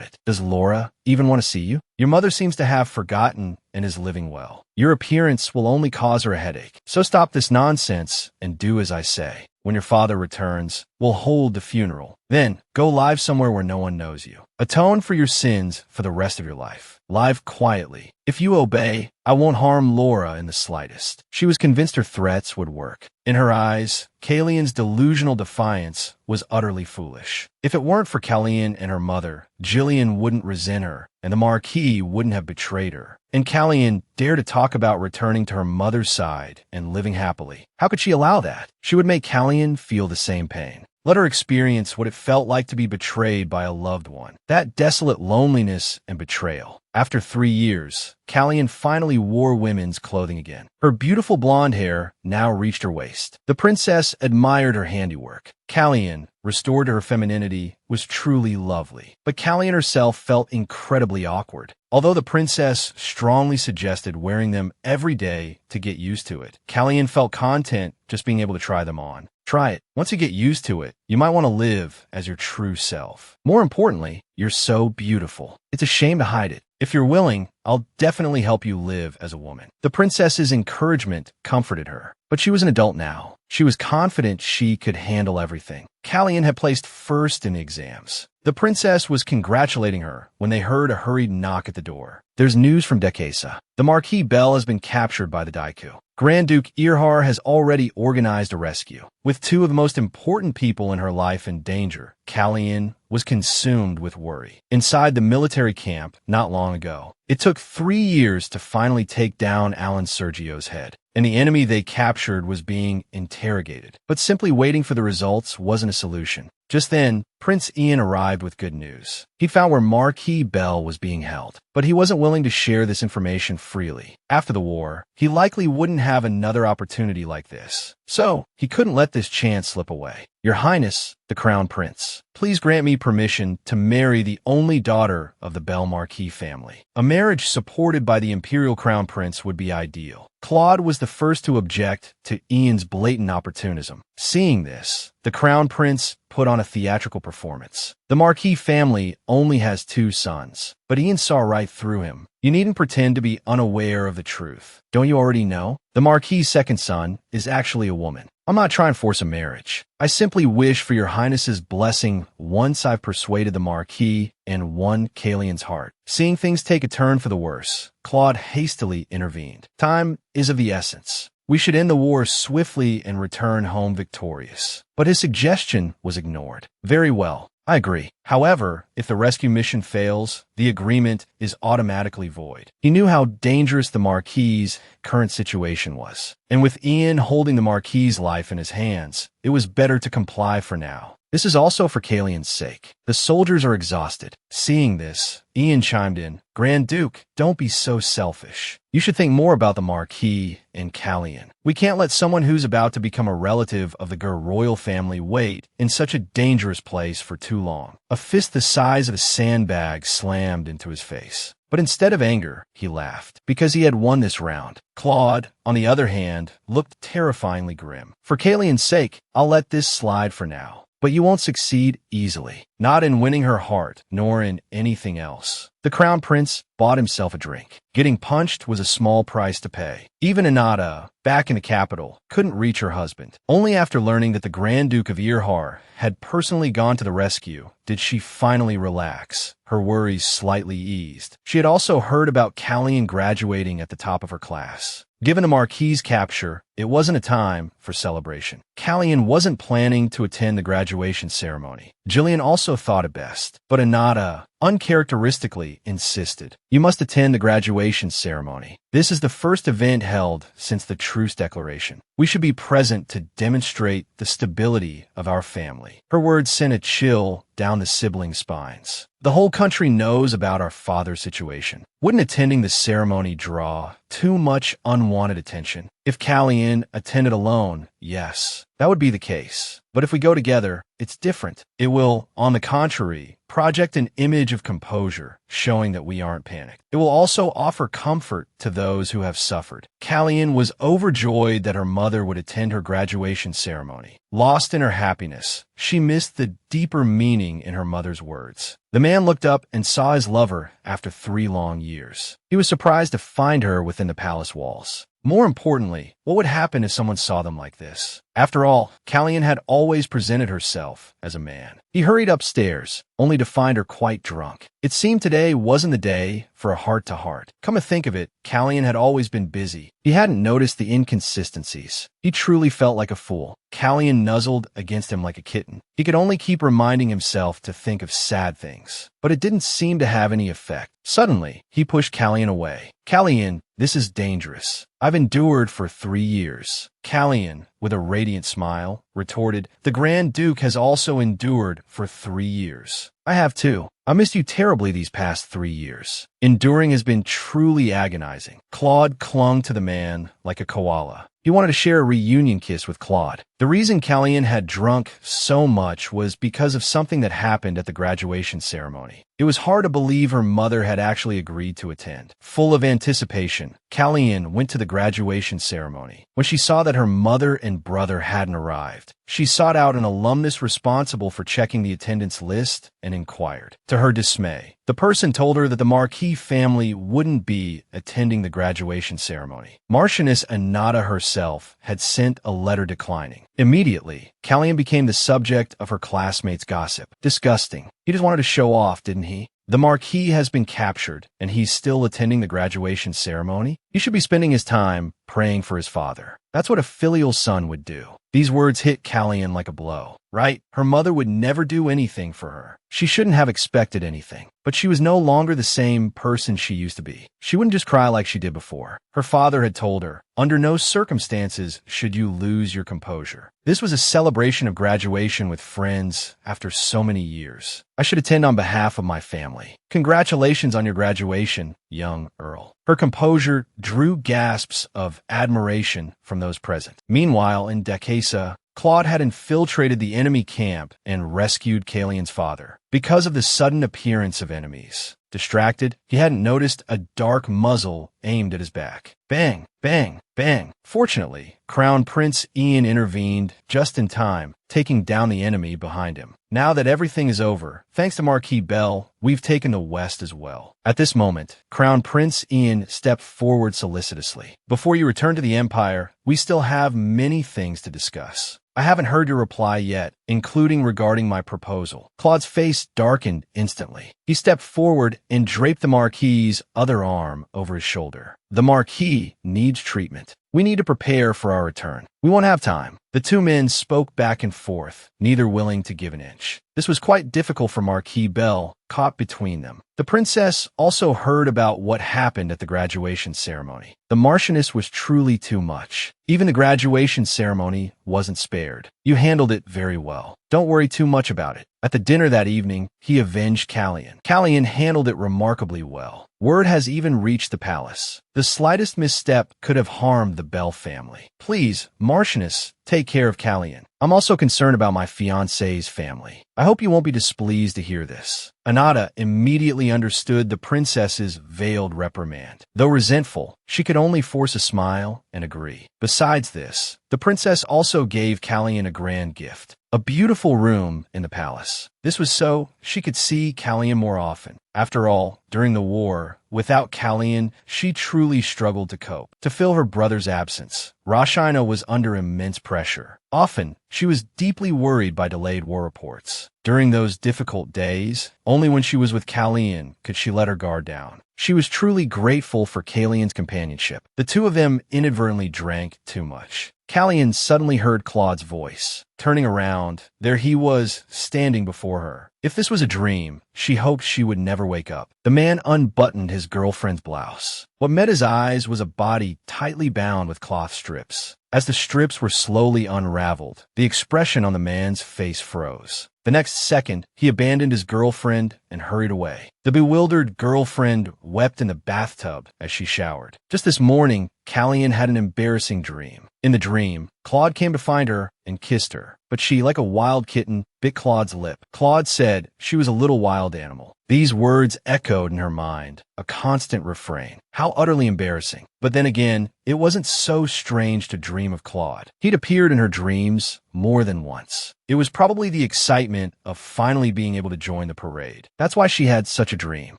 it. Does Laura even want to see you? Your mother seems to have forgotten and is living well. Your appearance will only cause her a headache. So stop this nonsense and do as I say. When your father returns, we'll hold the funeral. Then, go live somewhere where no one knows you. Atone for your sins for the rest of your life. Live quietly. If you obey, I won't harm Laura in the slightest. She was convinced her threats would work. In her eyes, Kalian's delusional defiance was utterly foolish. If it weren't for Kalian and her mother, Jillian wouldn't resent her, and the Marquis wouldn't have betrayed her. And Kalian dared to talk about returning to her mother's side and living happily. How could she allow that? She would make Kalian feel the same pain. Let her experience what it felt like to be betrayed by a loved one. That desolate loneliness and betrayal. After 3 years, Kalian finally wore women's clothing again. Her beautiful blonde hair now reached her waist. The princess admired her handiwork. Kalian, restored to her femininity, was truly lovely. But Kalian herself felt incredibly awkward. Although the princess strongly suggested wearing them every day to get used to it, Kalian felt content just being able to try them on. Try it. Once you get used to it, you might want to live as your true self. More importantly, you're so beautiful. It's a shame to hide it. If you're willing, I'll definitely help you live as a woman. The princess's encouragement comforted her, but she was an adult now. She was confident she could handle everything. Kalian had placed first in exams. The princess was congratulating her when they heard a hurried knock at the door. There's news from Dekesa. The Marquis Bell has been captured by the Daiku. Grand Duke Irhar has already organized a rescue. With two of the most important people in her life in danger, Kallian was consumed with worry. Inside the military camp not long ago, it took 3 years to finally take down Alan Sergio's head, and the enemy they captured was being interrogated. But simply waiting for the results wasn't a solution. Just then, Prince Ian arrived with good news. He found where Marquis Bell was being held, but he wasn't willing to share this information freely. After the war, he likely wouldn't have another opportunity like this. So, he couldn't let this chance slip away. Your Highness, the Crown Prince, please grant me permission to marry the only daughter of the Bell Marquis family. A marriage supported by the Imperial Crown Prince would be ideal. Claude was the first to object to Ian's blatant opportunism. Seeing this, the Crown Prince put on a theatrical performance. The Marquis family only has 2 sons, but Ian saw right through him. You needn't pretend to be unaware of the truth. Don't you already know? The Marquis' second son is actually a woman. I'm not trying to force a marriage. I simply wish for your Highness's blessing once I've persuaded the Marquis and won Kallian's heart. Seeing things take a turn for the worse, Claude hastily intervened. Time is of the essence. We should end the war swiftly and return home victorious. But his suggestion was ignored. Very well, I agree. However, if the rescue mission fails, the agreement is automatically void. He knew how dangerous the Marquis' current situation was. And with Ian holding the Marquis' life in his hands, it was better to comply for now. This is also for Kallian's sake. The soldiers are exhausted. Seeing this, Ian chimed in, Grand Duke, don't be so selfish. You should think more about the Marquis and Kallian. We can't let someone who's about to become a relative of the Gur royal family wait in such a dangerous place for too long. A fist the size of a sandbag slammed into his face. But instead of anger, he laughed, because he had won this round. Claude, on the other hand, looked terrifyingly grim. For Kallian's sake, I'll let this slide for now. But you won't succeed easily, not in winning her heart, nor in anything else. The Crown Prince bought himself a drink. Getting punched was a small price to pay. Even Anata, back in the capital, couldn't reach her husband. Only after learning that the Grand Duke of Irhar had personally gone to the rescue did she finally relax, her worries slightly eased. She had also heard about Kallian graduating at the top of her class. Given the Marquis' capture, it wasn't a time for celebration. Kallian wasn't planning to attend the graduation ceremony. Jillian also thought it best, but Anata uncharacteristically insisted. You must attend the graduation ceremony. This is the first event held since the truce declaration. We should be present to demonstrate the stability of our family. Her words sent a chill down the sibling spines. The whole country knows about our father's situation. Wouldn't attending the ceremony draw too much unwanted attention? If Kallian attended alone, yes, that would be the case. But if we go together, it's different. It will, on the contrary, project an image of composure, showing that we aren't panicked. It will also offer comfort to those who have suffered. Kallian was overjoyed that her mother would attend her graduation ceremony. Lost in her happiness, she missed the deeper meaning in her mother's words. The man looked up and saw his lover after 3 long years. He was surprised to find her within the palace walls. More importantly, what would happen if someone saw them like this? After all, Kallian had always presented herself as a man. He hurried upstairs, only to find her quite drunk. It seemed today wasn't the day for a heart-to-heart. Come to think of it, Kallian had always been busy. He hadn't noticed the inconsistencies. He truly felt like a fool. Kallian nuzzled against him like a kitten. He could only keep reminding himself to think of sad things, but it didn't seem to have any effect. Suddenly, he pushed Kallian away. Kallian, this is dangerous. I've endured for 3 years. Kallian, with a radiant smile, retorted, the Grand Duke has also endured for 3 years. I have too. I missed you terribly these past 3 years. Enduring has been truly agonizing. Claude clung to the man like a koala. He wanted to share a reunion kiss with Claude. The reason Kallian had drunk so much was because of something that happened at the graduation ceremony. It was hard to believe her mother had actually agreed to attend. Full of anticipation, Kallian went to the graduation ceremony. When she saw that her mother and brother hadn't arrived, she sought out an alumnus responsible for checking the attendance list and inquired. To her dismay, the person told her that the Marquis family wouldn't be attending the graduation ceremony. Marchioness Anata herself himself had sent a letter declining. Immediately, Callian became the subject of her classmates' gossip. Disgusting. He just wanted to show off, didn't he? The Marquis has been captured, and he's still attending the graduation ceremony? He should be spending his time praying for his father. That's what a filial son would do. These words hit Callian like a blow, right? Her mother would never do anything for her. She shouldn't have expected anything. But she was no longer the same person she used to be. She wouldn't just cry like she did before. Her father had told her, under no circumstances should you lose your composure. This was a celebration of graduation with friends after so many years. I should attend on behalf of my family. Congratulations on your graduation, young Earl. Her composure drew gasps of admiration from those present. Meanwhile, in Decasa, Claude had infiltrated the enemy camp and rescued Callian's father. Because of the sudden appearance of enemies, distracted, he hadn't noticed a dark muzzle aimed at his back. Bang, bang, bang. Fortunately, Crown Prince Ian intervened just in time, taking down the enemy behind him. Now that everything is over, thanks to Marquis Bell, we've taken the West as well. At this moment, Crown Prince Ian stepped forward solicitously. Before you return to the Empire, we still have many things to discuss. I haven't heard your reply yet, including regarding my proposal. Claude's face darkened instantly. He stepped forward and draped the Marquis's other arm over his shoulder. The Marquis needs treatment. We need to prepare for our return. We won't have time. The two men spoke back and forth, neither willing to give an inch. This was quite difficult for Marquis Bell, caught between them. The princess also heard about what happened at the graduation ceremony. The Marchioness was truly too much. Even the graduation ceremony wasn't spared. You handled it very well. Don't worry too much about it. At the dinner that evening, he avenged Callian. Callian handled it remarkably well. Word has even reached the palace. The slightest misstep could have harmed the Bell family. Please, Marchioness, take care of Callian. I'm also concerned about my fiancé's family. I hope you won't be displeased to hear this. Anata immediately understood the princess's veiled reprimand. Though resentful, she could only force a smile and agree. Besides this, the princess also gave Callian a grand gift. A beautiful room in the palace. This was so she could see Callian more often. After all, during the war, without Callian, she truly struggled to cope. To fill her brother's absence, Rashina was under immense pressure. Often, she was deeply worried by delayed war reports. During those difficult days, only when she was with Callian could she let her guard down. She was truly grateful for Callian's companionship. The two of them inadvertently drank too much. Callian suddenly heard Claude's voice. Turning around, there he was, standing before her. If this was a dream, she hoped she would never wake up. The man unbuttoned his girlfriend's blouse. What met his eyes was a body tightly bound with cloth strips. As the strips were slowly unraveled, the expression on the man's face froze. The next second, he abandoned his girlfriend and hurried away. The bewildered girlfriend wept in the bathtub as she showered. Just this morning, Callian had an embarrassing dream. In the dream, Claude came to find her and kissed her, but she, like a wild kitten, bit Claude's lip. Claude said she was a little wild animal. These words echoed in her mind, a constant refrain. How utterly embarrassing. But then again, it wasn't so strange to dream of Claude. He'd appeared in her dreams more than once. It was probably the excitement of finally being able to join the parade. That's why she had such a dream.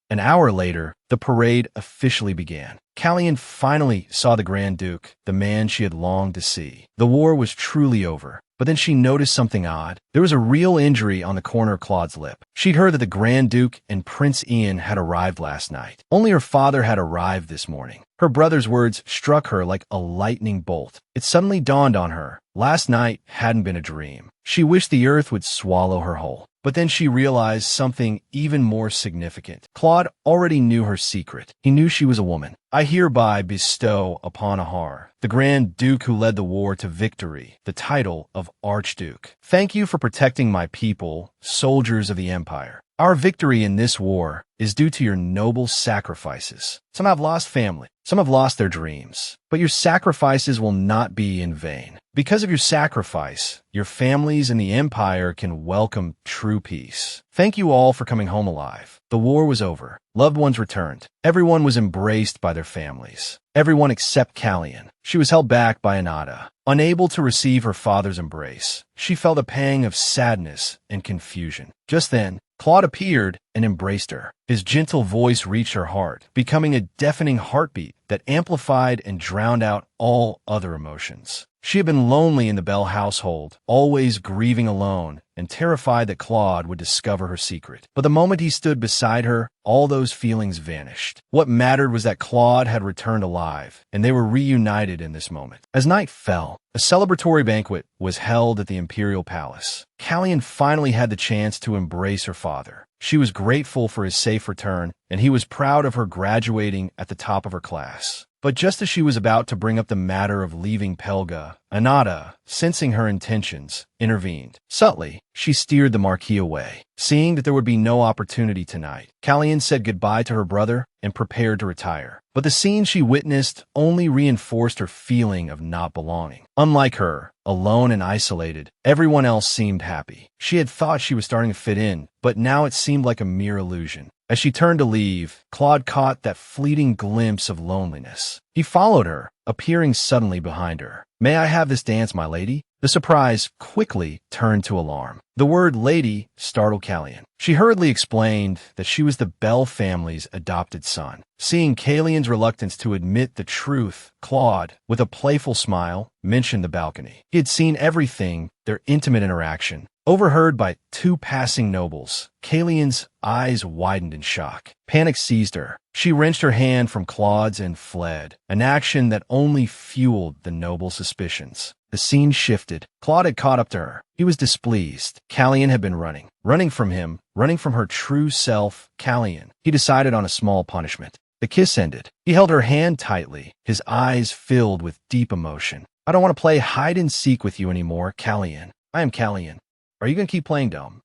An hour later, the parade officially began. Callian finally saw the Grand Duke, the man she had longed to see. The war was truly over. But then she noticed something odd. There was a real injury on the corner of Claude's lip. She'd heard that the Grand Duke and Prince Ian had arrived last night. Only her father had arrived this morning. Her brother's words struck her like a lightning bolt. It suddenly dawned on her. Last night hadn't been a dream. She wished the earth would swallow her whole. But then she realized something even more significant. Claude already knew her secret. He knew she was a woman. I hereby bestow upon Ahar, the Grand Duke who led the war to victory, the title of Archduke. Thank you for protecting my people, soldiers of the Empire. Our victory in this war is due to your noble sacrifices. Some have lost family. Some have lost their dreams. But your sacrifices will not be in vain. Because of your sacrifice, your families and the Empire can welcome true peace. Thank you all for coming home alive. The war was over. Loved ones returned. Everyone was embraced by their families. everyone except Callian. She was held back by Anata. Unable to receive her father's embrace, she felt a pang of sadness and confusion. Just then, Claude appeared and embraced her. His gentle voice reached her heart, becoming a deafening heartbeat that amplified and drowned out all other emotions. She had been lonely in the Bell household, always grieving alone and terrified that Claude would discover her secret. But the moment he stood beside her, all those feelings vanished. What mattered was that Claude had returned alive, and they were reunited in this moment. As night fell, a celebratory banquet was held at the Imperial Palace. Callian finally had the chance to embrace her father. She was grateful for his safe return, and he was proud of her graduating at the top of her class. But just as she was about to bring up the matter of leaving Pelga, Anata, sensing her intentions, intervened. Subtly, she steered the Marquis away. Seeing that there would be no opportunity tonight, Callian said goodbye to her brother and prepared to retire. But the scene she witnessed only reinforced her feeling of not belonging. Unlike her, alone and isolated, everyone else seemed happy. She had thought she was starting to fit in, but now it seemed like a mere illusion. As she turned to leave, Claude caught that fleeting glimpse of loneliness. He followed her, appearing suddenly behind her. "May I have this dance, my lady?" The surprise quickly turned to alarm. The word lady startled Callian. She hurriedly explained that she was the Bell family's adopted son. Seeing Callian's reluctance to admit the truth, Claude, with a playful smile, mentioned the balcony. He had seen everything, their intimate interaction. Overheard by two passing nobles, Callian's eyes widened in shock. Panic seized her. She wrenched her hand from Claude's and fled, an action that only fueled the noble's suspicions. The scene shifted. Claude had caught up to her. He was displeased. Callian had been running. Running from him, running from her true self, Callian. He decided on a small punishment. The kiss ended. He held her hand tightly, his eyes filled with deep emotion. "I don't want to play hide-and-seek with you anymore, Callian. I am Callian. Are you going to keep playing dumb?"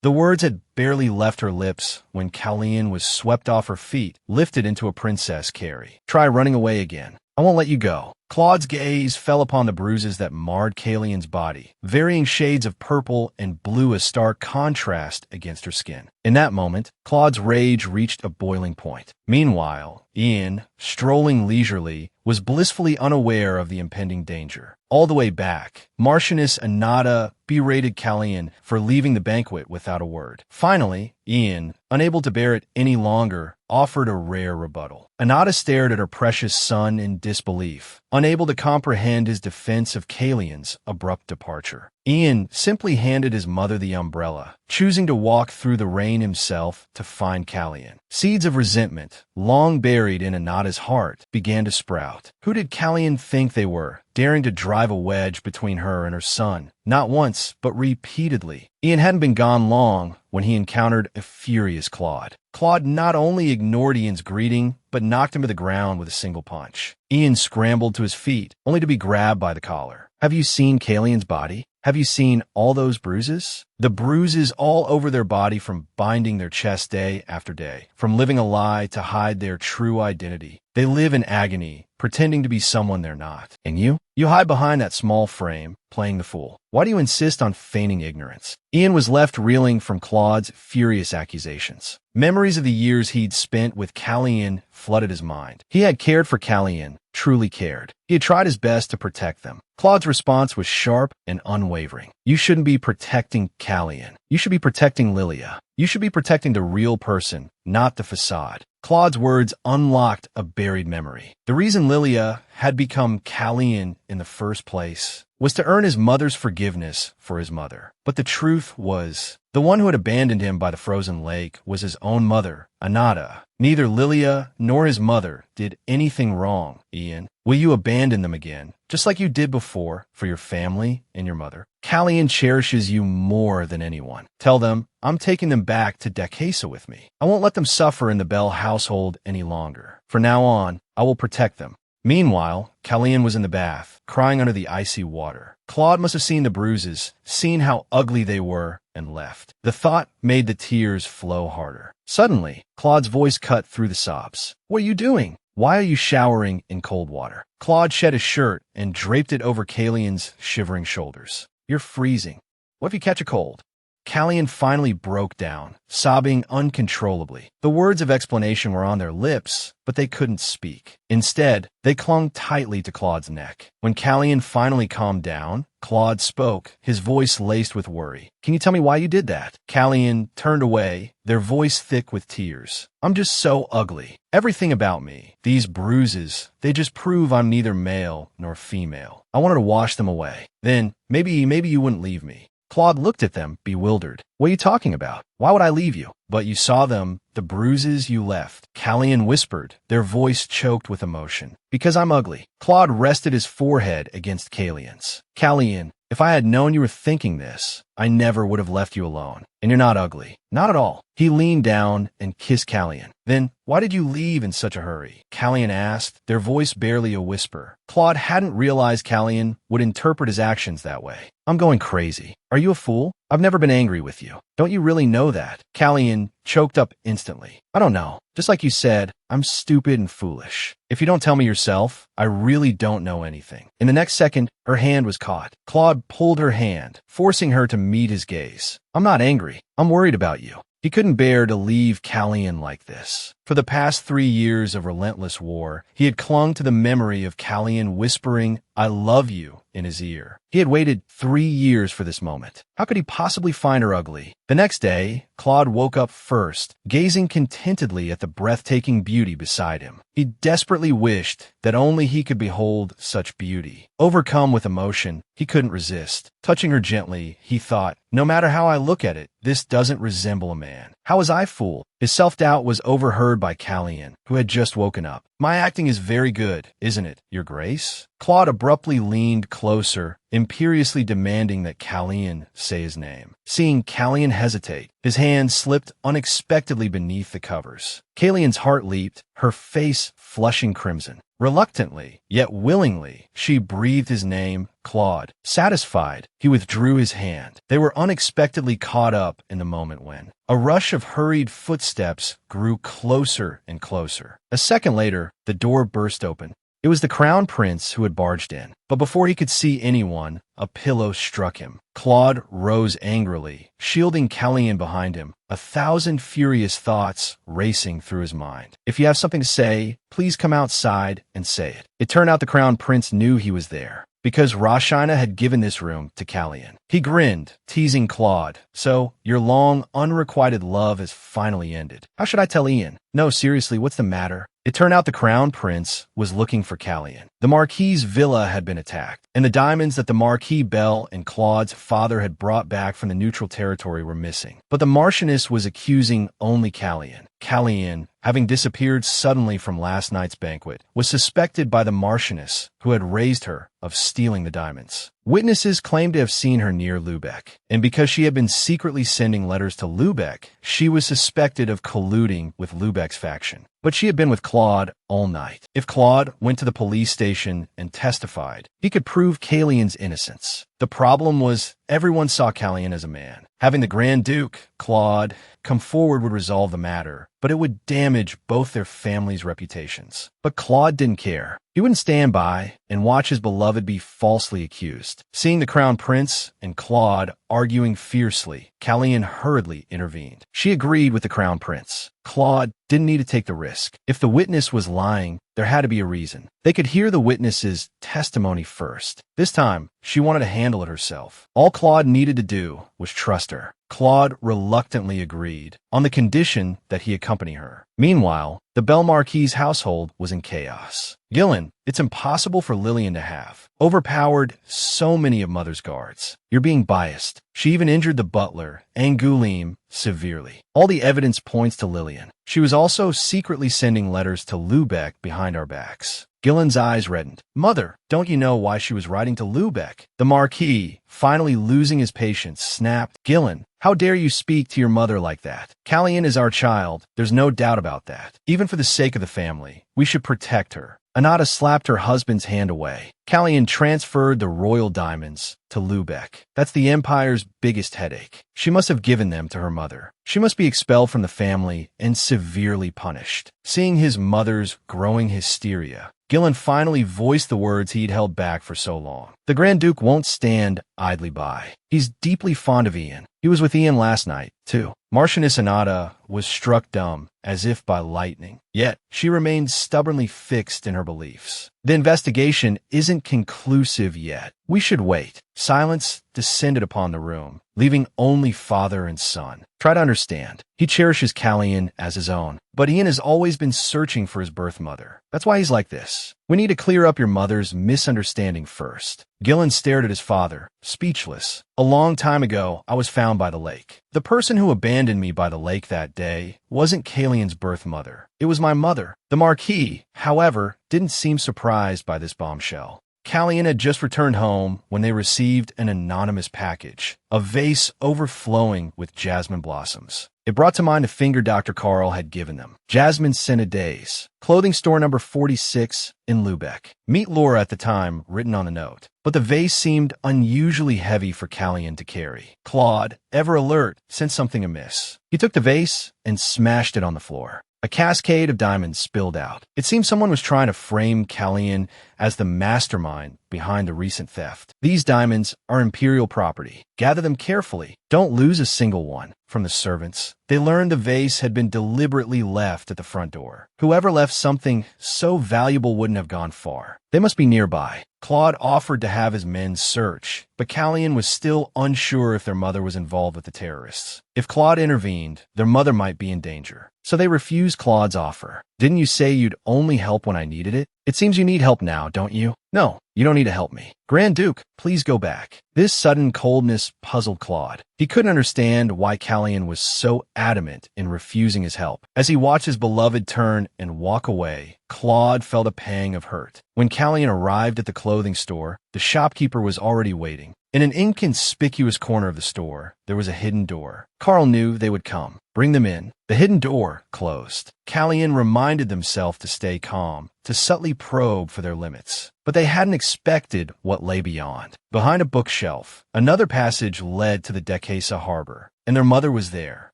The words had barely left her lips when Callian was swept off her feet, lifted into a princess carry. "Try running away again. I won't let you go." Claude's gaze fell upon the bruises that marred Callian's body, varying shades of purple and blue, a stark contrast against her skin. In that moment, Claude's rage reached a boiling point. Meanwhile, Ian, strolling leisurely, was blissfully unaware of the impending danger. All the way back, Marchioness Anata berated Callian for leaving the banquet without a word. Finally, Ian, unable to bear it any longer, offered a rare rebuttal. Anata stared at her precious son in disbelief, unable to comprehend his defense of Callian's abrupt departure. Ian simply handed his mother the umbrella, choosing to walk through the rain himself to find Callian. Seeds of resentment, long buried in Anata's heart, began to sprout. Who did Callian think they were, daring to drive a wedge between her and her son? Not once, but repeatedly. Ian hadn't been gone long when he encountered a furious Claude. Claude not only ignored Ian's greeting, but knocked him to the ground with a single punch. Ian scrambled to his feet, only to be grabbed by the collar. "Have you seen Callian's body? Have you seen all those bruises?" The bruises all over their body from binding their chest day after day, from living a lie to hide their true identity. They live in agony, pretending to be someone they're not. And you? You hide behind that small frame, playing the fool. Why do you insist on feigning ignorance? Ian was left reeling from Claude's furious accusations. Memories of the years he'd spent with Callian flooded his mind. He had cared for Callian, truly cared. He had tried his best to protect them. Claude's response was sharp and unwavering. "You shouldn't be protecting Callian. You should be protecting Lilia. You should be protecting the real person, not the facade." Claude's words unlocked a buried memory. The reason Lilia had become Callian in the first place was to earn his mother's forgiveness for his mother. But the truth was, the one who had abandoned him by the frozen lake was his own mother, Anata. Neither Lilia nor his mother did anything wrong, Ian. Will you abandon them again, just like you did before, for your family and your mother? Callian cherishes you more than anyone. Tell them, I'm taking them back to Decasa with me. I won't let them suffer in the Bell household any longer. From now on, I will protect them. Meanwhile, Callian was in the bath, crying under the icy water. Claude must have seen the bruises, seen how ugly they were, and left. The thought made the tears flow harder. Suddenly, Claude's voice cut through the sobs. What are you doing? Why are you showering in cold water? Claude shed his shirt and draped it over Callian's shivering shoulders. You're freezing. What if you catch a cold? Callian finally broke down, sobbing uncontrollably. The words of explanation were on their lips, but they couldn't speak. Instead, they clung tightly to Claude's neck. When Callian finally calmed down, Claude spoke, his voice laced with worry. "Can you tell me why you did that?" Callian turned away, their voice thick with tears. "I'm just so ugly. Everything about me, these bruises, they just prove I'm neither male nor female. I wanted to wash them away. Then, maybe you wouldn't leave me." Claude looked at them, bewildered. "What are you talking about? Why would I leave you?" "But you saw them, the bruises you left," Callian whispered, their voice choked with emotion. "Because I'm ugly." Claude rested his forehead against Callian's. "Callian, if I had known you were thinking this, I never would have left you alone. And you're not ugly. Not at all." He leaned down and kissed Callian. "Then, why did you leave in such a hurry?" Callian asked, their voice barely a whisper. Claude hadn't realized Callian would interpret his actions that way. "I'm going crazy. Are you a fool? I've never been angry with you. Don't you really know that?" Callian choked up instantly. "I don't know. Just like you said, I'm stupid and foolish. If you don't tell me yourself, I really don't know anything." In the next second, her hand was caught. Claude pulled her hand, forcing her to meet his gaze. "I'm not angry. I'm worried about you." He couldn't bear to leave Callian like this. For the past 3 years of relentless war, he had clung to the memory of Callian whispering, "I love you," in his ear. He had waited 3 years for this moment. How could he possibly find her ugly? The next day, Claude woke up first, gazing contentedly at the breathtaking beauty beside him. He desperately wished that only he could behold such beauty. Overcome with emotion, he couldn't resist. Touching her gently, he thought, "No matter how I look at it, this doesn't resemble a man. How was I fooled?" His self-doubt was overheard by Callian, who had just woken up. "My acting is very good, isn't it, Your Grace?" Claude abruptly leaned closer, imperiously demanding that Callian say his name. Seeing Callian hesitate, his hand slipped unexpectedly beneath the covers. Callian's heart leaped, her face flushing crimson. Reluctantly, yet willingly, she breathed his name, Claude. Satisfied, he withdrew his hand. They were unexpectedly caught up in the moment when a rush of hurried footsteps grew closer and closer. A second later, the door burst open. It was the Crown Prince who had barged in. But before he could see anyone, a pillow struck him. Claude rose angrily, shielding Callian behind him, 1,000 furious thoughts racing through his mind. "If you have something to say, please come outside and say it." It turned out the Crown Prince knew he was there, because Rashina had given this room to Callian. He grinned, teasing Claude. "So, your long, unrequited love has finally ended. How should I tell Ian?" "No, seriously, what's the matter?" It turned out the Crown Prince was looking for Callian. The Marquis's villa had been attacked, and the diamonds that the Marquis Belle and Claude's father had brought back from the neutral territory were missing. But the Marchioness was accusing only Callian. Callian, having disappeared suddenly from last night's banquet, was suspected by the Marchioness, who had raised her, of stealing the diamonds. Witnesses claimed to have seen her near Lubeck, and because she had been secretly sending letters to Lubeck, she was suspected of colluding with Lubeck's faction. But she had been with Claude all night. If Claude went to the police station and testified, he could prove Callian's innocence. The problem was everyone saw Callian as a man. Having the Grand Duke, Claude, come forward would resolve the matter, but it would damage both their families' reputations. But Claude didn't care. He wouldn't stand by and watch his beloved be falsely accused. Seeing the Crown Prince and Claude arguing fiercely, Callian hurriedly intervened. She agreed with the Crown Prince. Claude didn't need to take the risk. If the witness was lying, there had to be a reason. They could hear the witness's testimony first. This time, she wanted to handle it herself. All Claude needed to do was trust her. Claude reluctantly agreed, on the condition that he accompany her. Meanwhile, the Belle Marquis's household was in chaos. "Gillen, it's impossible for Lillian to have overpowered so many of Mother's guards. You're being biased. She even injured the butler, Angoulême, severely. All the evidence points to Lillian. She was also secretly sending letters to Lubeck behind our backs." Gillen's eyes reddened. "Mother, don't you know why she was writing to Lubeck?" The Marquis, finally losing his patience, snapped, "Gillen, how dare you speak to your mother like that? Callian is our child. There's no doubt about that. Even for the sake of the family, we should protect her." Anata slapped her husband's hand away. Callian transferred the royal diamonds to Lubeck. That's the Empire's biggest headache. She must have given them to her mother. She must be expelled from the family and severely punished. Seeing his mother's growing hysteria, Gillen finally voiced the words he'd held back for so long. The Grand Duke won't stand idly by. He's deeply fond of Ian. He was with Ian last night, too. Marchioness Anata was struck dumb, as if by lightning. Yet, she remained stubbornly fixed in her beliefs. The investigation isn't conclusive yet. We should wait. Silence descended upon the room, leaving only father and son. Try to understand. He cherishes Callian as his own, but Ian has always been searching for his birth mother. That's why he's like this. We need to clear up your mother's misunderstanding first. Gillen stared at his father, speechless. A long time ago, I was found by the lake. The person who abandoned me by the lake that day wasn't Callian's birth mother. It was my mother. The Marquis, however, didn't seem surprised by this bombshell. Callian had just returned home when they received an anonymous package, a vase overflowing with jasmine blossoms. It brought to mind a finger Dr. Carl had given them. Jasmine Scented Days, clothing store number 46 in Lübeck. Meet Laura at the time, written on the note. But the vase seemed unusually heavy for Callian to carry. Claude, ever alert, sensed something amiss. He took the vase and smashed it on the floor. A cascade of diamonds spilled out. It seemed someone was trying to frame Callian as the mastermind behind the recent theft. These diamonds are imperial property. Gather them carefully. Don't lose a single one. From the servants, they learned the vase had been deliberately left at the front door. Whoever left something so valuable wouldn't have gone far. They must be nearby. Claude offered to have his men search, but Callian was still unsure if their mother was involved with the terrorists. If Claude intervened, their mother might be in danger. So they refused Claude's offer. Didn't you say you'd only help when I needed it? It seems you need help now, don't you? No, you don't need to help me. Grand Duke, please go back. This sudden coldness puzzled Claude. He couldn't understand why Callian was so adamant in refusing his help. As he watched his beloved turn and walk away, Claude felt a pang of hurt. When Callian arrived at the clothing store, the shopkeeper was already waiting. In an inconspicuous corner of the store, there was a hidden door. Carl knew they would come. Bring them in. The hidden door closed. Callian reminded themselves to stay calm, to subtly probe for their limits. But they hadn't expected what lay beyond. Behind a bookshelf, another passage led to the Dekesa harbor, and their mother was there.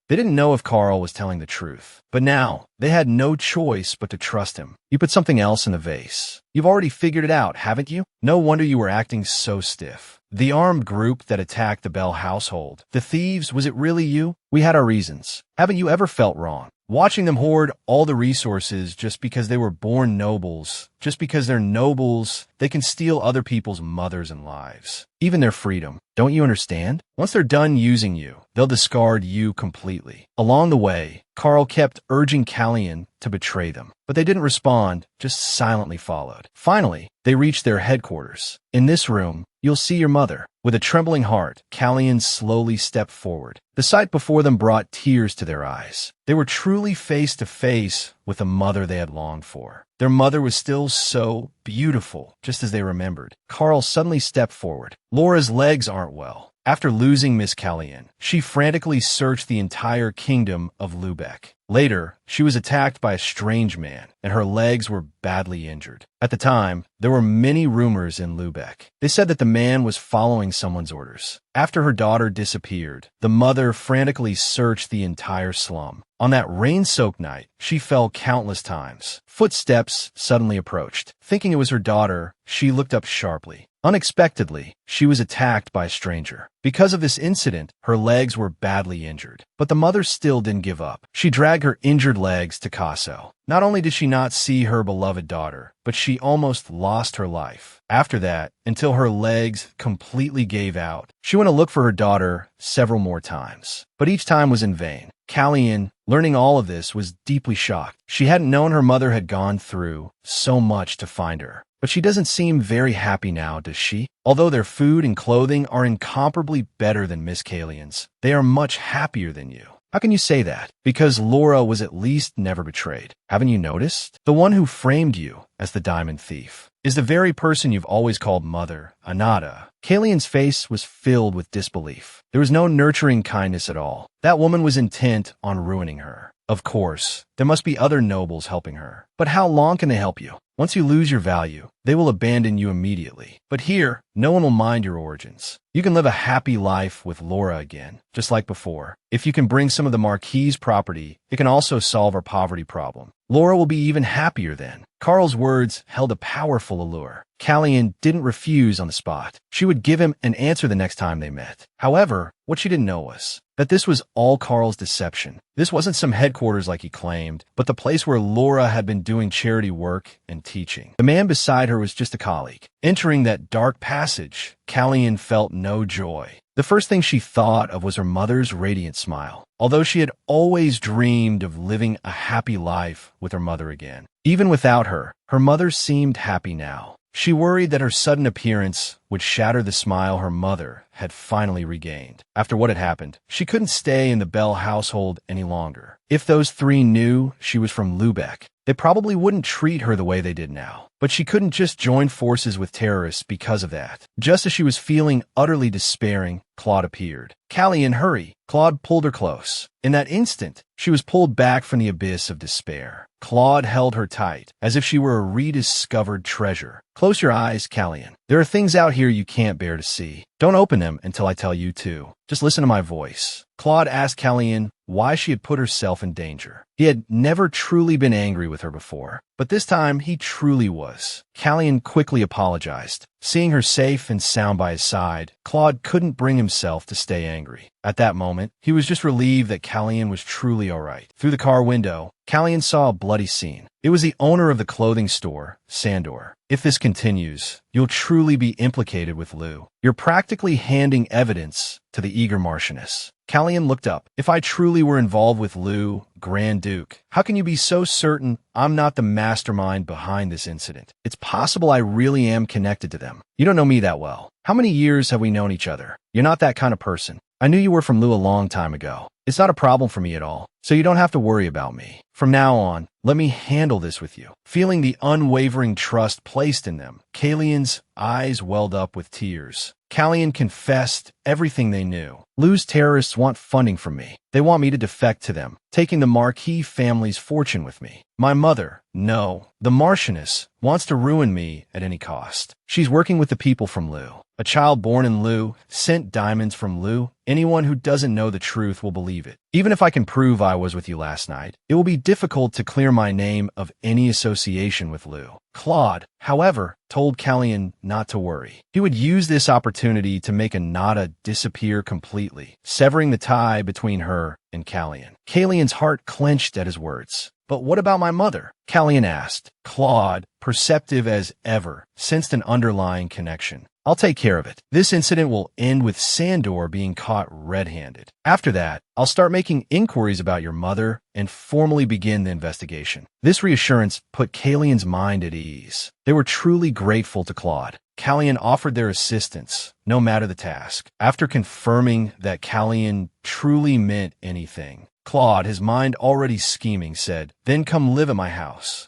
They didn't know if Carl was telling the truth, but now they had no choice but to trust him. You put something else in the vase. You've already figured it out, haven't you? No wonder you were acting so stiff. The armed group that attacked the Bell household. The thieves, was it really you? We had our reasons. Haven't you ever felt wrong? Watching them hoard all the resources just because they were born nobles, just because they're nobles, they can steal other people's mothers and lives, even their freedom. Don't you understand? Once they're done using you, they'll discard you completely. Along the way, Carl kept urging Callian to betray them, but they didn't respond, just silently followed. Finally, they reached their headquarters. In this room, you'll see your mother. With a trembling heart, Callian slowly stepped forward. The sight before them brought tears to their eyes. They were truly face to face with the mother they had longed for. Their mother was still so beautiful, just as they remembered. Carl suddenly stepped forward. Laura's legs aren't well. After losing Miss Callian, she frantically searched the entire kingdom of Lübeck. Later, she was attacked by a strange man, and her legs were badly injured. At the time, there were many rumors in Lübeck. They said that the man was following someone's orders. After her daughter disappeared, the mother frantically searched the entire slum. On that rain-soaked night, she fell countless times. Footsteps suddenly approached. Thinking it was her daughter, she looked up sharply. Unexpectedly, she was attacked by a stranger. Because of this incident, her legs were badly injured. But the mother still didn't give up. She dragged her injured legs to Casso. Not only did she not see her beloved daughter, but she almost lost her life. After that, until her legs completely gave out, she went to look for her daughter several more times. But each time was in vain. Callian, learning all of this, was deeply shocked. She hadn't known her mother had gone through so much to find her. But she doesn't seem very happy now, does she? Although their food and clothing are incomparably better than Miss Callian's, they are much happier than you. How can you say that? Because Laura was at least never betrayed. Haven't you noticed? The one who framed you as the diamond thief is the very person you've always called mother, Anata. Callian's face was filled with disbelief. There was no nurturing kindness at all. That woman was intent on ruining her. Of course, there must be other nobles helping her. But how long can they help you? Once you lose your value, they will abandon you immediately. But here, no one will mind your origins. You can live a happy life with Laura again, just like before. If you can bring some of the Marquis' property, it can also solve our poverty problem. Laura will be even happier then. Carl's words held a powerful allure. Callian didn't refuse on the spot. She would give him an answer the next time they met. However, what she didn't know was that this was all Carl's deception. This wasn't some headquarters like he claimed, but the place where Laura had been doing charity work and teaching. The man beside her was just a colleague. Entering that dark passage, Callian felt no joy. The first thing she thought of was her mother's radiant smile. Although she had always dreamed of living a happy life with her mother again. Even without her, her mother seemed happy now. She worried that her sudden appearance would shatter the smile her mother had finally regained. After what had happened, she couldn't stay in the Bell household any longer. If those three knew she was from Lübeck, they probably wouldn't treat her the way they did now. But she couldn't just join forces with terrorists because of that. Just as she was feeling utterly despairing, Claude appeared. "Callian, hurry!" Claude pulled her close. In that instant, she was pulled back from the abyss of despair. Claude held her tight, as if she were a rediscovered treasure. "Close your eyes, Callian. There are things out here you can't bear to see. Don't open them until I tell you to. Just listen to my voice." Claude asked Callian why she had put herself in danger. He had never truly been angry with her before, but this time he truly was. Callian quickly apologized. Seeing her safe and sound by his side, Claude couldn't bring himself to stay angry. At that moment, he was just relieved that Callian was truly all right. Through the car window, Callian saw a bloody scene. It was the owner of the clothing store, Sandor. "If this continues, you'll truly be implicated with Lou. You're practically handing evidence to the eager Marchioness." Callian looked up. "If I truly were involved with Lou, Grand Duke, how can you be so certain I'm not the mastermind behind this incident? It's possible I really am connected to them. You don't know me that well. How many years have we known each other? You're not that kind of person. I knew you were from Lou a long time ago. It's not a problem for me at all, so you don't have to worry about me. From now on, let me handle this with you." Feeling the unwavering trust placed in them, Callian's eyes welled up with tears. Callian confessed everything they knew. "Lou's terrorists want funding from me. They want me to defect to them, taking the Marquis family's fortune with me. My mother, no, the Marchioness, wants to ruin me at any cost. She's working with the people from Lou. A child born in Lou sent diamonds from Lou. Anyone who doesn't know the truth will believe it. Even if I can prove I was with you last night, it will be difficult to clear my name of any association with Lou." Claude, however, told Callian not to worry. He would use this opportunity to make Anata disappear completely, severing the tie between her and Callian. Callian's heart clenched at his words. "But what about my mother?" Callian asked. Claude, perceptive as ever, sensed an underlying connection. "I'll take care of it. This incident will end with Sandor being caught red-handed. After that, I'll start making inquiries about your mother and formally begin the investigation." This reassurance put Callian's mind at ease. They were truly grateful to Claude. Callian offered their assistance, no matter the task. After confirming that Callian truly meant anything, Claude, his mind already scheming, said, "Then come live at my house.